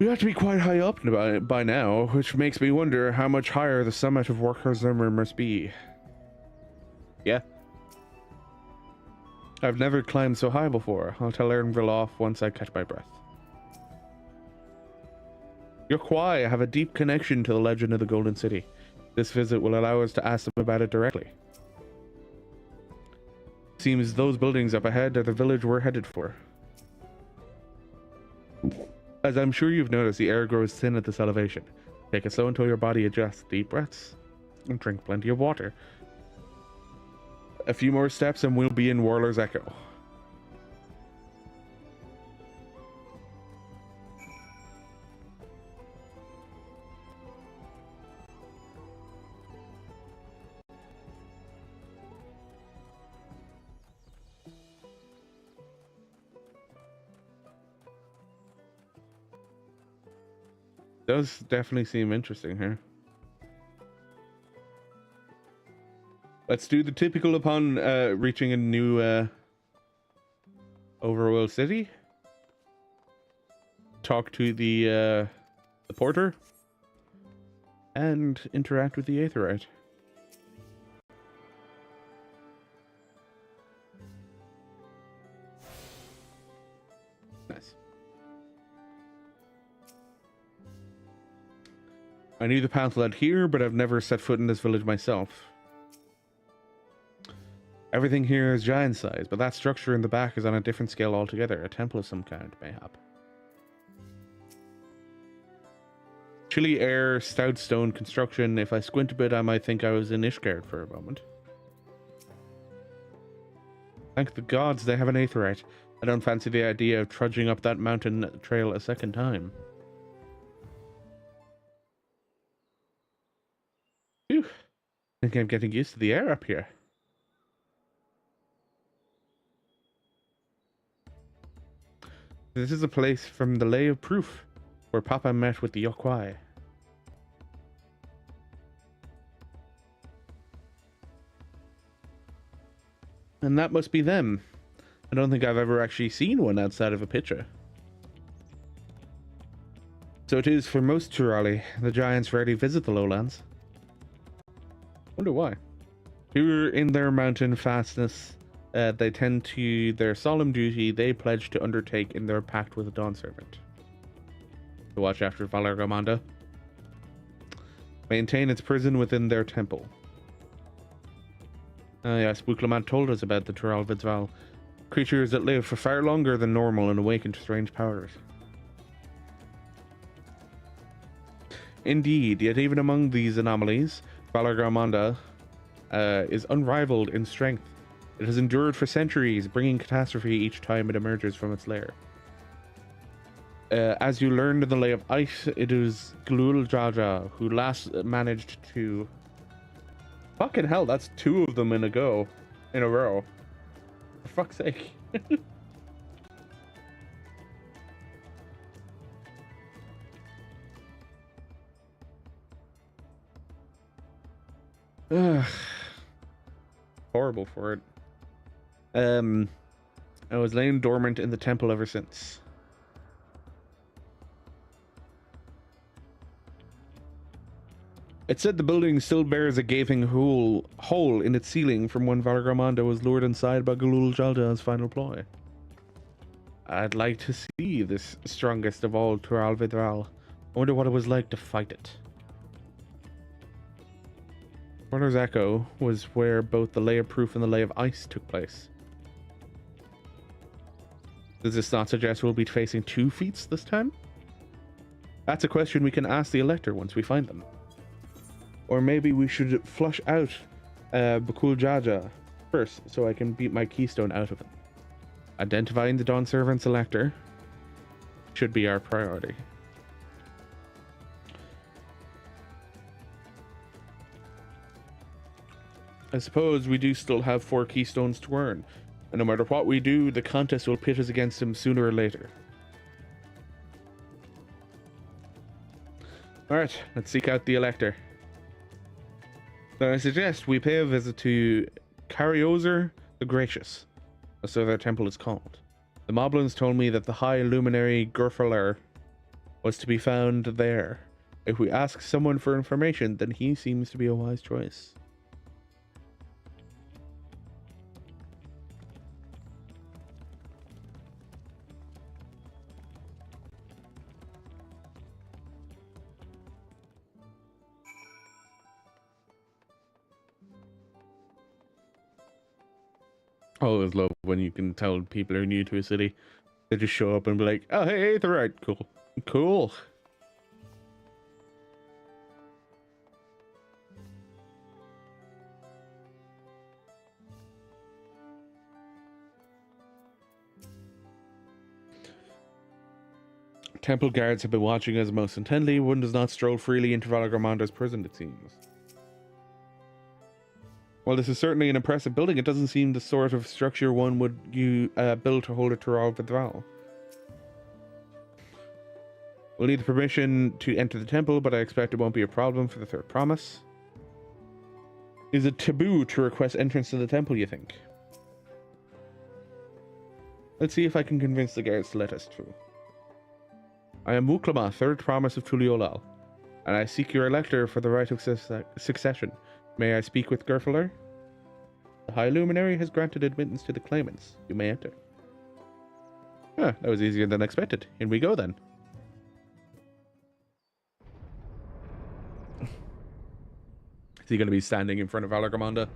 [SPEAKER 1] We have to be quite high up by now, which makes me wonder how much higher the summit of Workers Zimmer must be. Yeah. I've never climbed so high before. I'll tell Ernville off once I catch my breath. Your Kwai have a deep connection to the legend of the Golden City. This visit will allow us to ask them about it directly. Seems those buildings up ahead are the village we're headed for. As I'm sure you've noticed, the air grows thin at this elevation. Take it slow until your body adjusts. Deep breaths. And drink plenty of water. A few more steps and we'll be in Warler's Echo. Does definitely seem interesting here. Let's do the typical upon reaching a new overworld city. Talk to the porter. And interact with the Aetheryte. Nice. I knew the path led here, but I've never set foot in this village myself. Everything here is giant size, but that structure in the back is on a different scale altogether. A temple of some kind, mayhap. Chilly air, stout stone construction. If I squint a bit, I might think I was in Ishgard for a moment. Thank the gods they have an Aetheryte. I don't fancy the idea of trudging up that mountain trail a second time. Phew. I think I'm getting used to the air up here. This is a place from the Lay of Proof, where Papa met with the Yokwai. And that must be them. I don't think I've ever actually seen one outside of a picture. So it is for most Turali. The giants rarely visit the lowlands. Wonder why. Who are in their mountain fastness, they tend to their solemn duty they pledge to undertake in their pact with the Dawn Servant. To watch after Valar Gamanda. Maintain its prison within their temple. Yes, Wuk Lamat told us about the Tural Vidval. Creatures that live for far longer than normal and awaken to strange powers. Indeed, yet even among these anomalies, Valar Gamanda is unrivaled in strength. It has endured for centuries, bringing catastrophe each time it emerges from its lair. As you learned in the Lay of Ice, it is Tuliyollal who last managed to... Fucking hell, that's 2 of them in a row. For fuck's sake. Horrible for it. I was laying dormant in the temple ever since. It said the building still bears a gaping hole in its ceiling from when Valar Gamanda was lured inside by Tuliyollal final ploy. I'd like to see this strongest of all Tural Vidral. I wonder what it was like to fight it. Warner's Echo was where both the Lay of Proof and the Lay of Ice took place. Does this not suggest we'll be facing 2 feats this time? That's a question we can ask the Elector once we find them. Or maybe we should flush out Tuliyollal first so I can beat my keystone out of him. Identifying the Dawn Servant's Elector should be our priority. I suppose we do still have 4 keystones to earn, and no matter what we do, the contest will pit us against him sooner or later. Alright, let's seek out the Elector. So I suggest we pay a visit to Cariozer the Gracious, so their temple is called. The Moblins told me that the High Luminary Gurfalar was to be found there. If we ask someone for information, then he seems to be a wise choice. I always love when you can tell people are new to a city. They just show up and be like, oh, hey, they're right. Cool. Cool. Temple guards have been watching us most intently. One does not stroll freely into Valar Gamanda's prison, it seems. While this is certainly an impressive building, it doesn't seem the sort of structure one would build to hold a Tural Vidval. We'll need the permission to enter the temple, but I expect it won't be a problem for the third promise. Is it taboo to request entrance to the temple, you think? Let's see if I can convince the guards to let us through. I am Wuk Lamat, third promise of Tuliyollal, and I seek your elector for the right of succession. May I speak with Gurfalar? The High Luminary has granted admittance to the claimants. You may enter. Ah, that was easier than expected. In we go then. Is he going to be standing in front of Valar Gamanda?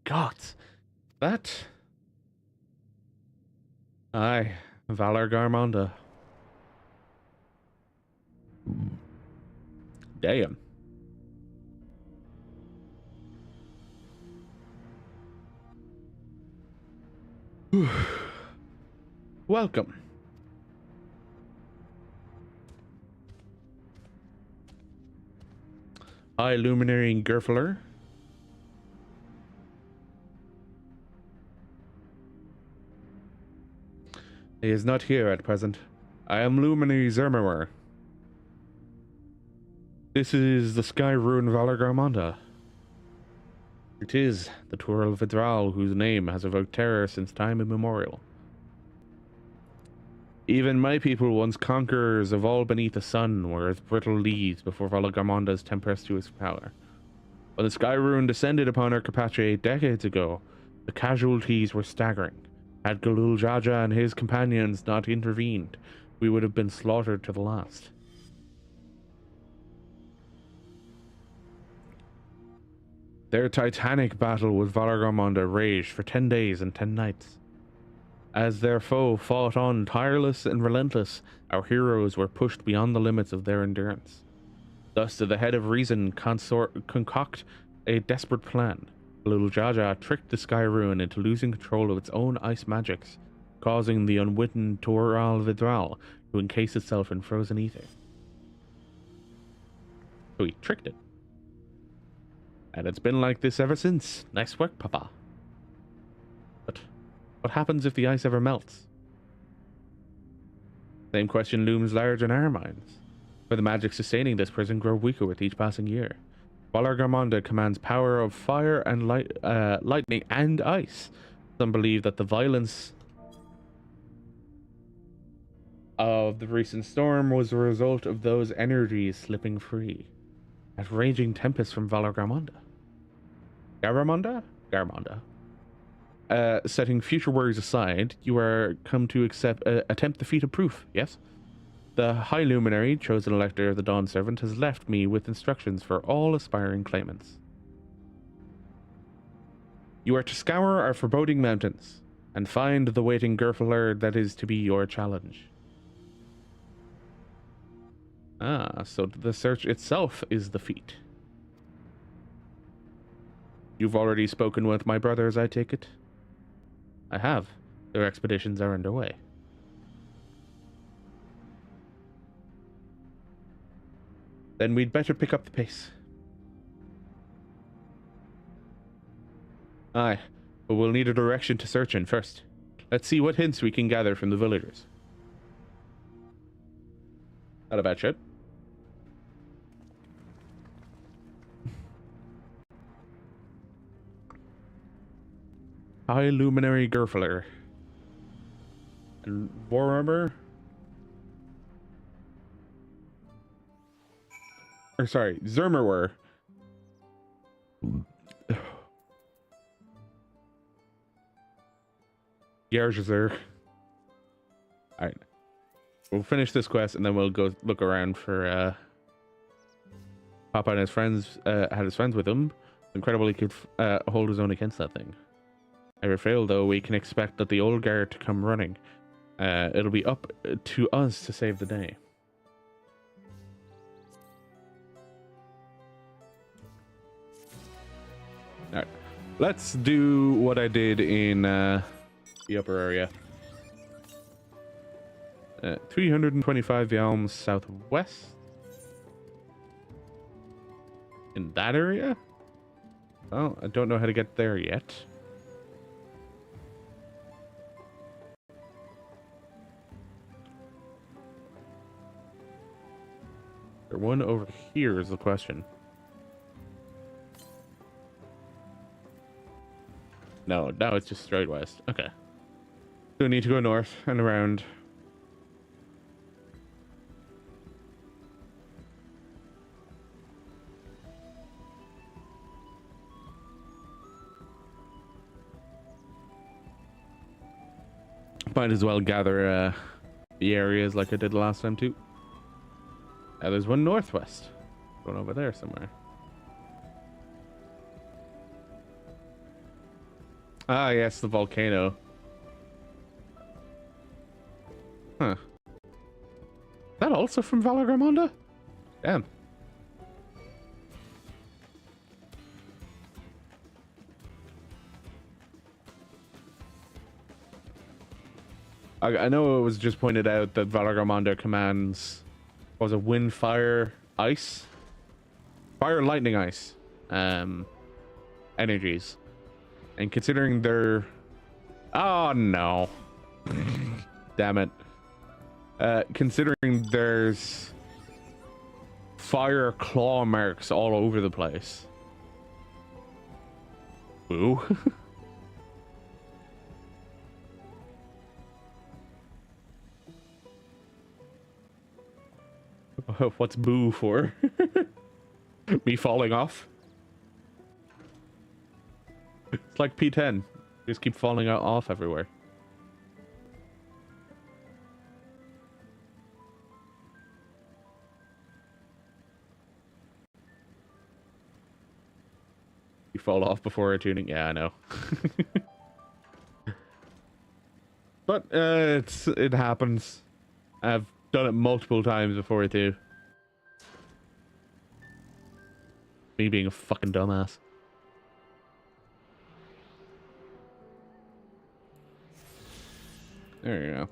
[SPEAKER 1] God, that... Aye, Valar Gamanda. Damn. Welcome. High Luminary Gurfalar. He is not here at present. I am Luminary Zermawer. This is the Sky Ruin Valor Garmonda. It is the Tural Vidral, whose name has evoked terror since time immemorial. Even my people, once conquerors of all beneath the sun, were as brittle leaves before Valor Garmonda's tempestuous power. When the Sky Ruin descended upon our Carpathia 8 decades ago, the casualties were staggering. Had Galul Jaja and his companions not intervened, we would have been slaughtered to the last. Their titanic battle with Valor Garmonda raged for 10 days and 10 nights. As their foe fought on tireless and relentless, our heroes were pushed beyond the limits of their endurance. Thus did the head of reason concoct a desperate plan. Little Jaja tricked the Sky Ruin into losing control of its own ice magics, causing the unwitting Tural Vidral to encase itself in frozen ether. So he tricked it. And it's been like this ever since. Nice work, Papa. But what happens if the ice ever melts? Same question looms large in our minds. For the magic sustaining this prison grow weaker with each passing year. Valor Garmonda commands power of fire and lightning and ice. Some believe that the violence of the recent storm was a result of those energies slipping free. At raging tempests from Valor Garmonda. Garmonda. Setting future worries aside, you are come to attempt the feat of proof, yes? The High Luminary, chosen elector of the Dawn Servant, has left me with instructions for all aspiring claimants. You are to scour our foreboding mountains, and find the waiting Gerfler that is to be your challenge. Ah, so the search itself is the feat. You've already spoken with my brothers, I take it? I have. Their expeditions are underway. Then we'd better pick up the pace. Aye, but we'll need a direction to search in first. Let's see what hints we can gather from the villagers. Not a bad shit. High Luminary Gerfler. And Warhammer? Or sorry, Zermerwer. Yerzer. Alright. We'll finish this quest and then we'll go look around for Papa and his friends had his friends with him. Incredible he could hold his own against that thing. Ever fail though, we can expect that the old guard to come running. It'll be up to us to save the day. Alright, let's do what I did in the upper area. 325 Yalms southwest. In that area? Well, I don't know how to get there yet. There one over here is the question. No, now it's just straight west. Okay. So we need to go north and around. Might as well gather the areas like I did last time too. There's one northwest. Going over there somewhere. Ah, yes, the volcano. Huh. Is that also from Valor Garmonda? Damn. I know it was just pointed out that Valor Garmonda commands, what was it, wind, fire, ice? Fire, lightning, ice. Energies. And considering they're... Oh, no. Damn it. Considering there's fire claw marks all over the place. Boo. What's boo for? Me falling off? It's like P10. You just keep falling off everywhere. You fall off before tuning. Yeah, I know. But it happens. I've done it multiple times before too. Me being a fucking dumbass. There you go.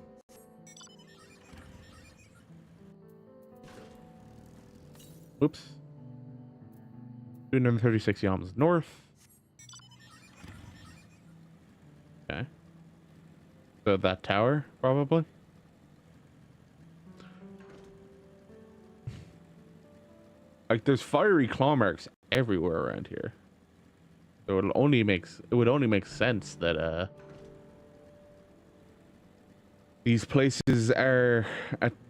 [SPEAKER 1] Oops. 236 yams north. Okay. So that tower, probably. Like there's fiery claw marks everywhere around here. So it would only make sense that these places are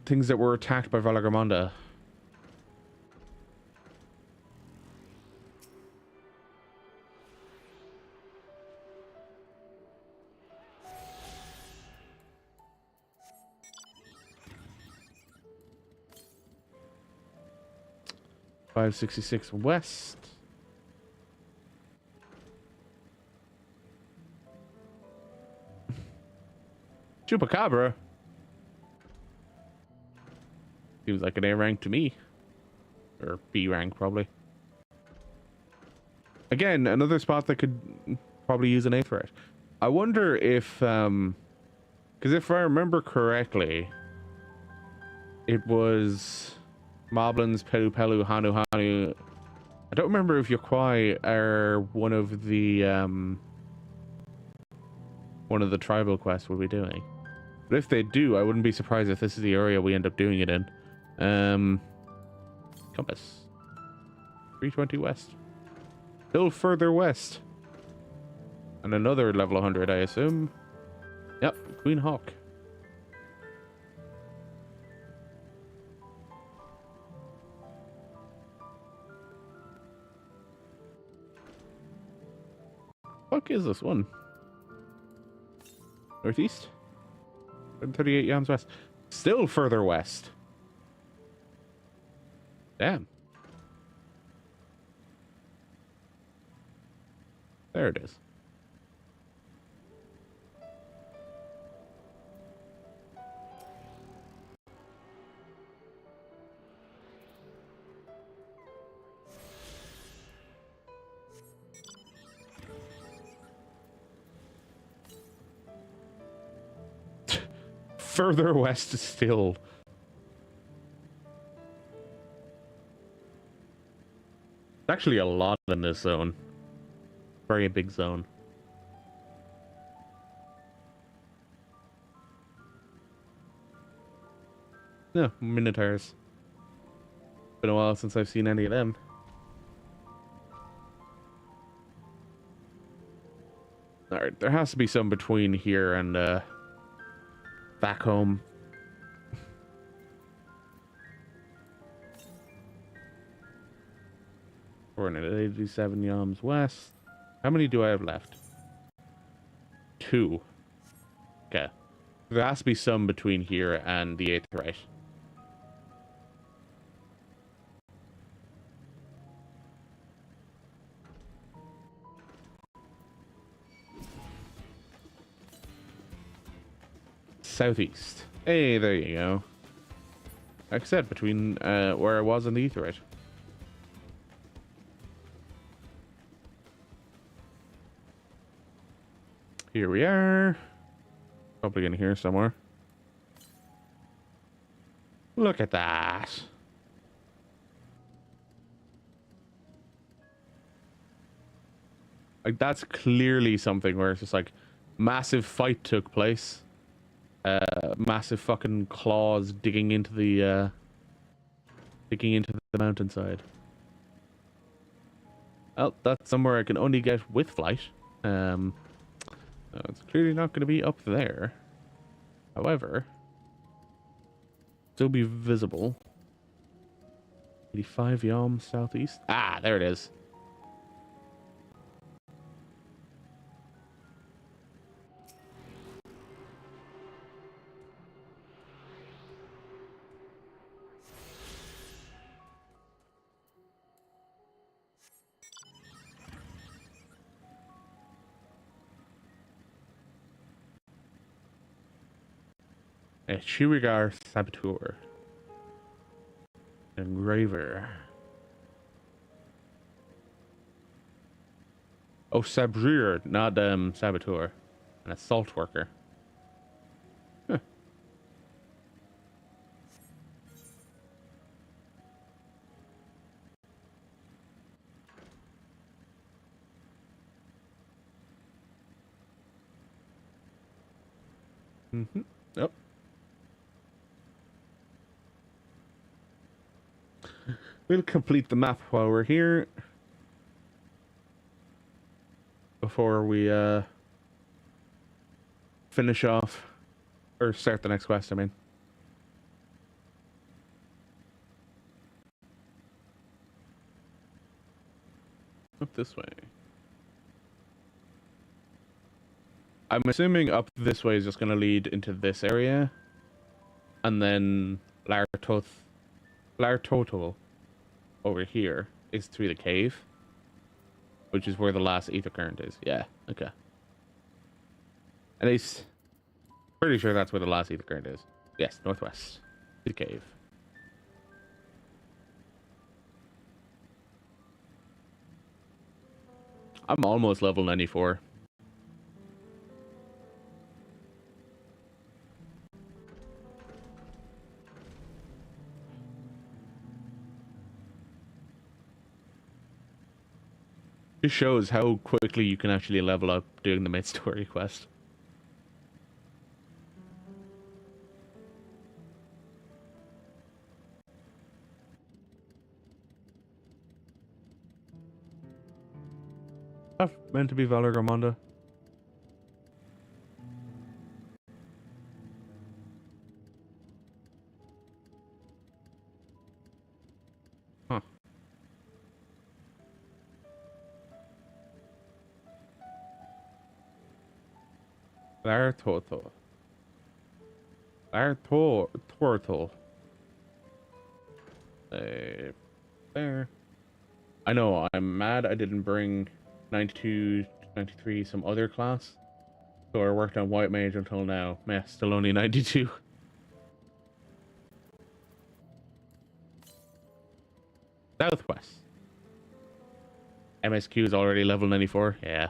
[SPEAKER 1] things that were attacked by Valagamanda. $566 west. Chupacabra. Seems like an A rank to me. Or B rank, probably. Again, another spot that could probably use an A threat. I wonder if, because if I remember correctly, it was Moblins, Pelu Pelu, Hanu Hanu. I don't remember if Yokwai are one of the tribal quests we'll be doing. But if they do, I wouldn't be surprised if this is the area we end up doing it in. Compass. 320 west. Still further west. And another level 100, I assume. Yep, Queen Hawk. Fuck is this one? Northeast? 138 yams west. Still further west. Damn. There it is. Further west still. Actually a lot in this zone. Very big zone. No, Minotaurs. Been a while since I've seen any of them. Alright, there has to be some between here and back home. We're at 87 yams west. How many do I have left? 2. Okay. There has to be some between here and the 8th right. Southeast. Hey, there you go. Like I said, between where I was and the Aetheryte. Here we are. Probably in here somewhere. Look at that. Like, that's clearly something where it's just like massive fight took place. massive fucking claws digging into the mountainside. Well, that's somewhere I can only get with flight. So it's clearly not going to be up there. However, still be visible. 85 yom southeast. Ah, there it is. A Shurigar Saboteur. Engraver. Oh, Sabrir, not Saboteur. An assault worker. Huh. Oh. We'll complete the map while we're here. Before we finish off or start the next quest, I mean. Up this way. I'm assuming up this way is just going to lead into this area. And then Lartotal over here is through the cave. Which is where the last ether current is. Yeah, okay. And it's pretty sure that's where the last ether current is. Yes, northwest. The cave. I'm almost level 94. Just shows how quickly you can actually level up doing the mid-story quest. That's meant to be Valor Garmonda. Huh. Lartotal. There. I know, I'm mad I didn't bring 92, 93, some other class. So I worked on White Mage until now. Meh, still only 92. Southwest. MSQ is already level 94. Yeah.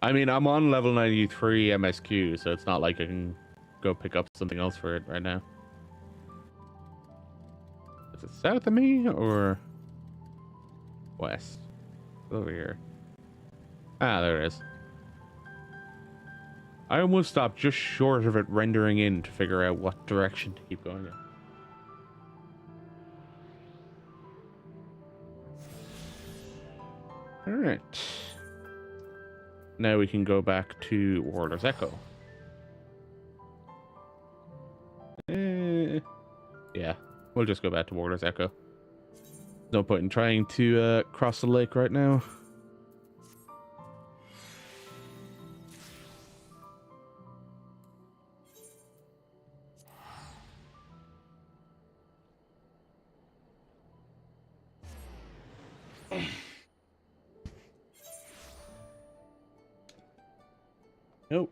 [SPEAKER 1] I mean, I'm on level 93 MSQ, so it's not like I can go pick up something else for it right now. Is it south of me or west? Over here. Ah, there it is. I almost stopped just short of it rendering in to figure out what direction to keep going in. Alright. Now we can go back to Warlord's Echo. Yeah, we'll just go back to Warlord's Echo. No point in trying to cross the lake right now. Nope.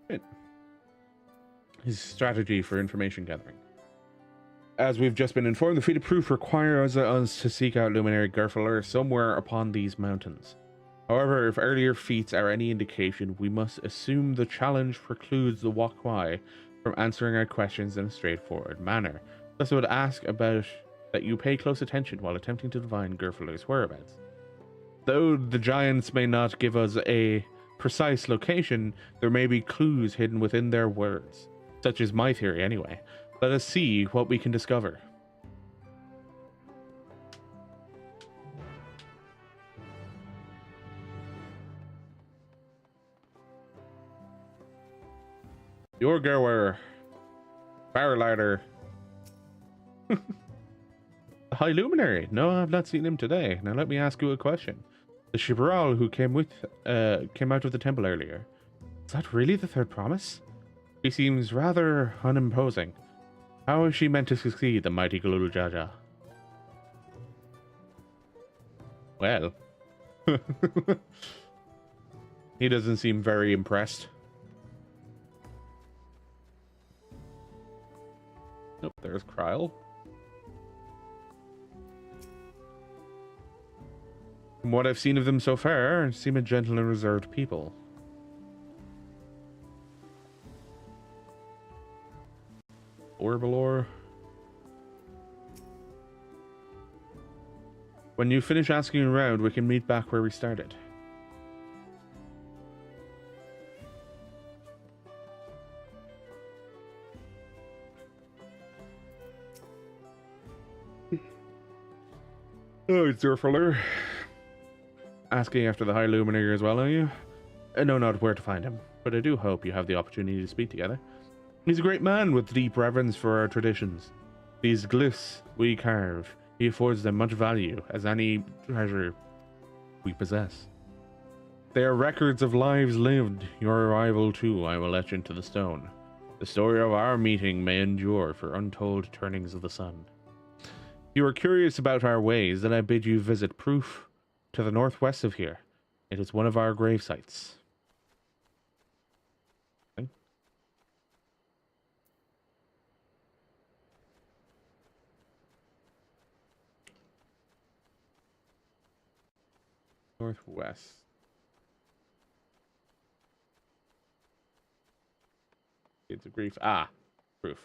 [SPEAKER 1] Good. His strategy for information gathering. As we've just been informed, the feat of proof requires us to seek out Luminary Garfalar somewhere upon these mountains. However, if earlier feats are any indication, we must assume the challenge precludes the Wuk Lamat from answering our questions in a straightforward manner. Thus, I would ask about that you pay close attention while attempting to divine Gerfler's whereabouts. Though the giants may not give us a precise location, there may be clues hidden within their words. Such is my theory anyway. Let us see what we can discover. Your Gerwer. Barrelighter. The High Luminary. No, I've not seen him today. Now let me ask you a question. The Tural who came out of the temple earlier. Is that really the third promise? She seems rather unimposing. How is she meant to succeed, the mighty Galul Jaja? Well. He doesn't seem very impressed. Nope, there's Kryl. From what I've seen of them so far, seem a gentle and reserved people. Orbalor. When you finish asking around, we can meet back where we started. Oh, it's Zerfuller. Asking after the High Luminary as well, are you? I know not where to find him, but I do hope you have the opportunity to speak together. He's a great man with deep reverence for our traditions. These glyphs we carve, he affords them much value as any treasure we possess. They are records of lives lived. Your arrival, too, I will etch into the stone. The story of our meeting may endure for untold turnings of the sun. If you are curious about our ways, then I bid you visit Proof to the northwest of here. It is one of our grave sites. Okay. Northwest. It's a grief. Ah, Proof.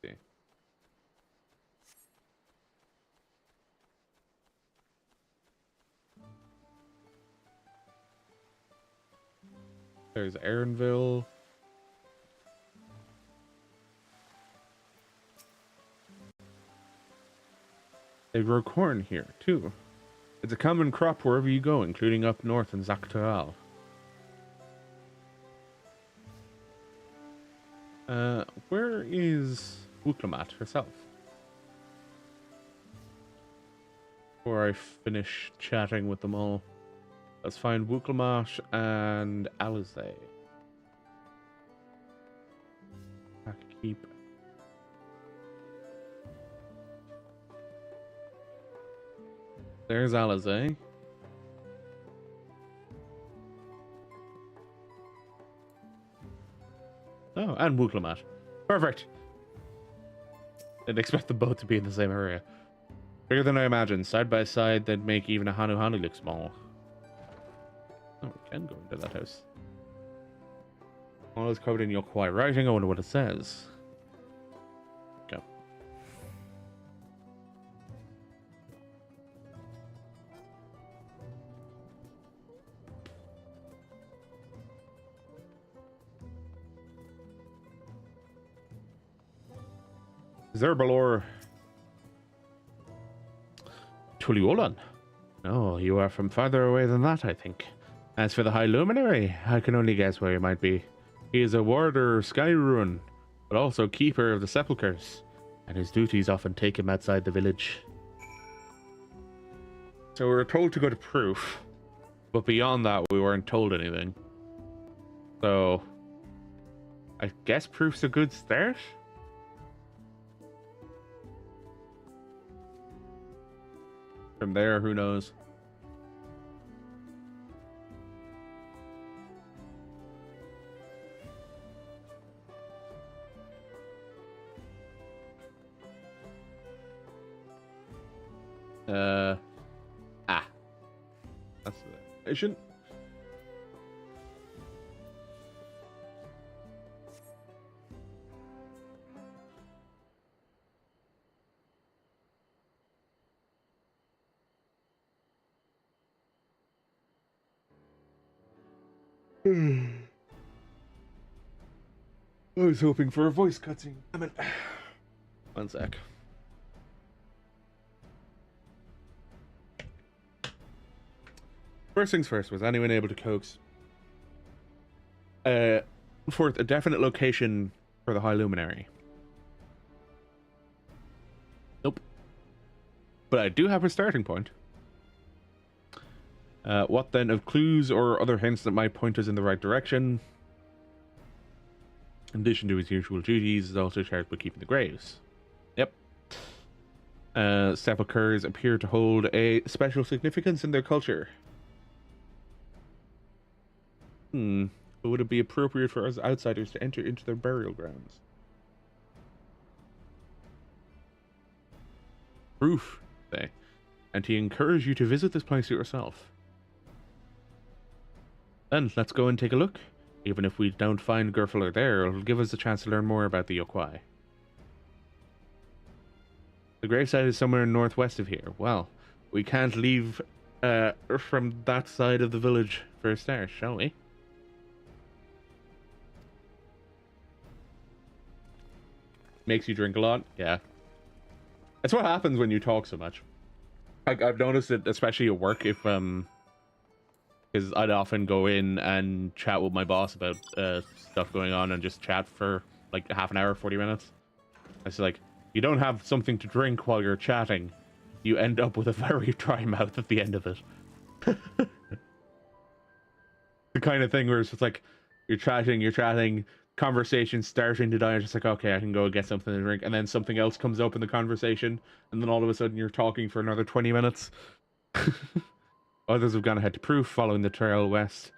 [SPEAKER 1] See. There's Aaronville. They grow corn here, too. It's a common crop wherever you go, including up north in Tural. Where is Wuk Lamat herself? Before I finish chatting with them all. Let's find Wuk Lamat and Alizé. Keep. There's Alizé. Oh, and Wuk Lamat. Perfect. Didn't expect them both to be in the same area. Bigger than I imagined. Side by side, they'd make even a Hanu Hanu look small. Oh, we can go into that house. All is covered in Yokwai writing. I wonder what it says. Go. Zerbalor. Tuliyollal. No, you are from farther away than that, I think. As for the High Luminary, I can only guess where he might be. He is a warder of Skyruin, but also keeper of the sepulchres, and his duties often take him outside the village. So we were told to go to Proof, but beyond that we weren't told anything. So I guess Proof's a good start? From there, who knows? That's the mission. I was hoping for a voice cutscene. Damn it. One sec. First things first, was anyone able to coax forth a definite location for the High Luminary? Nope. But I do have a starting point. What then of clues or other hints that might point us in the right direction? In addition to his usual duties, is also charged with keeping the graves. Yep. Sepulchres appear to hold a special significance in their culture. But would it be appropriate for us outsiders to enter into their burial grounds? Proof, say. And he encouraged you to visit this place yourself. Then, let's go and take a look. Even if we don't find Gerfler there, it'll give us a chance to learn more about the Yokwai. The gravesite is somewhere northwest of here. Well, we can't leave from that side of the village for a start, shall we? Makes you drink a lot? Yeah. That's what happens when you talk so much. I've noticed it, especially at work, if because I'd often go in and chat with my boss about stuff going on and just chat for like half an hour, 40 minutes. It's like, you don't have something to drink while you're chatting, you end up with a very dry mouth at the end of it. The kind of thing where it's just like, you're chatting, conversation starting to die, and just like, okay, I can go get something to drink, and then something else comes up in the conversation, and then all of a sudden you're talking for another 20 minutes. Others have gone ahead to proof, following the trail west.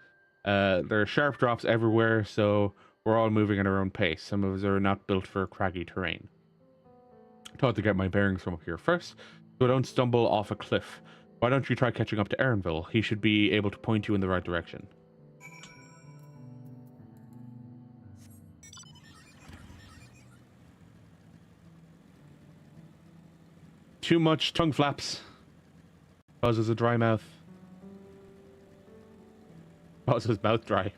[SPEAKER 1] There are sharp drops everywhere, so we're all moving at our own pace. Some of us are not built for craggy terrain. I thought to get my bearings from up here first, so I don't stumble off a cliff. Why don't you try catching up to Aaronville? He should be able to point you in the right direction. Too much tongue flaps. Causes a dry mouth. Causes mouth dry.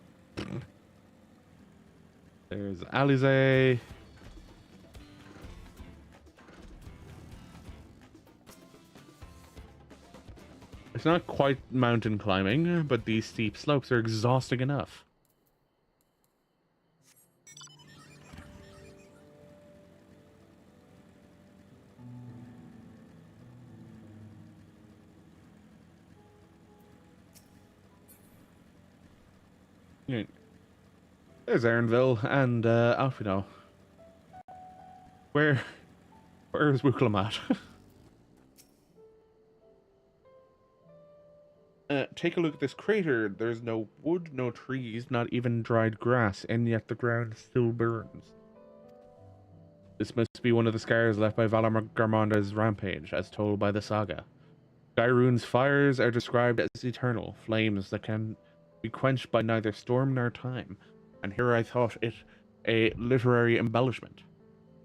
[SPEAKER 1] There's Alize. It's not quite mountain climbing, but these steep slopes are exhausting enough. There's Aaronville and Alfino. Where is Wuk Lamat? Take a look at this crater. There's no wood, no trees, not even dried grass, and yet the ground still burns. This must be one of the scars left by Valar Garmonda's rampage, as told by the saga. Gyrune's fires are described as eternal, flames that can be quenched by neither storm nor time, and here I thought it a literary embellishment.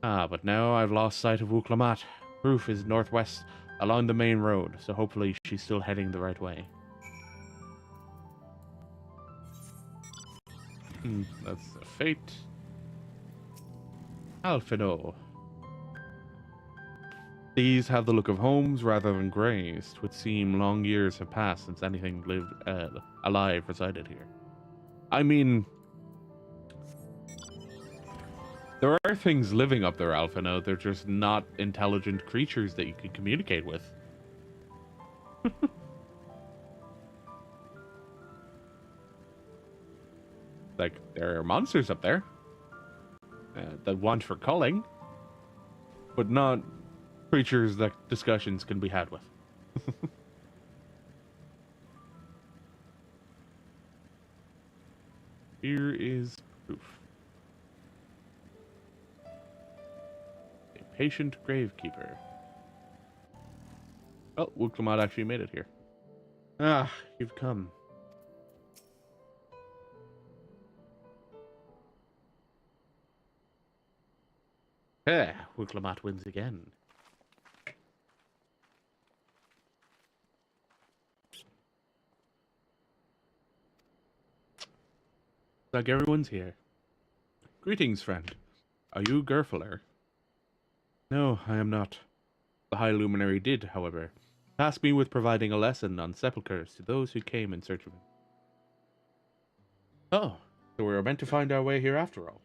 [SPEAKER 1] Ah, but now I've lost sight of Wuk Lamat. Proof is northwest along the main road, so hopefully she's still heading the right way. That's a fate. Alfino. These have the look of homes rather than graves. 'Twould seem long years have passed since anything alive resided here. I mean, there are things living up there, Alfino. They're just not intelligent creatures that you can communicate with. Like, there are monsters up there that want for culling, but not creatures that discussions can be had with. Here is proof. A patient gravekeeper. Oh, Wuk Lamat actually made it here. Ah, you've come. Wuk Lamat wins again. Like everyone's here. Greetings, friend. Are you Gerfler? No, I am not. The High Luminary did, however, task me with providing a lesson on sepulchres to those who came in search of him. Oh, so we were meant to find our way here after all.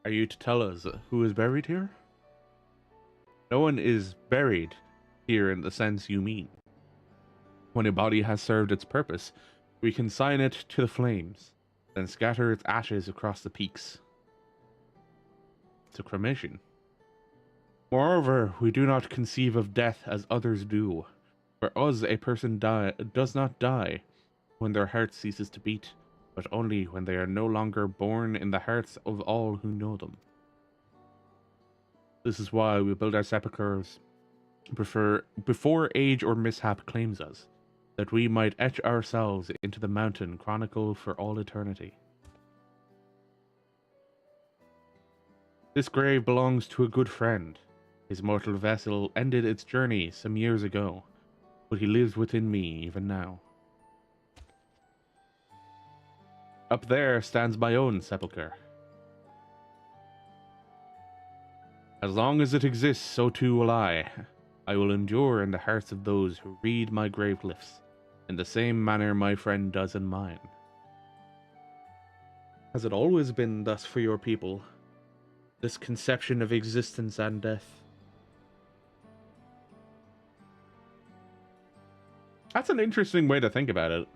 [SPEAKER 1] Are you to tell us who is buried here? No one is buried here in the sense you mean. When a body has served its purpose, we consign it to the flames, then scatter its ashes across the peaks. It's a cremation. Moreover, we do not conceive of death as others do. For us, a person does not die when their heart ceases to beat, but only when they are no longer born in the hearts of all who know them. This is why we build our sepulchres before age or mishap claims us, that we might etch ourselves into the mountain chronicle for all eternity. This grave belongs to a good friend. His mortal vessel ended its journey some years ago, but he lives within me even now. Up there stands my own sepulchre. As long as it exists, so too will I. I will endure in the hearts of those who read my grave glyphs, in the same manner my friend does in mine. Has it always been thus for your people? This conception of existence and death? That's an interesting way to think about it.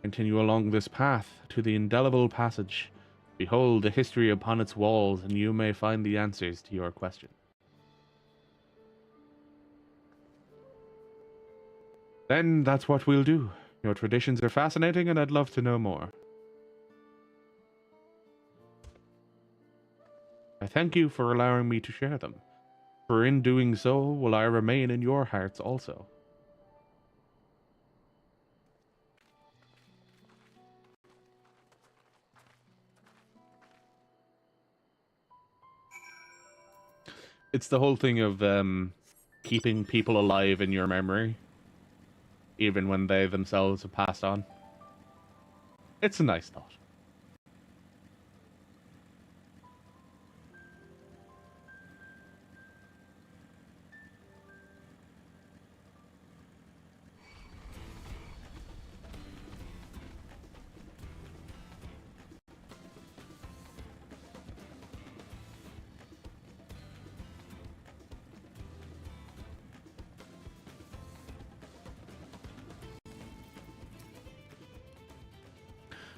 [SPEAKER 1] Continue along this path to the indelible passage. Behold the history upon its walls, and you may find the answers to your question. Then that's what we'll do. Your traditions are fascinating, and I'd love to know more. I thank you for allowing me to share them, for in doing so will I remain in your hearts also. It's the whole thing of keeping people alive in your memory, even when they themselves have passed on. It's a nice thought.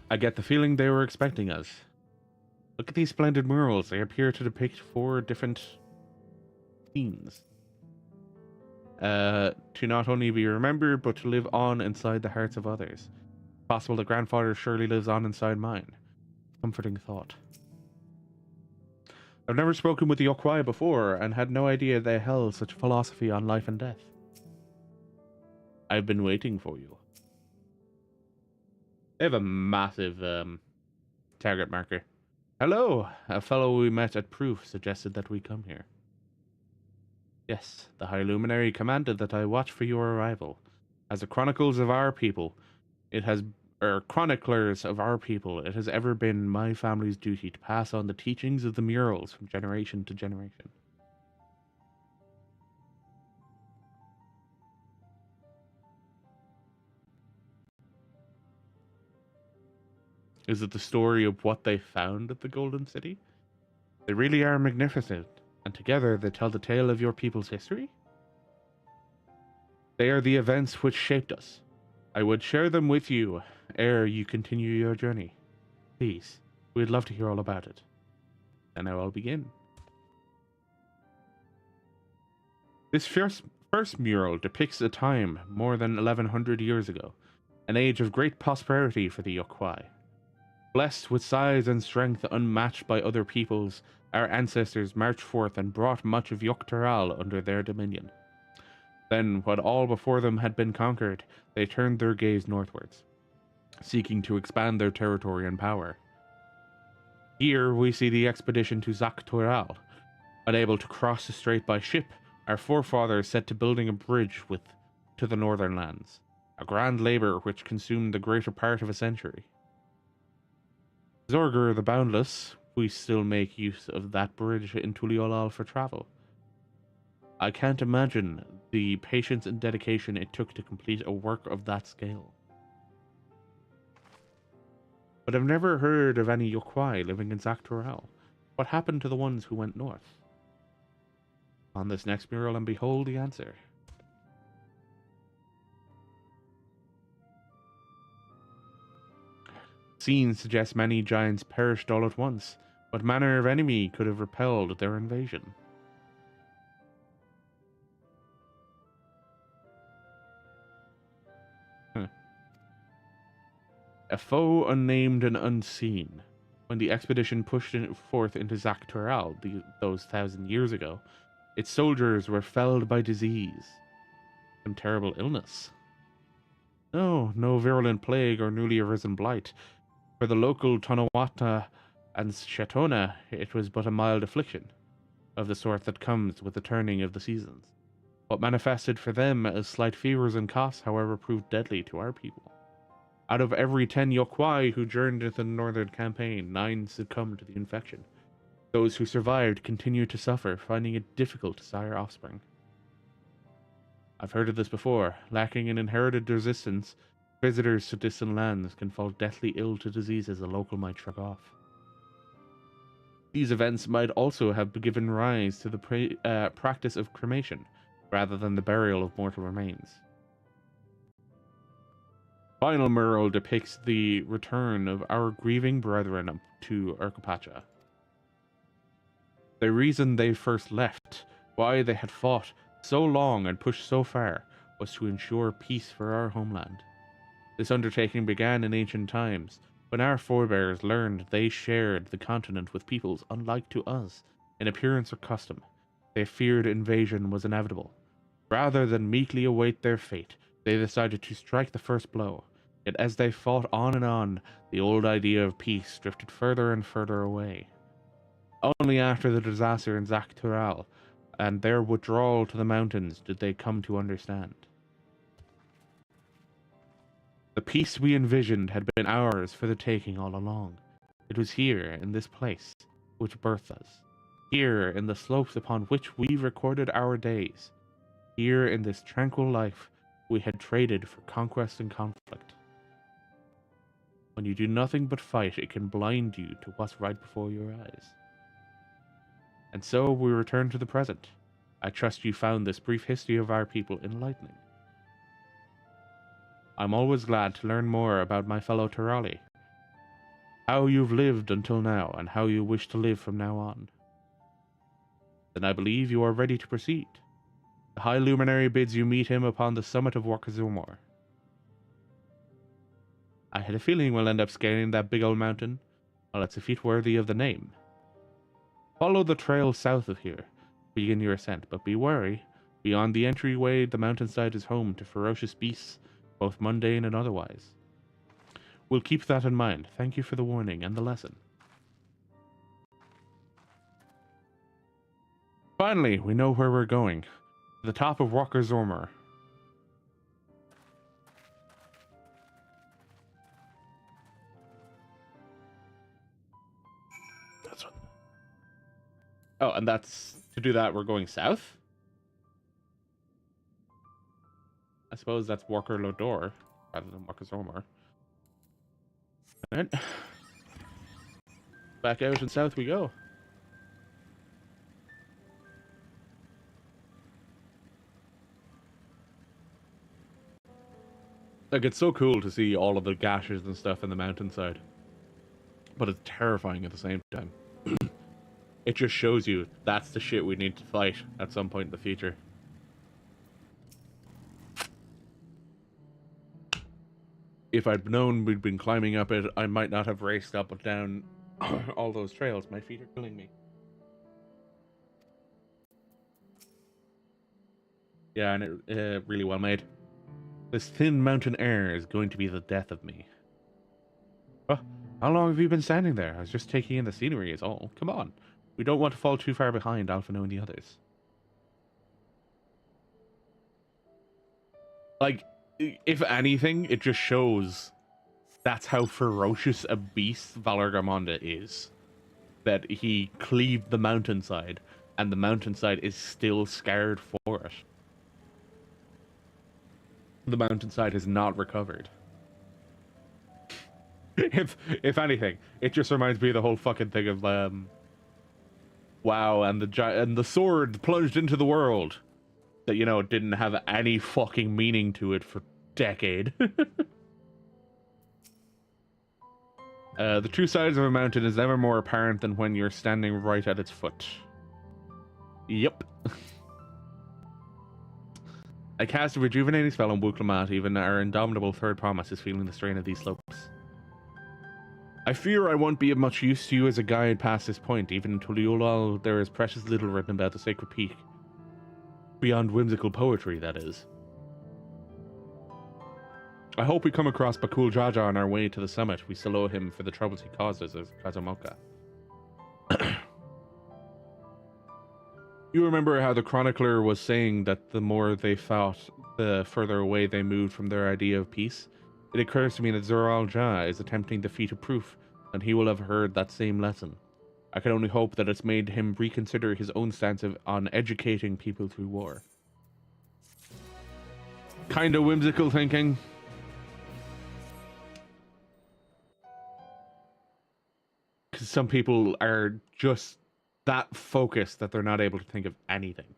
[SPEAKER 1] I get the feeling they were expecting us. Look at these splendid murals. They appear to depict 4 different themes. To not only be remembered, but to live on inside the hearts of others. Possible that grandfather surely lives on inside mine. Comforting thought. I've never spoken with the Yokwai before, and had no idea they held such philosophy on life and death. I've been waiting for you. They have a massive target marker. Hello! A fellow we met at Proof suggested that we come here. Yes, the High Luminary commanded that I watch for your arrival. As the chroniclers of our people, it has ever been my family's duty to pass on the teachings of the murals from generation to generation. Is it the story of what they found at the Golden City? They really are magnificent, and together they tell the tale of your people's history? They are the events which shaped us. I would share them with you ere you continue your journey. Please, we'd love to hear all about it. Then I will begin. This first mural depicts a time more than 1100 years ago, an age of great prosperity for the Yokwai. Blessed with size and strength unmatched by other peoples, our ancestors marched forth and brought much of Tural under their dominion. Then, when all before them had been conquered, they turned their gaze northwards, seeking to expand their territory and power. Here we see the expedition to Tural. Unable to cross the strait by ship, our forefathers set to building a bridge to the northern lands. a grand labor which consumed the greater part of a century. Zorger the Boundless, we still make use of that bridge in Tuliyollal for travel. I can't imagine the patience and dedication it took to complete a work of that scale. But I've never heard of any Yokwai living in Tural. What happened to the ones who went north? On this next mural and behold the answer. Scene suggests many giants perished all at once. What manner of enemy could have repelled their invasion? A foe unnamed and unseen. When the expedition pushed forth into Tural those 1,000 years ago, its soldiers were felled by disease. Some terrible illness. No virulent plague or newly arisen blight. For the local Tonawata and Shatona, it was but a mild affliction, of the sort that comes with the turning of the seasons. What manifested for them as slight fevers and coughs, however, proved deadly to our people. Out of every 10 Yokwai who journeyed into the northern campaign, 9 succumbed to the infection. Those who survived continued to suffer, finding it difficult to sire offspring. I've heard of this before. Lacking in inherited resistance, visitors to distant lands can fall deathly ill to diseases a local might shrug off. These events might also have given rise to the practice of cremation, rather than the burial of mortal remains. Final mural depicts the return of our grieving brethren to Urkapacha. The reason they first left, why they had fought so long and pushed so far, was to ensure peace for our homeland. This undertaking began in ancient times, when our forebears learned they shared the continent with peoples unlike to us in appearance or custom. They feared invasion was inevitable. Rather than meekly await their fate, they decided to strike the first blow. Yet as they fought on and on, the old idea of peace drifted further and further away. Only after the disaster in Tural and their withdrawal to the mountains did they come to understand. The peace we envisioned had been ours for the taking all along. It was here, in this place, which birthed us. Here, in the slopes upon which we recorded our days. Here, in this tranquil life, we had traded for conquest and conflict. When you do nothing but fight, it can blind you to what's right before your eyes. And so we return to the present. I trust you found this brief history of our people enlightening. I'm always glad to learn more about my fellow Turali, how you've lived until now, and how you wish to live from now on. Then I believe you are ready to proceed. The High Luminary bids you meet him upon the summit of Wakazumor. I had a feeling we'll end up scaling that big old mountain. Well, it's a feat worthy of the name. Follow the trail south of here. Begin your ascent, but be wary. Beyond the entryway, the mountainside is home to ferocious beasts, both mundane and otherwise. We'll keep that in mind. Thank you for the warning and the lesson. Finally, we know where we're going. To the top of Wakazumor. That's what. Oh, and that's to do that. We're going south. I suppose that's Walker Lodor rather than Wakazumor. Alright. Back out and south we go. Like, it's so cool to see all of the gashes and stuff in the mountainside. But it's terrifying at the same time. It just shows you that's the shit we need to fight at some point in the future. If I'd known we'd been climbing up it, I might not have raced up and down all those trails. My feet are killing me. Yeah, and it really well made. This thin mountain air is going to be the death of me. Oh, how long have you been standing there? I was just taking in the scenery is all. Come on. We don't want to fall too far behind Alphino and the others. Like, if anything, it just shows that's how ferocious a beast Valar Garmonda is. That he cleaved the mountainside, and the mountainside is still scarred for it. The mountainside has not recovered. If anything, it just reminds me of the whole fucking thing of WoW and the sword plunged into the world. That, you know, didn't have any fucking meaning to it for decade. The true size of a mountain is never more apparent than when you're standing right at its foot. Yep. I cast a rejuvenating spell on Wuk Lamat. Even our indomitable third promise is feeling the strain of these slopes. I fear I won't be of much use to you as a guide past this point. Even in Tuliyollal, there is precious little written about the sacred peak. Beyond whimsical poetry, that is. I hope we come across Bakul Jaja on our way to the summit. We still owe him for the troubles he caused us as Kazamoka. You remember how the chronicler was saying that the more they fought, the further away they moved from their idea of peace? It occurs to me that Zoral Ja is attempting the feat of proof, and he will have heard that same lesson. I can only hope that it's made him reconsider his own stance on educating people through war. Kinda whimsical thinking. Because some people are just that focused that they're not able to think of anything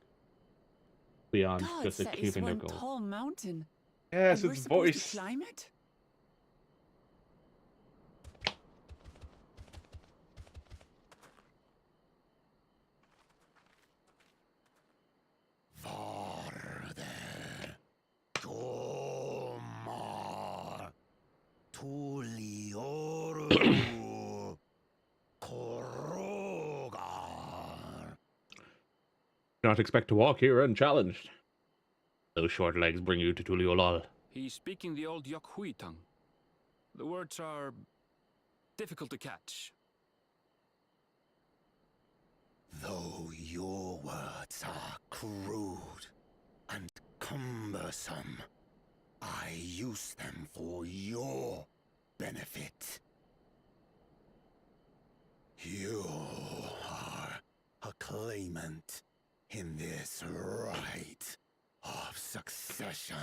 [SPEAKER 1] beyond just achieving their goal.
[SPEAKER 2] Tall mountain.
[SPEAKER 1] Yes,
[SPEAKER 2] and
[SPEAKER 1] it's
[SPEAKER 2] we're supposed
[SPEAKER 1] voice.
[SPEAKER 2] to climb it?
[SPEAKER 1] Not expect to walk here unchallenged. Those short legs bring you to Tuliyollal.
[SPEAKER 12] He's speaking the old Yokhui tongue. The words are difficult to catch.
[SPEAKER 8] Though your words are crude and cumbersome, I use them for your benefit. You are a claimant in this right of succession.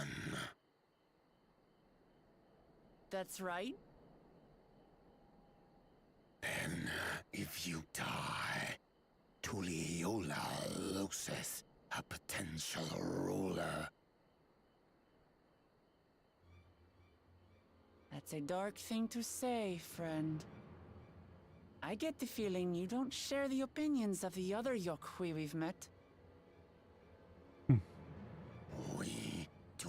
[SPEAKER 2] That's right.
[SPEAKER 8] Then, if you die, Tuliyollal loses a potential ruler.
[SPEAKER 2] That's a dark thing to say, friend. I get the feeling you don't share the opinions of the other Yokhui we've met.
[SPEAKER 8] We do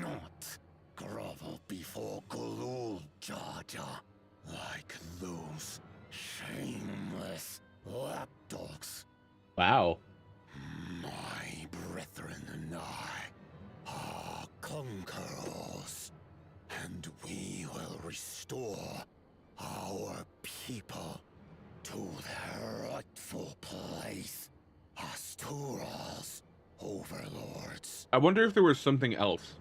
[SPEAKER 8] not grovel before Gulul Jaja like those shameless lapdogs.
[SPEAKER 1] Wow.
[SPEAKER 8] My brethren and I are conquerors, and we will restore our people to their rightful place as Tural's overlords.
[SPEAKER 1] I wonder if there was something else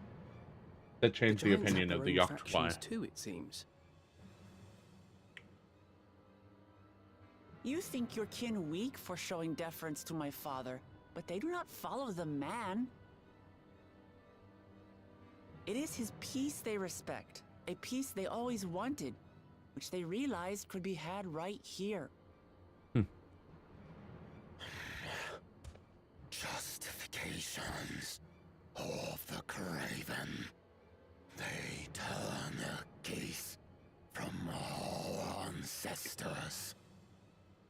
[SPEAKER 1] that changed the opinion of the Yokhui.
[SPEAKER 4] Too, it seems.
[SPEAKER 2] You think your kin weak for showing deference to my father, but they do not follow the man. It is his peace they respect, a peace they always wanted, which they realized could be had right here.
[SPEAKER 8] Justifications of the craven. They turn their gaze from our ancestors,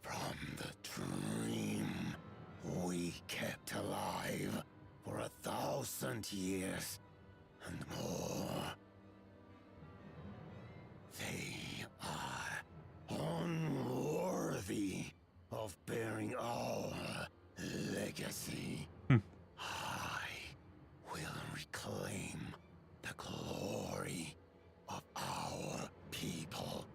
[SPEAKER 8] from the dream we kept alive for 1,000 years and more. They are unworthy of bearing our legacy. I will reclaim the glory of our people.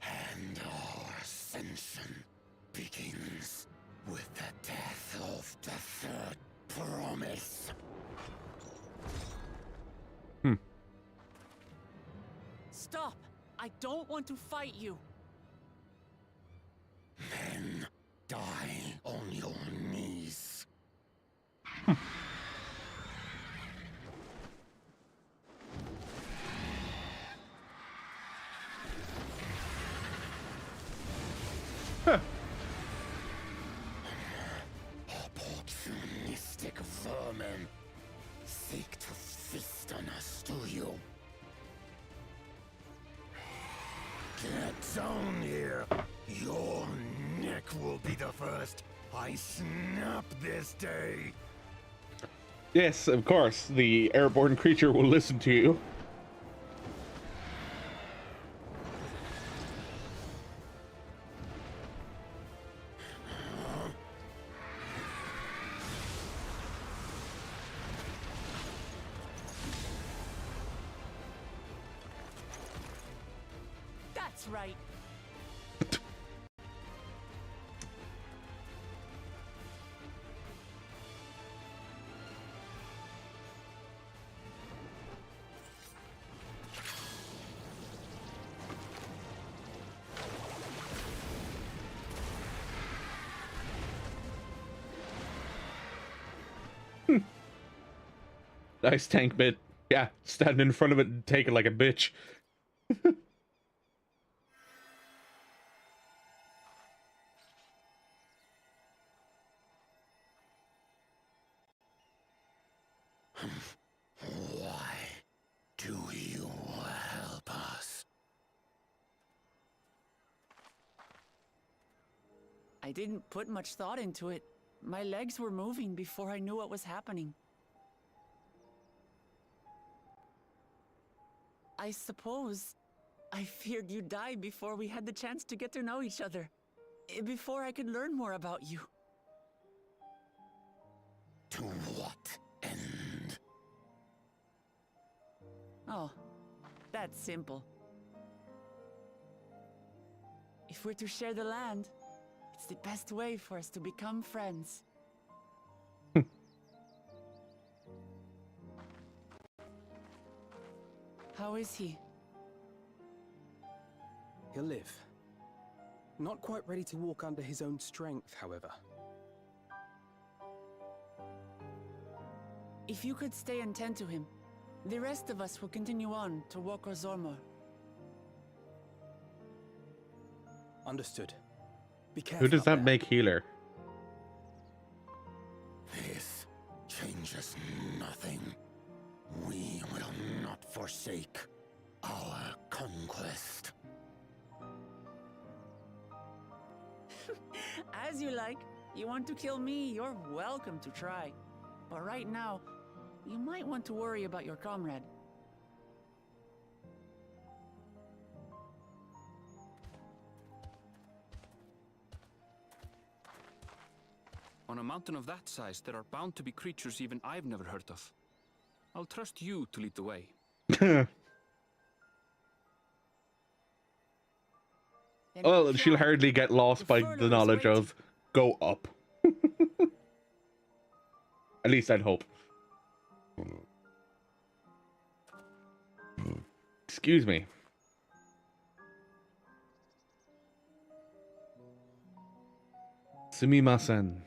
[SPEAKER 8] And our ascension begins with the death of the third promise.
[SPEAKER 2] Stop! I don't want to fight you.
[SPEAKER 9] Then die on your knees. Opportunistic vermin seek to feast on us, do you? Get down here. Your neck will be the first I snap this day.
[SPEAKER 1] Yes, of course. The airborne creature will listen to you.
[SPEAKER 2] That's right.
[SPEAKER 1] Nice tank bit. Yeah, stand in front of it and take it like a bitch.
[SPEAKER 9] Why do you help us?
[SPEAKER 2] I didn't put much thought into it. My legs were moving before I knew what was happening. I suppose I feared you'd die before we had the chance to get to know each other. Before I could learn more about you.
[SPEAKER 9] To what end?
[SPEAKER 2] Oh, that's simple. If we're to share the land, it's the best way for us to become friends. How is he?
[SPEAKER 4] He'll live. Not quite ready to walk under his own strength, however.
[SPEAKER 2] If you could stay and tend to him, the rest of us will continue on to Wuk Lamat.
[SPEAKER 4] Understood. Be careful.
[SPEAKER 1] Who does
[SPEAKER 4] up
[SPEAKER 1] that
[SPEAKER 4] there.
[SPEAKER 1] make healer?
[SPEAKER 9] This changes nothing. We will not forsake our conquest.
[SPEAKER 2] As you like. You want to kill me, you're welcome to try. But right now, you might want to worry about your comrade.
[SPEAKER 12] On a mountain of that size, there are bound to be creatures even I've never heard of. I'll trust you to lead the way.
[SPEAKER 1] Well, she'll hardly get lost by the knowledge of go up. At least I'd hope. Excuse me. Sumimasen.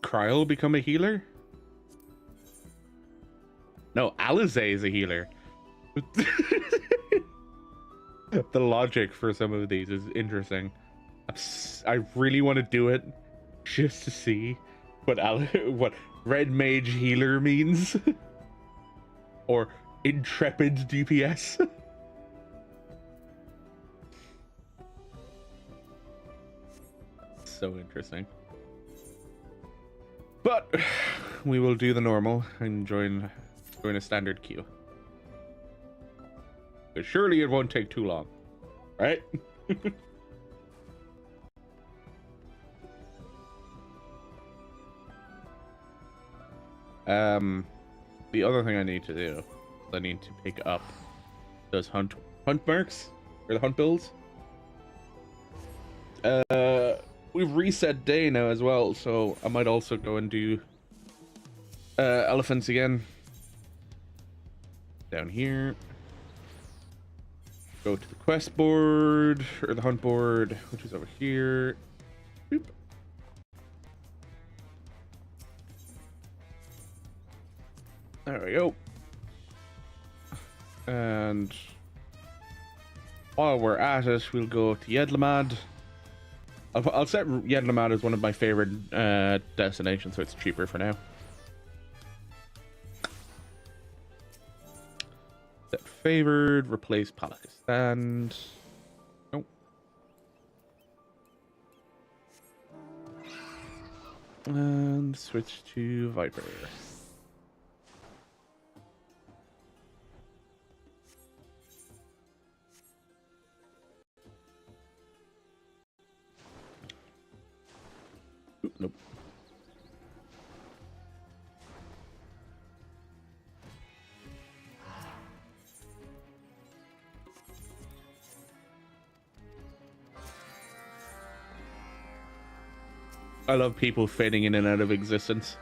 [SPEAKER 1] Kryl become a healer? No, Alize is a healer. The logic for some of these is interesting. I really want to do it just to see what Red Mage healer means. Or intrepid DPS. So interesting. But we will do the normal and join a standard queue. But surely it won't take too long, right? The other thing I need to do, I need to pick up those hunt marks or the hunt bills. We've reset day now as well, so I might also go and do elephants again. Down here. Go to the quest board or the hunt board, which is over here. Boop. There we go. And while we're at it, we'll go to Yedlamad. I'll set Yedlamad as one of my favorite destinations, so it's cheaper for now. Set favored, replace Palakistan. Nope. And switch to Viper. Oop, nope. I love people fading in and out of existence.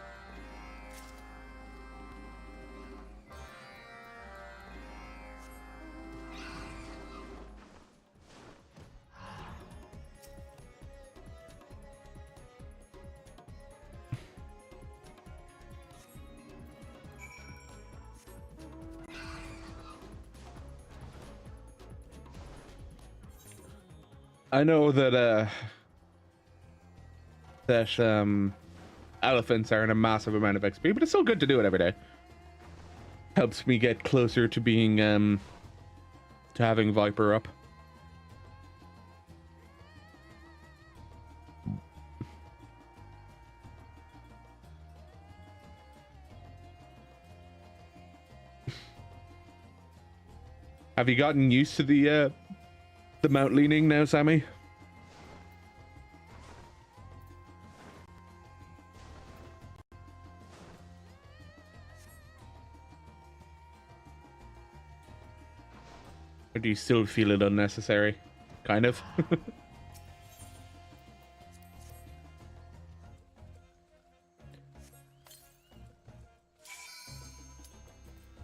[SPEAKER 1] I know that elephants aren't a massive amount of XP, but it's still good to do it every day. Helps me get closer to being to having Viper up. Have you gotten used to the mount leaning now, Sammy? Or do you still feel it unnecessary? Kind of.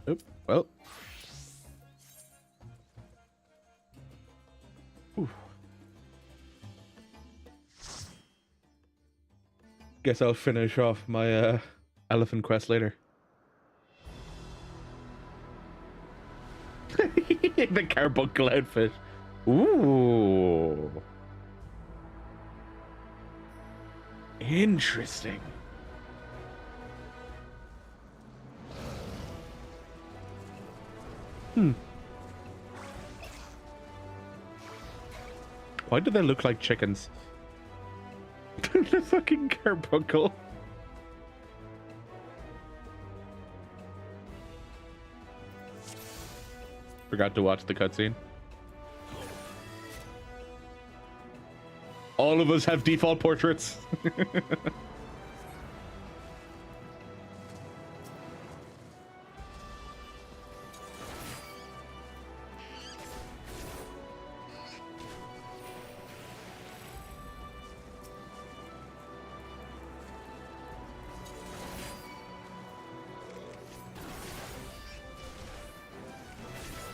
[SPEAKER 1] Oop, well. Ooh. Guess I'll finish off my elephant quest later. The carbuncle outfit. Ooh. Interesting. Why do they look like chickens? The fucking carbuncle. Forgot to watch the cutscene. All of us have default portraits.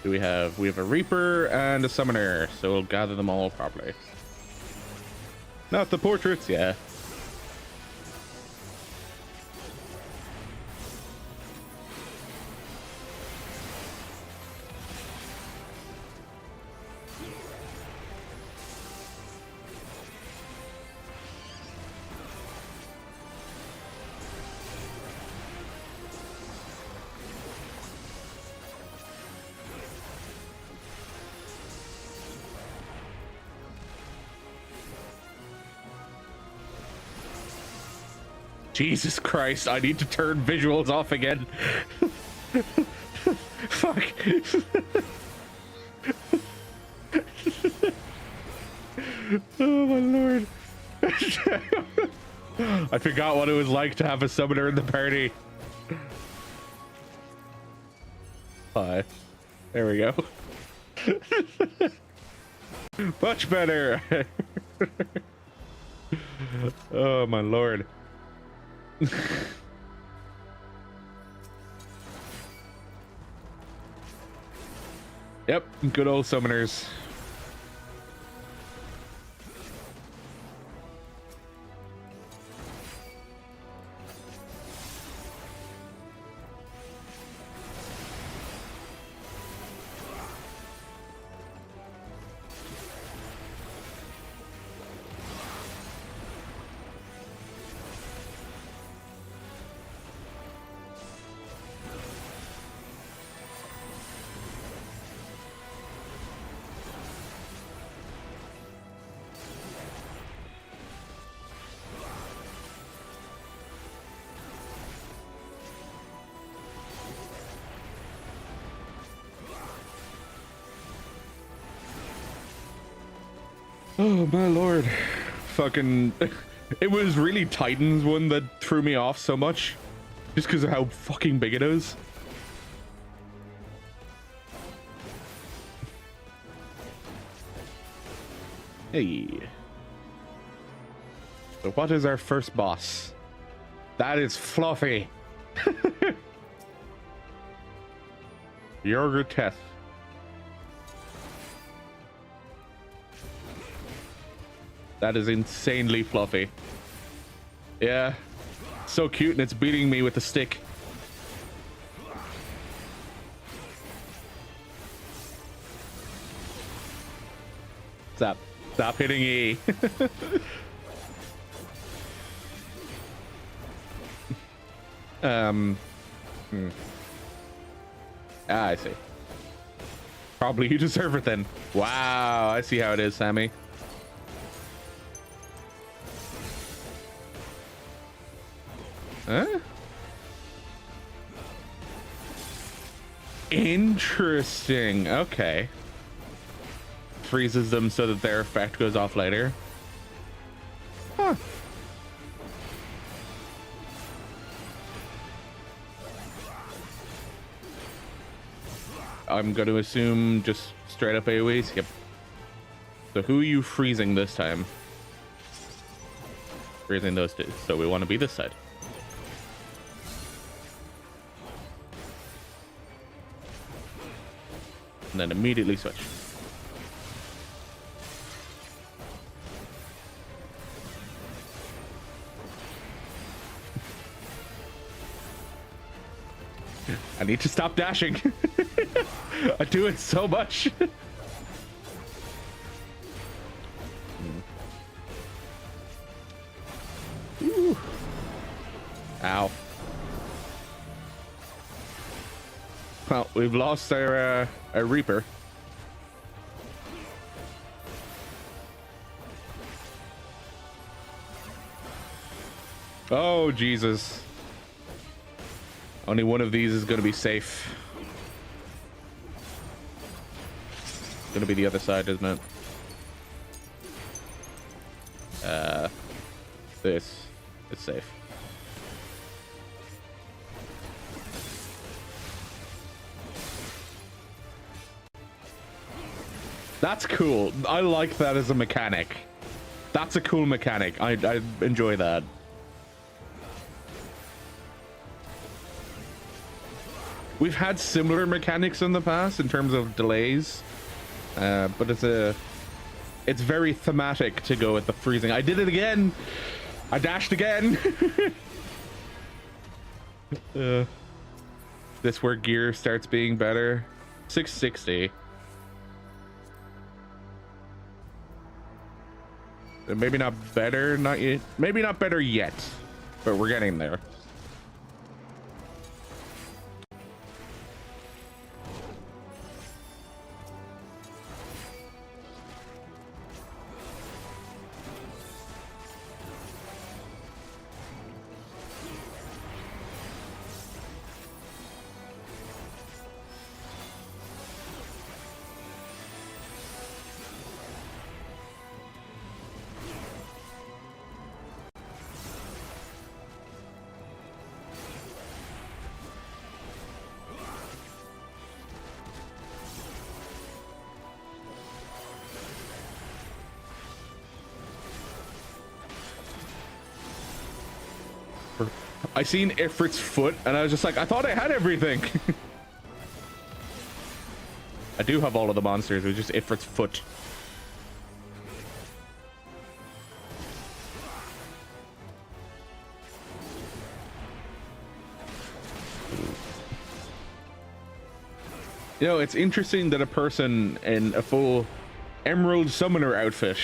[SPEAKER 1] We have a Reaper and a Summoner, so we'll gather them all properly. Not the portraits, yeah. Jesus Christ, I need to turn visuals off again. Fuck. Oh my lord. I forgot what it was like to have a summoner in the party. Hi. There we go. Much better. Oh my lord. Yep, good old summoners. Oh my lord. Fucking it was really Titan's one that threw me off so much just because of how fucking big it is. Hey. So what is our first boss? That is Fluffy. Yogurt test. That is insanely fluffy. Yeah. So cute, and it's beating me with a stick. Stop. Stop hitting E. Ah, I see. Probably you deserve it then. Wow, I see how it is, Sammy. Huh? Interesting. Okay. Freezes them so that their effect goes off later. Huh. I'm going to assume just straight up AoEs. Yep. So who are you freezing this time? Freezing those two. So we want to be this side. And then immediately switch. I need to stop dashing. I do it so much. Ooh. Ow. Well, we've lost our Reaper. Oh, Jesus. Only one of these is going to be safe. It's going to be the other side, isn't it? This is safe. That's cool. I like that as a mechanic. That's a cool mechanic. I enjoy that. We've had similar mechanics in the past in terms of delays, but it's very thematic to go with the freezing. I did it again. I dashed again. This where gear starts being better. 660. Maybe not better, not yet. Maybe not better yet, but we're getting there. I seen Ifrit's foot, and I was just like, I thought I had everything. I do have all of the monsters. It was just Ifrit's foot. You know, it's interesting that a person in a full Emerald Summoner outfit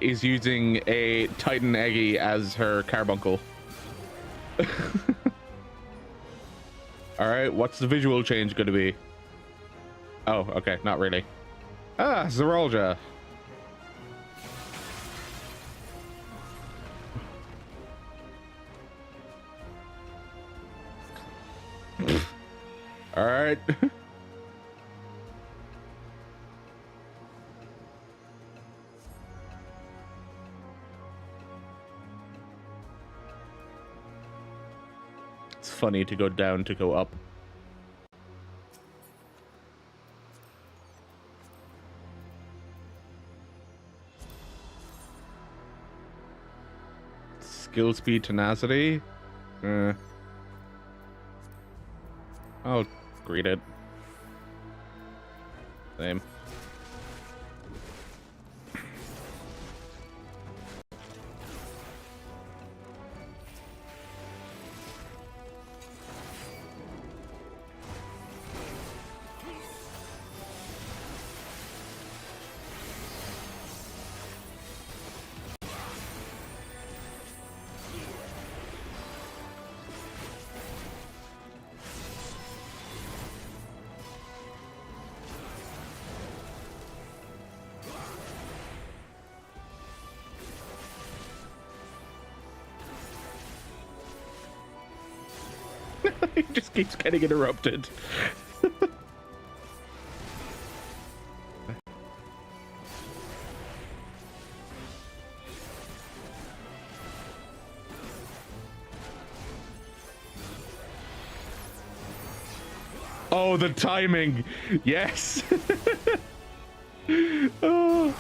[SPEAKER 1] is using a Titan Eggy as her carbuncle. All right, what's the visual change going to be? Oh, okay, not really. Ah, Zeralja. All right. It's funny to go down to go up. Skill, speed, tenacity. I'll greet it. Same. He just keeps getting interrupted. Oh, the timing. Yes. Oh,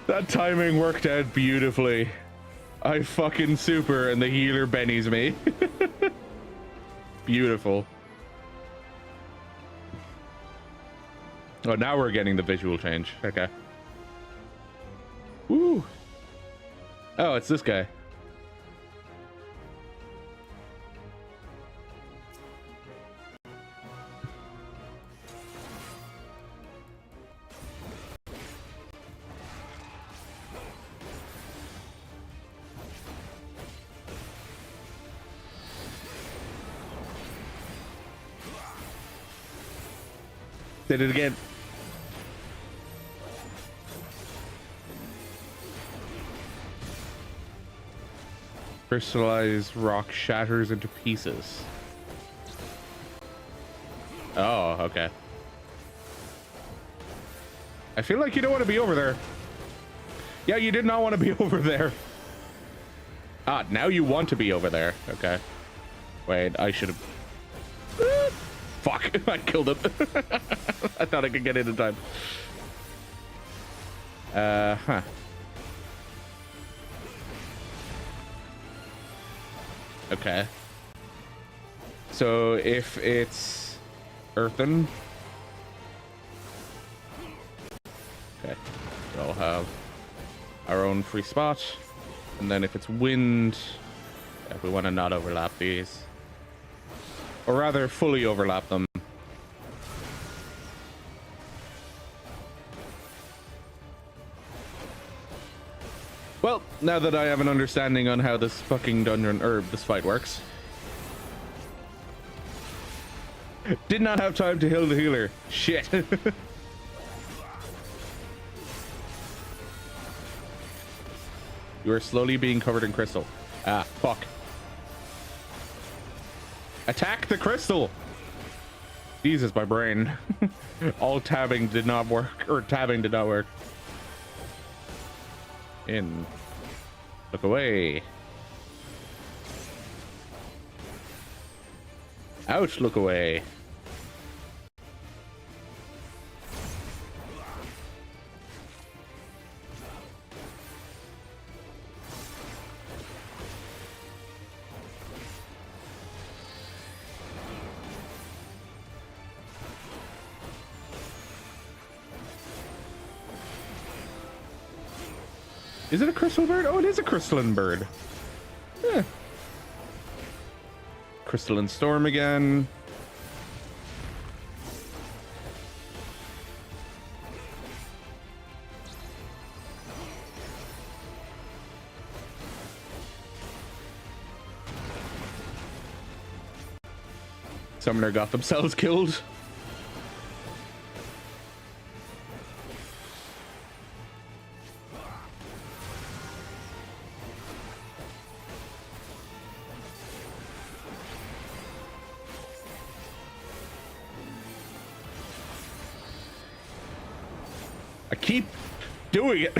[SPEAKER 1] that timing worked out beautifully. I fucking super and the healer bennies me. Beautiful. Oh, now we're getting the visual change. Okay. Woo. Oh, it's this guy. Did it again. Crystallized rock shatters into pieces. Oh, okay. I feel like you don't want to be over there. Yeah, you did not want to be over there. Ah, now you want to be over there. Okay. Wait, I should have... Fuck, I killed him. I thought I could get in time. Huh. Okay. So if it's earthen... Okay. We'll have our own free spot. And then if it's wind... Yeah, we want to not overlap these. Or rather, fully overlap them. Well, now that I have an understanding on how this fucking dungeon, or this fight works. Did not have time to heal the healer. Shit. You are slowly being covered in crystal. Ah, fuck. Attack the crystal! Jesus, my brain. All tabbing did not work, or tabbing did not work. In. Look away. Ouch, look away. Is it a crystal bird? Oh, it is a crystalline bird. Yeah. Crystalline storm again. Summoner got themselves killed. I keep doing it.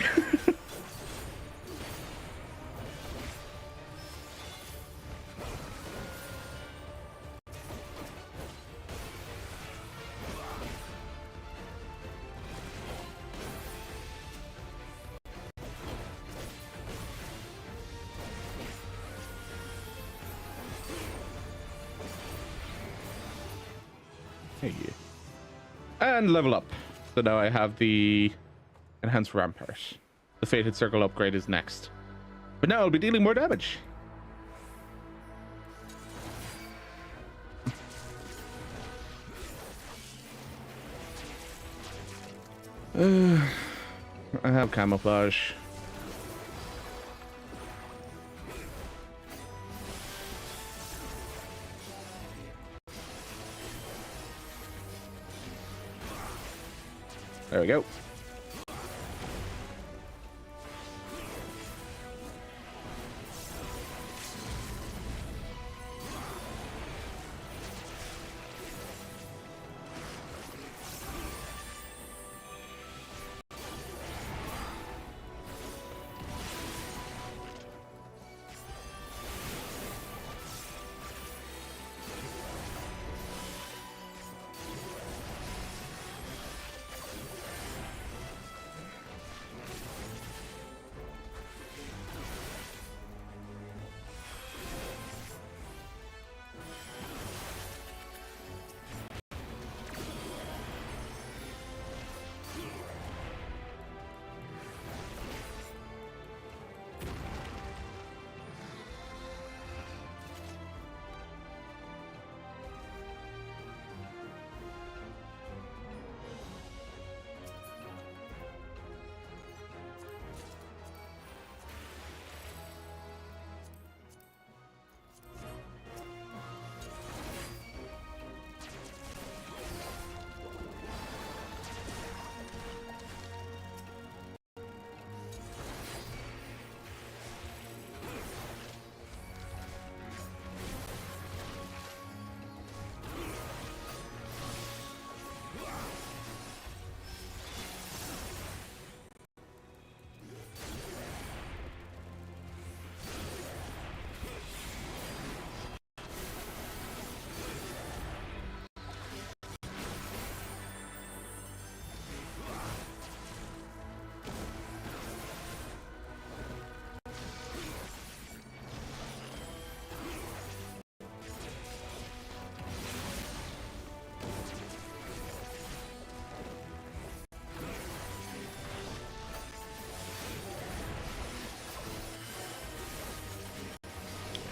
[SPEAKER 1] Hey. And level up. So now I have the enhanced rampart. The fated circle upgrade is next. But now I'll be dealing more damage. I have camouflage. There we go.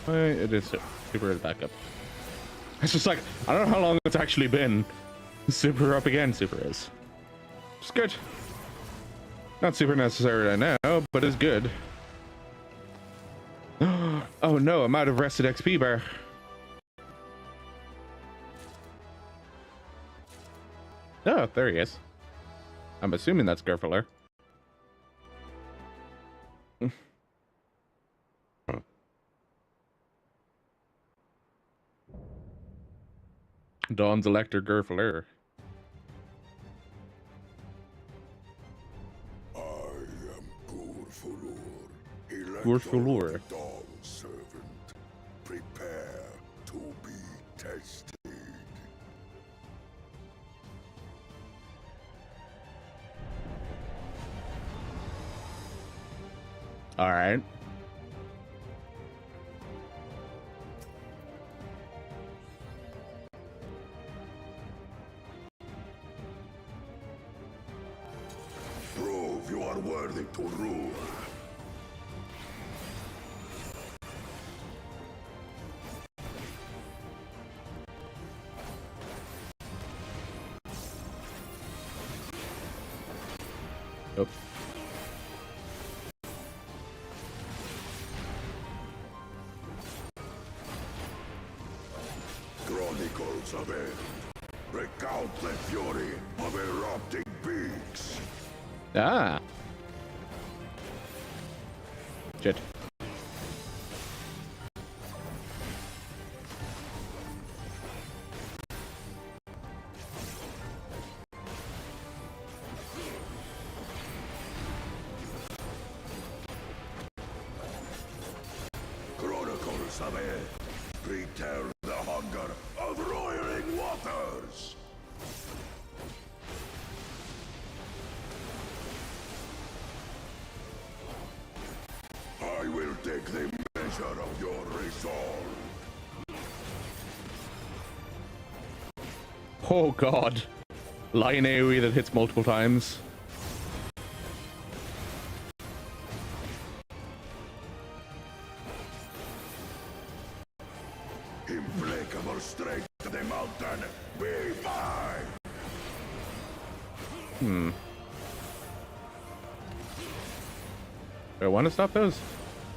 [SPEAKER 1] It is super backup. It's just like, I don't know how long it's actually been. Super up again, super is. It's good. Not super necessary right now, but it's good. Oh no, I'm out of rested XP bar. Oh, there he is. I'm assuming that's Gerfler. Dawn's Elector Gerfler.
[SPEAKER 13] I am Gurfulur,
[SPEAKER 1] Gurfulur.
[SPEAKER 13] Dawn servant. Prepare to be tested.
[SPEAKER 1] All right.
[SPEAKER 13] Prove you are worthy to rule.
[SPEAKER 1] Oh.
[SPEAKER 13] Chronicles of End. Recount the fury of erupting peaks.
[SPEAKER 1] Ah. Shit.
[SPEAKER 13] Chronicles of End. Retell the hunger of roiling waters. I will take the measure of your resolve.
[SPEAKER 1] Oh god. Lion AoE that hits multiple times.
[SPEAKER 13] Implacable strength of the mountain, be mine!
[SPEAKER 1] Do I want to stop those?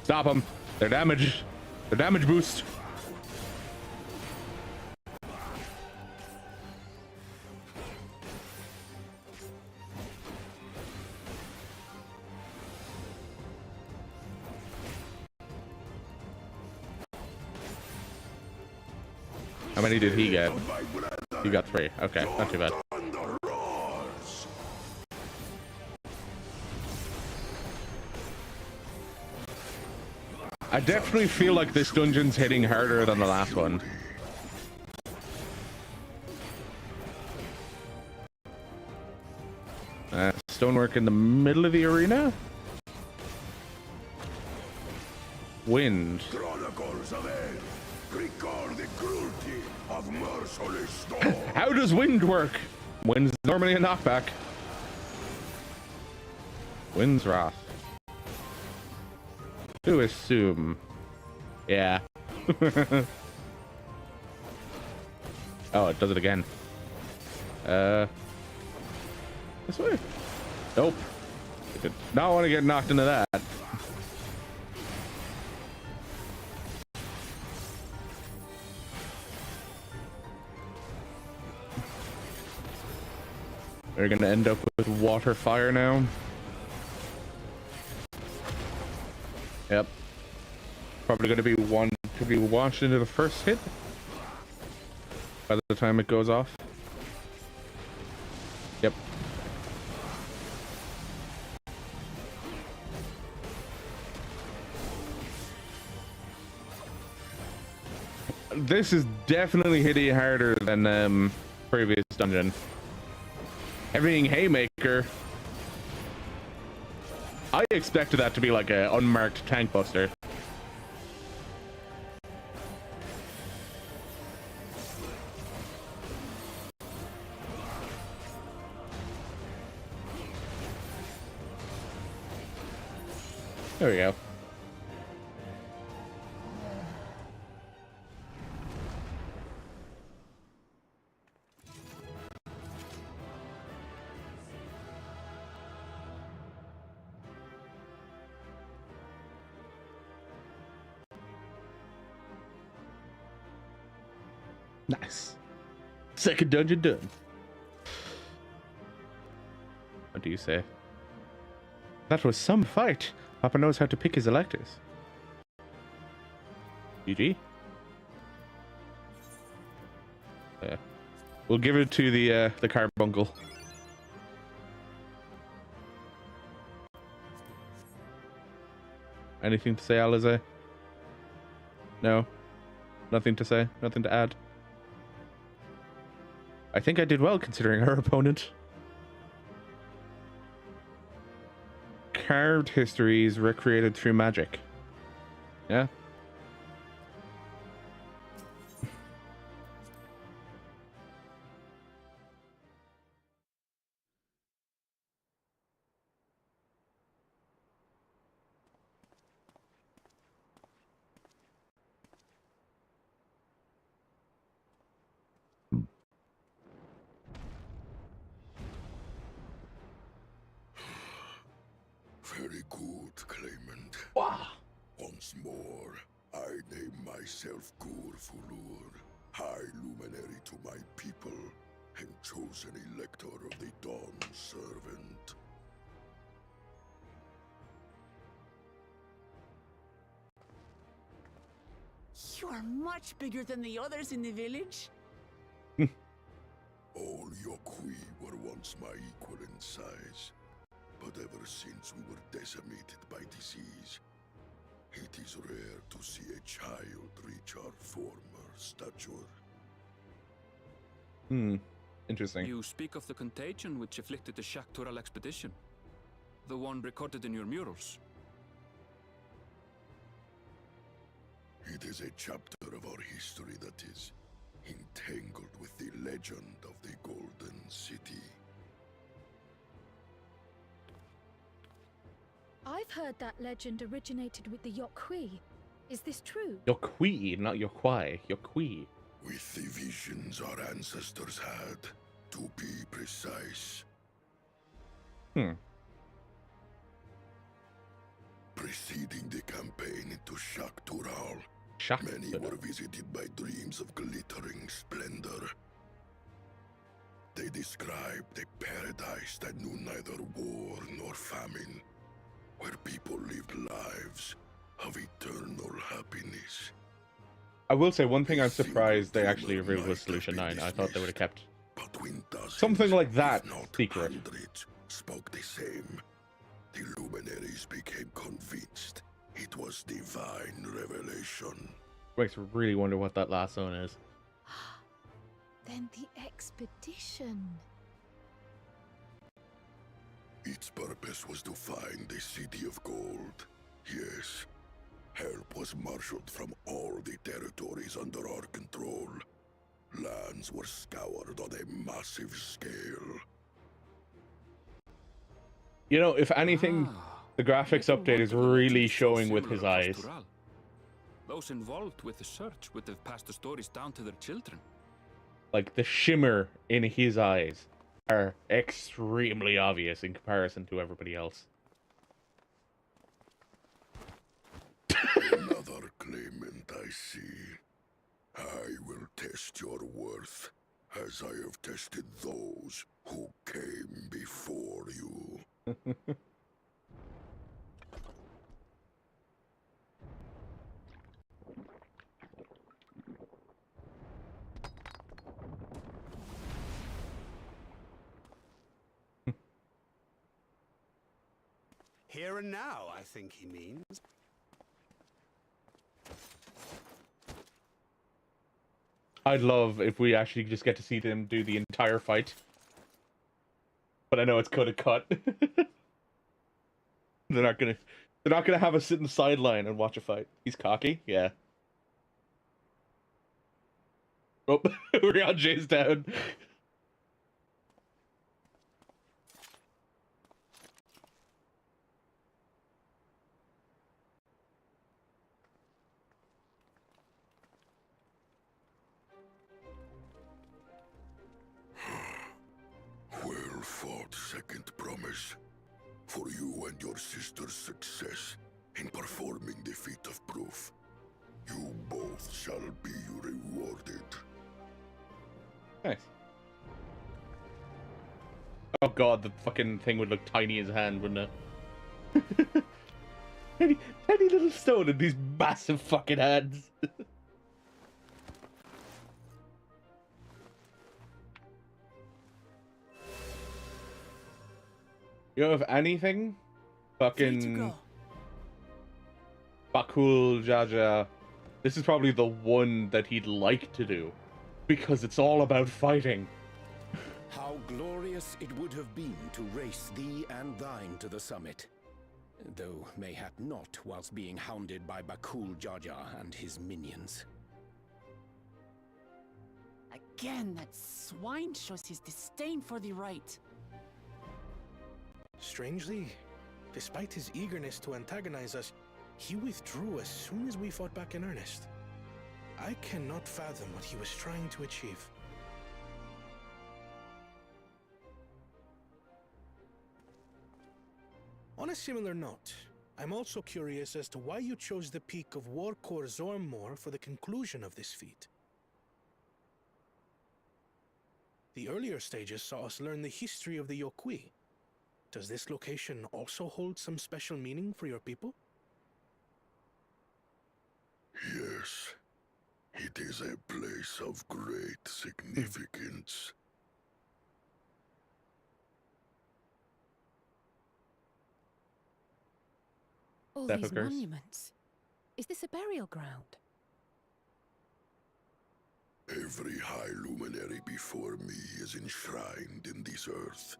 [SPEAKER 1] Stop them. They're damage. They're damage boost. How many did he get? He got 3. Okay, not too bad. I definitely feel like this dungeon's hitting harder than the last one. Stonework in the middle of the arena? Wind.
[SPEAKER 13] Chronicles of End. Record the cruelty of merciless storm.
[SPEAKER 1] How does wind work? Wind's normally a knockback. Wind's wrath. To assume. Yeah. Oh, it does it again. This way. Nope. I did not want to get knocked into that. We're gonna end up with water fire now. Yep. Probably gonna be one to be launched into the first hit by the time it goes off. Yep. This is definitely hitting harder than previous dungeon. Everything haymaker. I expected that to be like a unmarked tank buster. There we go. Nice. Second dungeon done. What do you say? That was some fight. Papa knows how to pick his electors. GG. Yeah. We'll give it to the carbuncle. Anything to say, Alize? No. Nothing to say. Nothing to add. I think I did well considering our opponent. Carved histories recreated through magic. Yeah.
[SPEAKER 13] Very good, claimant.
[SPEAKER 1] Wow.
[SPEAKER 13] Once more, I name myself Gur Fulur, High Luminary to my people, and chosen elector of the Dawn Servant.
[SPEAKER 2] You are much bigger than the others in the village.
[SPEAKER 13] All Yokui were once my equal in size, but ever since we were decimated by disease, it is rare to see a child reach our former stature.
[SPEAKER 1] Interesting.
[SPEAKER 12] You speak of the contagion which afflicted the Tural expedition, the one recorded in your murals.
[SPEAKER 13] It is a chapter of our history that is entangled with the legend of the Golden City.
[SPEAKER 3] I've heard that legend originated with the Yokui. Is this true?
[SPEAKER 1] Yokui, not Yokwai. Yokui.
[SPEAKER 13] With the visions our ancestors had, to be precise. Preceding the campaign into Tural, many were visited by dreams of glittering splendor. They described a paradise that knew neither war nor famine, where people lived lives of eternal happiness.
[SPEAKER 1] I will say one thing I'm surprised they actually revealed was Solution 9. I thought they would have kept something like that secret.
[SPEAKER 13] Hundreds spoke the same. The luminaries became convinced it was divine revelation.
[SPEAKER 1] Makes me really wonder what that last zone is.
[SPEAKER 3] Then the expedition.
[SPEAKER 13] Its purpose was to find the City of Gold. Yes, help was marshaled from all the territories under our control. Lands were scoured on a massive scale.
[SPEAKER 1] You know, if anything, the graphics update is really showing with his eyes.
[SPEAKER 12] Those involved with the search would have passed the stories down to their children.
[SPEAKER 1] Like, the shimmer in his eyes are extremely obvious in comparison to everybody else.
[SPEAKER 13] Another claimant, I see. I will test your worth, as I have tested those who came before you.
[SPEAKER 5] Here and now, I think he means.
[SPEAKER 1] I'd love if we actually just get to see them do the entire fight. But I know it's cut. They're not gonna have us sit in the sideline and watch a fight. He's cocky, yeah. Oh, we're on Jay's down.
[SPEAKER 13] Well fought, second promise. For you and your sister's success in performing the feat of proof. You both shall be rewarded.
[SPEAKER 1] Nice. Oh god, the fucking thing would look tiny in his hand, wouldn't it? tiny little stone in these massive fucking hands. You know, if anything, fucking Bakul Jaja, this is probably the one that he'd like to do, because it's all about fighting.
[SPEAKER 8] How glorious it would have been to race thee and thine to the summit. Though mayhap not whilst being hounded by Bakul Jaja and his minions.
[SPEAKER 2] Again, that swine shows his disdain for the right.
[SPEAKER 6] Strangely, despite his eagerness to antagonize us, he withdrew as soon as we fought back in earnest. I cannot fathom what he was trying to achieve. On a similar note, I'm also curious as to why you chose the peak of Warkor Zormor for the conclusion of this feat. The earlier stages saw us learn the history of the Yokui. Does this location also hold some special meaning for your people?
[SPEAKER 13] Yes, it is a place of great significance.
[SPEAKER 14] All these monuments. Is this a burial ground?
[SPEAKER 13] Every high luminary before me is enshrined in this earth.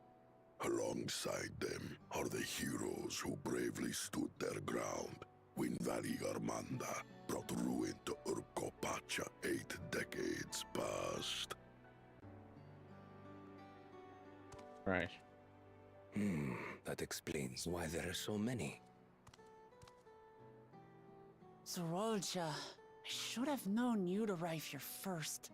[SPEAKER 13] Alongside them are the heroes who bravely stood their ground when Valigarmanda brought ruin to Urkopacha 8 decades past.
[SPEAKER 1] Right.
[SPEAKER 15] That explains why there are so many.
[SPEAKER 2] Zorolja, I should have known you'd arrive here first.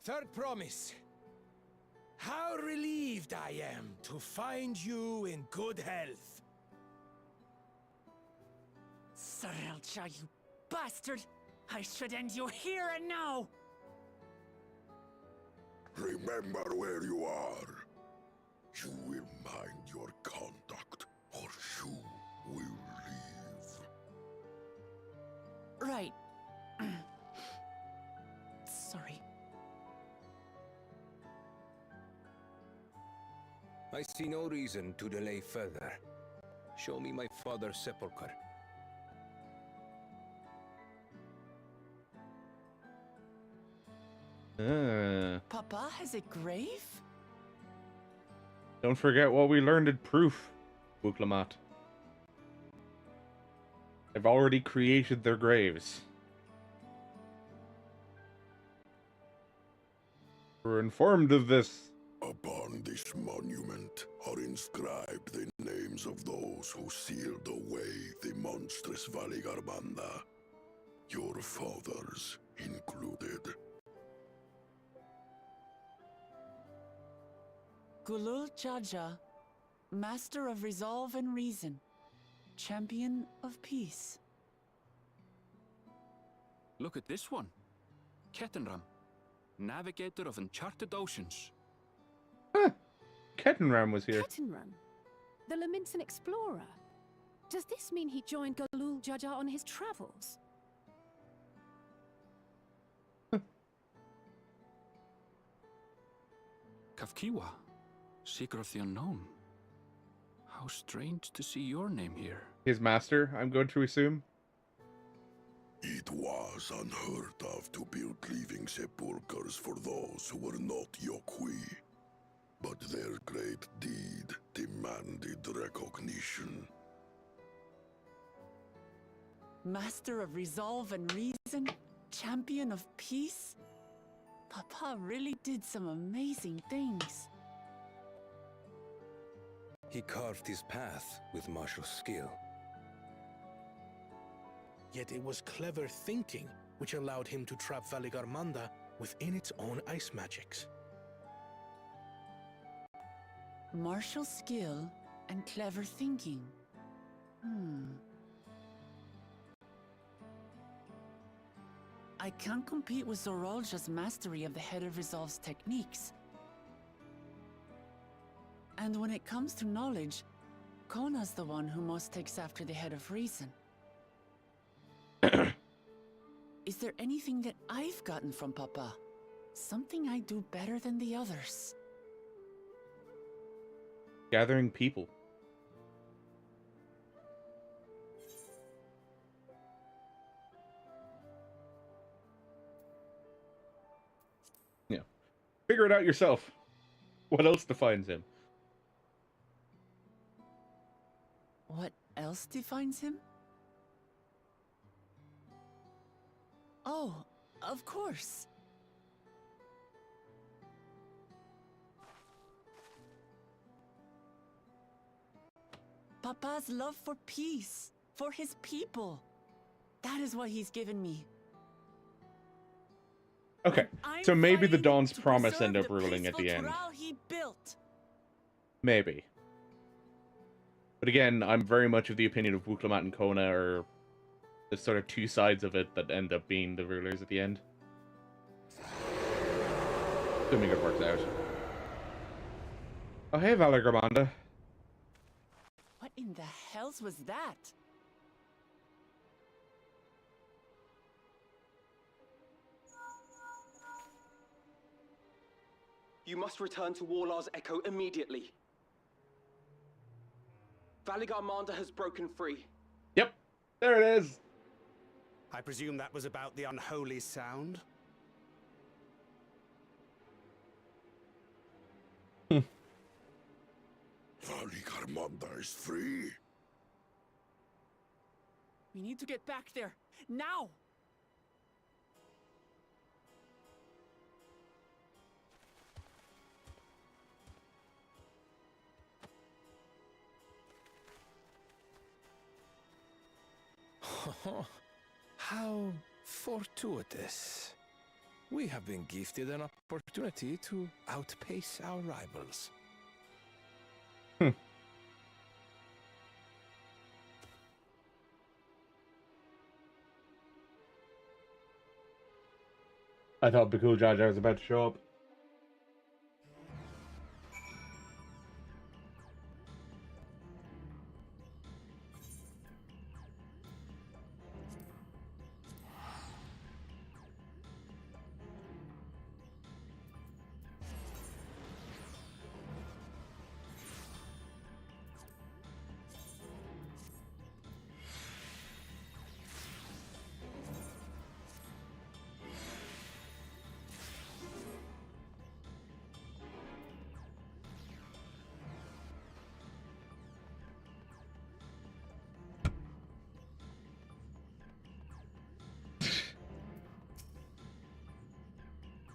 [SPEAKER 10] Third promise. How relieved I am to find you in good health.
[SPEAKER 2] Zorolja, you bastard! I should end you here and now!
[SPEAKER 13] Remember where you are. You will mind your conduct, or you will leave.
[SPEAKER 2] Right. Sorry.
[SPEAKER 15] I see no reason to delay further. Show me my father's sepulchre.
[SPEAKER 2] Papa has a grave?
[SPEAKER 1] Don't forget what we learned in proof, Wuk Lamat. They've already created their graves. We're informed of this.
[SPEAKER 13] Upon this monument are inscribed the names of those who sealed away the monstrous Valigarmanda, your fathers included.
[SPEAKER 2] Gulul Jaja, Master of Resolve and Reason, Champion of Peace.
[SPEAKER 12] Look at this one. Kettenram, Navigator of Uncharted Oceans.
[SPEAKER 1] Kettenram was here.
[SPEAKER 14] Kettenram? The Laminsan explorer? Does this mean he joined Gulul Jaja on his travels?
[SPEAKER 12] Kafkiwa, Seeker of the Unknown. How strange to see your name here.
[SPEAKER 1] His master, I'm going to assume.
[SPEAKER 13] It was unheard of to build living sepulchres for those who were not Yokui. But their great deed demanded recognition.
[SPEAKER 2] Master of Resolve and Reason, Champion of Peace? Papa really did some amazing things.
[SPEAKER 15] He carved his path with martial skill.
[SPEAKER 6] Yet it was clever thinking which allowed him to trap Valigarmanda within its own ice magics.
[SPEAKER 2] Martial skill and clever thinking. I can't compete with Zorolja's mastery of the Head of Resolve's techniques. And when it comes to knowledge, Kona's the one who most takes after the Head of Reason. Is there anything that I've gotten from Papa? Something I do better than the others?
[SPEAKER 1] Gathering people. Yeah. Figure it out yourself. What else defines him?
[SPEAKER 2] What else defines him? Oh, of course. Papa's love for peace, for his people. That is what he's given me.
[SPEAKER 1] Okay, so maybe the Dawn's promise end up ruling at the end.
[SPEAKER 2] Tural he built.
[SPEAKER 1] Maybe. But again, I'm very much of the opinion of Wuk Lamat and Kona are the sort of two sides of it that end up being the rulers at the end. Assuming it works out. Oh, hey, Valor Gramanda.
[SPEAKER 2] What in the hells was that?
[SPEAKER 4] You must return to Warlar's Echo immediately. Valigarmanda has broken free.
[SPEAKER 1] Yep, there it is.
[SPEAKER 5] I presume that was about the unholy sound?
[SPEAKER 13] Valigarmanda is free.
[SPEAKER 2] We need to get back there, now!
[SPEAKER 7] How fortuitous. We have been gifted an opportunity to outpace our rivals.
[SPEAKER 1] I thought Bakul Jar Jar was about to show up.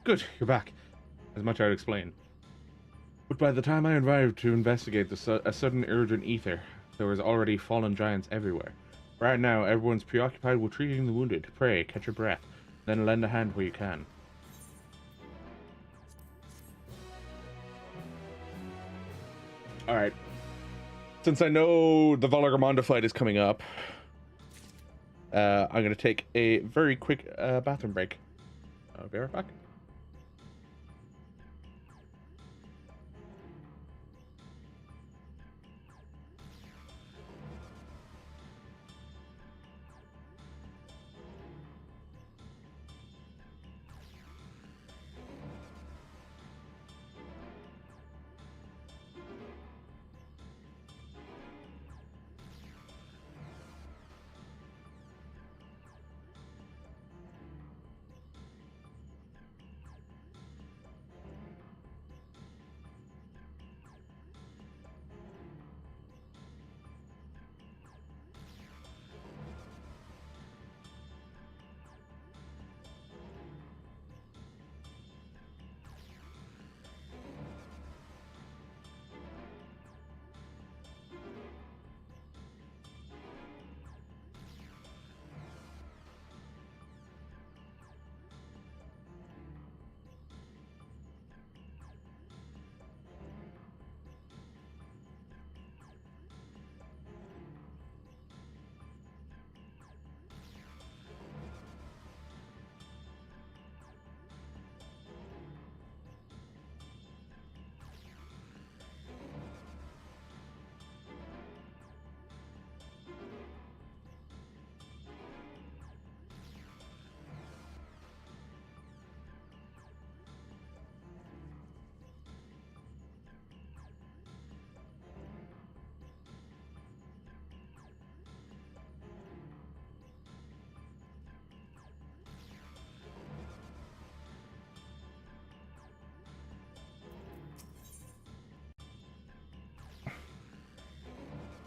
[SPEAKER 1] Good, you're back. As much I'd explain. But by the time I arrived to investigate a sudden urge in ether, there was already fallen giants everywhere. Right now, everyone's preoccupied with treating the wounded. Pray, catch your breath, then lend a hand where you can. Alright. Since I know the Valigarmanda fight is coming up, I'm going to take a very quick bathroom break. I'll be right back.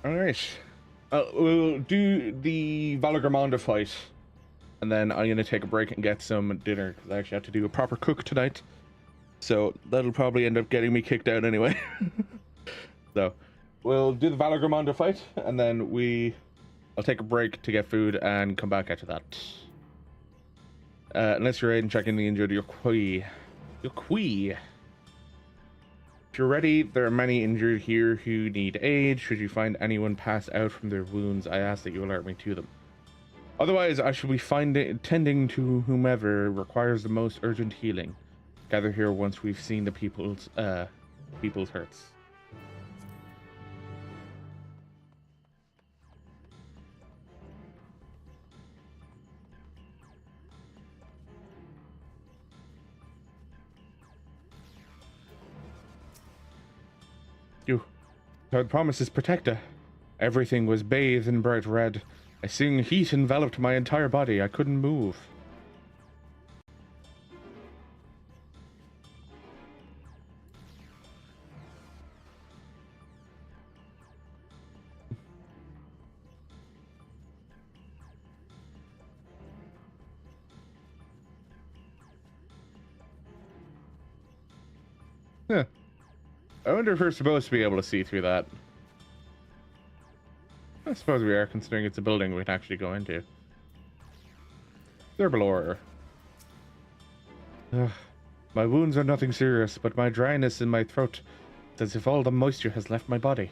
[SPEAKER 1] Alright. We'll do the Valigarmanda fight, and then I'm going to take a break and get some dinner, because I actually have to do a proper cook tonight. So that'll probably end up getting me kicked out anyway. So we'll do the Valigarmanda fight, and then we I'll take a break to get food and come back after that. Unless you're in checking the injured, you're qui. You're qui. If you're ready, there are many injured here who need aid. Should you find anyone pass out from their wounds, I ask that you alert me to them. Otherwise, I shall be tending to whomever requires the most urgent healing. Gather here once we've seen the people's hurts. You heard promises, protector. Everything was bathed in bright red. A searing heat enveloped my entire body. I couldn't move. Huh. I wonder if we're supposed to be able to see through that. I suppose we are, considering it's a building we can actually go into. They're below her. My wounds are nothing serious, but my dryness in my throat, it's as if all the moisture has left my body.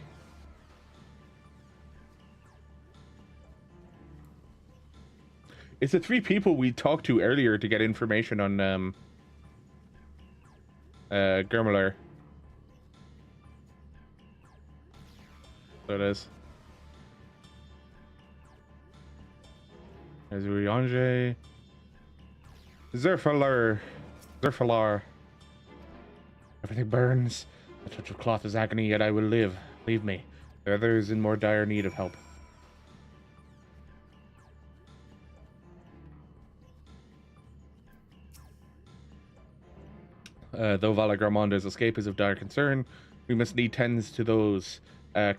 [SPEAKER 1] It's the 3 people we talked to earlier to get information on Germler. So it is. There's Uriange. Zerfalar. Everything burns. A touch of cloth is agony, yet I will live. Leave me. There are others in more dire need of help. Though Valagrammonda's escape is of dire concern, we must need tends to those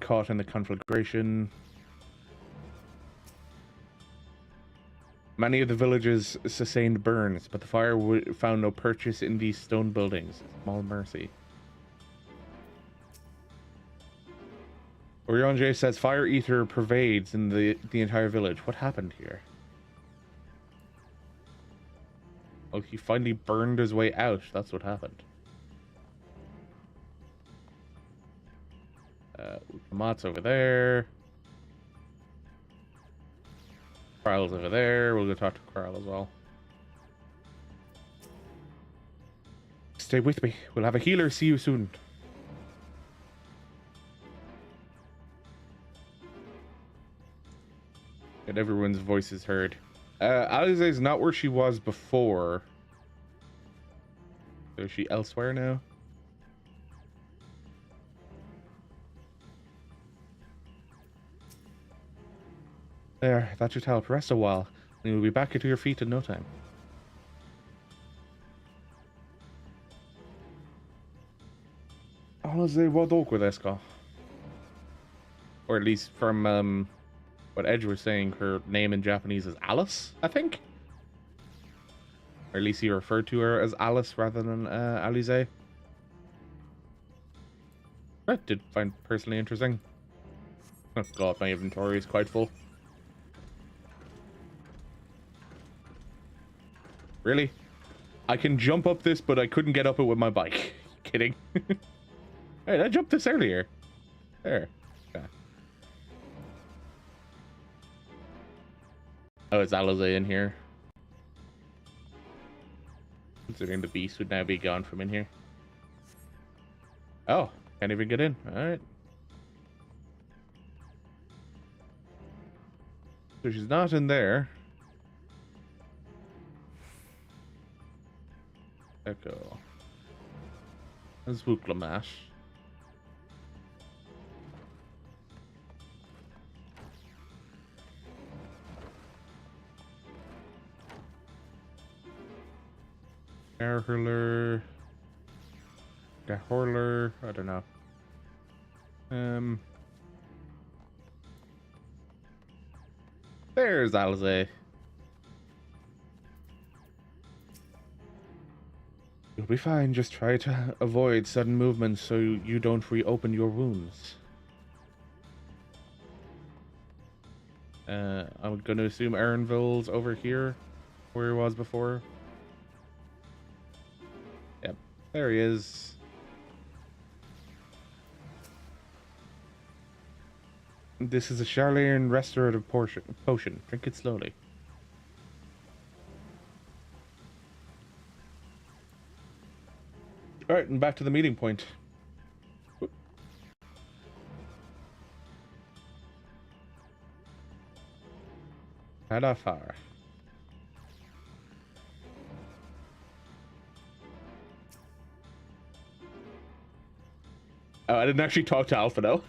[SPEAKER 1] caught in the conflagration. Many of the villages sustained burns, but the fire found no purchase in these stone buildings. Small mercy. Uriange says fire ether pervades in the entire village. What happened here? Oh, he finally burned his way out. That's what happened. Wuk Lamat's over there. Tural's over there. We'll go talk to Tural as well. Stay with me. We'll have a healer. See you soon. And everyone's voice is heard. Alize is not where she was before. So is she elsewhere now? There, that should help. Rest a while, and you'll be back to your feet in no time. Alize Wadok with Eska. Or at least from what Edge was saying, her name in Japanese is Alice, I think? Or at least he referred to her as Alice rather than Alize. I did find personally interesting. Oh god, my inventory is quite full. Really? I can jump up this, but I couldn't get up it with my bike. Kidding. Hey, I jumped this earlier. There. Okay. Oh, it's Alize in here. Considering the beast would now be gone from in here. Oh, can't even get in. Alright. So she's not in there. Echo. There's Wuk Lamat. Garhurler. Gahorler. I don't know. There's Alize. You'll be fine. Just try to avoid sudden movements so you don't reopen your wounds. I'm going to assume Aaronville's over here, where he was before. Yep, there he is. This is a Charlene restorative potion. Drink it slowly. Alright, and back to the meeting point. Hadafar. Oh, I didn't actually talk to Alpha though.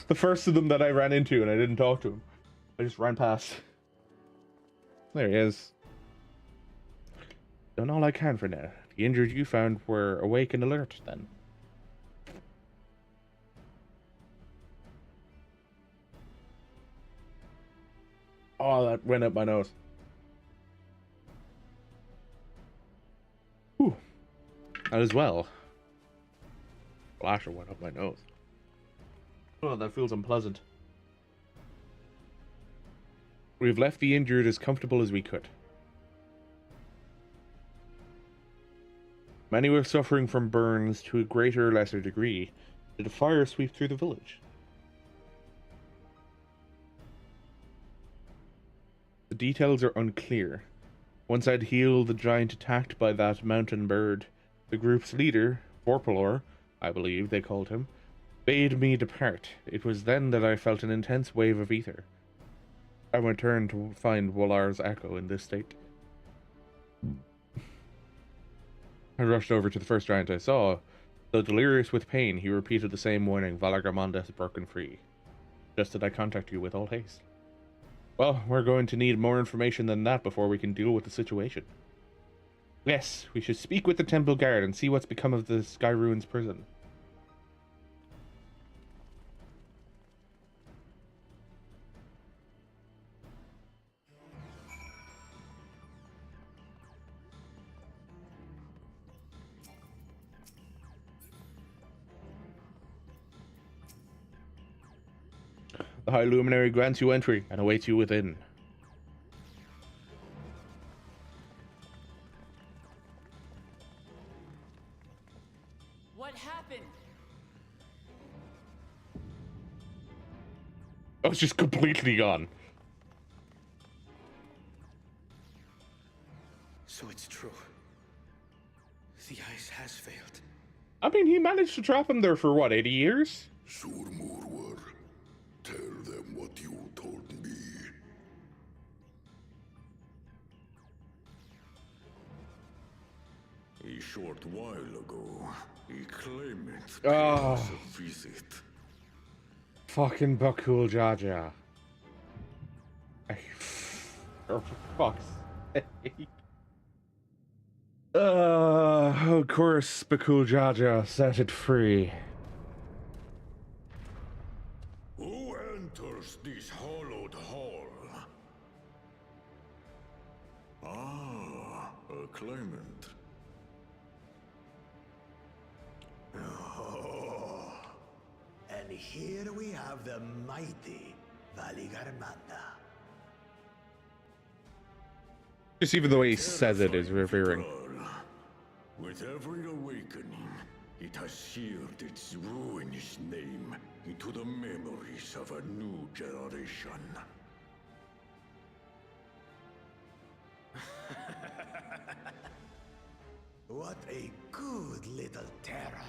[SPEAKER 1] The first of them that I ran into, and I didn't talk to him. I just ran past. There he is. Done all I can for now. The injured you found were awake and alert then. Oh, that went up my nose. Whew. That as well. Flasher went up my nose. Oh, that feels unpleasant. We've left the injured as comfortable as we could. Many were suffering from burns to a greater or lesser degree. Did a fire sweep through the village? The details are unclear. Once I'd healed the giant attacked by that mountain bird, the group's leader, Vorpalor, I believe they called him, bade me depart. It was then that I felt an intense wave of ether. I returned to find Wallar's echo in this state. I rushed over to the first giant I saw. Though delirious with pain, he repeated the same warning, Valar has broken free. Just that I contact you with all haste. Well, we're going to need more information than that before we can deal with the situation. Yes, we should speak with the temple guard and see what's become of the Sky Ruins prison. The High Luminary grants you entry and awaits you within.
[SPEAKER 2] What happened?
[SPEAKER 1] I was just completely gone.
[SPEAKER 6] So it's true. The ice has failed.
[SPEAKER 1] I mean, he managed to trap him there for what, 80 years?
[SPEAKER 13] Surmurwar, tell them what you told me.
[SPEAKER 8] A short while ago, a claimant
[SPEAKER 1] paid
[SPEAKER 8] us a visit.
[SPEAKER 1] Fucking Bakul Jaja. For fuck's sake. Of course, Bakul Jaja set it free.
[SPEAKER 8] Who enters this hollowed hall? Ah, a claimant.
[SPEAKER 9] Oh, and here we have the mighty Valigarmanda.
[SPEAKER 1] Just even the way he says it is revering.
[SPEAKER 8] With every awakening, it has seared its ruinous name into the memories of a new generation.
[SPEAKER 9] What a good little terror.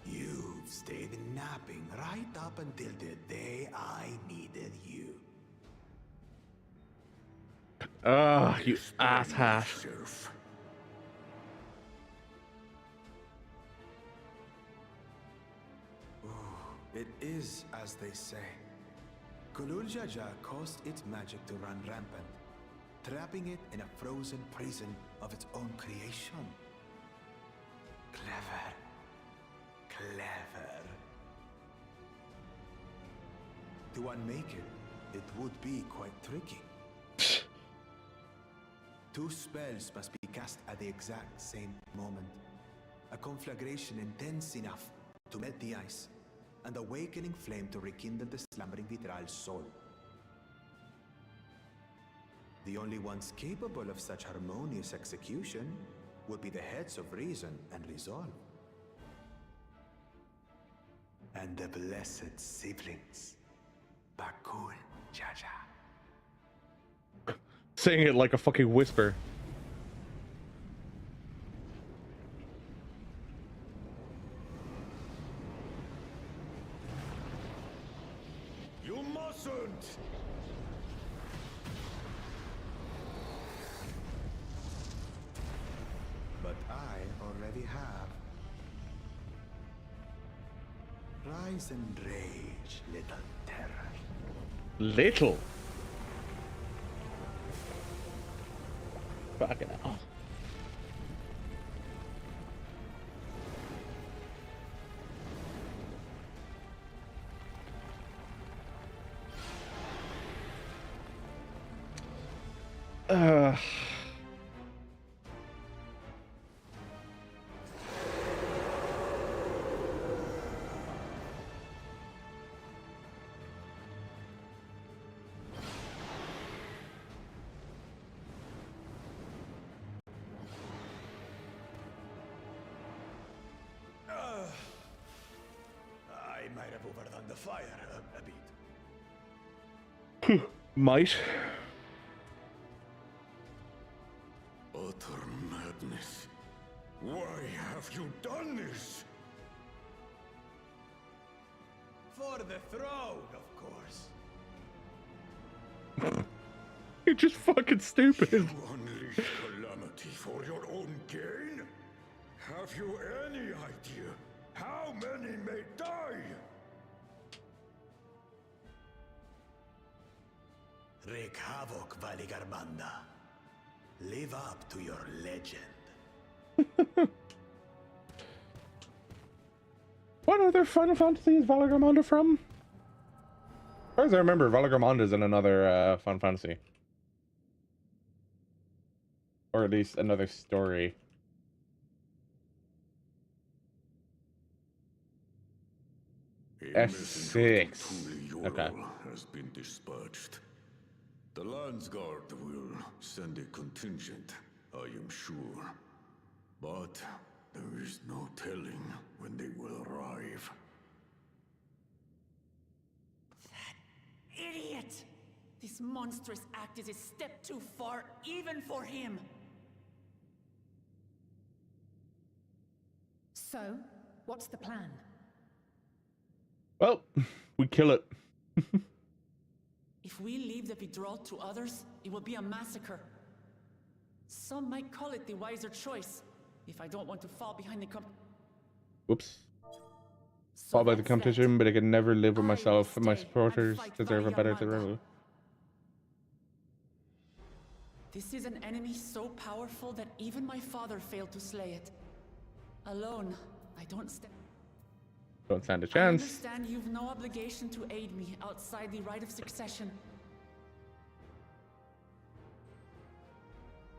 [SPEAKER 9] You've stayed napping right up until the day I needed you.
[SPEAKER 1] Ah, you asshat.
[SPEAKER 11] It is as they say. Gulul Jaja caused its magic to run rampant, trapping it in a frozen prison of its own creation. Clever. Clever. To unmake it, it would be quite tricky. Two spells must be cast at the exact same moment. A conflagration intense enough to melt the ice, and awakening flame to rekindle the slumbering Vitral's soul. The only ones capable of such harmonious execution would be the heads of reason and resolve. And the blessed siblings, Bakul Jaja.
[SPEAKER 1] Saying it like a fucking whisper.
[SPEAKER 10] You mustn't!
[SPEAKER 11] But I already have. Rise and rage, little terror.
[SPEAKER 1] Little. Fucking hell.
[SPEAKER 10] I might have overdone the fire a bit.
[SPEAKER 1] Might.
[SPEAKER 8] Utter madness. Why have you done this?
[SPEAKER 10] For the throne, of course.
[SPEAKER 1] You're just fucking stupid.
[SPEAKER 8] You unleash calamity for your own gain? Have you any idea how many may die?
[SPEAKER 10] Wreak havoc, Valigarbanda. Live up to your legend.
[SPEAKER 1] What other Final Fantasy is Valagarmonda from? As far as I remember, Valagarmonda is in another Final Fantasy. Or at least another story. S6.
[SPEAKER 8] Tuliyollal
[SPEAKER 1] Okay.
[SPEAKER 8] has been dispatched. The Landsguard will send a contingent, I am sure. But there is no telling when they will arrive.
[SPEAKER 2] Idiot! This monstrous act is a step too far, even for him.
[SPEAKER 14] So, what's the plan?
[SPEAKER 1] Well, we kill it.
[SPEAKER 2] If we leave the withdrawal to others, it will be a massacre. Some might call it the wiser choice, if I don't want to fall behind the
[SPEAKER 1] Whoops. Fall by the competition, but I can never live with myself, and my supporters deserve a better tomorrow.
[SPEAKER 2] This is an enemy so powerful that even my father failed to slay it. Alone, I don't stand
[SPEAKER 1] a
[SPEAKER 2] I
[SPEAKER 1] chance.
[SPEAKER 2] understand you've no obligation to aid me outside the right of succession.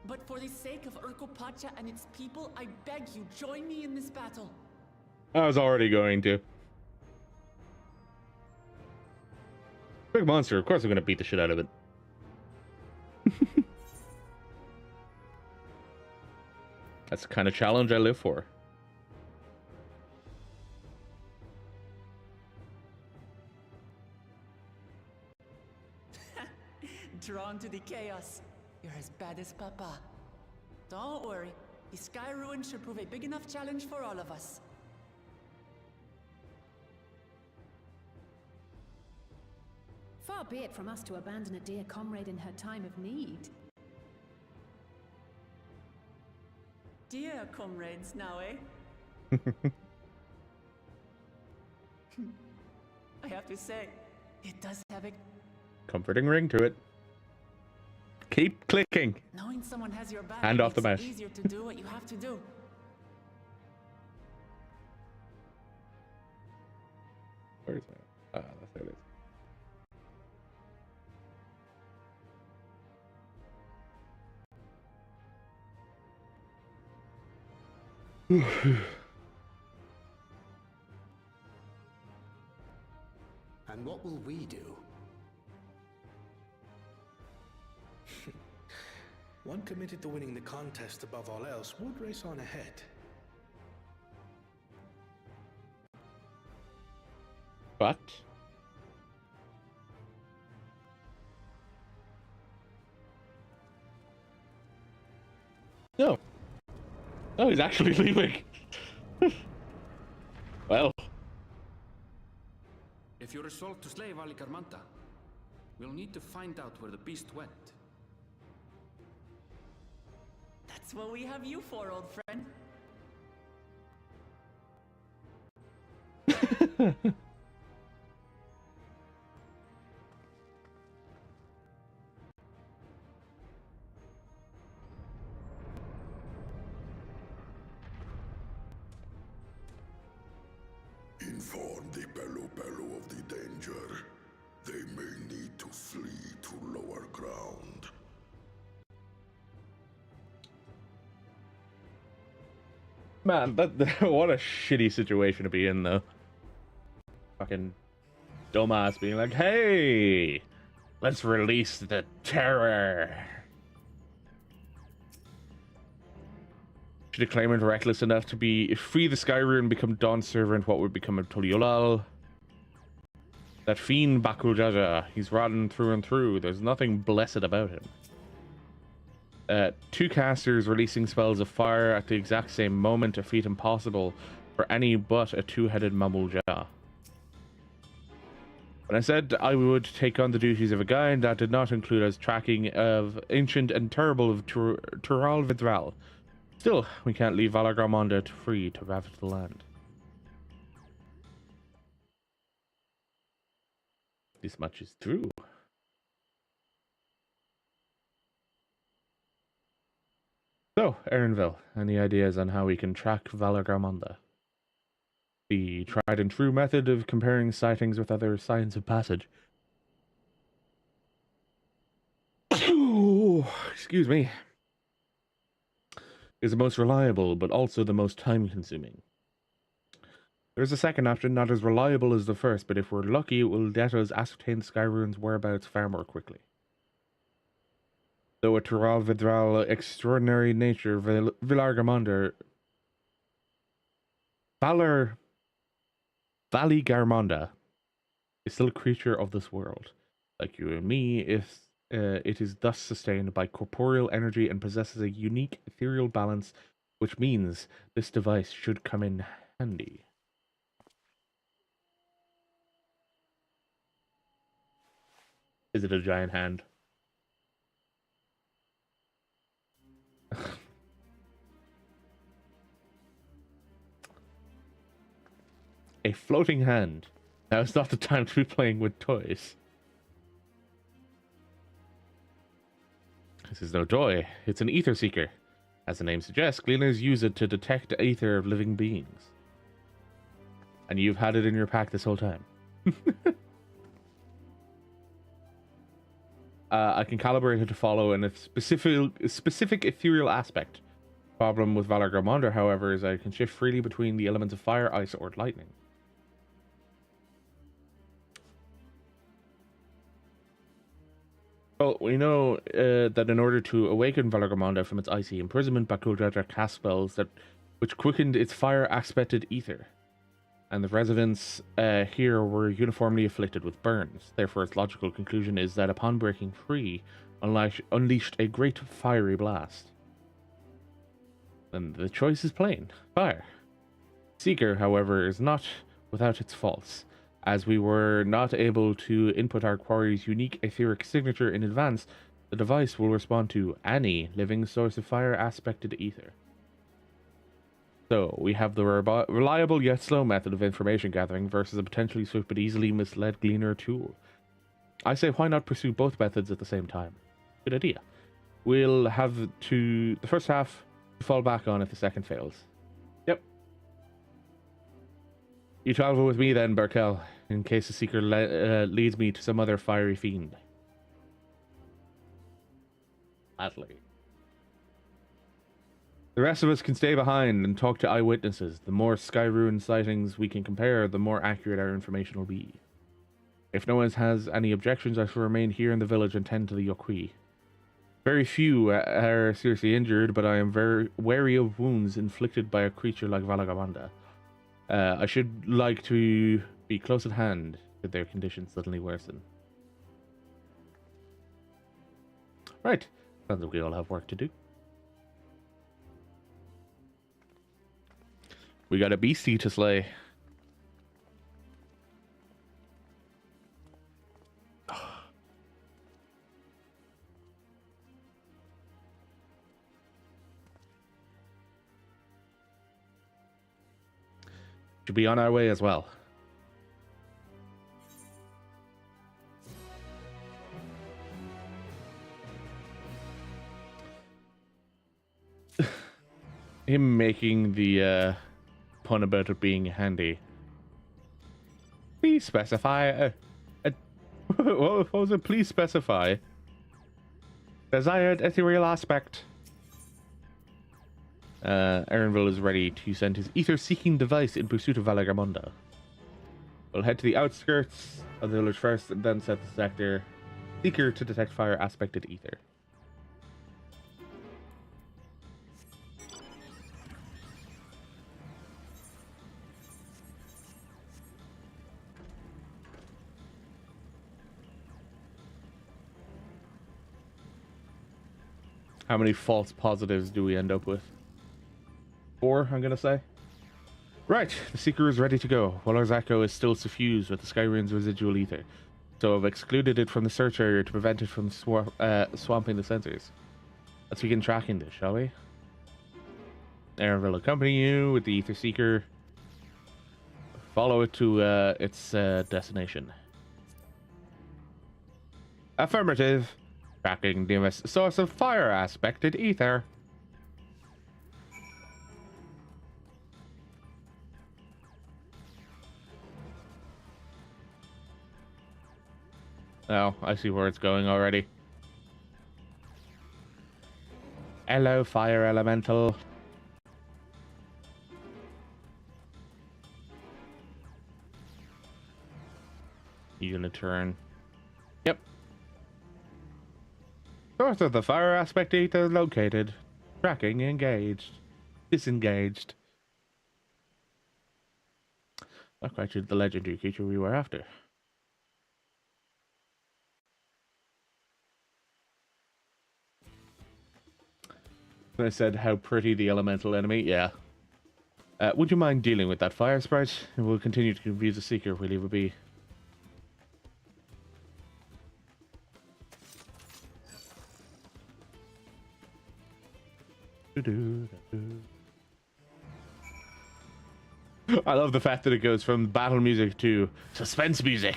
[SPEAKER 2] But for the sake of Urkopacha and its people, I beg you, join me in this battle.
[SPEAKER 1] I was already going to. Big monster, of course I'm gonna beat the shit out of it. That's the kind of challenge I live for.
[SPEAKER 2] Drawn to the chaos. You're as bad as Papa. Don't worry. The Sky Ruin should prove a big enough challenge for all of us.
[SPEAKER 14] Far be it from us to abandon a dear comrade in her time of need.
[SPEAKER 2] Dear comrades now, eh? I have to say, it does have a
[SPEAKER 1] Comforting ring to it. Keep clicking.
[SPEAKER 2] knowing someone has your back
[SPEAKER 1] Hand off the
[SPEAKER 2] makes
[SPEAKER 1] mouse.
[SPEAKER 2] it easier to do what you have to do.
[SPEAKER 1] Where is it? Ah, that's there it is.
[SPEAKER 5] will we do?
[SPEAKER 6] One committed to winning the contest above all else would race on ahead.
[SPEAKER 1] But no. Oh, he's actually leaving. Well.
[SPEAKER 12] If you're resolved to slay Vali Garmanta, we'll need to find out where the beast went.
[SPEAKER 2] That's what we have you for, old friend.
[SPEAKER 13] Inform the Bello of the danger. They may need to flee to lower ground.
[SPEAKER 1] Man, that what a shitty situation to be in, though. Fucking dumbass being like, hey, let's release the terror. Should a claimant reckless enough to be free the Skyrune and become Dawn servant, what would become of Tuliyollal? That fiend Bakul Jaja, he's rotten through and through. There's nothing blessed about him. Two casters releasing spells of fire at the exact same moment, a feat impossible for any but a two-headed Mamulja. When I said I would take on the duties of a guide, that did not include us tracking of ancient and terrible of Tural Vidral. Still, we can't leave Valar Garmonda free to ravage the land. This much is true. So, Erinville, any ideas on how we can track Valar Garmonda? The tried and true method of comparing sightings with other signs of passage. Excuse me. Is the most reliable, but also the most time-consuming. There's a second option, not as reliable as the first, but if we're lucky, it will let us ascertain Skyrune's whereabouts far more quickly. Though a Tural Vidral extraordinary nature, Valar Garmonda... Vali Garmonda is still a creature of this world. Like you and me, if it is thus sustained by corporeal energy and possesses a unique ethereal balance, which means this device should come in handy. Is it a giant hand? A floating hand. Now is not the time to be playing with toys. This is no toy. It's an ether seeker. As the name suggests, gleaners use it to detect the ether of living beings. And you've had it in your pack this whole time. I can calibrate it to follow in a specific ethereal aspect. Problem with Valar Garmonda, however, is I can shift freely between the elements of fire, ice, or lightning. Well, we know that in order to awaken Valar Garmonda from its icy imprisonment, Bakul Jaja cast spells which quickened its fire-aspected ether. And the residents here were uniformly afflicted with burns. Therefore, its logical conclusion is that upon breaking free, unleashed a great fiery blast. And the choice is plain: fire. Seeker, however, is not without its faults. As we were not able to input our quarry's unique etheric signature in advance, the device will respond to any living source of fire-aspected ether. So, we have the reliable yet slow method of information gathering versus a potentially swift but easily misled gleaner tool. I say, why not pursue both methods at the same time? Good idea. We'll have the first half to fall back on if the second fails. Yep. You travel with me then, Berkel, in case the Seeker leads me to some other fiery fiend. Gladly. The rest of us can stay behind and talk to eyewitnesses. The more Skyrune sightings we can compare, the more accurate our information will be. If no one has any objections, I shall remain here in the village and tend to the Yokui. Very few are seriously injured, but I am very wary of wounds inflicted by a creature like Valagamanda. I should like to be close at hand should their condition suddenly worsen. Right, sounds like we all have work to do. We got a beastie to slay. Should be on our way as well. Him making the pun about it being handy. Please specify what was it? Please specify desired ethereal aspect. Aaronville is ready to send his ether-seeking device in pursuit of Valagamanda. We'll head to the outskirts of the village first, and then set the sector seeker to detect fire-aspected ether. How many false positives do we end up with? 4, I'm gonna say. Right, the Seeker is ready to go. Waller's echo is still suffused with the Skyrune's residual ether, so I've excluded it from the search area to prevent it from swamping the sensors. Let's begin tracking this, shall we? Aaronville will accompany you with the Ether Seeker. Follow it to its destination. Affirmative. Tracking nearest source of fire-aspected ether. Oh, I see where it's going already. Hello, fire elemental. You gonna turn? Yep. Source of the fire aspect ether located. Tracking engaged. Disengaged. Not quite sure the legendary creature we were after. I said how pretty the elemental enemy. Yeah. Would you mind dealing with that fire sprite? We'll continue to confuse the Seeker if we leave it be. I love the fact that it goes from battle music to suspense music.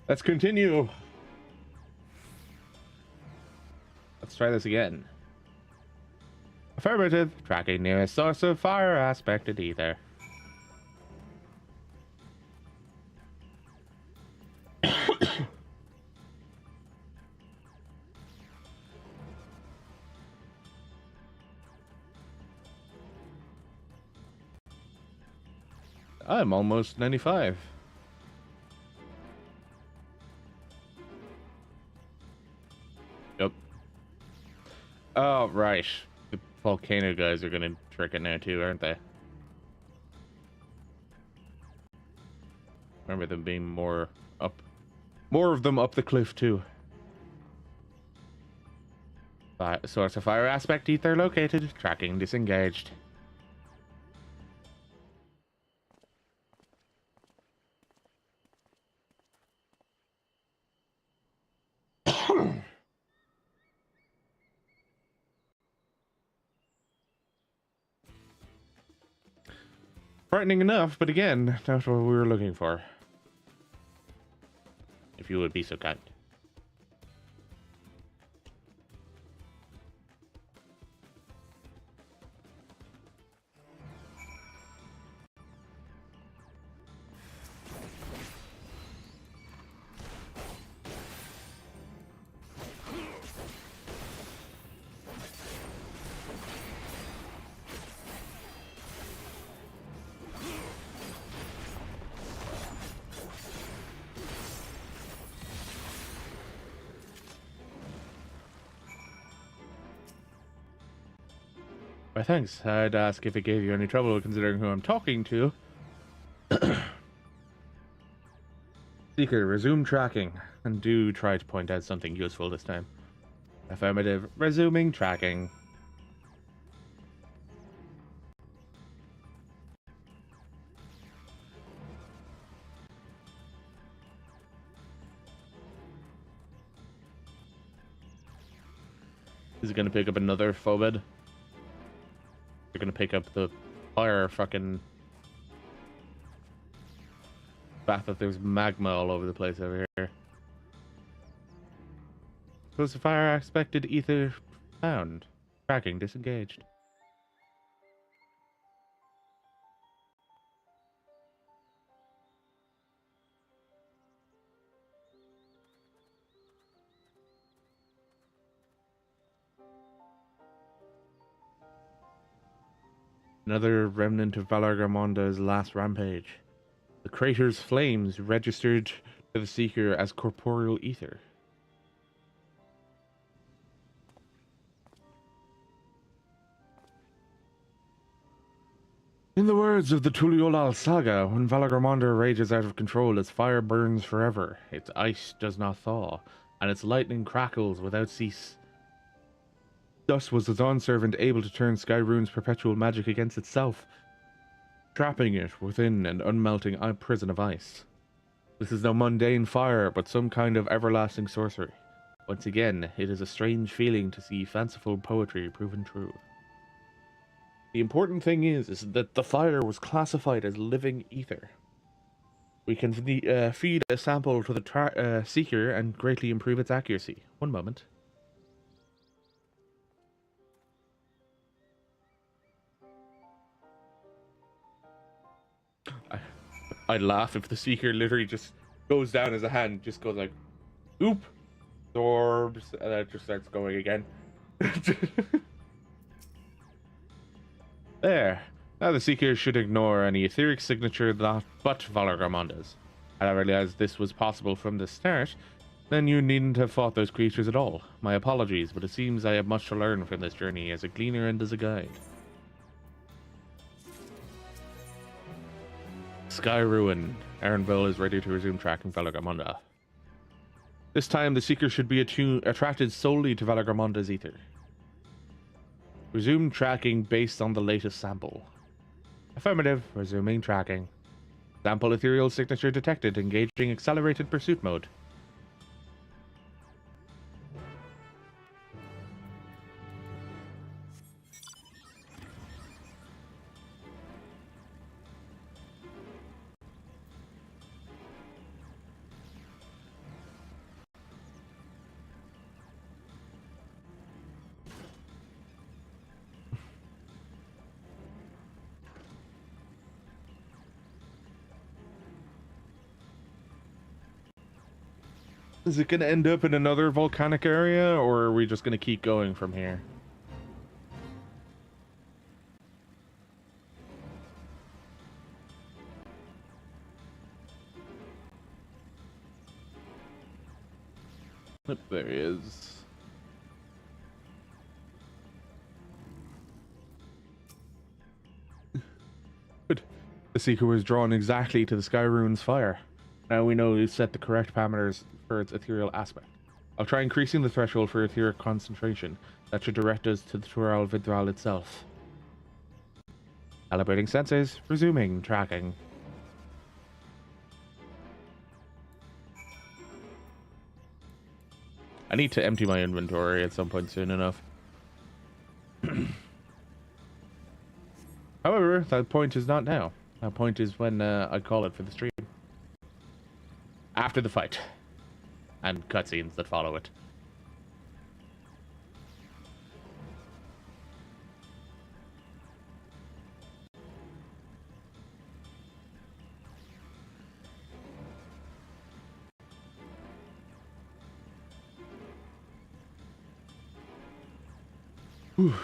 [SPEAKER 1] Let's continue. Let's try this again. Affirmative. Tracking nearest source of fire aspected ether. I'm almost 95. Yep. Oh, right. The volcano guys are gonna trick it now too, aren't they? Remember them being more of them up the cliff too. Source of fire aspect ether located. Tracking disengaged. Frightening enough, but again, not what we were looking for. If you would be so kind. Thanks. I'd ask if it gave you any trouble considering who I'm talking to. Seeker, resume tracking. And do try to point out something useful this time. Affirmative. Resuming tracking. Is it going to pick up another phobid? They're going to pick up the fire fucking... fact that there's magma all over the place over here. Was the fire expected ether found? Tracking disengaged. Another remnant of Valargamonda's last rampage. The crater's flames registered to the Seeker as corporeal ether. In the words of the Tuliyollal saga, when Valargamonda rages out of control, its fire burns forever, its ice does not thaw, and its lightning crackles without cease. Thus was the Dawnservant able to turn Skyrune's perpetual magic against itself, trapping it within an unmelting prison of ice. This is no mundane fire, but some kind of everlasting sorcery. Once again, it is a strange feeling to see fanciful poetry proven true. The important thing is that the fire was classified as living ether. We can feed a sample to the Seeker and greatly improve its accuracy. One moment. I'd laugh if the Seeker literally just goes down as a hand, just goes like, oop, orbs, and then it just starts going again. There. Now the Seeker should ignore any etheric signature but Valargamonda's. Had I realized this was possible from the start, then you needn't have fought those creatures at all. My apologies, but it seems I have much to learn from this journey as a gleaner and as a guide. Sky Ruin. Erenville is ready to resume tracking Valargamonda. This time, the Seeker should be attracted solely to Valargamonda's ether. Resume tracking based on the latest sample. Affirmative. Resuming tracking. Sample ethereal signature detected. Engaging accelerated pursuit mode. Is it going to end up in another volcanic area, or are we just going to keep going from here? Yep, there he is. Good. The Seeker was drawn exactly to the Skyrune's fire. Now we know we've set the correct parameters for its ethereal aspect. I'll try increasing the threshold for etheric concentration. That should direct us to the Tural Vidral itself. Calibrating sensors, resuming tracking. I need to empty my inventory at some point soon enough. However, that point is not now. That point is when I call it for the stream. After the fight. And cutscenes that follow it. Whew.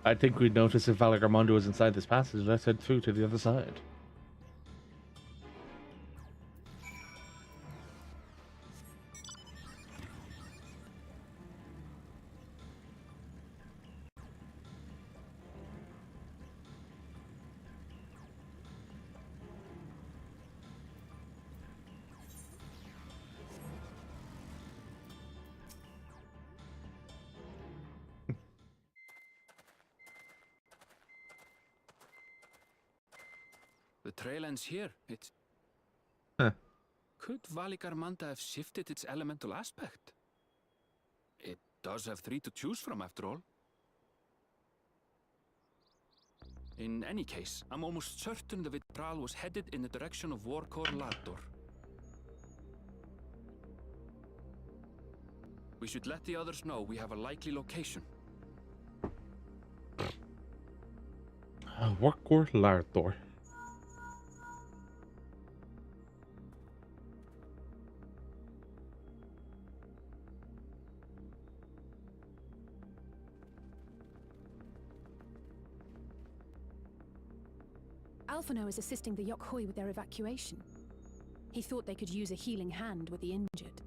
[SPEAKER 1] I think we'd notice if Valagarmondo was inside this passage. Let's head through to the other side.
[SPEAKER 12] The trail ends here. It's...
[SPEAKER 1] Huh.
[SPEAKER 12] Could Valigarmanda have shifted its elemental aspect? It does have 3 to choose from, after all. In any case, I'm almost certain the Tural was headed in the direction of Wuk Lamat. We should let the others know we have a likely location.
[SPEAKER 1] Wuk Lamat.
[SPEAKER 14] Alphino is assisting the Yokhoi with their evacuation. He thought they could use a healing hand with the injured.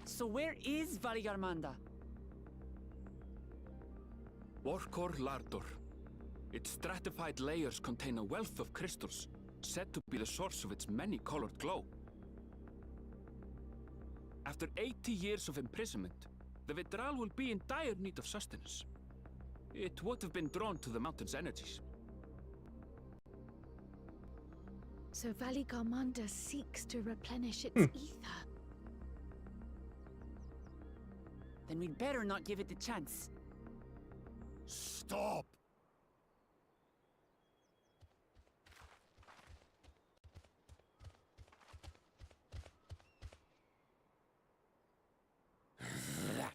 [SPEAKER 2] So where is Valigarmanda?
[SPEAKER 12] Wuk Lamat. Its stratified layers contain a wealth of crystals, said to be the source of its many-colored glow. After 80 years of imprisonment, the Tural will be in dire need of sustenance. It would have been drawn to the mountain's energies.
[SPEAKER 3] So Valigarmanda seeks to replenish its ether.
[SPEAKER 2] Then we'd better not give it the chance.
[SPEAKER 10] Stop!
[SPEAKER 13] That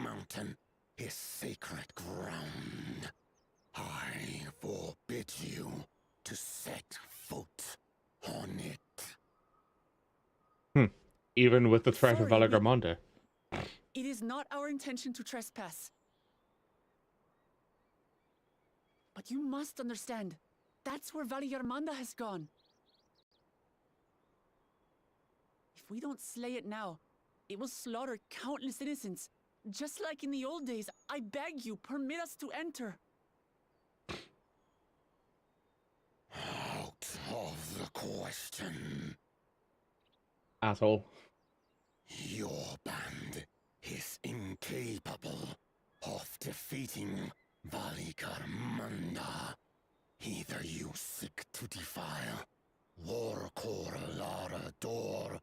[SPEAKER 13] mountain is sacred ground. I forbid you to set foot on it.
[SPEAKER 1] Even with the threat of
[SPEAKER 2] Sorry,
[SPEAKER 1] Valagarmanda.
[SPEAKER 2] It is not our intention to trespass. But you must understand, that's where Valigarmanda has gone. If we don't slay it now, it will slaughter countless innocents. Just like in the old days, I beg you, permit us to enter.
[SPEAKER 13] Out of the question.
[SPEAKER 1] Asshole.
[SPEAKER 13] Your band is incapable of defeating Valigarmanda. Either you seek to defile Wuk Lamat, or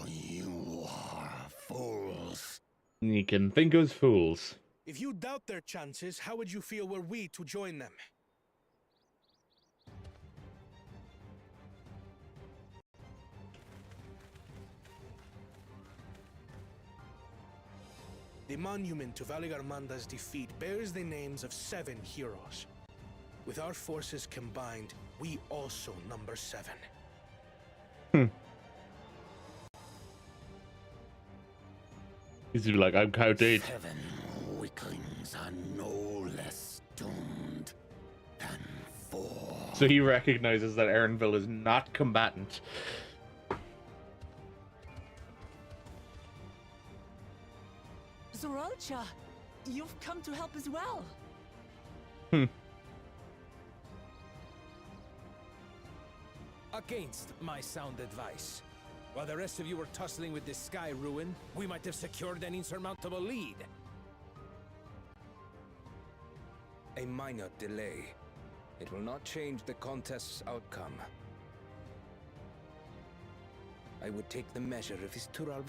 [SPEAKER 13] you are fools.
[SPEAKER 1] You can think us fools.
[SPEAKER 6] If you doubt their chances, how would you feel were we to join them? The monument to Valigarmanda's defeat bears the names of 7 heroes. With our forces combined, we also number 7.
[SPEAKER 1] He's like, I'm counted.
[SPEAKER 13] 7 weaklings are no less doomed than 4.
[SPEAKER 1] So he recognizes that Erinville is not combatant.
[SPEAKER 2] Zoralcha, you've come to help as well.
[SPEAKER 4] Against my sound advice. While the rest of you were tussling with this sky ruin, we might have secured an insurmountable lead.
[SPEAKER 15] A minor delay. It will not change the contest's outcome. I would take the measure of this Tural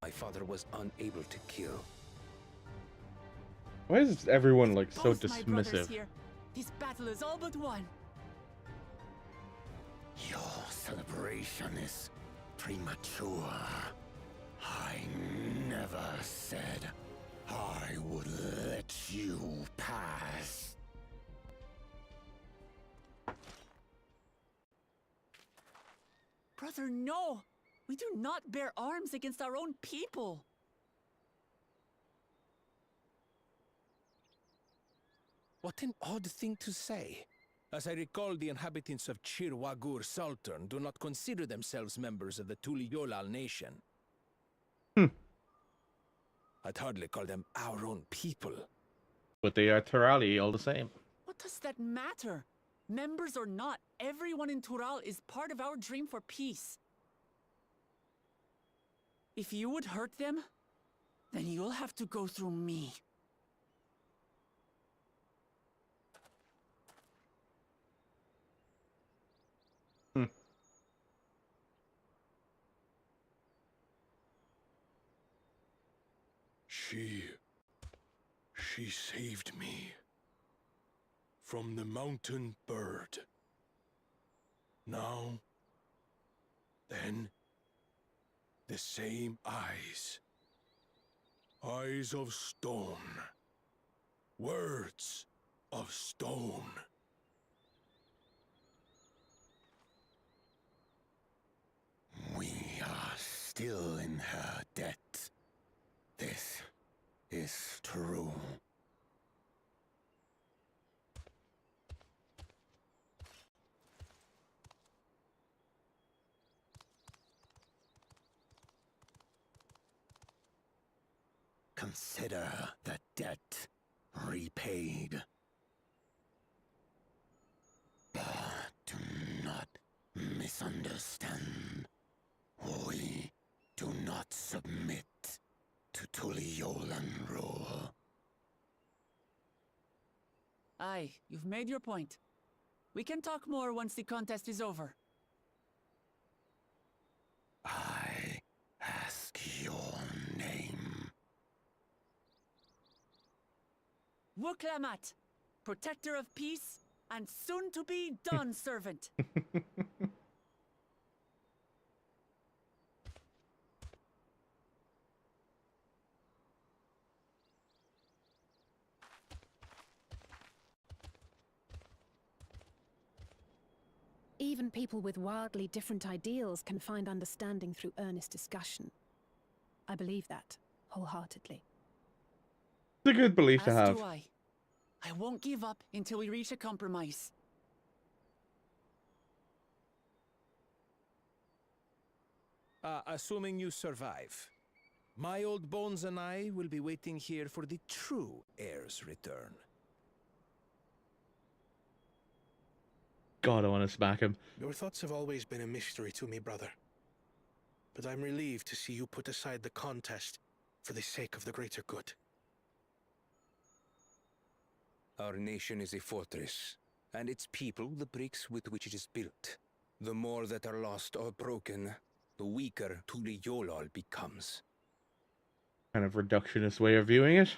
[SPEAKER 15] my father was unable to kill.
[SPEAKER 1] Why is everyone like so
[SPEAKER 2] Both my brothers
[SPEAKER 1] dismissive?
[SPEAKER 2] here. This battle is all but won.
[SPEAKER 13] Your celebration is premature. I never said I would let you pass.
[SPEAKER 2] Brother, no! We do not bear arms against our own people.
[SPEAKER 4] What an odd thing to say. As I recall, the inhabitants of Chir Wagur Sultan do not consider themselves members of the Tuliyollal nation. I'd hardly call them our own people.
[SPEAKER 1] But they are Turali all the same.
[SPEAKER 2] What does that matter? Members or not, everyone in Tural is part of our dream for peace. If you would hurt them, then you'll have to go through me.
[SPEAKER 13] She saved me from the mountain bird. Now, then, the same eyes. Eyes of stone. Words of stone.
[SPEAKER 8] We are still in her debt. This is true. Consider the debt repaid. But do not misunderstand. We do not submit to Tuliyollal rule.
[SPEAKER 2] Aye, you've made your point. We can talk more once the contest is over.
[SPEAKER 8] I ask your name.
[SPEAKER 2] Wuk Lamat, protector of peace and soon-to-be Dawn servant.
[SPEAKER 14] Even people with wildly different ideals can find understanding through earnest discussion. I believe that wholeheartedly.
[SPEAKER 1] It's a good belief to
[SPEAKER 2] As
[SPEAKER 1] have.
[SPEAKER 2] do I. I won't give up until we reach a compromise.
[SPEAKER 4] Assuming you survive, my old bones and I will be waiting here for the true heir's return.
[SPEAKER 1] God, I want to smack him.
[SPEAKER 6] Your thoughts have always been a mystery to me, brother. But I'm relieved to see you put aside the contest for the sake of the greater good.
[SPEAKER 15] Our nation is a fortress, and its people the bricks with which it is built. The more that are lost or broken, the weaker Tuliyollal becomes.
[SPEAKER 1] Kind of reductionist way of viewing it.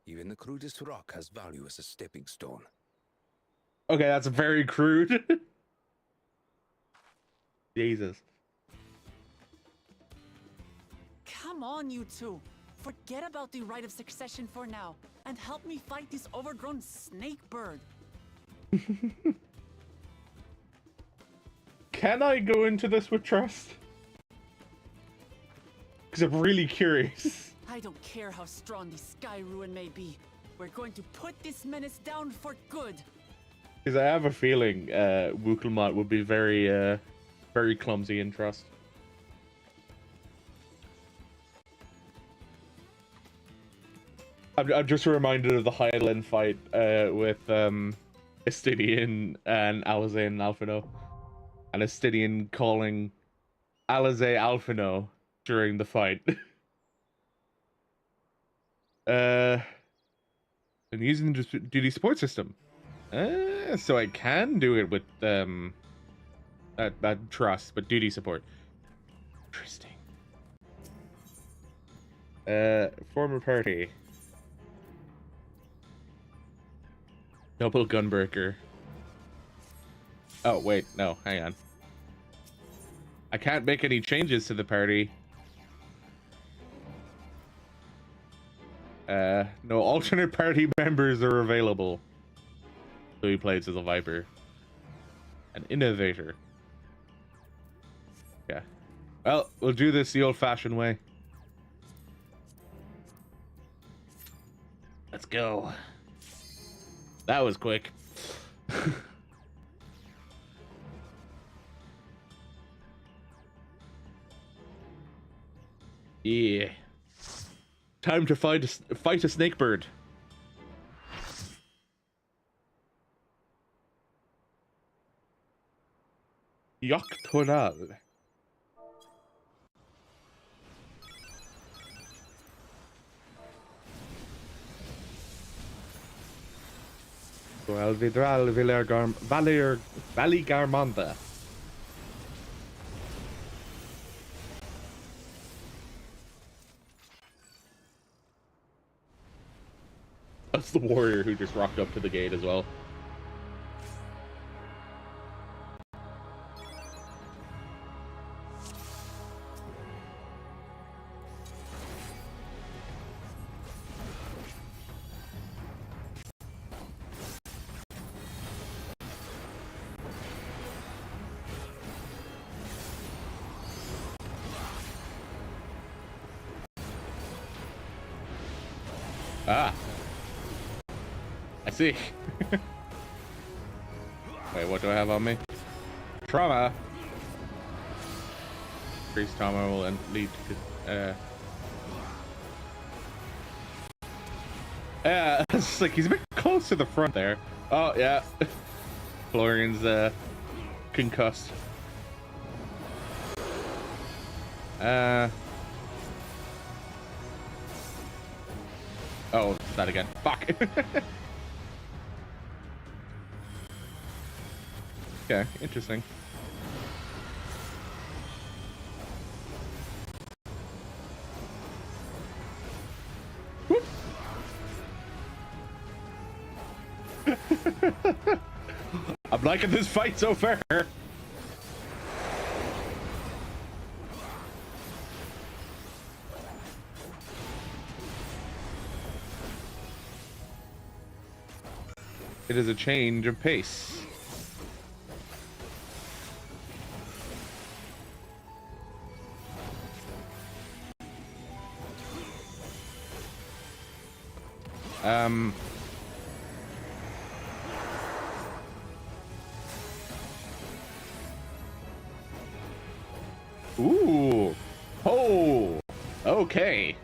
[SPEAKER 15] Even the crudest rock has value as a stepping stone.
[SPEAKER 1] Okay, that's very crude. Jesus.
[SPEAKER 2] Come on, you two. Forget about the right of succession for now, and help me fight this overgrown snake bird.
[SPEAKER 1] Can I go into this with trust? Because I'm really curious.
[SPEAKER 2] I don't care how strong the Sky Ruin may be. We're going to put this menace down for good.
[SPEAKER 1] Because I have a feeling Wuk Lamat would be very, very clumsy in trust. I'm just reminded of the Highland fight with Estidian and Alize and Alphino. And Estidian calling Alize Alphino during the fight. And using the duty support system. So I can do it with that trust, but duty support. Interesting. Former party. Double gunbreaker. Oh wait, no, hang on. I can't make any changes to the party. No alternate party members are available. So he plays as a Viper. An innovator. Yeah. Well, we'll do this the old-fashioned way. Let's go. That was quick. Yeah. Time to fight a snake bird. Tural. Tural Vidral Valigarmanda. That's the warrior who just rocked up to the gate as well. Ah. I see. Wait, what do I have on me? Trauma. Increased trauma will lead to yeah, it's like he's a bit close to the front there. Oh yeah. Florian's concussed. Oh, that again. Fuck. Okay, interesting. Whoop. I'm liking this fight so far. It is a change of pace. Ooh. Oh. Okay.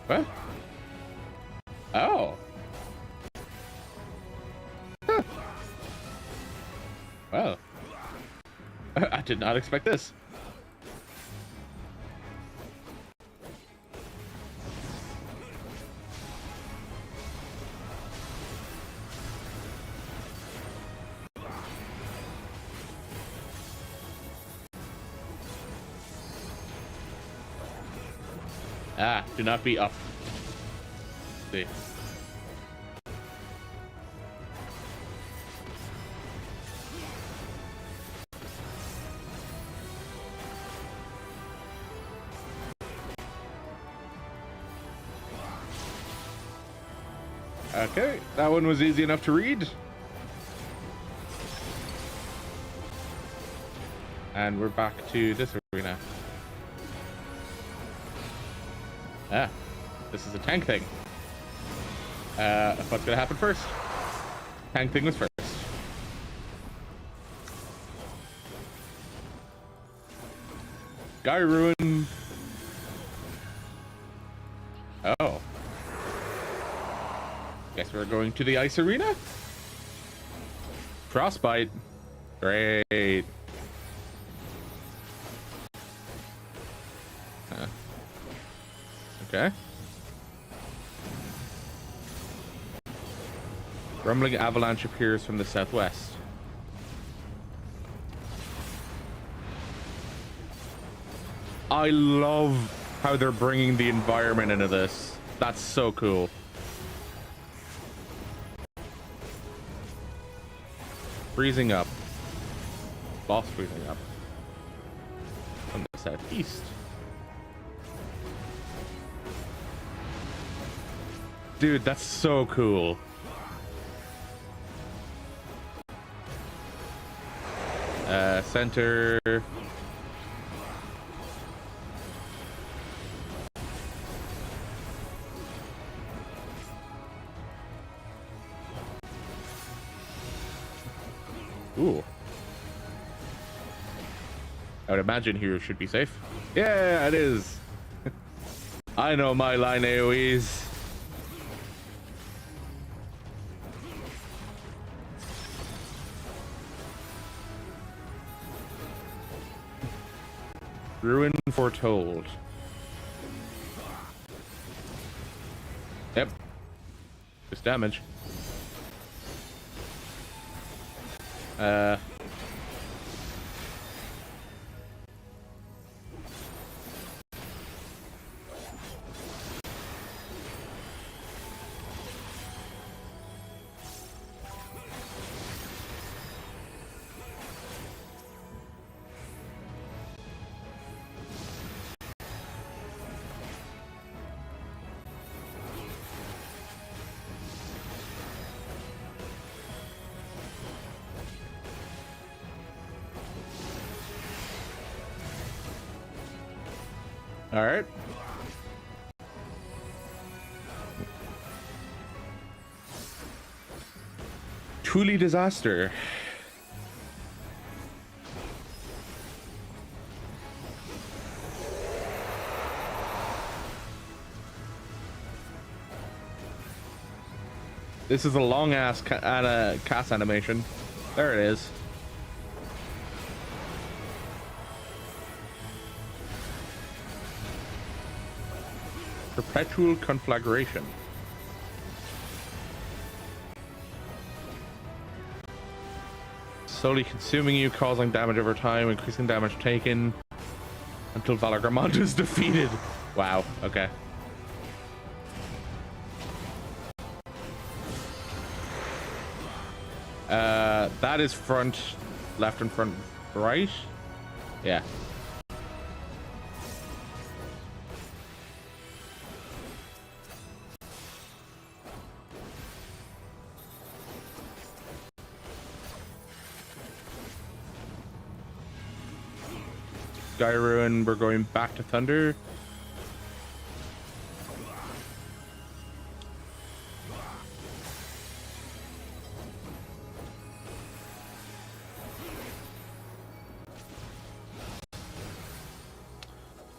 [SPEAKER 1] What? Oh. Huh. Well. I did not expect this. Ah, do not be up. See. Okay, that one was easy enough to read. And we're back to this arena. Ah, this is a tank thing. What's gonna happen first? Tank thing was first. Guy ruin. Oh. Guess we're going to the ice arena? Frostbite. Great. Okay. Rumbling avalanche appears from the southwest. I love how they're bringing the environment into this. That's so cool. Freezing up. Boss freezing up. From the southeast. Dude, that's so cool. Center. Ooh. I would imagine here should be safe. Yeah, it is. I know my line AoEs. Ruin foretold. Yep. Just damage. All right. Truly disaster. This is a long ass cast animation. There it is. Perpetual conflagration. Slowly consuming you, causing damage over time, increasing damage taken until Valor Gramont is defeated. Wow, okay. That is front, left and front, right? Yeah. Sky Ruin, we're going back to Thunder.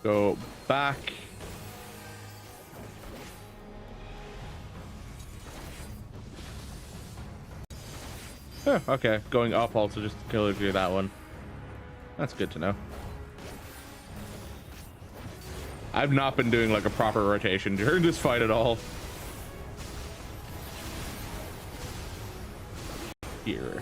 [SPEAKER 1] Go back. Oh, okay, going up also just to kill do that one. That's good to know. I've not been doing like a proper rotation during this fight at all. Here.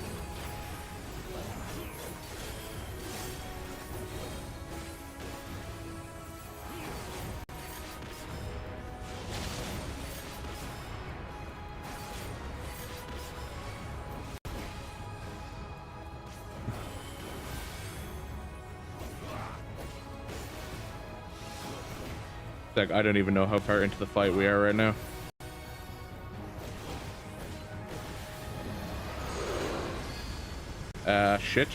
[SPEAKER 1] Like, I don't even know how far into the fight we are right now. Shit.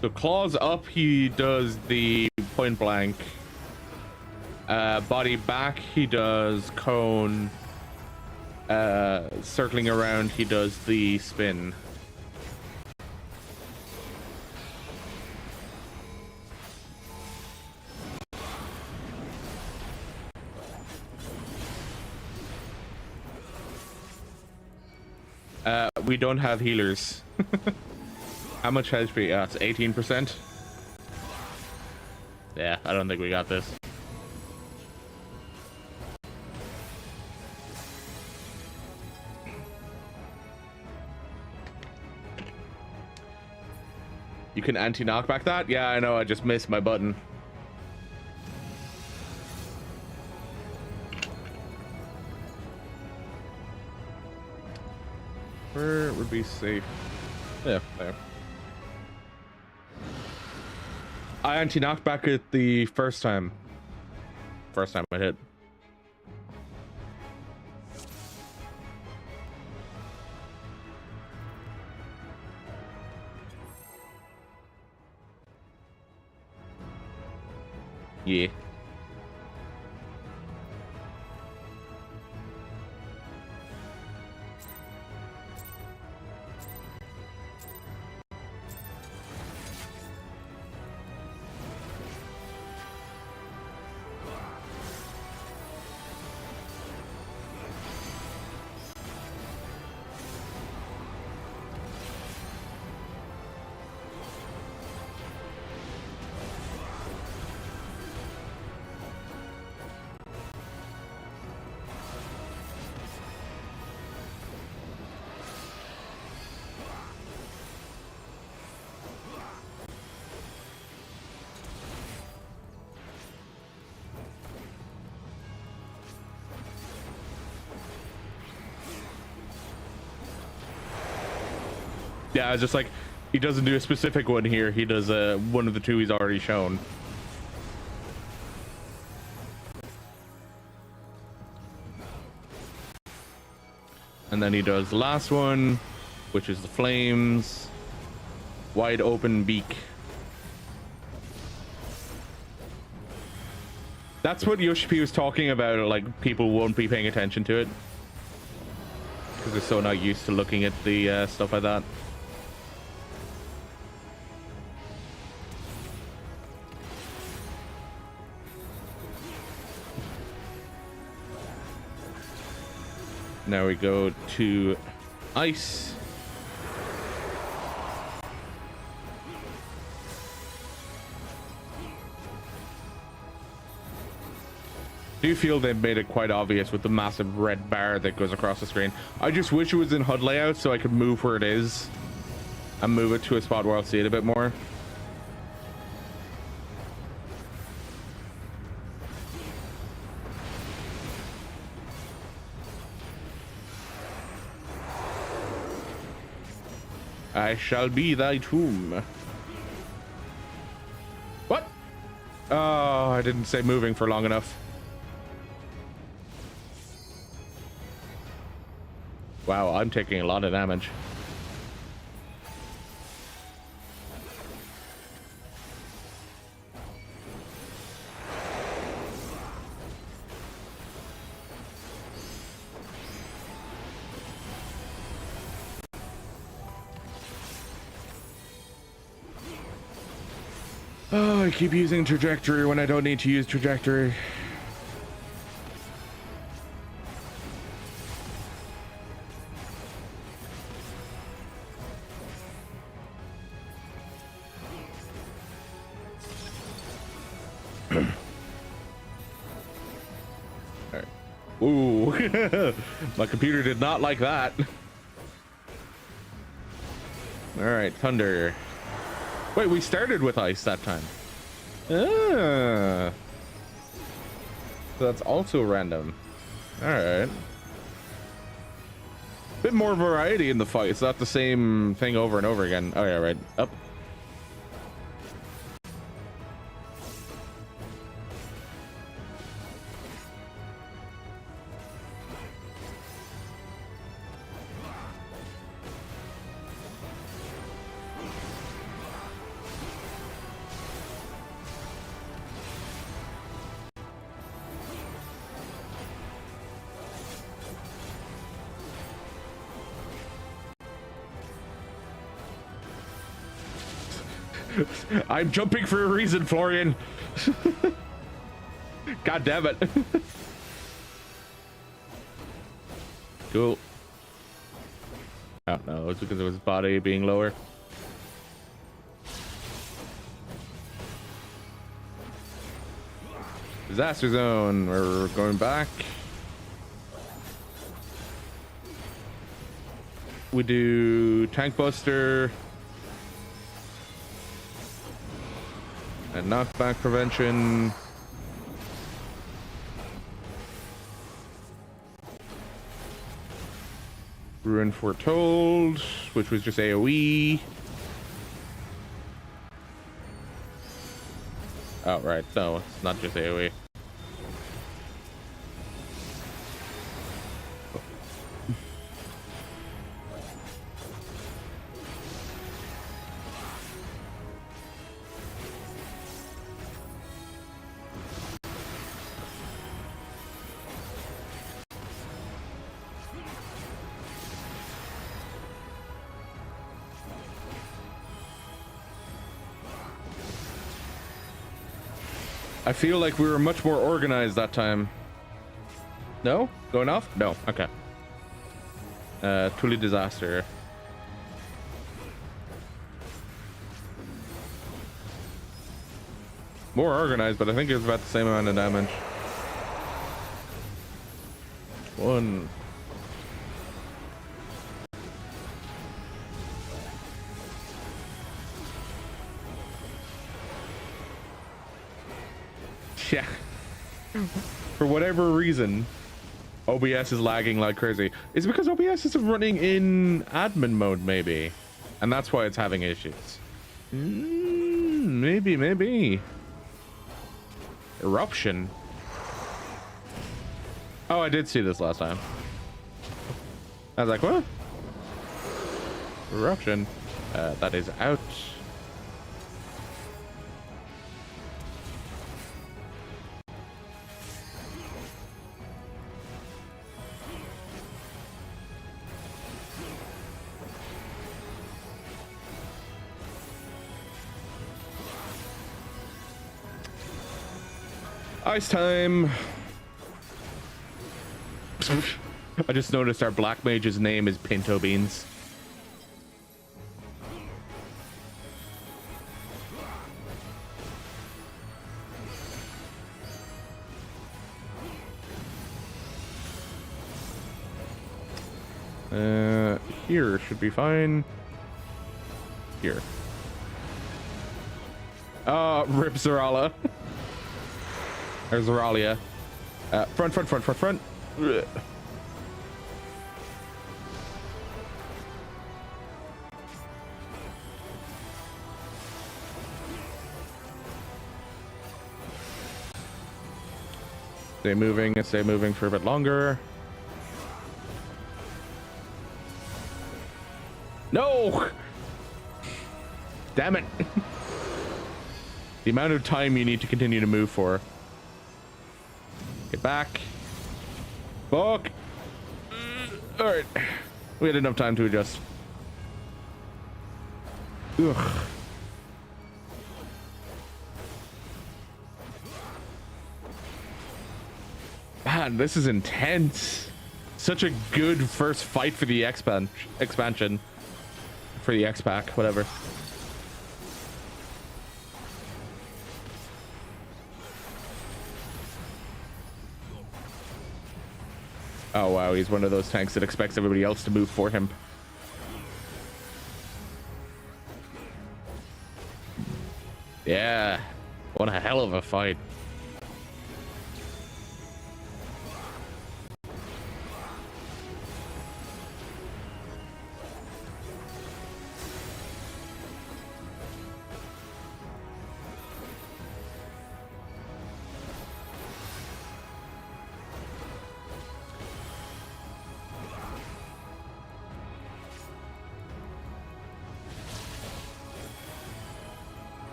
[SPEAKER 1] So claws up, he does the point blank. Body back, he does cone. Circling around, he does the spin. We don't have healers. How much HP? Yeah, it's 18%. Yeah, I don't think we got this. You can anti-knockback that? Yeah, I know, I just missed my button. Where would be safe? Yeah, there. I anti-knockback it the first time. First time I hit. Yeah. Yeah, it's just like he doesn't do a specific one here. He does one of the two he's already shown. And then he does the last one, which is the flames. Wide open beak. That's what Yoshi-P was talking about, like people won't be paying attention to it. Because they're so not used to looking at the stuff like that. Now we go to ice. Do you feel they've made it quite obvious with the massive red bar that goes across the screen? I just wish it was in HUD layout so I could move where it is and move it to a spot where I'll see it a bit more. I shall be thy tomb. What? Oh, I didn't say moving for long enough. Wow, I'm taking a lot of damage. Oh, I keep using trajectory when I don't need to use trajectory. Alright. Ooh, my computer did not like that. Alright, thunder. Wait, we started with ice that time. Ah. So that's also random. Alright. Bit more variety in the fight. It's not the same thing over and over again. Oh yeah, right. Up. I'm jumping for a reason, Florian. God damn it. Cool. Oh no, it's because of his body being lower. Disaster zone. We're going back. We do tank buster. And knockback prevention. Ruin Foretold, which was just AoE. Oh, right. No, it's not just AoE. I feel like we were much more organized that time. No? Going off? No. Okay. Tuli disaster. More organized, but I think it was about the same amount of damage. One. Yeah. For whatever reason, OBS is lagging like crazy. It's because OBS is running in admin mode, maybe. and that's why it's having issues. Maybe. Eruption. Oh, I did see this last time. I was like, what? Eruption. That is out. Ice time. I just noticed our black mage's name is Pinto Beans. Here should be fine. Here. Rip Zerala. Or Zeralia. Front. Ugh. Stay moving for a bit longer. No! Damn it. The amount of time you need to continue to move for. Get back. Fuck. Alright. We had enough time to adjust. Ugh. Man, this is intense. Such a good first fight for the expansion. For the X-Pack, whatever. Oh wow, he's one of those tanks that expects everybody else to move for him. Yeah, what a hell of a fight.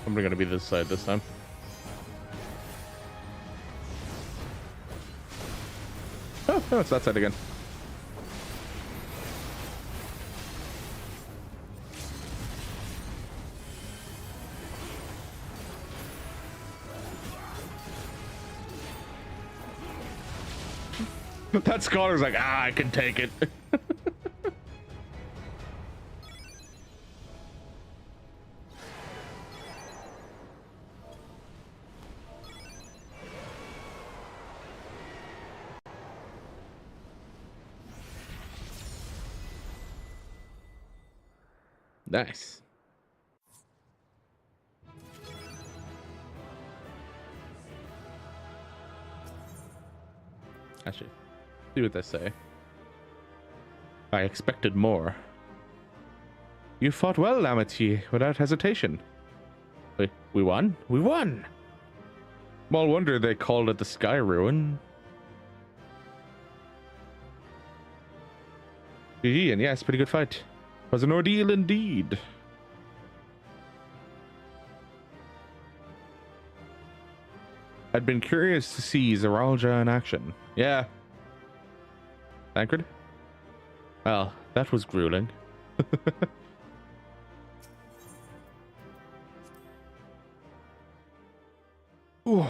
[SPEAKER 1] I'm gonna be this side this time. Oh, no, it's that side again. That scholar's like, I can take it. Nice. Actually, see what they say. I expected more. You fought well, Lamat, without hesitation. We won? We won! Small wonder they called it the Sky Ruin. GG, and yes, pretty good fight. Was an ordeal indeed. I'd been curious to see Zeralja in action. Yeah. Tancred? Well, that was grueling. Ooh.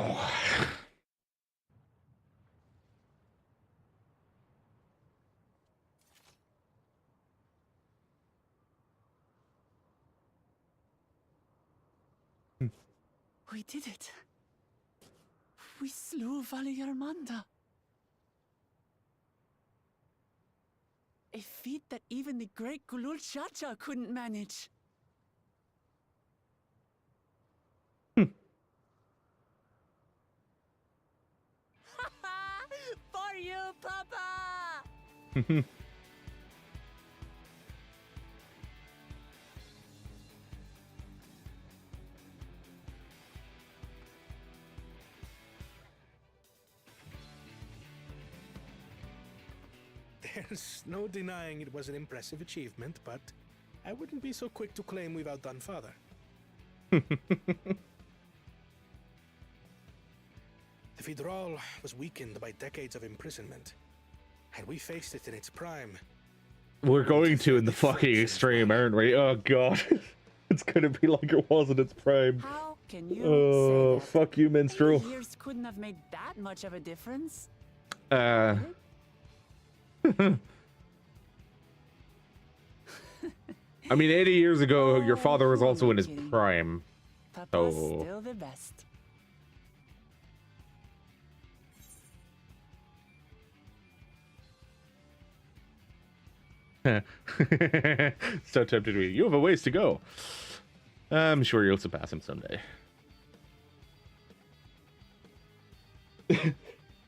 [SPEAKER 2] We did it. We slew Valiarmanda. A feat that even the great Gulul Chacha couldn't manage. For you, Papa!
[SPEAKER 6] There's no denying it was an impressive achievement, but I wouldn't be so quick to claim we've outdone Father. The Tural was weakened by decades of imprisonment. Had we faced it in its prime...
[SPEAKER 1] We're going to in the fucking extreme, aren't we? Oh god. It's gonna be like it was in its prime.
[SPEAKER 2] How can you
[SPEAKER 1] Oh,
[SPEAKER 2] say that?
[SPEAKER 1] fuck you, minstrel.
[SPEAKER 2] Years couldn't have made that much of a difference.
[SPEAKER 1] I mean, 80 years ago, your father was also in his prime.
[SPEAKER 2] Papa's
[SPEAKER 1] So...
[SPEAKER 2] still the best.
[SPEAKER 1] So tempted to be. You have a ways to go. I'm sure you'll surpass him someday.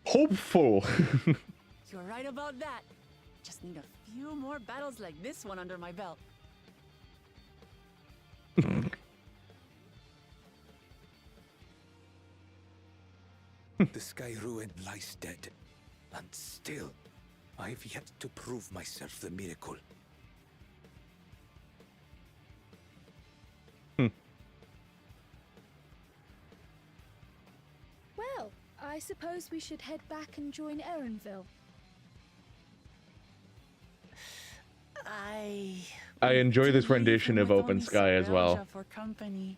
[SPEAKER 1] Hopeful.
[SPEAKER 2] You're right about that. Just need a few more battles like this one under my belt.
[SPEAKER 15] The Sky Ruin lies dead, and still, I've yet to prove myself the miracle.
[SPEAKER 3] Well, I suppose we should head back and join Erenville.
[SPEAKER 1] I enjoy this rendition of Open Sky as well.
[SPEAKER 2] For company.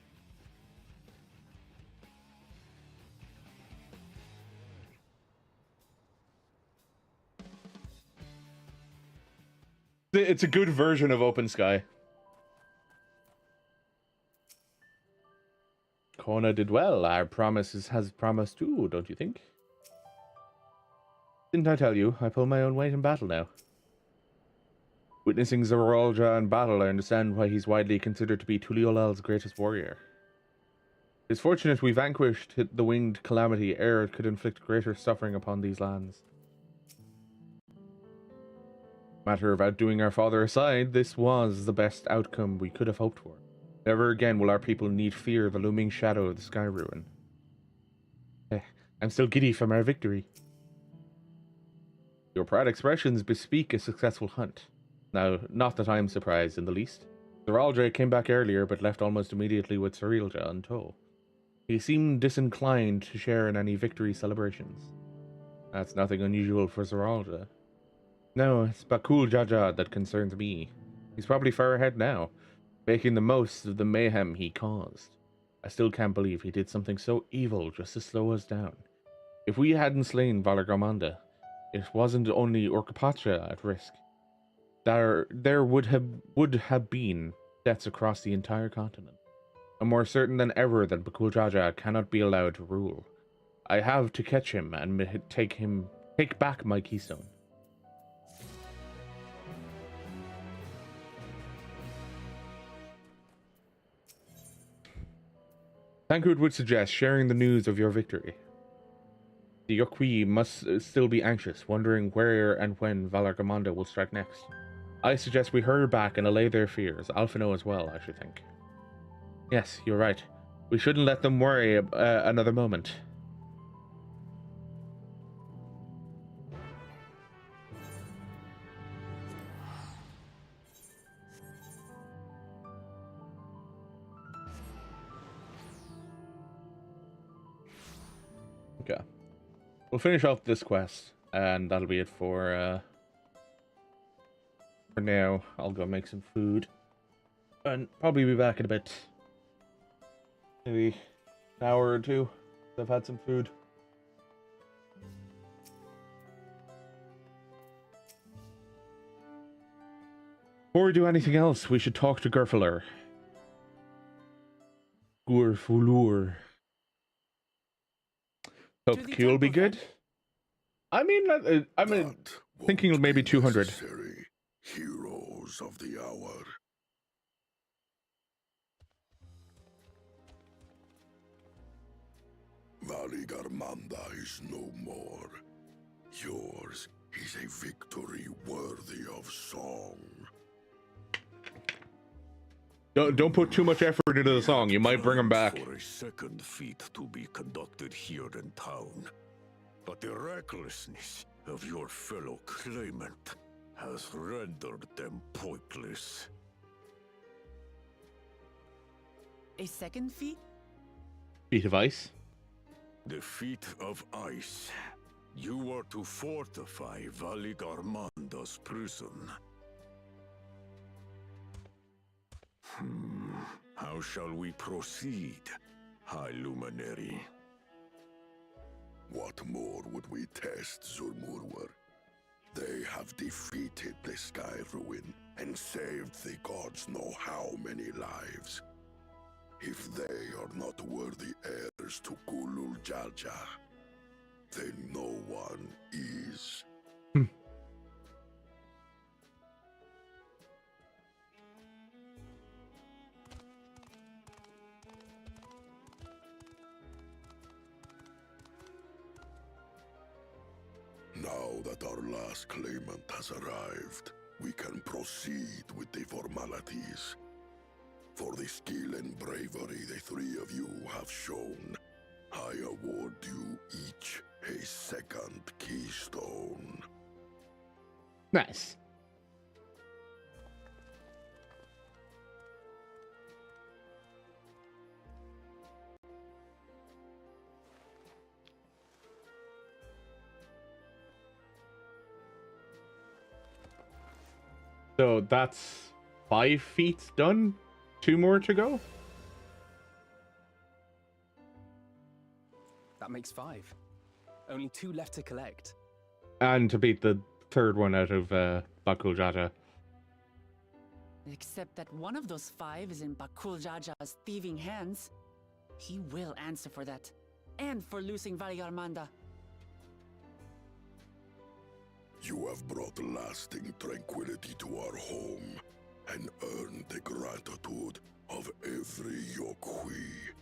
[SPEAKER 1] It's a good version of Open Sky. Kona did well. Our promises has promised too, don't you think? Didn't I tell you? I pull my own weight in battle now. Witnessing Zoralja in battle, I understand why he's widely considered to be Tuliyollal's greatest warrior. It's fortunate we vanquished the winged calamity ere it could inflict greater suffering upon these lands. Matter of outdoing our father aside, this was the best outcome we could have hoped for. Never again will our people need fear the looming shadow of the Sky Ruin. I'm still giddy from our victory. Your proud expressions bespeak a successful hunt. Now, not that I am surprised in the least. Zoralja came back earlier, but left almost immediately with Cirilja in tow. He seemed disinclined to share in any victory celebrations. That's nothing unusual for Zoralja. No, it's Bakul Jaja that concerns me. He's probably far ahead now, making the most of the mayhem he caused. I still can't believe he did something so evil just to slow us down. If we hadn't slain Valar Gormanda, it wasn't only Orcapacha at risk. There would have been deaths across the entire continent. I'm more certain than ever that Bakul Jaja cannot be allowed to rule. I have to catch him and take back my keystone. Tancred would suggest sharing the news of your victory. The Yokwi must still be anxious, wondering where and when Valar Gormanda will strike next. I suggest we hurry back and allay their fears. Alphino as well, I should think. Yes, you're right. We shouldn't let them worry another moment. Okay. We'll finish off this quest, and that'll be it for now. I'll go make some food, and probably be back in a bit. Maybe an hour or two. I've had some food. Before we do anything else, we should talk to Gurfulur. Gurfulur. Hope the queue will be good. I mean, I'm thinking maybe 200.
[SPEAKER 13] Heroes of the hour. Valar Gormanda is no more. Yours is a victory worthy of song.
[SPEAKER 1] Don't put too much effort into the song. You might bring him back.
[SPEAKER 8] For a second feat to be conducted here in town. But the recklessness of your fellow claimant
[SPEAKER 13] has rendered them pointless.
[SPEAKER 2] A second feat?
[SPEAKER 1] Feat of ice.
[SPEAKER 13] The feat of ice. You are to fortify Valigarmanda's prison. How shall we proceed, High Luminary?
[SPEAKER 16] What more would we test, Zurmurwer? They have defeated the Sky Ruin and saved the gods know how many lives. If they are not worthy heirs to Tuliyollal, then no one is. Now that our last claimant has arrived, we can proceed with the formalities. For the skill and bravery the three of you have shown, I award you each a second keystone.
[SPEAKER 1] Nice. So that's 5 feats done. 2 more to go.
[SPEAKER 4] That makes 5. Only 2 left to collect.
[SPEAKER 1] And to beat the third one out of Bakul Jaja.
[SPEAKER 2] Except that one of those 5 is in Bakul Jaja's thieving hands. He will answer for that. And for losing Valigarmanda.
[SPEAKER 16] You have brought lasting tranquility to our home and earned the gratitude of every Yokui.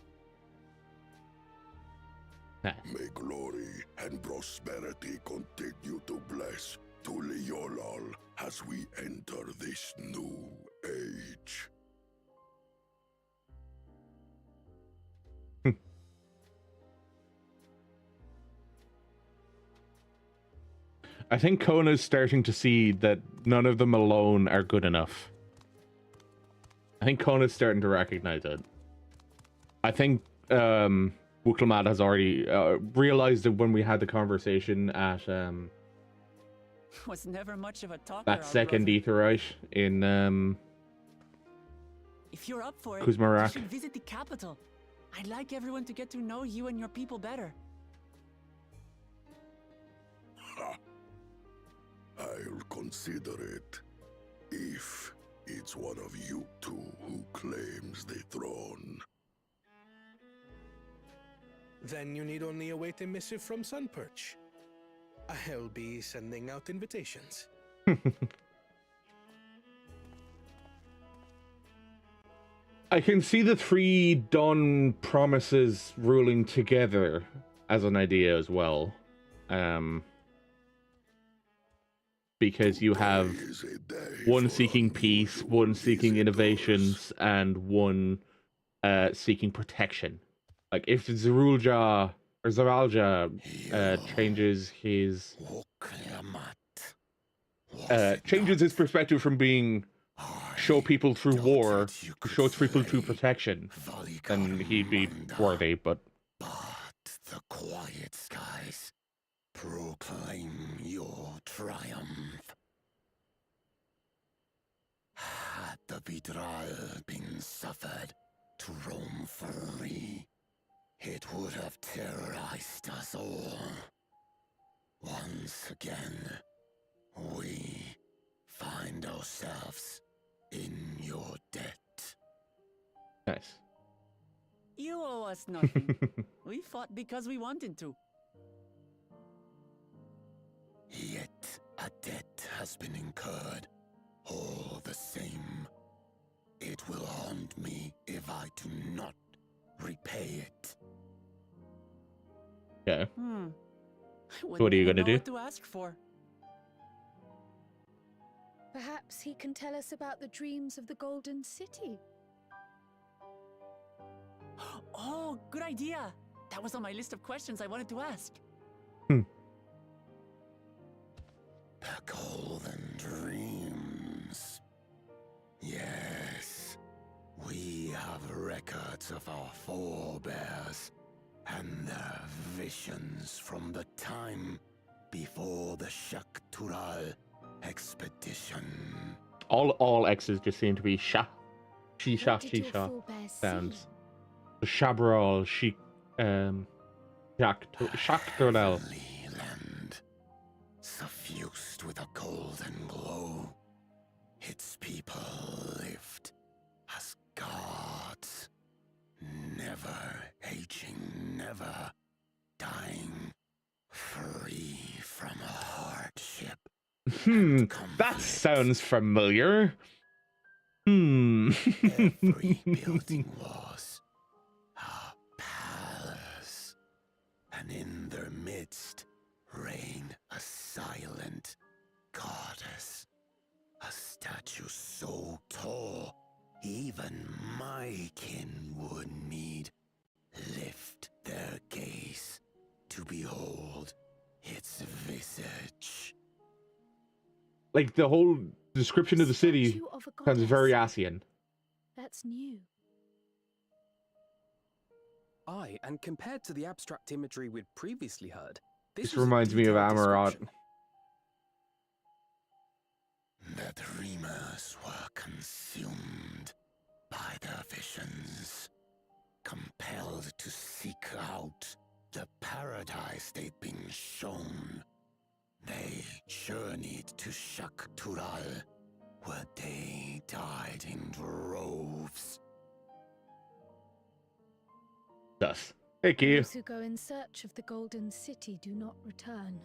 [SPEAKER 16] May glory and prosperity continue to bless Tuliyollal as we enter this new age.
[SPEAKER 1] I think Kona's starting to see that none of them alone are good enough. I think Kona's starting to recognize it. I think Wuk Lamat has already realized it when we had the conversation at
[SPEAKER 2] Was never much of a talker.
[SPEAKER 1] that second Aetheryte in
[SPEAKER 2] If you're up for it,
[SPEAKER 1] Kuzmarak.
[SPEAKER 2] you should visit the capital. I'd like everyone to get to know you and your people better.
[SPEAKER 16] I'll consider it if it's one of you two who claims the throne.
[SPEAKER 6] Then you need only await a missive from Sunperch. I'll be sending out invitations.
[SPEAKER 1] I can see the 3 Dawn promises ruling together as an idea as well. Because you have one seeking peace, one seeking innovations, and one seeking protection. Like if Zerulja or Zeralja changes his perspective from being show people through war to show people through protection, then he'd be worthy. But
[SPEAKER 8] the quiet skies proclaim your triumph. Had the betrayal been suffered to roam free, it would have terrorized us all. Once again, we find ourselves in your debt.
[SPEAKER 1] Nice.
[SPEAKER 2] You owe us nothing. We fought because we wanted to.
[SPEAKER 8] Yet a debt has been incurred. All the same, it will haunt me if I do not repay it.
[SPEAKER 1] Yeah.
[SPEAKER 2] What
[SPEAKER 1] are you gonna do?
[SPEAKER 2] What to ask for?
[SPEAKER 3] Perhaps he can tell us about the dreams of the Golden City.
[SPEAKER 2] Oh, good idea. That was on my list of questions I wanted to ask.
[SPEAKER 8] The Golden Dream. We have records of our forebears and their visions from the time before the Tural expedition.
[SPEAKER 1] All X's just seem to be sha sounds. The Shabral, Tural.
[SPEAKER 8] Land, suffused with a golden glow. Its people lived as gods, never aging, never dying, free from hardship.
[SPEAKER 1] That sounds familiar.
[SPEAKER 8] Every building was a palace, and in their midst reigned a silent goddess, a statue so tall even my kin would need lift their gaze to behold its visage.
[SPEAKER 1] Like the whole description of the city sounds very Asian.
[SPEAKER 3] That's new.
[SPEAKER 4] Aye, and compared to the abstract imagery we'd previously heard,
[SPEAKER 1] This reminds me of Amarat.
[SPEAKER 8] The dreamers were consumed by their visions, compelled to seek out the paradise they'd been shown. They journeyed to Tural, where they died in droves.
[SPEAKER 1] Thus, thank you.
[SPEAKER 3] Those who go in search of the Golden City do not return.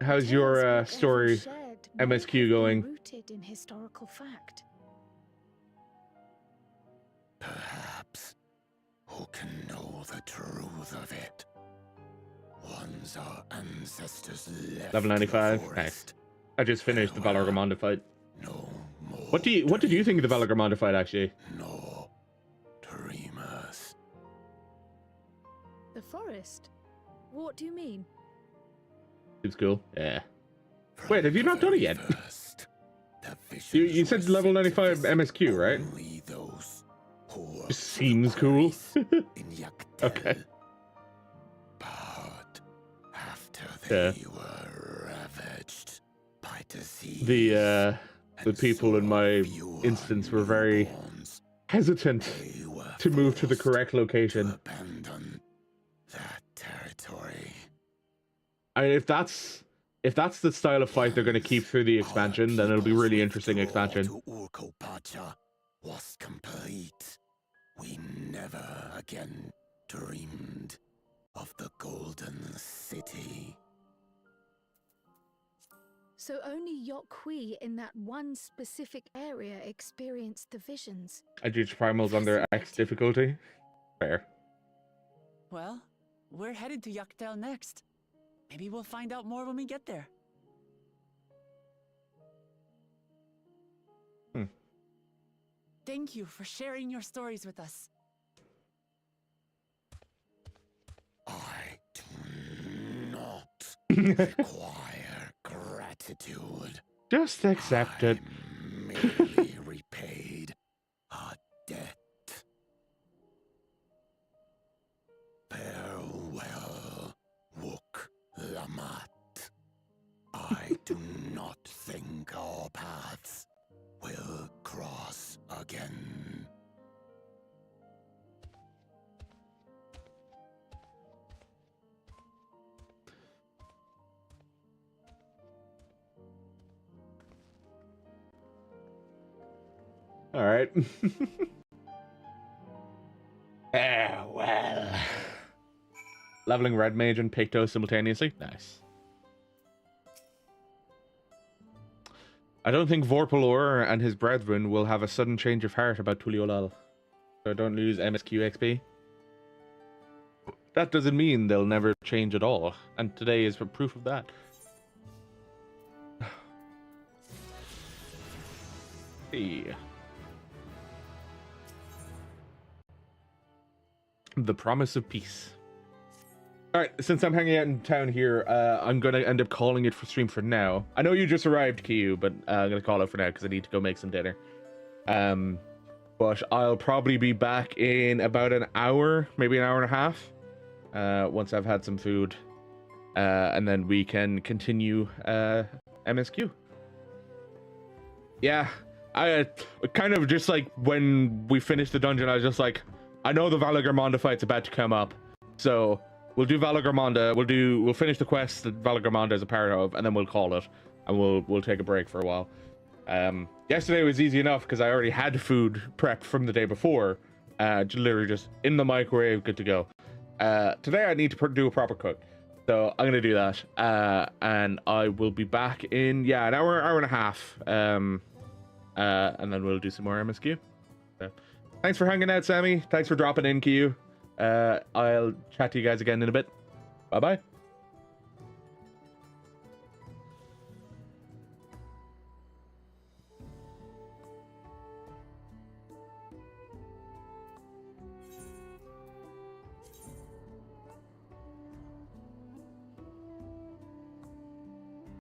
[SPEAKER 1] How's your story MSQ going?
[SPEAKER 3] Rooted in historical fact.
[SPEAKER 8] Perhaps. Who can know the truth of it? Once our ancestors left
[SPEAKER 1] Level 95.
[SPEAKER 8] the forest,
[SPEAKER 1] Nice. I just finished the Valorgamonda fight.
[SPEAKER 8] No more.
[SPEAKER 1] What did you think of the Valorgamonda fight actually?
[SPEAKER 8] No dreamers.
[SPEAKER 3] The forest? What do you mean?
[SPEAKER 1] It's cool. Yeah. Wait, have you not done it yet? You said level 95 MSQ, right? It seems cool. Okay.
[SPEAKER 8] But after they were ravaged by disease,
[SPEAKER 1] the people in my instance were very hesitant to move to the correct location.
[SPEAKER 8] abandon that territory.
[SPEAKER 1] I mean, if that's the style of fight they're going to keep through the expansion, then it'll be really interesting expansion.
[SPEAKER 8] Urkopacha was complete. We never again dreamed of the Golden City.
[SPEAKER 3] So only Yokwi in that one specific area experienced the visions.
[SPEAKER 1] I judge primals under X difficulty. Fair.
[SPEAKER 2] Well, we're headed to Yaktel next. Maybe we'll find out more when we get there. Thank you for sharing your stories with us.
[SPEAKER 8] I do not require gratitude.
[SPEAKER 1] Just accept it.
[SPEAKER 8] Merely repaid a debt. Farewell, Wuk Lamat. I do not think our paths will cross again.
[SPEAKER 1] All right. Well. Leveling Red Mage and Picto simultaneously. Nice. I don't think Vorpalor and his brethren will have a sudden change of heart about Tuliyollal, so don't lose MSQ XP. That doesn't mean they'll never change at all, and today is proof of that. Hey. The Promise of Peace. Alright, since I'm hanging out in town here, I'm going to end up calling it for stream for now. I know you just arrived, Kiyu, but I'm going to call it for now because I need to go make some dinner. But but I'll probably be back in about an hour, maybe an hour and a half, once I've had some food, and then we can continue MSQ. Yeah, I kind of just like when we finished the dungeon, I was just like, I know the Valagormonda fight's about to come up, so we'll do Valagormonda. We'll finish the quest that Valagormonda is a part of, and then we'll call it, and we'll take a break for a while. Yesterday was easy enough because I already had food prepped from the day before, literally just in the microwave, good to go. Today I need to do a proper cook, so I'm gonna do that, and I will be back in an hour and a half, and then we'll do some more MSQ. So, thanks for hanging out, Sammy. Thanks for dropping in, Q. I'll chat to you guys again in a bit. Bye bye.